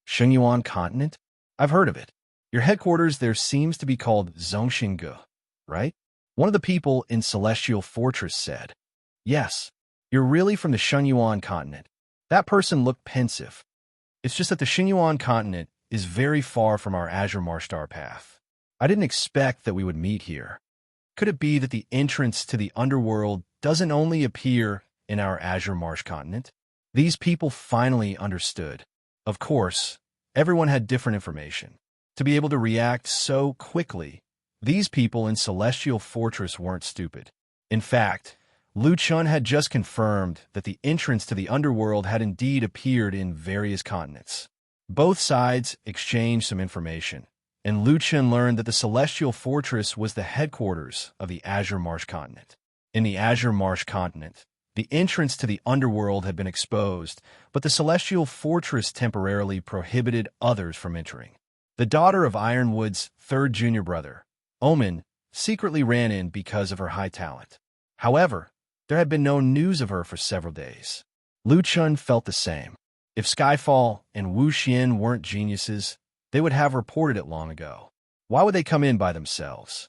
Xingyuan continent? I've heard of it. Your headquarters there seems to be called Zhongxingu, right? One of the people in Celestial Fortress said. Yes, you're really from the Xingyuan continent. That person looked pensive. It's just that the Xingyuan continent is very far from our Azure Marsh star path. I didn't expect that we would meet here. Could it be that the entrance to the underworld doesn't only appear in our Azure Marsh continent? These people finally understood. Of course, everyone had different information. To be able to react so quickly, these people in Celestial Fortress weren't stupid. In fact, Lu Chun had just confirmed that the entrance to the underworld had indeed appeared in various continents. Both sides exchanged some information, and Lu Chun learned that the Celestial Fortress was the headquarters of the Azure Marsh continent. In the Azure Marsh continent, the entrance to the underworld had been exposed, but the Celestial Fortress temporarily prohibited others from entering. The daughter of Ironwood's third junior brother, Omen, secretly ran in because of her high talent. However, there had been no news of her for several days. Lu Chun felt the same. If Skyfall and Wu Xian weren't geniuses, they would have reported it long ago. Why would they come in by themselves?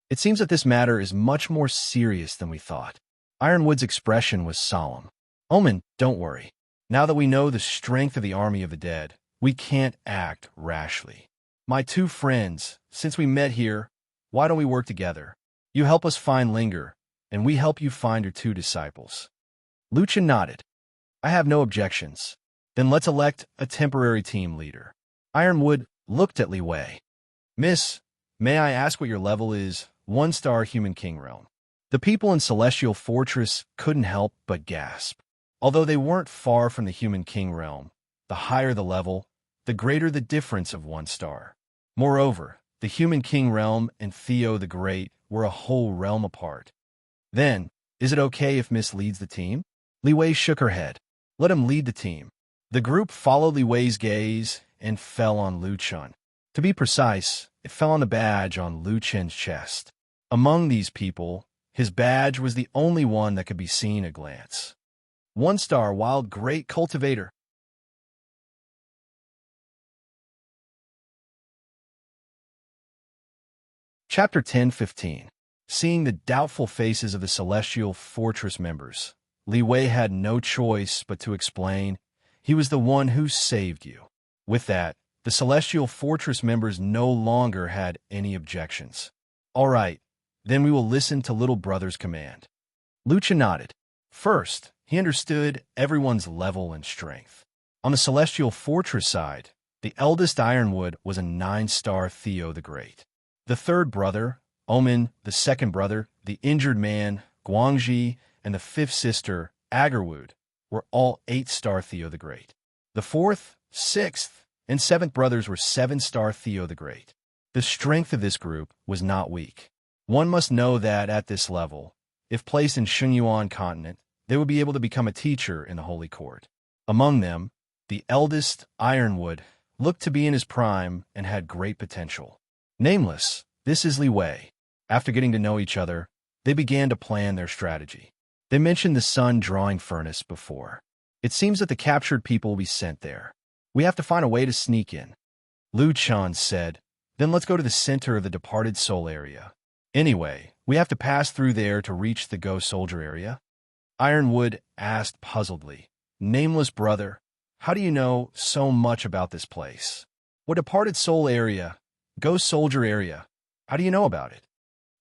It seems that this matter is much more serious than we thought. Ironwood's expression was solemn. Omen, don't worry. Now that we know the strength of the army of the dead, we can't act rashly. My 2 friends, since we met here, why don't we work together? You help us find Linger, and we help you find your 2 disciples. Lu Chun nodded. I have no objections. Then let's elect a temporary team leader. Ironwood looked at Li Wei. Miss, May I ask what your level is? 1-star Human King Realm. The people in Celestial Fortress couldn't help but gasp. Although they weren't far from the Human King Realm, the higher the level, the greater the difference of 1 star. Moreover, the Human King Realm and Theo the Great were a whole realm apart. Then, is it okay if Miss leads the team? Li Wei shook her head. Let him lead the team. The group followed Li Wei's gaze and fell on Lu Chun. To be precise, it fell on a badge on Lu Chen's chest. Among these people, his badge was the only one that could be seen at a glance. 1-star Wild Great Cultivator. Chapter 10:15. Seeing the doubtful faces of the Celestial Fortress members, Li Wei had no choice but to explain, he was the one who saved you. With that, the Celestial Fortress members no longer had any objections. All right, then we will listen to little brother's command. Lu Chen nodded. First, he understood everyone's level and strength. On the Celestial Fortress side, the eldest Ironwood was a 9-star Theo the Great. The third brother, Omen, the second brother, the injured man, Guangji, and the fifth sister, Agarwood, were all 8-star Theo the Great. The fourth, sixth, and seventh brothers were 7-star Theo the Great. The strength of this group was not weak. One must know that at this level, if placed in Xingyuan continent, they would be able to become a teacher in the Holy Court. Among them, the eldest, Ironwood, looked to be in his prime and had great potential. Nameless, this is Li Wei. After getting to know each other, they began to plan their strategy. They mentioned the sun-drawing furnace before. It seems that the captured people will be sent there. We have to find a way to sneak in. Lu Chan said, then let's go to the center of the departed soul area. Anyway, we have to pass through there to reach the ghost soldier area? Ironwood asked puzzledly. Nameless brother, how do you know so much about this place? What departed soul area? Ghost soldier area. How do you know about it?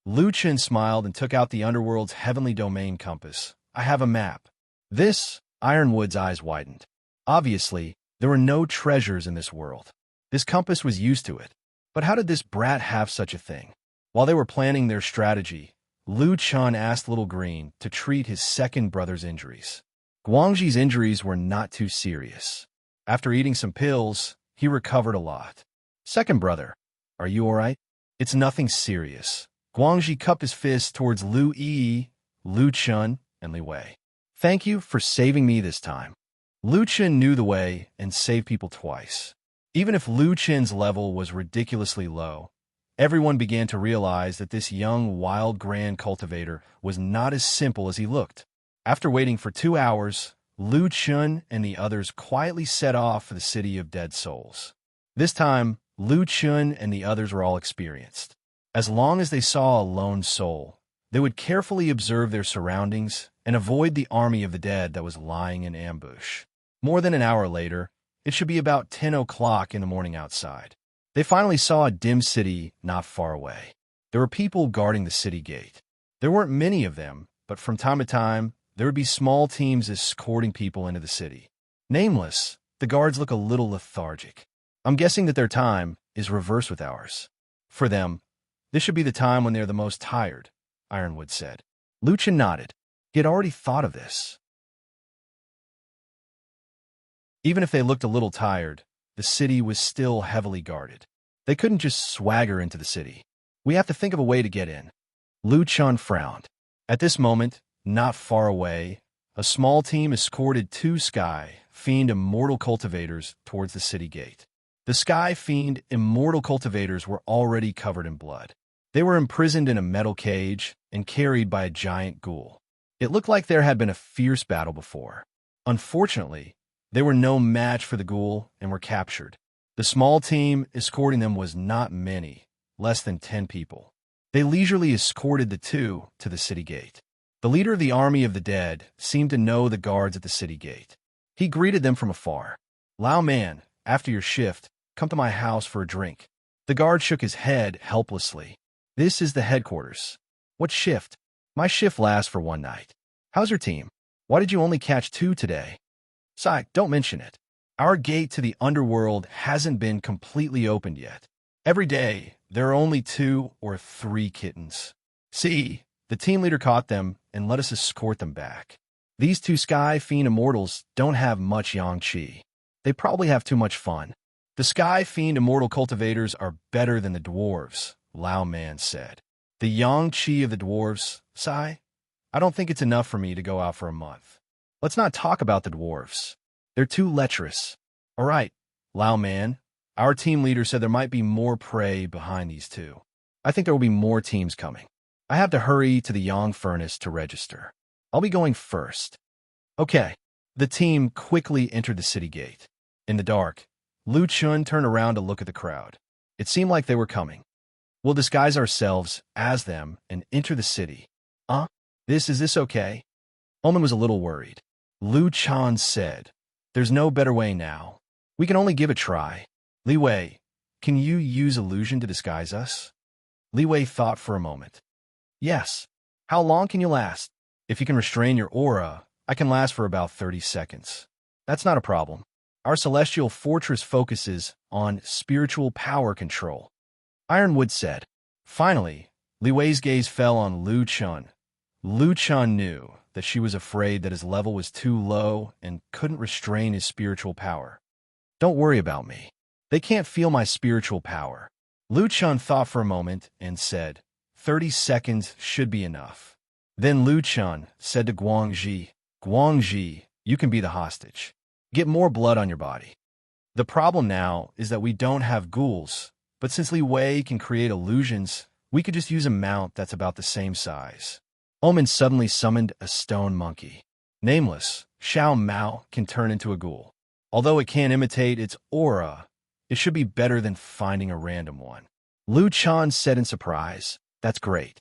Lu Chen smiled and took out the underworld's heavenly domain compass. I have a map. This, Ironwood's eyes widened. Obviously, there were no treasures in this world. This compass was used to it. But how did this brat have such a thing? While they were planning their strategy, Lu Chun asked Little Green to treat his second brother's injuries. Guangji's injuries were not too serious. After eating some pills, he recovered a lot. Second brother, are you all right? It's nothing serious. Guangji cupped his fist towards Lu Yi, Lu Chun, and Li Wei. Thank you for saving me this time. Lu Chen knew the way and saved people twice. Even if Lu Chen's level was ridiculously low, everyone began to realize that this young, wild grand cultivator was not as simple as he looked. After waiting for 2 hours, Lu Chen and the others quietly set off for the city of dead souls. This time, Lu Chen and the others were all experienced. As long as they saw a lone soul, they would carefully observe their surroundings and avoid the army of the dead that was lying in ambush. More than an hour later, it should be about 10 o'clock in the morning outside. They finally saw a dim city not far away. There were people guarding the city gate. There weren't many of them, but from time to time, there would be small teams escorting people into the city. Nameless, the guards look a little lethargic. I'm guessing that their time is reversed with ours. For them, this should be the time when they're the most tired, Ironwood said. Lu Chen nodded. He had already thought of this. Even if they looked a little tired, the city was still heavily guarded. They couldn't just swagger into the city. We have to think of a way to get in. Lu Chun frowned. At this moment, not far away, a small team escorted 2 Sky Fiend Immortal Cultivators towards the city gate. The Sky Fiend Immortal Cultivators were already covered in blood. They were imprisoned in a metal cage and carried by a giant ghoul. It looked like there had been a fierce battle before. Unfortunately, they were no match for the ghoul and were captured. The small team escorting them was not many, less than 10 people. They leisurely escorted the 2 to the city gate. The leader of the army of the dead seemed to know the guards at the city gate. He greeted them from afar. Lao man, after your shift, come to my house for a drink. The guard shook his head helplessly. This is the headquarters. What shift? My shift lasts for 1 night. How's your team? Why did you only catch 2 today? Sai, don't mention it. Our gate to the underworld hasn't been completely opened yet. Every day, There are only 2 or 3 kittens. See, the team leader caught them and let us escort them back. These 2 Sky Fiend Immortals don't have much Yang Qi. They probably have too much fun. The Sky Fiend Immortal Cultivators are better than the dwarves, Lao Man said. The Yang Qi of the dwarves, Sai? I don't think it's enough for me to go out for a month. Let's not talk about the dwarves. They're too lecherous. All right, Lao Man. Our team leader said there might be more prey behind these 2. I think there will be more teams coming. I have to hurry to the Yang Furnace to register. I'll be going first. Okay. The team quickly entered the city gate. In the dark, Lu Chun turned around to look at the crowd. It seemed like they were coming. We'll disguise ourselves as them and enter the city. Is this okay? Omen was a little worried. Lu Chan said, there's no better way now. We can only give it a try. Li Wei, can you use illusion to disguise us? Li Wei thought for a moment. Yes. How long can you last? If you can restrain your aura, I can last for about 30 seconds. That's not a problem. Our celestial fortress focuses on spiritual power control. Ironwood said. Finally, Li Wei's gaze fell on Lu Chun. Lu Chun knew that she was afraid that his level was too low and couldn't restrain his spiritual power. Don't worry about me. They can't feel my spiritual power. Lu Chun thought for a moment and said, 30 seconds should be enough. Then Lu Chun said to Guangxi, Guangxi, you can be the hostage. Get more blood on your body. The problem now is that we don't have ghouls, but since Li Wei can create illusions, we could just use a mount that's about the same size. Omen suddenly summoned a stone monkey. Nameless, Xiao Mao can turn into a ghoul. Although it can't imitate its aura, it should be better than finding a random one. Lu Chan said in surprise, that's great.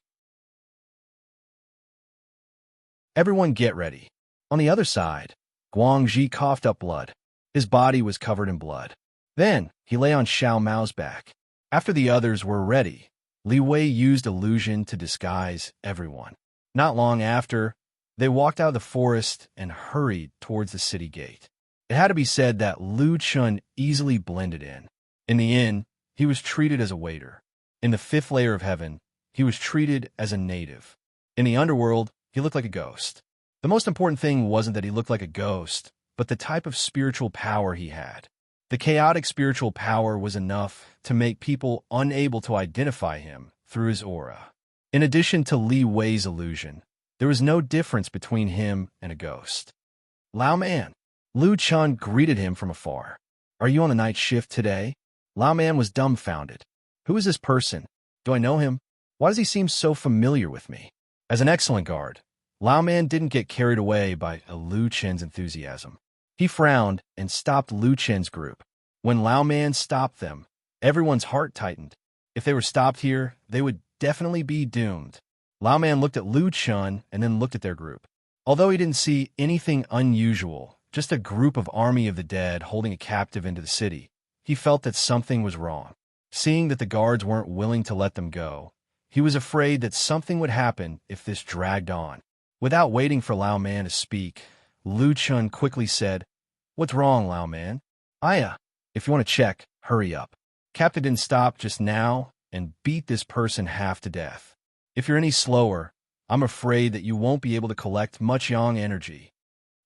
Everyone get ready. On the other side, Guangxi coughed up blood. His body was covered in blood. Then, he lay on Xiao Mao's back. After the others were ready, Li Wei used illusion to disguise everyone. Not long after, they walked out of the forest and hurried towards the city gate. It had to be said that Lu Chun easily blended in. In the inn, he was treated as a waiter. In the 5th layer of heaven, he was treated as a native. In the underworld, he looked like a ghost. The most important thing wasn't that he looked like a ghost, but the type of spiritual power he had. The chaotic spiritual power was enough to make people unable to identify him through his aura. In addition to Li Wei's illusion, there was no difference between him and a ghost. Lao Man. Lu Chun greeted him from afar. Are you on the night shift today? Lao Man was dumbfounded. Who is this person? Do I know him? Why does he seem so familiar with me? As an excellent guard, Lao Man didn't get carried away by Lu Chen's enthusiasm. He frowned and stopped Lu Chen's group. When Lao Man stopped them, everyone's heart tightened. If they were stopped here, they would definitely be doomed. Lao Man looked at Lu Chun and then looked at their group. Although he didn't see anything unusual, just a group of army of the dead holding a captive into the city, he felt that something was wrong. Seeing that the guards weren't willing to let them go, he was afraid that something would happen if this dragged on. Without waiting for Lao Man to speak, Lu Chun quickly said, What's wrong, Lao Man? If you want to check, hurry up. Captain didn't stop just now and beat this person half to death. If you're any slower, I'm afraid that you won't be able to collect much Yang energy.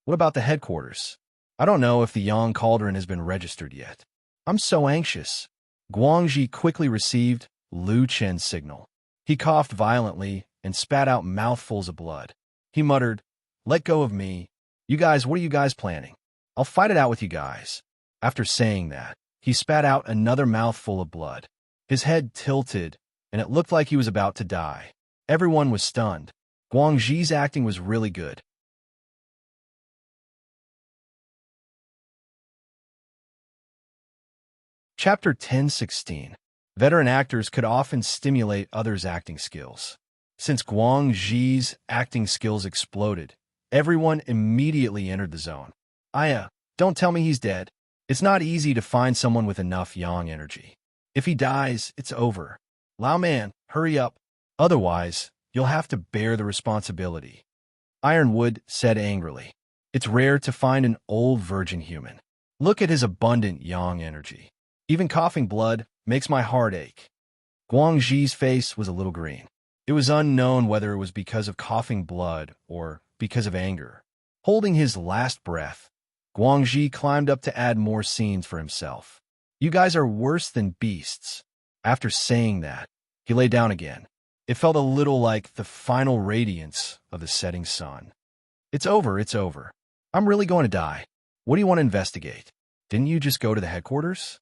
What about the headquarters? I don't know if the Yang Cauldron has been registered yet. I'm so anxious. Guangxi quickly received Lu Chen's signal. He coughed violently and spat out mouthfuls of blood. He muttered, Let go of me. You guys, what are you guys planning? I'll fight it out with you guys. After saying that, he spat out another mouthful of blood. His head tilted, and it looked like he was about to die. Everyone was stunned. Guangxi's acting was really good. Chapter 10:16. Veteran actors could often stimulate others' acting skills. Since Guangxi's acting skills exploded, everyone immediately entered the zone. Don't tell me he's dead. It's not easy to find someone with enough Yang energy. If he dies, it's over. Lao Man, hurry up. Otherwise, you'll have to bear the responsibility. Ironwood said angrily. It's rare to find an old virgin human. Look at his abundant Yang energy. Even coughing blood makes my heart ache. Guangxi's face was a little green. It was unknown whether it was because of coughing blood or because of anger. Holding his last breath, Guangxi climbed up to add more scenes for himself. You guys are worse than beasts. After saying that, he lay down again. It felt a little like the final radiance of the setting sun. It's over, it's over. I'm really going to die. What do you want to investigate? Didn't you just go to the headquarters?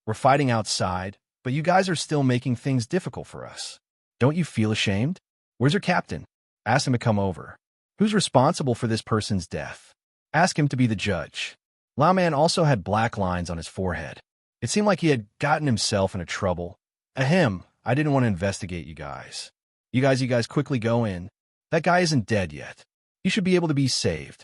We're fighting outside, but you guys are still making things difficult for us. Don't you feel ashamed? Where's your captain? Ask him to come over. Who's responsible for this person's death? Ask him to be the judge. Lao Man also had black lines on his forehead. It seemed like he had gotten himself into trouble. Ahem, I didn't want to investigate you guys. You guys quickly go in. That guy isn't dead yet. He should be able to be saved.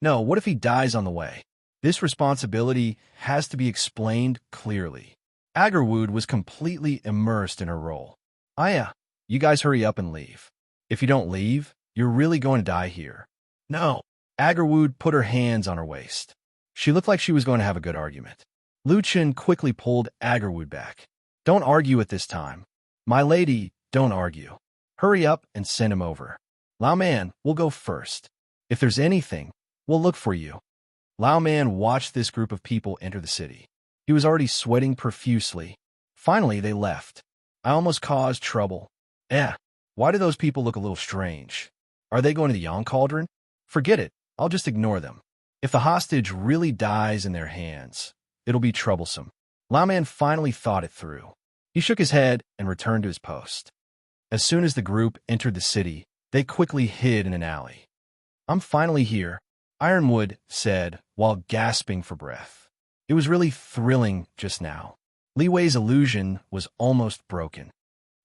No, what if he dies on the way? This responsibility has to be explained clearly. Agarwood was completely immersed in her role. Aya, you guys hurry up and leave. If you don't leave, you're really going to die here. No. Agarwood put her hands on her waist. She looked like she was going to have a good argument. Lu Chen quickly pulled Agarwood back. Don't argue at this time. My lady, don't argue. Hurry up and send him over. Lao Man, we'll go first. If there's anything, we'll look for you. Lao Man watched this group of people enter the city. He was already sweating profusely. Finally, they left. I almost caused trouble. Why do those people look a little strange? Are they going to the Yang Cauldron? Forget it. I'll just ignore them. If the hostage really dies in their hands, it'll be troublesome. Lao Man finally thought it through. He shook his head and returned to his post. As soon as the group entered the city, they quickly hid in an alley. I'm finally here, Ironwood said while gasping for breath. It was really thrilling just now. Li Wei's illusion was almost broken.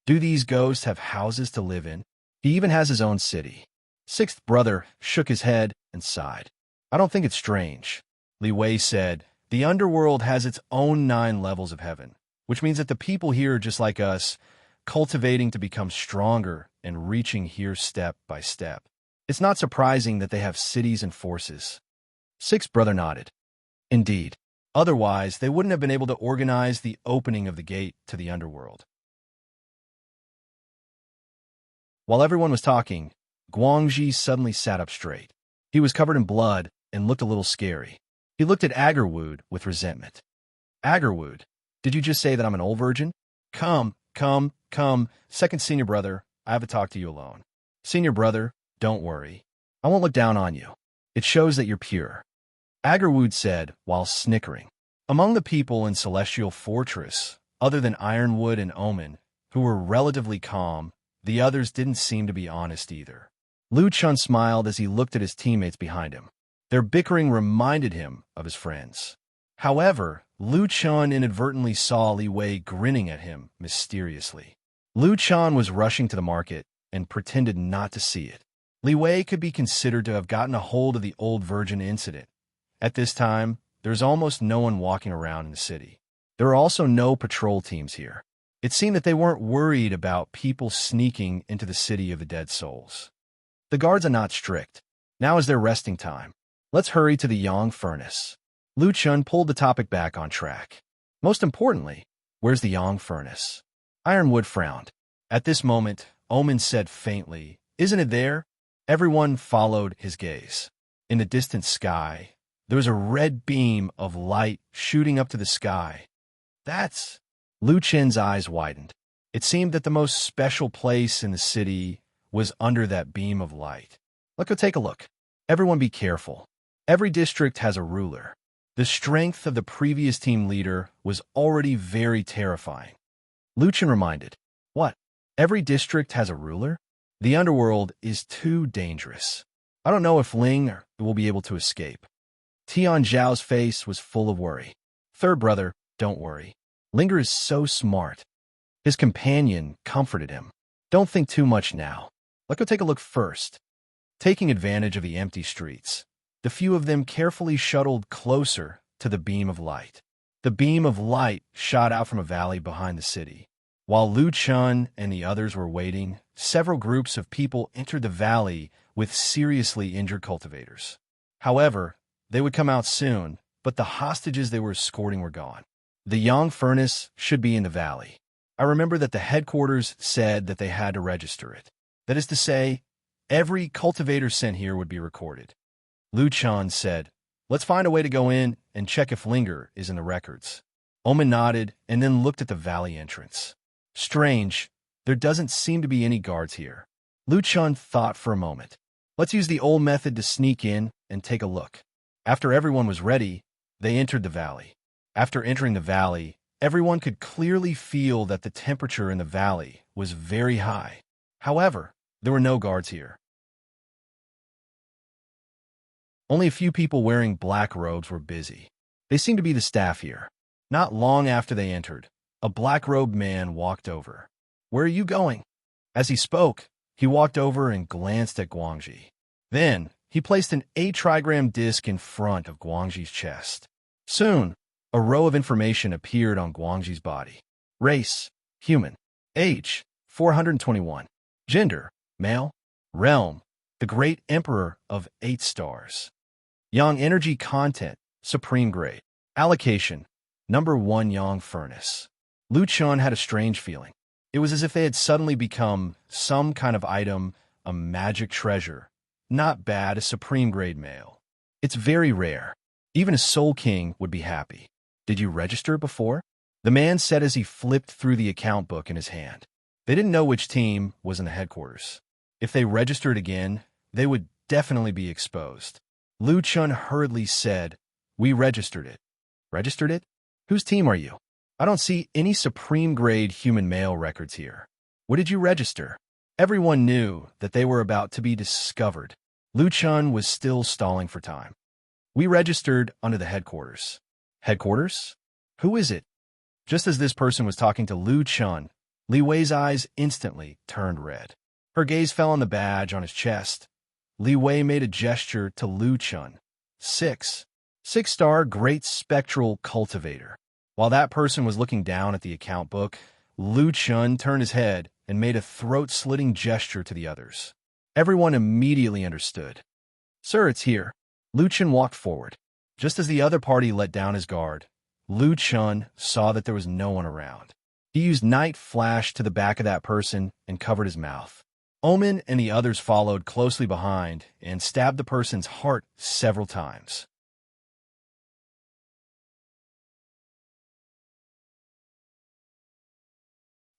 Do these ghosts have houses to live in? He even has his own city. Sixth brother shook his head and sighed. I don't think it's strange. Li Wei said, the underworld has its own 9 levels of heaven, which means that the people here are just like us, cultivating to become stronger and reaching here step by step. It's not surprising that they have cities and forces. Sixth brother nodded. Indeed. Otherwise, they wouldn't have been able to organize the opening of the gate to the underworld. While everyone was talking, Guangxi suddenly sat up straight. He was covered in blood and looked a little scary. He looked at Agarwood with resentment. Agarwood, did you just say that I'm an old virgin? Come. Second senior brother, I have to talk to you alone. Senior brother, don't worry. I won't look down on you. It shows that you're pure. Agarwood said while snickering. Among the people in Celestial Fortress, other than Ironwood and Omen, who were relatively calm, the others didn't seem to be honest either. Lu Chun smiled as he looked at his teammates behind him. Their bickering reminded him of his friends. However, Lu Chun inadvertently saw Li Wei grinning at him mysteriously. Lu Chun was rushing to the market and pretended not to see it. Li Wei could be considered to have gotten a hold of the old virgin incident. At this time, there's almost no one walking around in the city. There are also no patrol teams here. It seemed that they weren't worried about people sneaking into the city of the dead souls. The guards are not strict. Now is their resting time. Let's hurry to the Yang Furnace. Lu Chun pulled the topic back on track. Most importantly, where's the Yang Furnace? Ironwood frowned. At this moment, Omen said faintly, isn't it there? Everyone followed his gaze. In the distant sky, there was a red beam of light shooting up to the sky. That's... Lu Chen's eyes widened. It seemed that the most special place in the city was under that beam of light. Let's go take a look. Everyone be careful. Every district has a ruler. The strength of the previous team leader was already very terrifying. Lu Chen reminded, what? Every district has a ruler? The underworld is too dangerous. I don't know if Ling will be able to escape. Tian Zhao's face was full of worry. Third brother, don't worry. Linger is so smart. His companion comforted him. Don't think too much now. Let's go take a look first. Taking advantage of the empty streets, the few of them carefully shuttled closer to the beam of light. The beam of light shot out from a valley behind the city. While Lu Chun and the others were waiting, several groups of people entered the valley with seriously injured cultivators. However, they would come out soon, but the hostages they were escorting were gone. The Yang Furnace should be in the valley. I remember that the headquarters said that they had to register it. That is to say, every cultivator sent here would be recorded. Lu Chan said, let's find a way to go in and check if Linger is in the records. Omen nodded and then looked at the valley entrance. Strange, there doesn't seem to be any guards here. Lu Chan thought for a moment. Let's use the old method to sneak in and take a look. After everyone was ready, they entered the valley. After entering the valley, everyone could clearly feel that the temperature in the valley was very high. However, there were no guards here. Only a few people wearing black robes were busy. They seemed to be the staff here. Not long after they entered, a black-robed man walked over. Where are you going? As he spoke, he walked over and glanced at Guangxi. Then, he placed an 8-trigram disc in front of Guangxi's chest. Soon, a row of information appeared on Guangxi's body. Race, human. Age, 421. Gender, male. Realm, the great emperor of 8 stars. Yang energy content, supreme grade. Allocation, number 1 Yang furnace. Lu Chan had a strange feeling. It was as if they had suddenly become some kind of item, a magic treasure. Not bad, a supreme grade male. It's very rare. Even a soul king would be happy. Did you register before? The man said as he flipped through the account book in his hand. They didn't know which team was in the headquarters. If they registered again, they would definitely be exposed. Lu Chun hurriedly said, we registered it. Registered it? Whose team are you? I don't see any supreme grade human male records here. What did you register? Everyone knew that they were about to be discovered. Lu Chun was still stalling for time. We registered under the headquarters. Headquarters? Who is it? Just as this person was talking to Lu Chun, Li Wei's eyes instantly turned red. Her gaze fell on the badge on his chest. Li Wei made a gesture to Lu Chun. 6. 6-star Great Spectral Cultivator. While that person was looking down at the account book, Lu Chun turned his head and made a throat-slitting gesture to the others. Everyone immediately understood. Sir, it's here. Lu Chun walked forward. Just as the other party let down his guard, Lu Chun saw that there was no one around. He used Night Flash to the back of that person and covered his mouth. Omen and the others followed closely behind and stabbed the person's heart several times.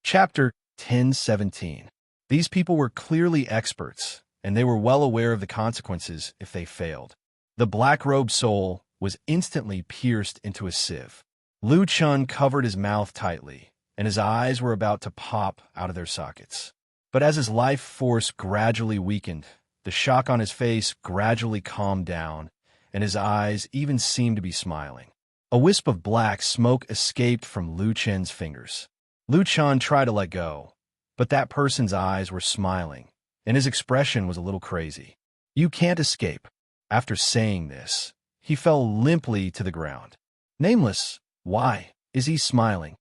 Chapter 10:17. These people were clearly experts, and they were well aware of the consequences if they failed. The black-robed soul was instantly pierced into a sieve. Lu Chun covered his mouth tightly, and his eyes were about to pop out of their sockets. But as his life force gradually weakened, the shock on his face gradually calmed down, and his eyes even seemed to be smiling. A wisp of black smoke escaped from Lu Chen's fingers. Lu Chan tried to let go, but that person's eyes were smiling, and his expression was a little crazy. You can't escape. After saying this, he fell limply to the ground. Nameless, why is he smiling?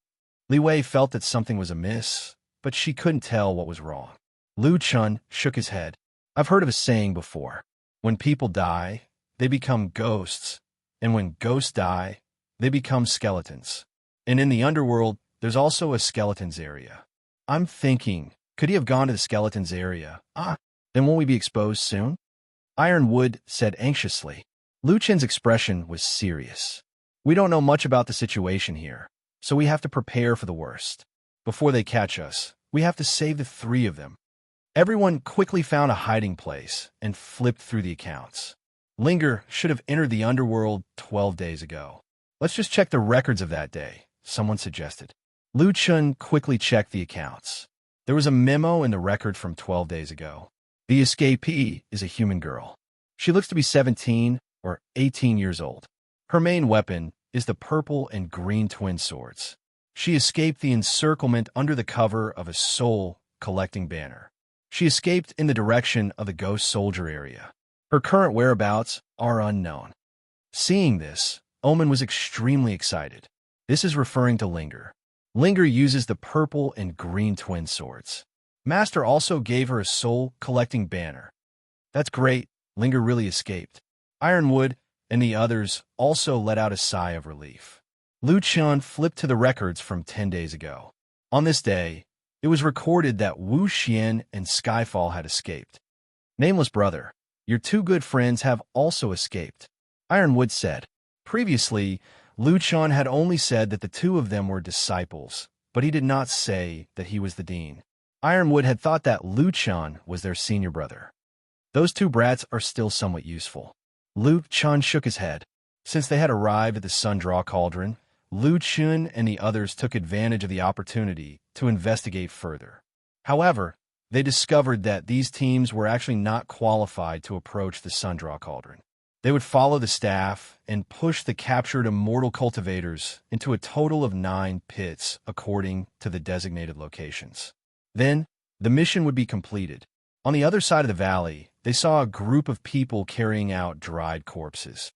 Li Wei felt that something was amiss, but she couldn't tell what was wrong. Lu Chun shook his head. I've heard of a saying before. When people die, they become ghosts, and when ghosts die, they become skeletons. And in the underworld, there's also a skeletons area. I'm thinking, could he have gone to the skeletons area? Then won't we be exposed soon? Ironwood said anxiously. Lu Chen's expression was serious. We don't know much about the situation here, so we have to prepare for the worst. Before they catch us, we have to save the 3 of them. Everyone quickly found a hiding place and flipped through the accounts. Linger should have entered the underworld 12 days ago. Let's just check the records of that day, someone suggested. Lu Chun quickly checked the accounts. There was a memo in the record from 12 days ago. The escapee is a human girl. She looks to be 17 or 18 years old. Her main weapon is the purple and green twin swords. She escaped the encirclement under the cover of a soul-collecting banner. She escaped in the direction of the ghost soldier area. Her current whereabouts are unknown. Seeing this, Omen was extremely excited. This is referring to Linger. Linger uses the purple and green twin swords. Master also gave her a soul-collecting banner. That's great. Linger really escaped. Ironwood and the others also let out a sigh of relief. Lu Chun flipped to the records from 10 days ago. On this day, it was recorded that Wu Xian and Skyfall had escaped. Nameless brother, your two good friends have also escaped, Ironwood said. Previously, Lu Chan had only said that the two of them were disciples, but he did not say that he was the dean. Ironwood had thought that Lu Chan was their senior brother. Those two brats are still somewhat useful. Lu Chan shook his head. Since they had arrived at the Sundraw Cauldron, Lu Chun and the others took advantage of the opportunity to investigate further. However, they discovered that these teams were actually not qualified to approach the Sundraw Cauldron. They would follow the staff and push the captured immortal cultivators into a total of 9 pits according to the designated locations. Then, the mission would be completed. On the other side of the valley, they saw a group of people carrying out dried corpses.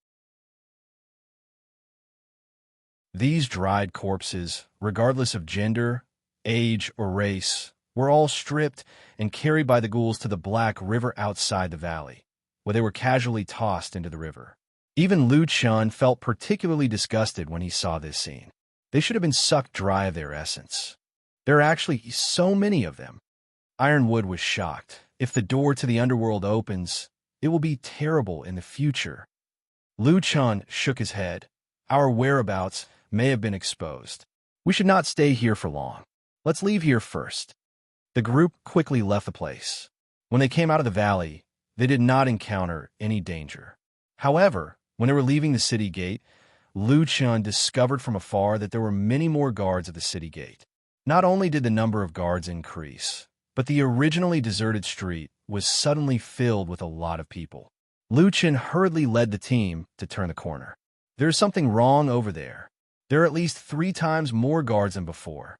These dried corpses, regardless of gender, age, or race, were all stripped and carried by the ghouls to the black river outside the valley, where they were casually tossed into the river. Even Lu Chun felt particularly disgusted when he saw this scene. They should have been sucked dry of their essence. There are actually so many of them. Ironwood was shocked. If the door to the underworld opens, it will be terrible in the future. Lu Chun shook his head. Our whereabouts may have been exposed. We should not stay here for long. Let's leave here first. The group quickly left the place. When they came out of the valley, they did not encounter any danger. However, when they were leaving the city gate, Lu Chun discovered from afar that there were many more guards at the city gate. Not only did the number of guards increase, but the originally deserted street was suddenly filled with a lot of people. Lu Chun hurriedly led the team to turn the corner. There is something wrong over there. There are at least 3 times more guards than before.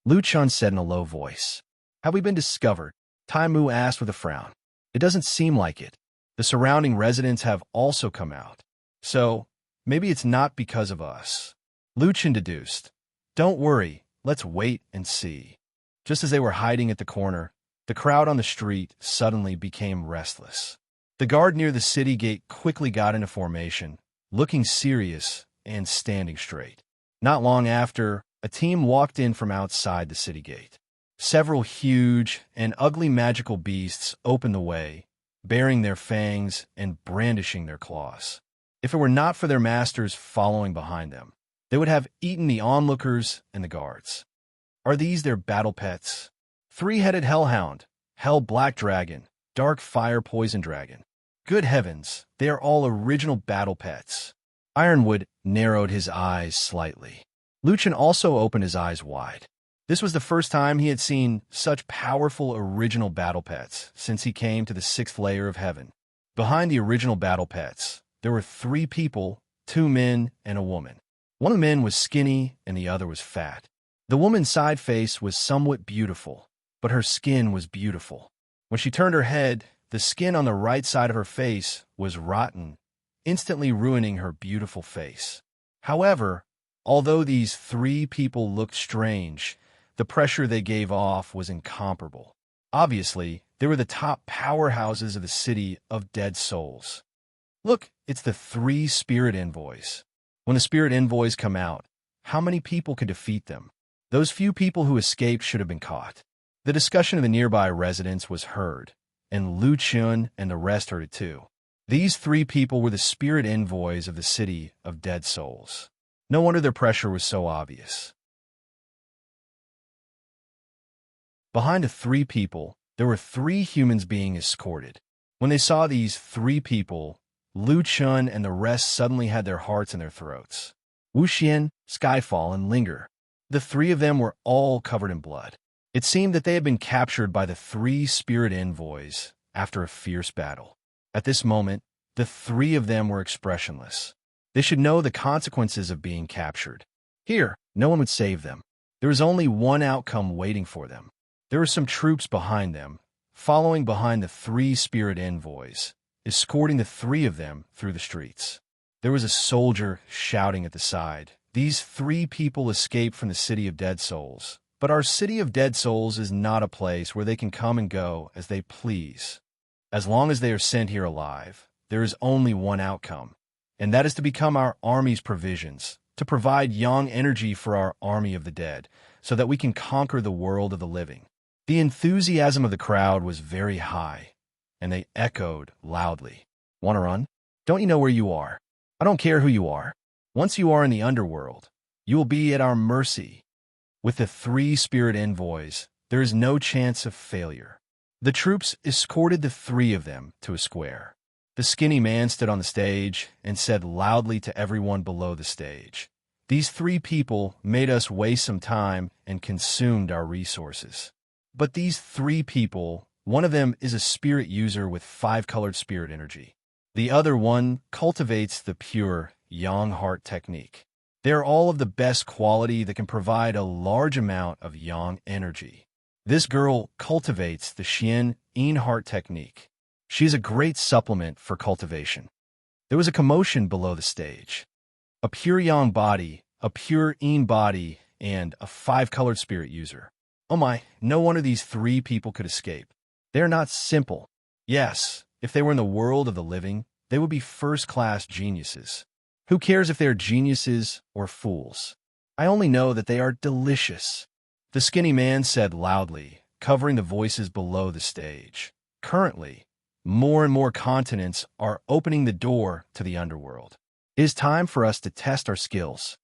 Lu Chun said in a low voice. Have we been discovered? Tai Mu asked with a frown. It doesn't seem like it. The surrounding residents have also come out. So, maybe it's not because of us. Lu Chun deduced. Don't worry, let's wait and see. Just as they were hiding at the corner, the crowd on the street suddenly became restless. The guard near the city gate quickly got into formation, looking serious and standing straight. Not long after, a team walked in from outside the city gate. Several huge and ugly magical beasts opened the way, baring their fangs and brandishing their claws. If it were not for their masters following behind them, they would have eaten the onlookers and the guards. Are these their battle pets? 3-headed hellhound, hell black dragon, dark fire poison dragon. Good heavens, they are all original battle pets. Ironwood narrowed his eyes slightly. Lu Chun also opened his eyes wide. This was the first time he had seen such powerful original battle pets since he came to the 6th layer of heaven. Behind the original battle pets, there were 3 people, 2 men and a woman. One of the men was skinny and the other was fat. The woman's side face was somewhat beautiful, but her skin was beautiful. When she turned her head, the skin on the right side of her face was rotten, instantly ruining her beautiful face. However, although these 3 people looked strange, the pressure they gave off was incomparable. Obviously, they were the top powerhouses of the city of dead souls. Look, it's the 3 spirit envoys. When the spirit envoys come out, how many people could defeat them? Those few people who escaped should have been caught. The discussion of the nearby residents was heard, and Lu Chun and the rest heard it too. These 3 people were the spirit envoys of the city of dead souls. No wonder their pressure was so obvious. Behind the 3 people, there were 3 humans being escorted. When they saw these 3 people, Lu Chun and the rest suddenly had their hearts in their throats. Wu Xian, Skyfall, and Linger. The 3 of them were all covered in blood. It seemed that they had been captured by the 3 spirit envoys after a fierce battle. At this moment, the 3 of them were expressionless. They should know the consequences of being captured. Here, no one would save them. There was only one outcome waiting for them. There were some troops behind them, following behind the 3 spirit envoys, escorting the 3 of them through the streets. There was a soldier shouting at the side. These 3 people escaped from the city of dead souls, but our city of dead souls is not a place where they can come and go as they please. As long as they are sent here alive, there is only one outcome, and that is to become our army's provisions, to provide yang energy for our army of the dead, so that we can conquer the world of the living. The enthusiasm of the crowd was very high, and they echoed loudly. Want to run? Don't you know where you are? I don't care who you are. Once you are in the underworld, you will be at our mercy. With the 3 spirit envoys, there is no chance of failure. The troops escorted the 3 of them to a square. The skinny man stood on the stage and said loudly to everyone below the stage, "These 3 people made us waste some time and consumed our resources. But these 3 people, one of them is a spirit user with 5-colored spirit energy. The other one cultivates the pure yang heart technique. They are all of the best quality that can provide a large amount of yang energy. This girl cultivates the Xian Yin heart technique. She is a great supplement for cultivation." There was a commotion below the stage. A pure yang body, a pure yin body, and a 5-colored spirit user. Oh my, no wonder these 3 people could escape. They are not simple. Yes, if they were in the world of the living, they would be first-class geniuses. Who cares if they are geniuses or fools? I only know that they are delicious. The skinny man said loudly, covering the voices below the stage. Currently, more and more continents are opening the door to the underworld. It is time for us to test our skills.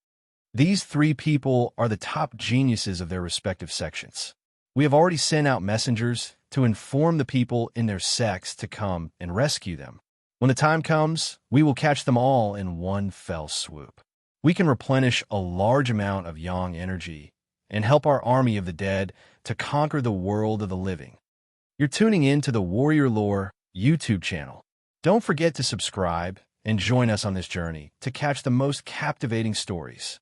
These 3 people are the top geniuses of their respective sections. We have already sent out messengers to inform the people in their sects to come and rescue them. When the time comes, we will catch them all in one fell swoop. We can replenish a large amount of yang energy and help our army of the dead to conquer the world of the living. You're tuning in to the Warrior Lore YouTube channel. Don't forget to subscribe and join us on this journey to catch the most captivating stories.